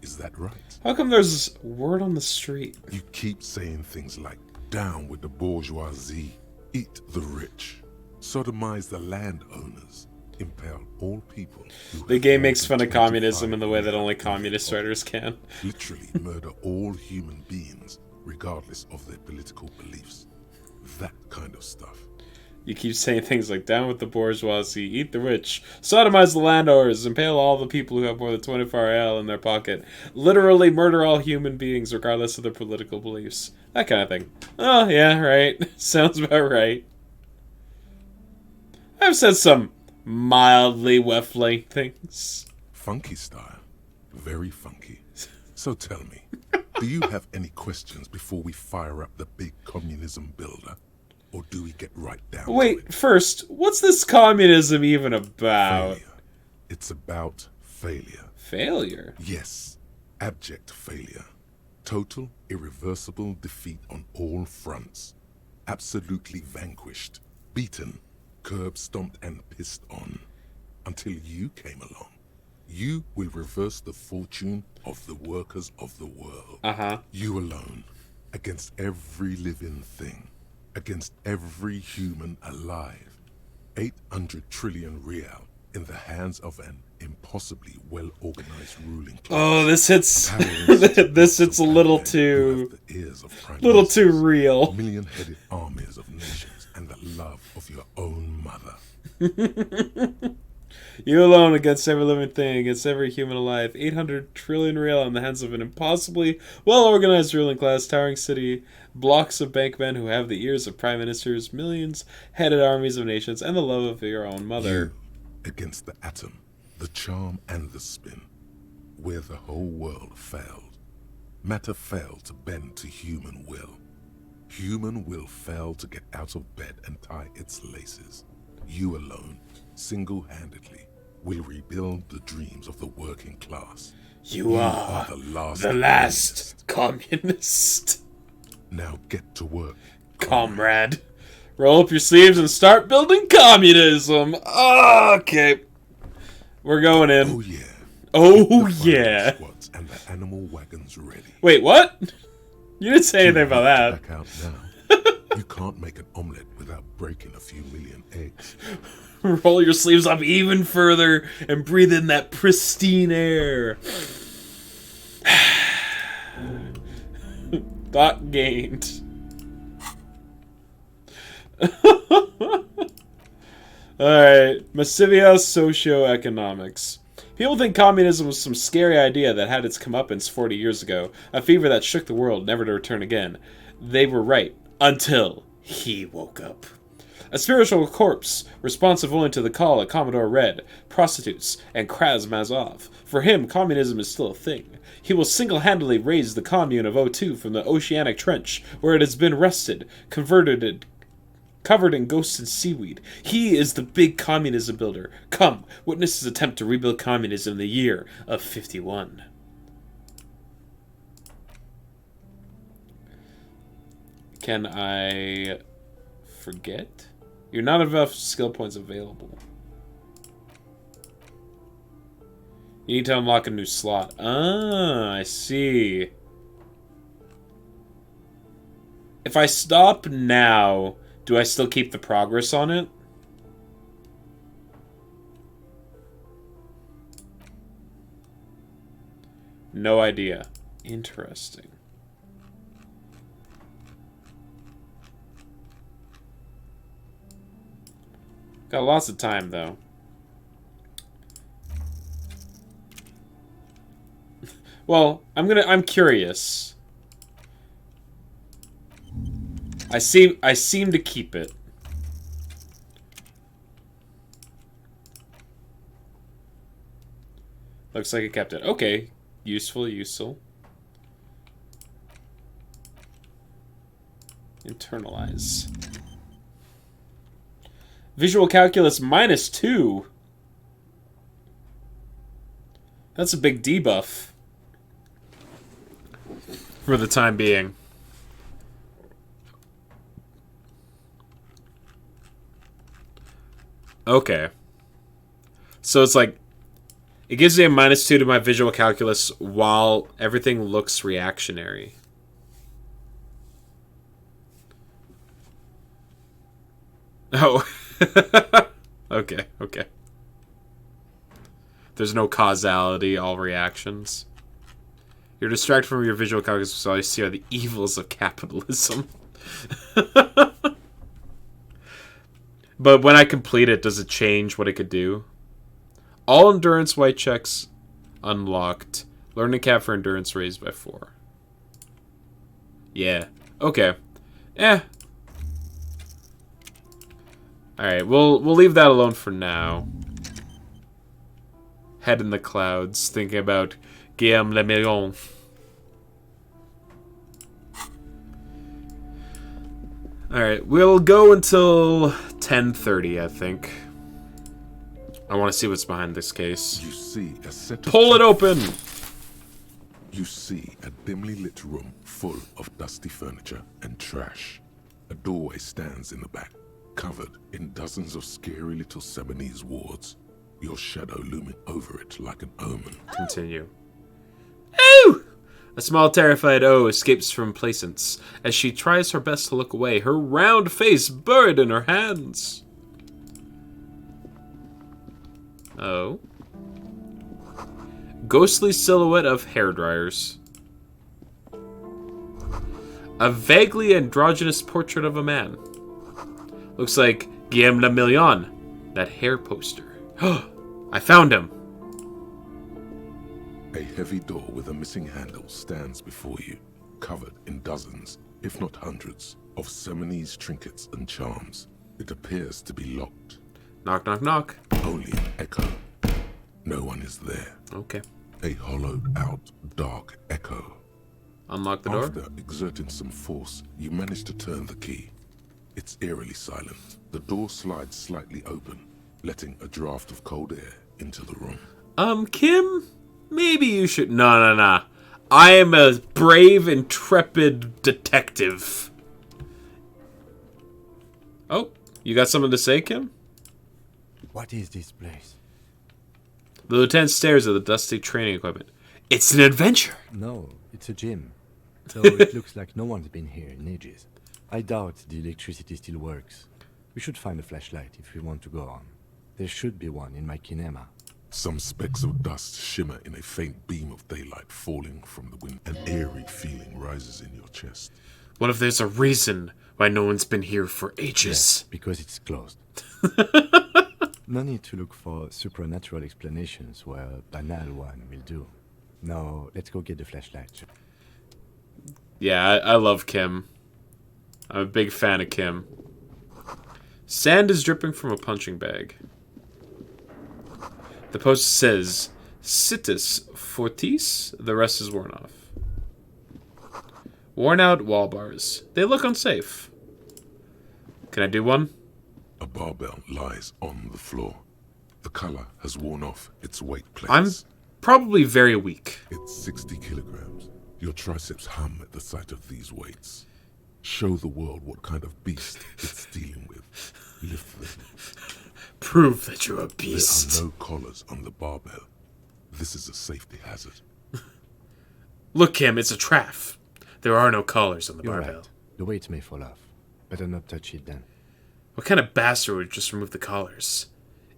D: Is that right?
A: How come there's word on the street?
D: You keep saying things like, down with the bourgeoisie, eat the rich, sodomize the landowners, impale all people.
A: The game makes fun of communism in the way that only communist writers can.
D: Literally murder all human beings, regardless of their political beliefs. That kind of stuff.
A: You keep saying things like, down with the bourgeoisie, eat the rich, sodomize the landowners, impale all the people who have more than 24 L in their pocket, literally murder all human beings regardless of their political beliefs. That kind of thing. Oh, yeah, right. Sounds about right. I've said some mildly waffling things.
D: Funky style. Very funky. So tell me, do you have any questions before we fire up the big communism builder? Or do we get right down to it?
A: Wait, first, what's this communism even about?
D: Failure. It's about failure.
A: Failure?
D: Yes. Abject failure. Total, irreversible defeat on all fronts. Absolutely vanquished. Beaten. Curb stomped and pissed on. Until you came along. You will reverse the fortune of the workers of the world.
A: Uh-huh.
D: You alone. Against every living thing. Against every human alive. 800 trillion real in the hands of an impossibly well-organized ruling class.
A: Oh, this hits this hits a little too real.
D: Million-headed armies of nations and the love of your own mother.
A: You alone against every living thing, against every human alive. 800 trillion real in the hands of an impossibly well-organized ruling class, towering city, blocks of bankmen who have the ears of prime ministers, millions-headed armies of nations, and the love of your own mother.
D: You against the atom, the charm and the spin, where the whole world failed. Matter failed to bend to human will. Human will failed to get out of bed and tie its laces. You alone, single-handedly, will rebuild the dreams of the working class.
A: You are the last communist.
D: Now get to work,
A: comrade. Roll up your sleeves and start building communism. Okay. We're going in.
D: Oh, yeah.
A: Oh, yeah.
D: Squads and the animal wagons ready.
A: Wait, what? You didn't say anything about that.
D: Back out now. You can't make an omelette without breaking a few million eggs.
A: Roll your sleeves up even further and breathe in that pristine air. Thought gained. Alright, Massivia socioeconomics. People think communism was some scary idea that had its comeuppance 40 years ago, a fever that shook the world, never to return again. They were right, until he woke up. A spiritual corpse, responsive only to the call of Commodore Red, prostitutes, and Kraz Mazov. For him, communism is still a thing. He will single-handedly raise the commune of O2 from the oceanic trench, where it has been rusted, covered in ghosts and seaweed. He is the big communism builder. Come, witness his attempt to rebuild communism in the year of 51. Can I forget? You're not enough skill points available. You need to unlock a new slot. Ah, I see. If I stop now, do I still keep the progress on it? No idea. Interesting. Got lots of time, though. Well, I'm curious. I seem to keep it. Looks like it kept it. Okay. Useful. Internalize. Visual calculus -2. That's a big debuff. For the time being. Okay. So it's like, it gives me a -2 to my visual calculus while everything looks reactionary. Oh. Okay. There's no causality, all reactions. You're distracted from your visual calculus, so all you see are the evils of capitalism. But when I complete it, does it change what it could do? All endurance white checks unlocked. Learning cap for endurance raised by 4. Yeah. Okay. Alright, we'll leave that alone for now. Head in the clouds, thinking about Guillaume Le Million. Alright, we'll go until 10:30, I think. I want to see what's behind this case.
D: You see a set of
A: Pull it open!
D: You see a dimly lit room full of dusty furniture and trash. A doorway stands in the back, covered in dozens of scary little Seminese wards, your shadow looming over it like an omen.
A: Continue. Ooh! A small terrified O escapes from Placence as she tries her best to look away, her round face buried in her hands. Oh. Ghostly silhouette of hairdryers. A vaguely androgynous portrait of a man. Looks like Guillaume Le Million, that hair poster. I found him.
D: A heavy door with a missing handle stands before you, covered in dozens, if not hundreds, of Seminese trinkets and charms. It appears to be locked.
A: Knock, knock, knock.
D: Only an echo. No one is there.
A: Okay.
D: A hollowed out, dark echo.
A: Unlock the door.
D: After exerting some force, you manage to turn the key. It's eerily silent. The door slides slightly open, letting a draft of cold air into the room.
A: Kim? Maybe you should... No. I am a brave, intrepid detective. Oh, you got something to say, Kim?
H: What is this place?
A: The lieutenant stares at the dusty training equipment. It's an adventure.
H: No, it's a gym. Though it looks like no one's been here in ages. I doubt the electricity still works. We should find a flashlight if we want to go on. There should be one in my kinema.
D: Some specks of dust shimmer in a faint beam of daylight falling from the wind. An eerie feeling rises in your chest.
A: What if there's a reason why no one's been here for ages?
H: Yes, because it's closed. No need to look for supernatural explanations where a banal one will do. No, let's go get the flashlight.
A: Yeah, I love Kim. I'm a big fan of Kim. Sand is dripping from a punching bag. The post says, Situs fortis, the rest is worn off. Worn out wall bars. They look unsafe. Can I do one?
D: A barbell lies on the floor. The color has worn off its weight plates.
A: I'm probably very weak.
D: It's 60 kilograms. Your triceps hum at the sight of these weights. Show the world what kind of beast it's dealing with. Lift them.
A: Prove that you're a beast.
D: There are no collars on the barbell. This is a safety hazard.
A: Look, Kim, it's a trap. There are no collars on the
H: You're
A: barbell.
H: right. The weight may fall off. Better not touch it then.
A: What kind of bastard would just remove the collars?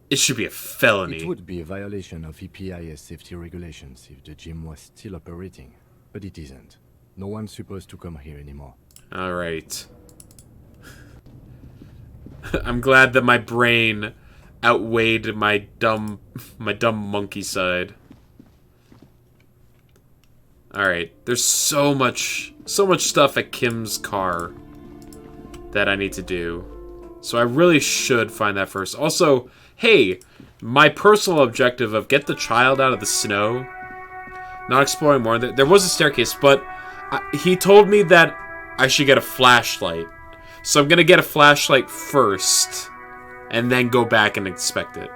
A: It should be a felony.
H: It would be a violation of EPIS safety regulations if the gym was still operating, but it isn't. No one's supposed to come here anymore.
A: All right. I'm glad that my brain outweighed my dumb monkey side. All right. There's so much stuff at Kim's car that I need to do. So I really should find that first. Also, hey, my personal objective of get the child out of the snow, not exploring more. There was a staircase, but he told me that I should get a flashlight. So I'm going to get a flashlight first, and then go back and inspect it.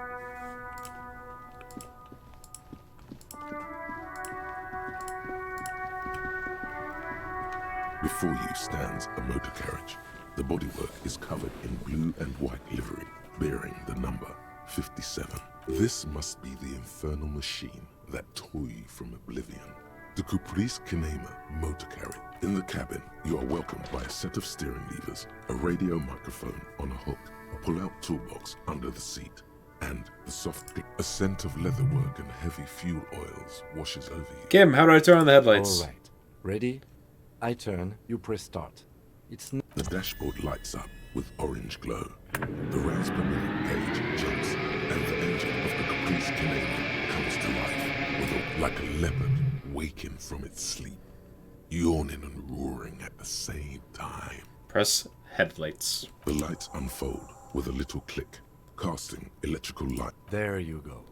D: Before you stands a motor carriage. The bodywork is covered in blue and white livery, bearing the number 57. This must be the infernal machine that tore you from oblivion. The Caprice Kinema motor carriage. In the cabin, you are welcomed by a set of steering levers, a radio microphone on a hook, a pull-out toolbox under the seat, and the soft a scent of leatherwork and heavy fuel oils washes over you.
A: Kim, how do I turn on the headlights?
H: All right. Ready? I turn, you press start.
D: The dashboard lights up with orange glow. The rails per minute gauge jumps, and the engine of the Caprice Kinema comes to life, like a leopard waking from its sleep, yawning and roaring at the same time.
A: Press headlights.
D: The lights unfold with a little click, casting electrical light.
H: There you go.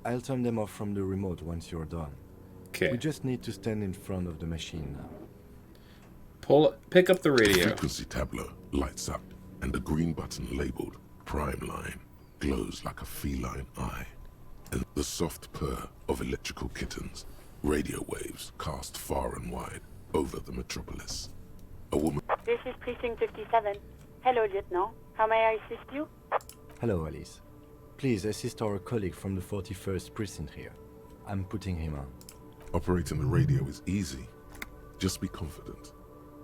H: I'll turn them off from the remote once you're done.
A: Okay.
H: We just need to stand in front of the machine now.
A: Pick up the radio.
D: The frequency tableau lights up, and the green button labeled Prime Line glows like a feline eye. And the soft purr of electrical kittens, radio waves cast far and wide over the metropolis. A woman.
M: This is Precinct 57. Hello, Lieutenant. How may I assist you?
H: Hello, Alice. Please assist our colleague from the 41st Precinct here. I'm putting him on.
D: Operating the radio is easy. Just be confident.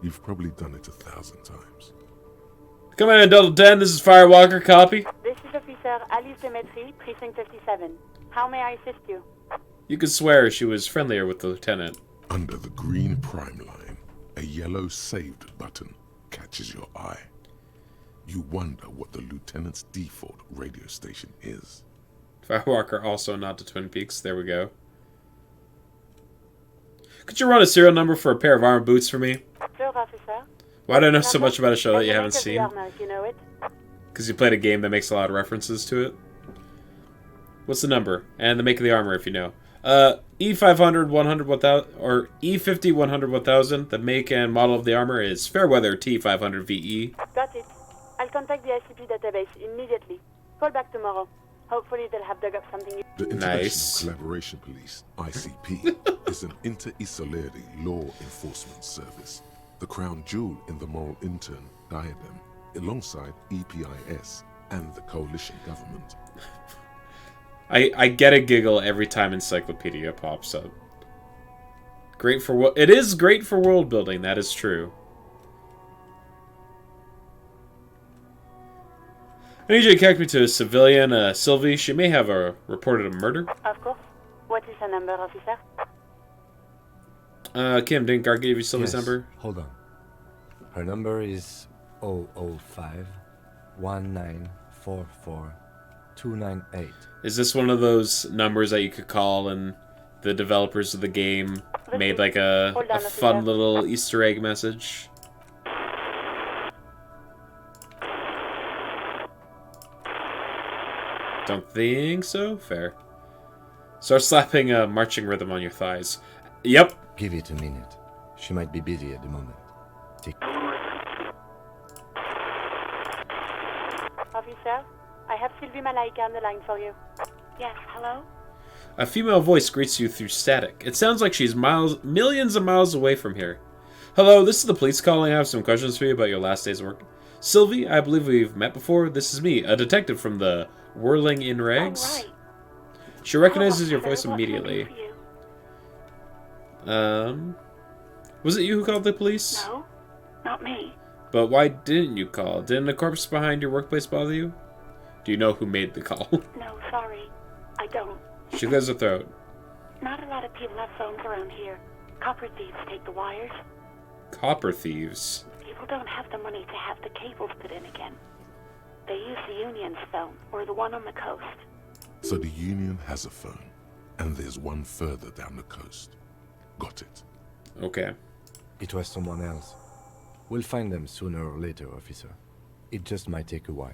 D: You've probably done it 1,000 times.
A: Come in, Delta 10. This is Firewalker. Copy.
M: This is Officer Alice Demetri, Precinct 57. How may I assist you?
A: You could swear she was friendlier with the lieutenant.
D: Under the green Prime Line, a yellow saved button catches your eye. You wonder what the lieutenant's default radio station is.
A: Firewalker also not to Twin Peaks. There we go. Could you run a serial number for a pair of armor boots for me?
M: Sure, officer.
A: Why do I know so much about a show that you haven't
M: The
A: seen?
M: armor, if you know it.
A: Because you played a game that makes a lot of references to it. What's the number? And the make of the armor, if you know. E500 100 1000 or E50 100 1000. The make and model of the armor is Fairweather T500 VE.
M: Got it. I'll contact the ICP database immediately. Call back tomorrow. Hopefully they'll have dug up something.
D: The International Collaboration Police, ICP, is an inter-Isoleri law enforcement service. The crown jewel in the moral intern diadem, alongside EPIS and the coalition government.
A: I get a giggle every time Encyclopedia pops up. Great for it is great for world building. That is true. I need you to connect me to a civilian, Sylvie. She may have reported a murder.
M: Of course. What is her number, officer?
A: Kim, didn't Gar give you Sylvie's
H: Yes,
A: number?
H: Hold on. Her number is 005 1944 298.
A: Is this one of those numbers that you could call and the developers of the game made like a fun little Easter egg message? Don't think so? Fair. Start slapping a marching rhythm on your thighs. Yep.
H: Give it a minute. She might be busy at the moment.
M: Officer, I have Sylvie Malaika on the line for you. Yes, hello?
A: A female voice greets you through static. It sounds like she's millions of miles away from here. Hello, this is the police calling. I have some questions for you about your last day's work. Sylvie, I believe we've met before. This is me, a detective from the Whirling in Rags.
M: Oh, right.
A: She recognizes your
M: Hello,
A: voice
M: sir. What can I do
A: immediately.
M: for you?
A: Was it you who called the police?
M: No, not me.
A: But why didn't you call? Didn't a corpse behind your workplace bother you? Do you know who made the call?
M: No, sorry. I don't.
A: She clears her throat.
M: Not a lot of people have phones around here. Copper thieves take the wires.
A: Copper thieves.
M: People don't have the money to have the cables put in again. They use the Union's phone, or the one on the coast.
D: So the Union has a phone, and there's one further down the coast. Got it.
A: Okay.
H: It was someone else. We'll find them sooner or later, officer. It just might take a while.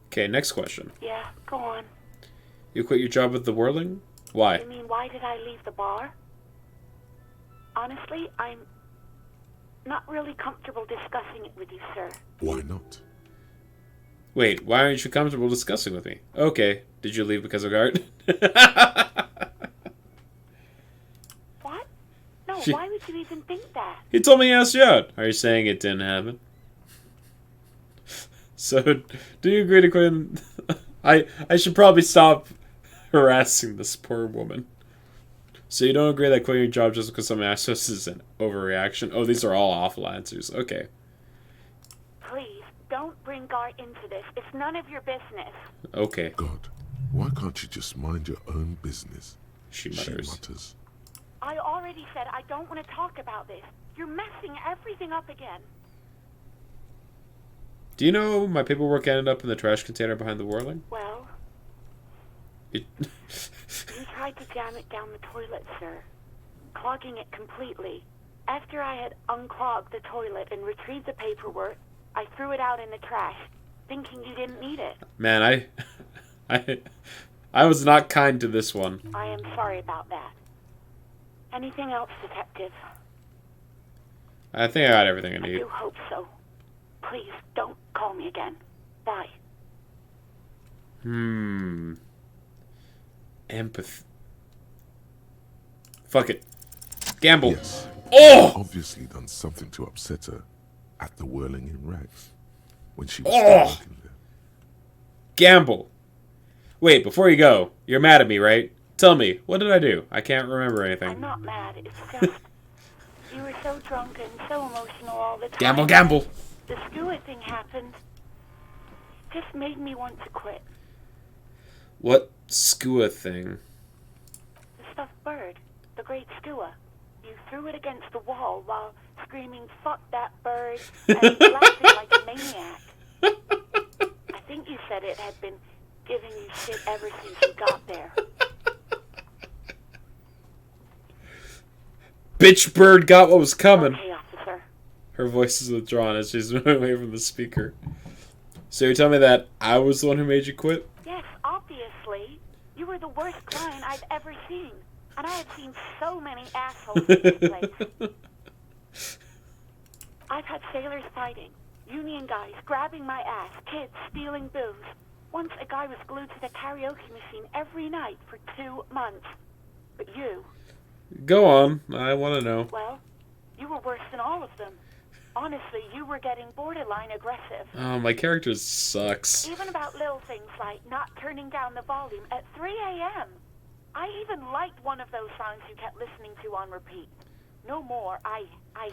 A: Okay, next question.
M: Yeah, go on.
A: You quit your job with the Whirling? Why?
M: You mean, why did I leave the bar? Honestly, I'm not really comfortable discussing it with you, sir.
D: Why not?
A: Wait, why aren't you comfortable discussing with me? Okay, did you leave because of Gart?
M: What? No,
A: She-
M: why would you even think that?
A: He told me he asked you out. Are you saying it didn't happen? So, do you agree to quit? I should probably stop harassing this poor woman. So you don't agree that quitting your job just because someone asked us is an overreaction? Oh, these are all awful answers. Okay.
M: Please, don't bring Gart into this. It's none of your business.
A: Okay.
D: God, why can't you just mind your own business?
A: She
D: She
A: mutters.
D: mutters.
M: I already said I don't want to talk about this. You're messing everything up again.
A: Do you know my paperwork ended up in the trash container behind the Whirling?
M: Well,
A: It...
M: you tried to jam it down the toilet, sir, clogging it completely. After I had unclogged the toilet and retrieved the paperwork, I threw it out in the trash, thinking you didn't need it.
A: Man, I was not kind to this one.
M: I am sorry about that. Anything else, Detective?
A: I think I got everything I
M: I
A: need.
M: do hope so. Please, don't call me again. Bye.
A: Empathy. Fuck it. Gamble.
D: Yes.
A: Oh!
D: Obviously done something to upset her at the Whirling in Rags when she was
A: Oh!
D: still working there.
A: Gamble. Wait, before you go, you're mad at me, right? Tell me, what did I do? I can't remember
M: I'm
A: anything.
M: not mad. It's just you were so drunk and so emotional all the time.
A: Gamble, gamble.
M: The Stewart thing happened. Just made me want to quit.
A: What skua thing?
M: The stuffed bird, the great Stewart. You threw it against the wall while screaming, "Fuck that bird," and laughing like a maniac. I think you said it had been giving you shit ever since you got there.
A: Bitch bird got what was coming.
M: Okay, officer.
A: Her voice is withdrawn as she's moving away from the speaker. So you're telling me that I was the one who made you quit?
M: Yes, obviously. You were the worst client I've ever seen. And I have seen so many assholes in this place. I've had sailors fighting, union guys grabbing my ass, kids stealing booze. Once a guy was glued to the karaoke machine every night for 2 months. But you,
A: Go on. I want to know.
M: well, you were worse than all of them. Honestly, you were getting borderline aggressive.
A: Oh, my character sucks.
M: Even about little things like not turning down the volume at 3 a.m. I even liked one of those songs you kept listening to on repeat. No more. I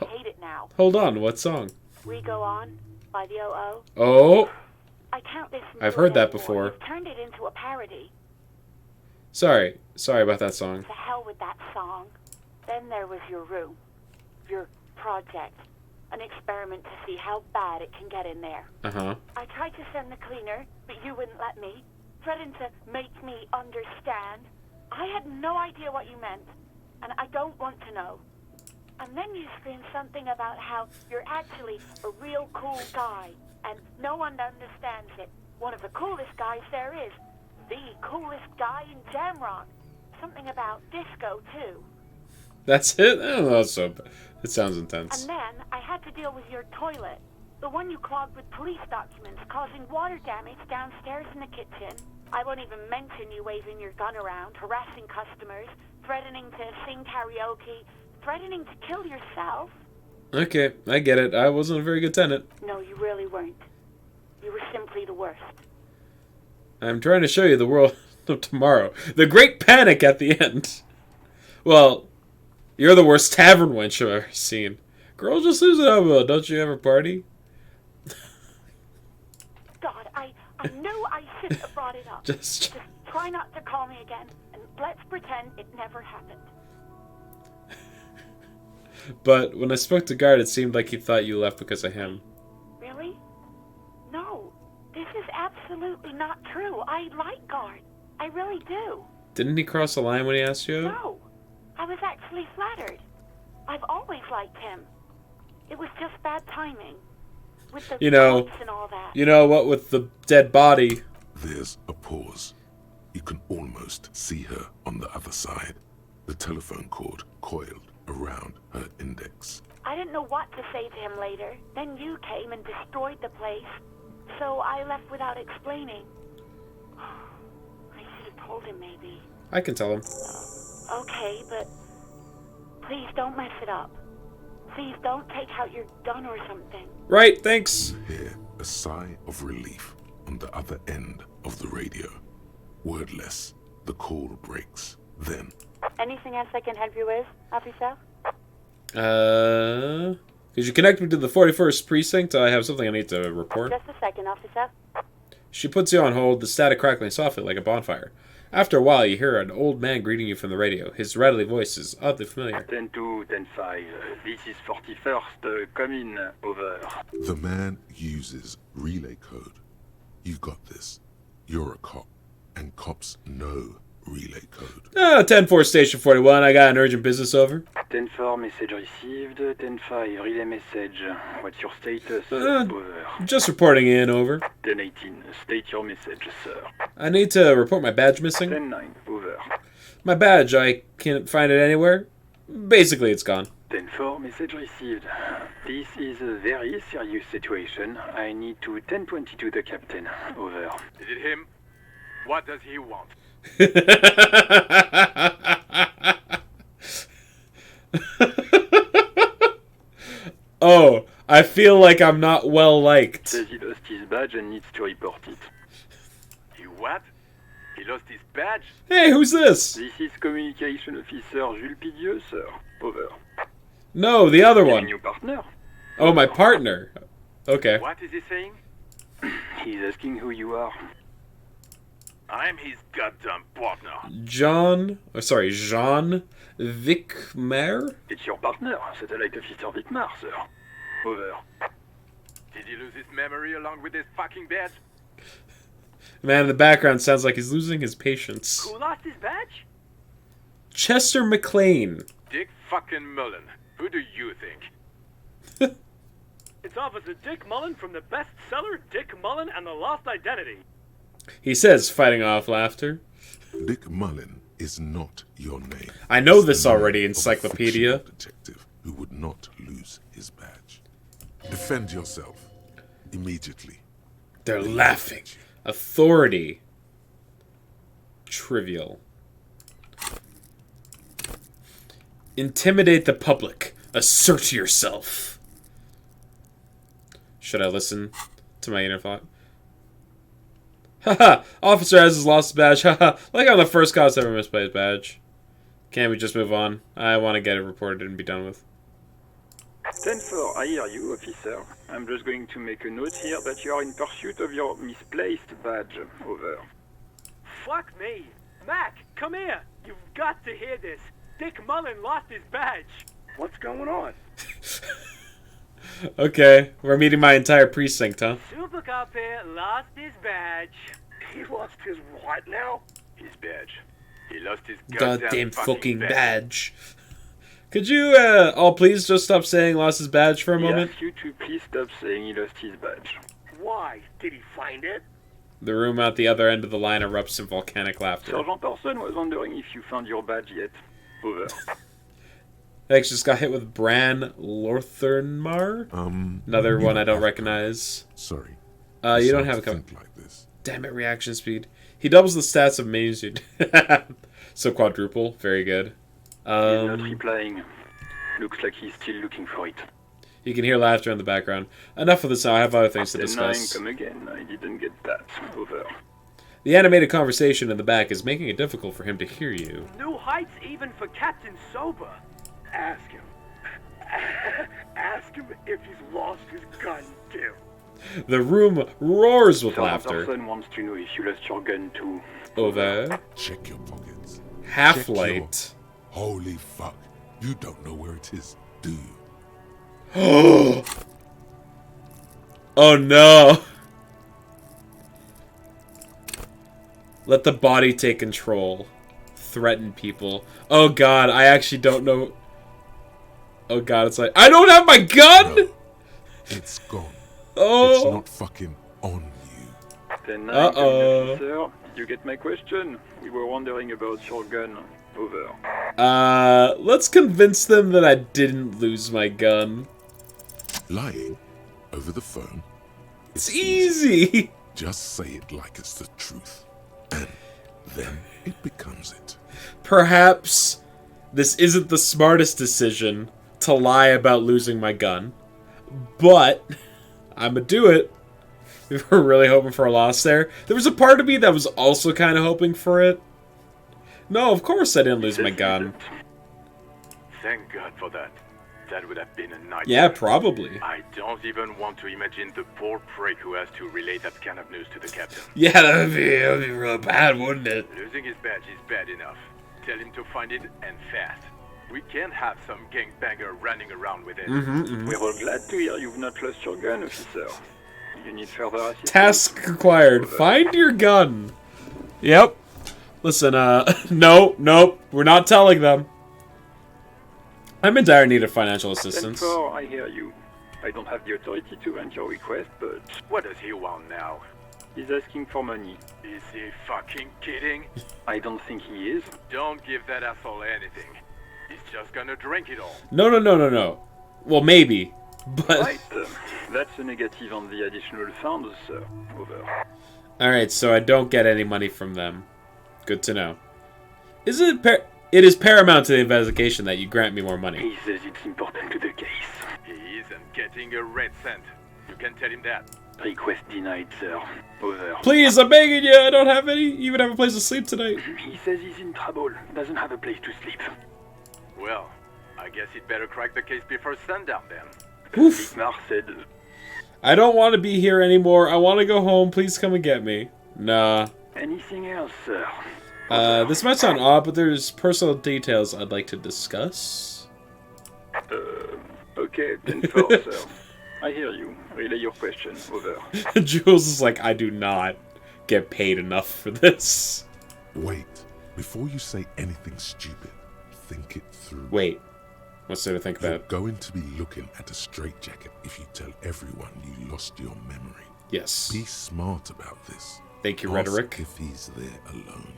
M: hate it now.
A: Hold on. What song?
M: We Go On by the O.O.
A: Oh.
M: I can't listen to
A: I've
M: it
A: heard that
M: anymore.
A: before.
M: You've turned it into a parody.
A: Sorry. Sorry about that song.
M: To hell with that song. Then there was your room. Your project. An experiment to see how bad it can get in there.
A: Uh-huh.
M: I tried to send the cleaner, but you wouldn't let me. Threatened to make me understand. I had no idea what you meant, and I don't want to know. And then you screamed something about how you're actually a real cool guy, and no one understands it. One of the coolest guys there is. The coolest guy in Jamrock. Something about disco, too.
A: That's it? I don't know. So it sounds intense.
M: And then I had to deal with your toilet. The one you clogged with police documents, causing water damage downstairs in the kitchen. I won't even mention you waving your gun around, harassing customers, threatening to sing karaoke, threatening to kill yourself.
A: Okay, I get it. I wasn't a very good tenant.
M: No, you really weren't. You were simply the worst.
A: I'm trying to show you the world of tomorrow. The great panic at the end. Well, you're the worst tavern wench I've ever seen. Girl, just lose it up. Don't you ever party?
M: God, I knew I shouldn't have brought it up.
A: Just
M: try not to call me again, and let's pretend it never happened.
A: But when I spoke to Guard, it seemed like he thought you left because of him.
M: Really? No, this is absolutely not true. I like Guard. I really do.
A: Didn't he cross the line when he asked you?
M: No, I was actually flattered. I've always liked him. It was just bad timing. With the fights and all that.
A: You know what with the dead body?
D: There's a pause. You can almost see her on the other side. The telephone cord coiled around her index.
M: I didn't know what to say to him later. Then you came and destroyed the place. So I left without explaining. I should have told him maybe.
A: I can tell him.
M: Okay, but please don't mess it up. Please don't take out your gun or something.
A: Right, thanks.
D: You hear a sigh of relief on the other end of the radio. Wordless, the call breaks. Then...
M: Anything else I can help you with, officer?
A: Could you connect me to the 41st precinct? I have something I need to report.
M: Just a second, officer.
A: She puts you on hold, the static crackling softly like a bonfire. After a while, you hear an old man greeting you from the radio. His rattly voice is oddly familiar.
N: 10-2, 10-5. This is 41st. Come in. Over.
D: The man uses relay code. You got this. You're a cop, and cops know relay code.
A: 10-4 Station 41. I got an urgent business over.
N: 10-4 message received. 10-5 relay message. What's your status? Over.
A: Just reporting in, over.
N: 10-18. State your message, sir.
A: I need to report my badge missing.
N: 10-9. Over.
A: My badge, I can't find it anywhere. Basically, it's gone.
N: 10-4 message received. This is a very serious situation. I need to 10-22 the captain. Over.
O: Is it him? What does he want?
A: Oh, I feel like I'm not well liked.
N: Says he lost his badge and needs to report it.
O: He what? He lost his badge?
A: Hey, who's this?
N: This is Communication Officer Jules Pidieux, sir. Over.
A: No, the other one.
N: Your partner?
A: Oh, my partner. Okay.
O: What is he saying?
N: He's asking who you are.
O: I'm his goddamn partner.
A: Jean Vicmar?
N: It's your partner, Satellite Officer Vicmar, sir. Over.
O: Did he lose his memory along with his fucking badge?
A: Man in the background sounds like he's losing his patience.
O: Who lost his badge?
A: Chester McLean.
O: Dick fucking Mullen. Who do you think? It's Officer Dick Mullen from the bestseller Dick Mullen and the Lost Identity.
A: He says, fighting off laughter.
D: Dick Mullen is not your name.
A: I know this already, Encyclopedia.
D: Detective who would not lose his badge. Defend yourself immediately.
A: They're laughing. Authority. Trivial. Intimidate the public. Assert yourself. Should I listen to my inner thought? Haha, officer has lost his badge. Haha, like I'm the first cop ever misplaced his badge. Can't we just move on? I want to get it reported and be done with.
N: 10-4, I hear you, officer. I'm just going to make a note here that you are in pursuit of your misplaced badge. Over.
O: Fuck me. Mac, come here. You've got to hear this. Dick Mullen lost his badge. What's going on?
A: Okay, we're meeting my entire precinct, huh?
O: Super Cop here lost his badge. He lost his what now? His badge. He lost his
A: goddamn fucking badge. Could you all please just stop saying lost his badge for a moment?
N: Yes, you two please stop saying he lost his badge.
O: Why? Did he find it?
A: The room at the other end of the line erupts in volcanic laughter.
N: Sergeant Person was wondering if you found your badge yet. Over.
A: Alex just got hit with Bran Lorthernmar. Another one I don't recognize.
D: Sorry.
A: You don't have a
D: like this.
A: Damn it, reaction speed. He doubles the stats of minions you So quadruple, very good.
N: He's not replying. Looks like he's still looking for it.
A: You can hear laughter in the background. Enough of this now, I have other things to discuss.
N: 10-9, come again. I didn't get that. Over.
A: The animated conversation in the back is making it difficult for him to hear you.
O: New heights even for Captain Sober. Ask him. Ask him if he's lost his gun too.
A: The room roars with
N: Some
A: laughter.
N: person wants to know if you lost your gun too.
A: Over.
D: Check your pockets.
A: Half-light.
D: Check your- Holy fuck. You don't know where it is, do you?
A: Oh no. Let the body take control. Threaten people. Oh god, I actually don't know. Oh god, it's like, I don't have my gun!
D: No, it's gone.
A: Oh.
D: It's not fucking on you.
N: 10-9,
A: Uh-oh.
N: officer. Did you get my question? We were wondering about your gun. Over.
A: Let's convince them that I didn't lose my gun.
D: Lying over the phone.
A: It's easy.
D: Just say it like it's the truth. And then it becomes it.
A: Perhaps this isn't the smartest decision to lie about losing my gun, but I'ma do it. We were really hoping for a loss there. There was a part of me that was also kind of hoping for it. No, of course I didn't lose my gun.
O: Thank God for that. That would have been a nightmare.
A: Yeah, probably.
O: I don't even want to imagine the poor prick who has to relay that kind of news to the captain.
A: Yeah, that'd be real bad, wouldn't it?
O: Losing his badge is bad enough. Tell him to find it, and fast. We can't have some gangbanger running around with it.
N: We're all glad to hear you've not lost your gun, officer. You need further assistance?
A: Task acquired. Find your gun. Yep. Listen, nope. We're not telling them. I'm in dire need of financial assistance.
N: 10-4, I hear you. I don't have the authority to grant your request, but
O: What does he want now?
N: he's asking for money.
O: Is he fucking kidding?
N: I don't think he is.
O: Don't give that asshole anything. He's just gonna drink it all.
A: No. Well, maybe. But...
N: Right, that's a negative on the additional funds, sir. Over.
A: Alright, so I don't get any money from them. Good to know. It is paramount to the investigation that you grant me more money.
N: He says it's important to the case.
O: He isn't getting a red cent. You can tell him that.
N: Request denied, sir. Over.
A: Please, I'm begging you. I don't have even have a place to sleep tonight.
N: He says he's in trouble. Doesn't have a place to sleep.
O: Well, I guess he'd better crack the case before sundown then.
A: Oof.
N: Mar said,
A: I don't want to be here anymore. I want to go home. Please come and get me. Nah.
N: anything else, sir?
A: This might sound odd, but there's personal details I'd like to discuss.
N: Okay, 10-4, sir. I hear you. Relay your question. Over.
A: Jules is like, I do not get paid enough for this.
D: Wait. Before you say anything stupid, think it through.
A: Wait. What's there to think
D: You're
A: about?
D: going to be looking at a straitjacket if you tell everyone you lost your memory.
A: Yes.
D: Be smart about this.
A: Thank you,
D: Ask
A: Rhetoric.
D: if he's there alone.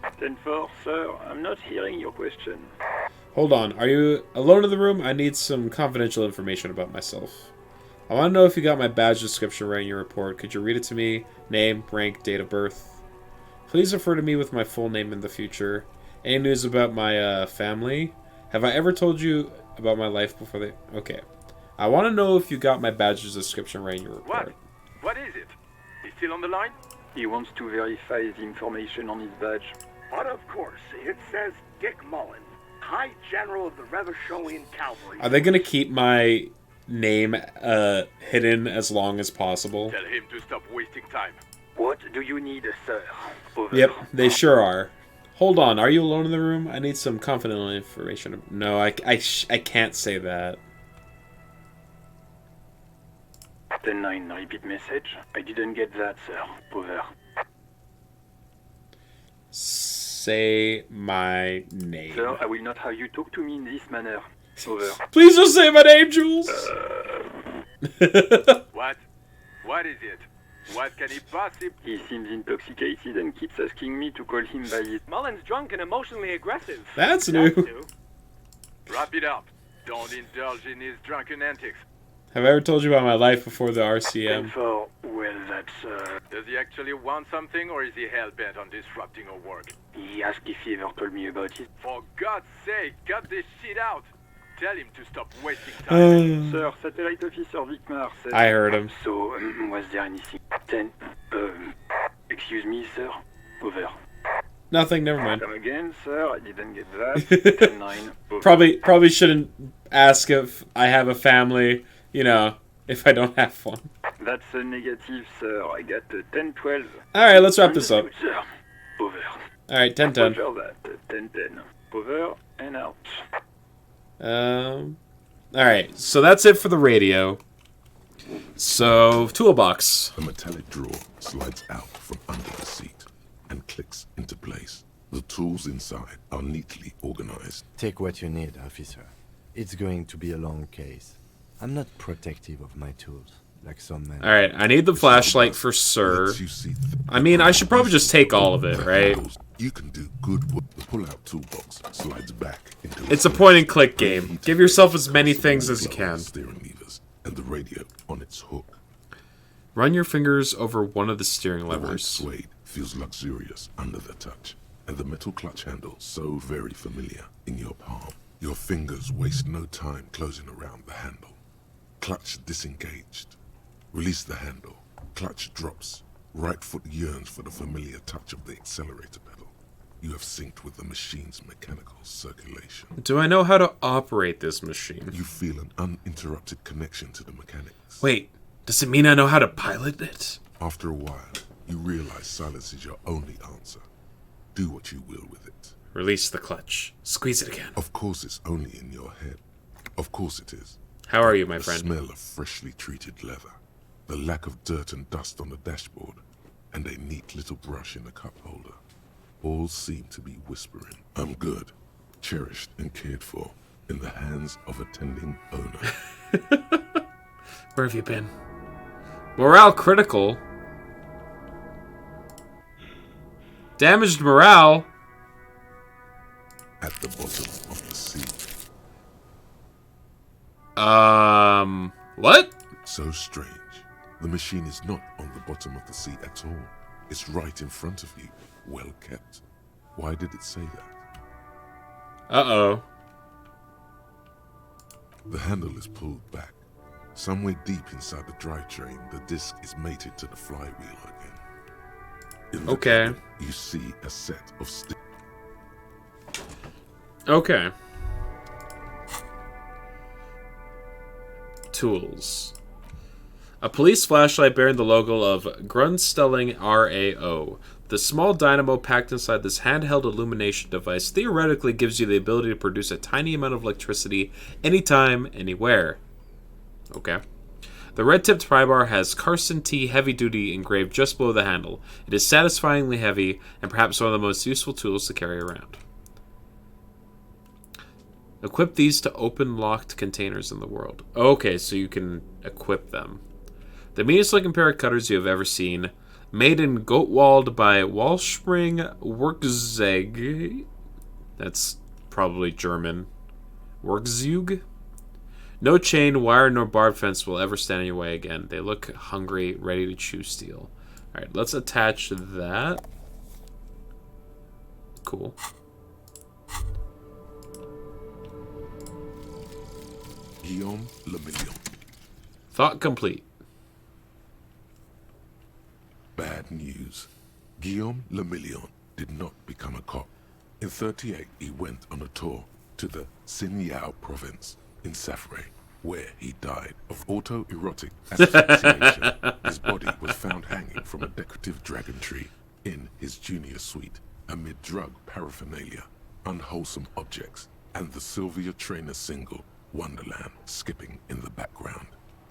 N: 10-4, sir. I'm not hearing your question.
A: Hold on. Are you alone in the room? I need some confidential information about myself. I want to know if you got my badge description right in your report. Could you read it to me? Name, rank, date of birth. Please refer to me with my full name in the future. Any news about my family? Have I ever told you about my life before they... Okay. I want to know if you got my badge's description right in your report.
O: What is it? He's still on the line?
N: He wants to verify the information on his badge.
P: But of course, it says Dick Mullen, High General of the Revacholian Cavalry.
A: Are they going to keep my name hidden as long as possible?
O: Tell him to stop wasting time.
N: What do you need, sir? Over.
A: Yep, they sure are. Hold on, are you alone in the room? I need some confidential information. No, I can't say that.
N: 10-9, repeat message. I didn't get that, sir. Over.
A: Say my name.
N: Sir, I will not have you talk to me in this manner. Over.
A: Please just say my name, Jules!
O: What? What is it? What can he possibly...
N: He seems intoxicated and keeps asking me to call him by his...
P: Mullen's drunk and emotionally aggressive.
A: That's new.
O: Wrap it up. Don't indulge in his drunken antics.
A: Have I ever told you about my life before the RCM?
N: For, well, that's,
O: Does he actually want something, or is he hell-bent on disrupting our work?
N: He asked if he ever told me about it.
O: For God's sake, cut this shit out! Tell him to stop wasting time.
N: Sir, Satellite Officer Vicmar said...
A: I heard him.
N: So, was there anything... Excuse me, sir. Over.
A: Nothing, never mind.
N: Come again, sir. I didn't get that. 10-9. Over.
A: Probably shouldn't ask if I have a family, you know, if I don't have one.
N: That's a negative, sir. I got a 10-12.
A: Alright, let's wrap this up.
N: Understood, sir. Over.
A: Alright, 10-10.
N: Roger that. 10-10. Over and out.
A: Alright, so that's it for the radio. So, toolbox.
D: A metallic drawer slides out from under the seat and clicks into place. The tools inside are neatly organized.
H: Take what you need, officer. It's going to be a long case. I'm not protective of my tools, like some men.
A: Alright, I need the flashlight for Sir. I mean, I should probably just take all of it, right?
D: You can do good work. The pull-out toolbox slides back into
A: It's a point-and-click game. Give yourself as many things as you can.
D: Steering levers and the radio on its hook.
A: Run your fingers over one of the steering
D: The white
A: levers.
D: suede feels luxurious under the touch, and the metal clutch handle so very familiar in your palm. Your fingers waste no time closing around the handle. Clutch disengaged. Release the handle. Clutch drops. Right foot yearns for the familiar touch of the accelerator pedal. You have synced with the machine's mechanical circulation.
A: Do I know how to operate this machine?
D: You feel an uninterrupted connection to the mechanics.
A: Wait, does it mean I know how to pilot it?
D: After a while, you realize silence is your only answer. Do what you will with it.
A: Release the clutch. Squeeze it again.
D: Of course it's only in your head. Of course it is.
A: How are you, my
D: The
A: friend?
D: smell of freshly treated leather, the lack of dirt and dust on the dashboard, and a neat little brush in the cup holder. All seem to be whispering, I'm good, cherished and cared for, in the hands of a tending owner.
A: Where have you been? Morale critical. Damaged morale.
D: At the bottom of the sea.
A: What?
D: So strange. The machine is not on the bottom of the sea at all. It's right in front of you, well kept. Why did it say that?
A: Uh-oh.
D: The handle is pulled back. Somewhere deep inside the drivetrain, the disc is mated to the flywheel again. In the
A: Okay.
D: cabin, you see a set of
A: Okay. Tools. A police flashlight bearing the logo of Grunstelling RAO. The small dynamo packed inside this handheld illumination device theoretically gives you the ability to produce a tiny amount of electricity anytime, anywhere. Okay. The red-tipped pry bar has Carson T Heavy Duty engraved just below the handle. It is satisfyingly heavy and perhaps one of the most useful tools to carry around. Equip these to open locked containers in the world. Okay, so you can equip them. The meanest looking pair of cutters you have ever seen. Made in Gottwald by Wallspring Werkzeug. That's probably German. Werkzeug? No chain, wire, nor barbed fence will ever stand in your way again. They look hungry, ready to chew steel. Alright, let's attach that. Cool.
D: Guillaume Le Million.
A: Thought complete.
D: Bad news. Guillaume Le Million did not become a cop. In 38, he went on a tour to the Sinyao province in Safre, where he died of autoerotic asphyxiation. His body was found hanging from a decorative dragon tree in his junior suite amid drug paraphernalia, unwholesome objects, and the Sylvia Trainer single Wonderland skipping in the background.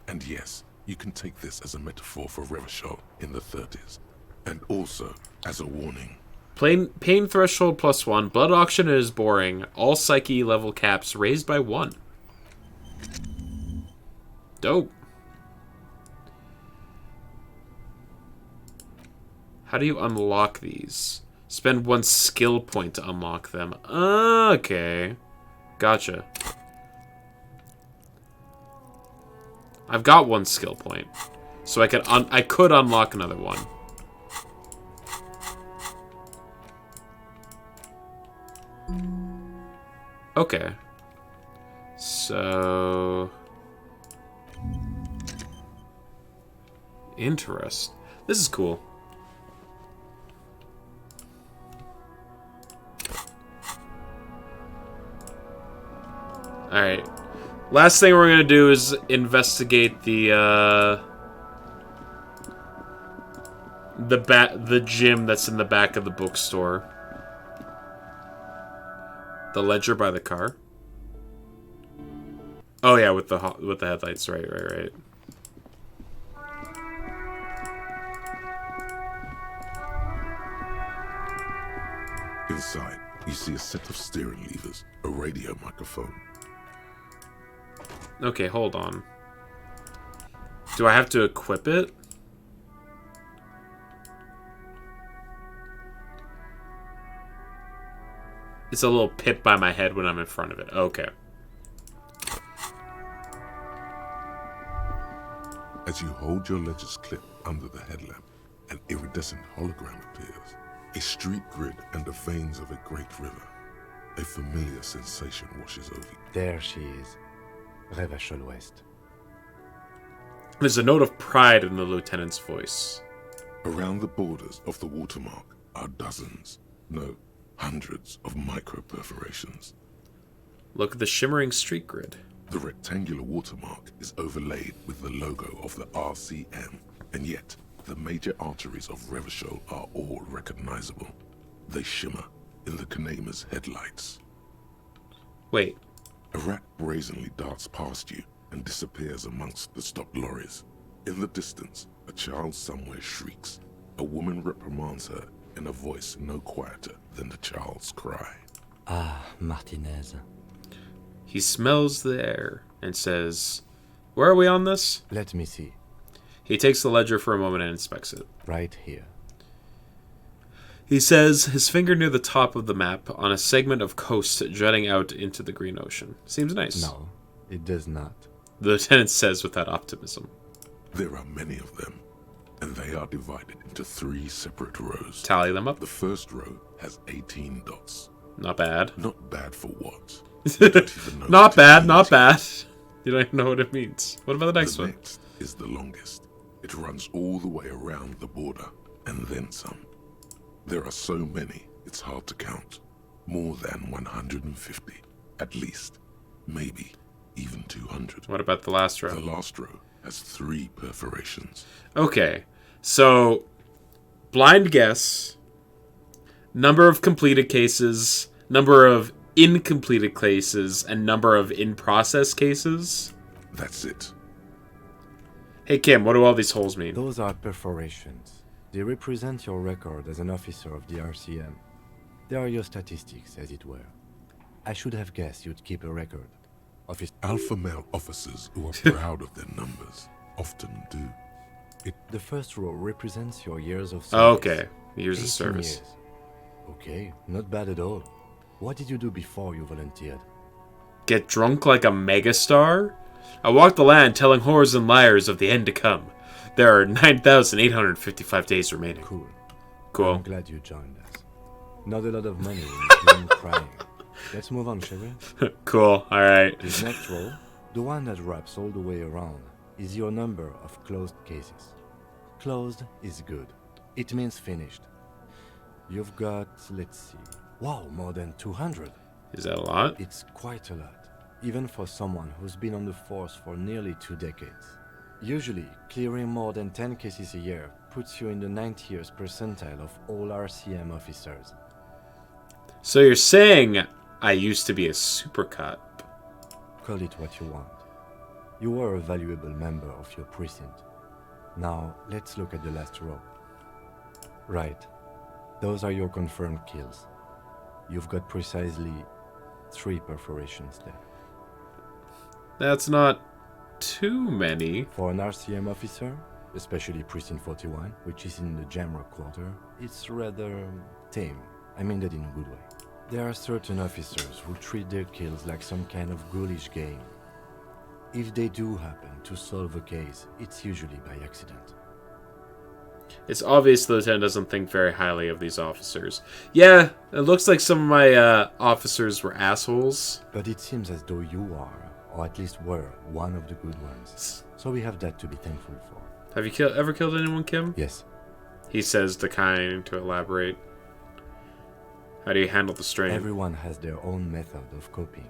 D: And yes, you can take this as a metaphor for Revachol in the 30s, and also as a warning.
A: Pain threshold +1. Blood auction is boring. All psyche level caps raised by 1. Dope. How do you unlock these? Spend 1 skill point to unlock them. Okay. Gotcha. I've got 1 skill point. So I could unlock another one. Okay. So... This is cool. Alright. Last thing we're gonna do is investigate the gym that's in the back of the bookstore. The ledger by the car. Oh yeah, with the headlights. Right.
D: Inside, you see a set of steering levers, a radio microphone.
A: Okay, hold on. Do I have to equip it? It's a little pip by my head when I'm in front of it. Okay.
D: As you hold your ledger's clip under the headlamp, an iridescent hologram appears. A street grid and the veins of a great river. A familiar sensation washes over you.
H: There she is. Revachol West.
A: There's a note of pride in the lieutenant's voice.
D: Around the borders of the watermark are dozens, no, hundreds of micro-perforations.
A: Look at the shimmering street grid.
D: The rectangular watermark is overlaid with the logo of the RCM, and yet the major arteries of Revachol are all recognizable. They shimmer in the Kanema's headlights.
A: Wait.
D: A rat brazenly darts past you and disappears amongst the stopped lorries. In the distance, a child somewhere shrieks. A woman reprimands her in a voice no quieter than the child's cry.
H: Ah, Martinez.
A: He smells the air and says, "Where are we on this?"
H: Let me see.
A: He takes the ledger for a moment and inspects it.
H: Right here.
A: He says, his finger near the top of the map on a segment of coast jutting out into the green ocean. Seems nice.
H: No, it does not.
A: The lieutenant says with that optimism.
D: There are many of them, and they are divided into 3 separate rows.
A: Tally them up.
D: The first row has 18 dots.
A: Not bad.
D: Not bad for what? You don't even know
A: Not
D: what
A: bad,
D: it
A: not
D: means.
A: bad. You don't even know what it means. What about the next one?
D: Next is the longest. It runs all the way around the border, and then some. There are so many, it's hard to count. More than 150, at least. Maybe even 200.
A: What about the last row?
D: The last row has 3 perforations.
A: Okay, so blind guess, number of completed cases, number of incompleted cases, and number of in-process cases.
D: That's it.
A: Hey Kim, what do all these holes mean?
H: Those are perforations. They represent your record as an officer of the RCM. They are your statistics, as it were. I should have guessed you'd keep a record.
D: Alpha male officers who are proud of their numbers often do.
H: The first row represents your years of service.
A: Okay, years of
H: 18
A: service.
H: years. Okay, not bad at all. What did you do before you volunteered?
A: Get drunk like a megastar? I walk the land telling whores and liars of the end to come. There are 9,855 days remaining.
H: Cool. I'm glad you joined us. Not a lot of money in crying. Let's move on, shall we?
A: Cool, alright.
H: This next row, the one that wraps all the way around, is your number of closed cases. Closed is good. It means finished. You've got, let's see, wow, more than 200.
A: Is that a lot?
H: It's quite a lot, even for someone who's been on the force for nearly 2 decades. Usually, clearing more than 10 cases a year puts you in the 90th percentile of all RCM officers.
A: So you're saying I used to be a super cop?
H: Call it what you want. You were a valuable member of your precinct. Now, let's look at the last row. Right. Those are your confirmed kills. You've got precisely 3 perforations there.
A: That's not too many.
H: For an RCM officer, especially Precinct 41, which is in the Jamrock quarter, it's rather tame. I mean that in a good way. There are certain officers who treat their kills like some kind of ghoulish game. If they do happen to solve a case, it's usually by accident.
A: It's obvious the lieutenant doesn't think very highly of these officers. Yeah, it looks like some of my officers were assholes.
H: But it seems as though you are, or at least were, one of the good ones. So we have that to be thankful for.
A: Have you ever killed anyone, Kim?
H: Yes.
A: He says, declining to elaborate. How do you handle the strain?
H: Everyone has their own method of coping.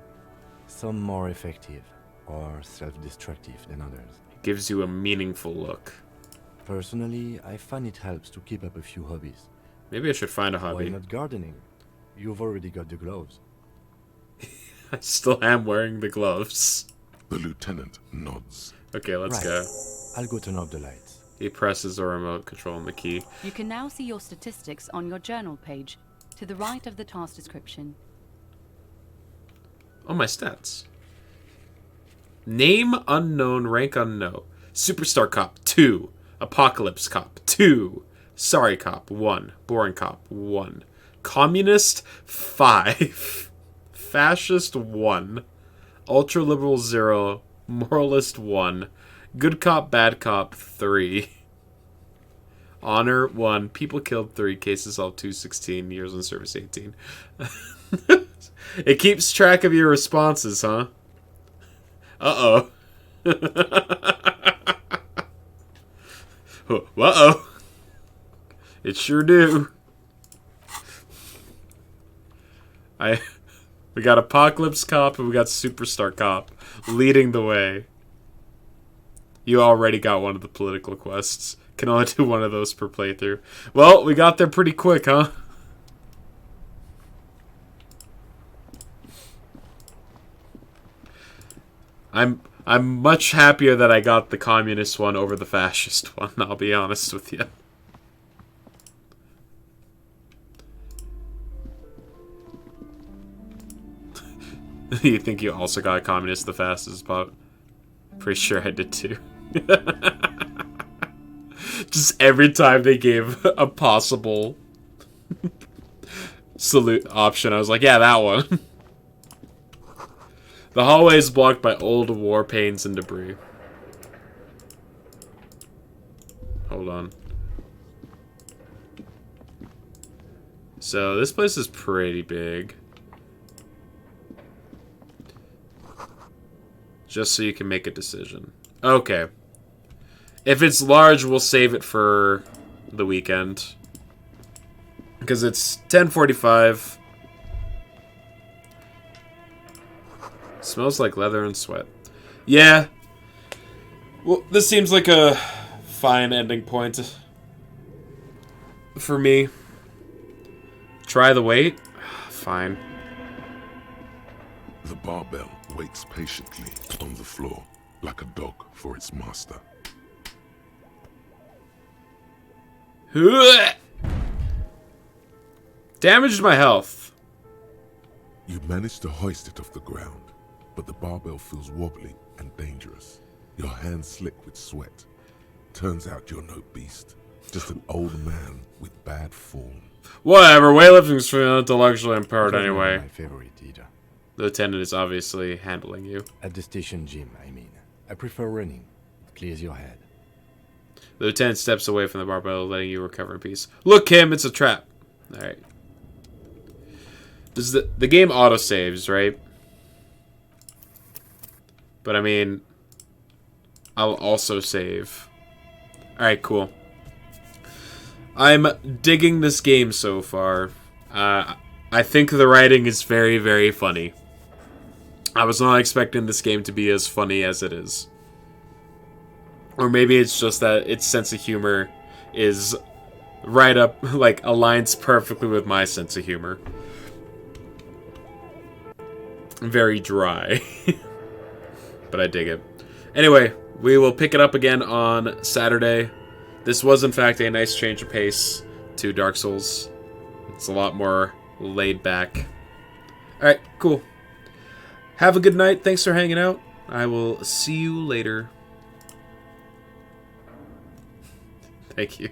H: Some more effective or self-destructive than others.
A: Gives you a meaningful look.
H: Personally, I find it helps to keep up a few hobbies.
A: Maybe I should find a
H: Why
A: hobby.
H: not gardening? You've already got the gloves.
A: I still am wearing the gloves.
D: The lieutenant nods.
A: Okay, let's
H: Right.
A: go.
H: I'll go turn off the lights.
A: He presses the remote control on the key.
Q: You can now see your statistics on your journal page, to the right of the task description.
A: Oh, my stats. Name unknown, rank unknown. Superstar Cop 2. Apocalypse Cop 2. Sorry Cop 1. Boring Cop 1. Communist 5. Fascist 1. Ultra Liberal 0. Moralist 1. Good Cop, Bad Cop 3. Honor 1. People killed 3. Cases solved 2. 16. Years in service 18. It keeps track of your responses, huh? Uh-oh. Uh-oh. It sure do. We got Apocalypse Cop and we got Superstar Cop leading the way. You already got one of the political quests. Can only do one of those per playthrough. Well, we got there pretty quick, huh? I'm much happier that I got the communist one over the fascist one, I'll be honest with you. You think you also got a communist the fastest, but pretty sure I did too. Just every time they gave a possible salute option, I was like, yeah, that one. The hallway is blocked by old war pains and debris. Hold on. So, this place is pretty big. Just so you can make a decision. Okay. If it's large, we'll save it for the weekend. Because it's 10:45. Smells like leather and sweat. Yeah. Well, this seems like a fine ending point for me. Try the wait? Fine.
D: The barbell waits patiently on the floor, like a dog for its master.
A: Damaged my health.
D: You manage to hoist it off the ground, but the barbell feels wobbly and dangerous. Your hands slick with sweat. Turns out you're no beast, just an old man with bad form.
A: Whatever, weightlifting's for intellectually impaired anyway.
H: My favorite either.
A: The lieutenant is obviously handling you.
H: At the station gym, I mean. I prefer running. It clears your head.
A: The lieutenant steps away from the barbell, letting you recover in peace. Look, Kim, it's a trap. Alright. Does the game auto-saves, right? But I mean, I'll also save. Alright, cool. I'm digging this game so far. I think the writing is very, very funny. I was not expecting this game to be as funny as it is. Or maybe it's just that its sense of humor is right up, like, aligns perfectly with my sense of humor. Very dry. But I dig it. Anyway, we will pick it up again on Saturday. This was, in fact, a nice change of pace to Dark Souls. It's a lot more laid back. Alright, cool. Have a good night. Thanks for hanging out. I will see you later. Thank you.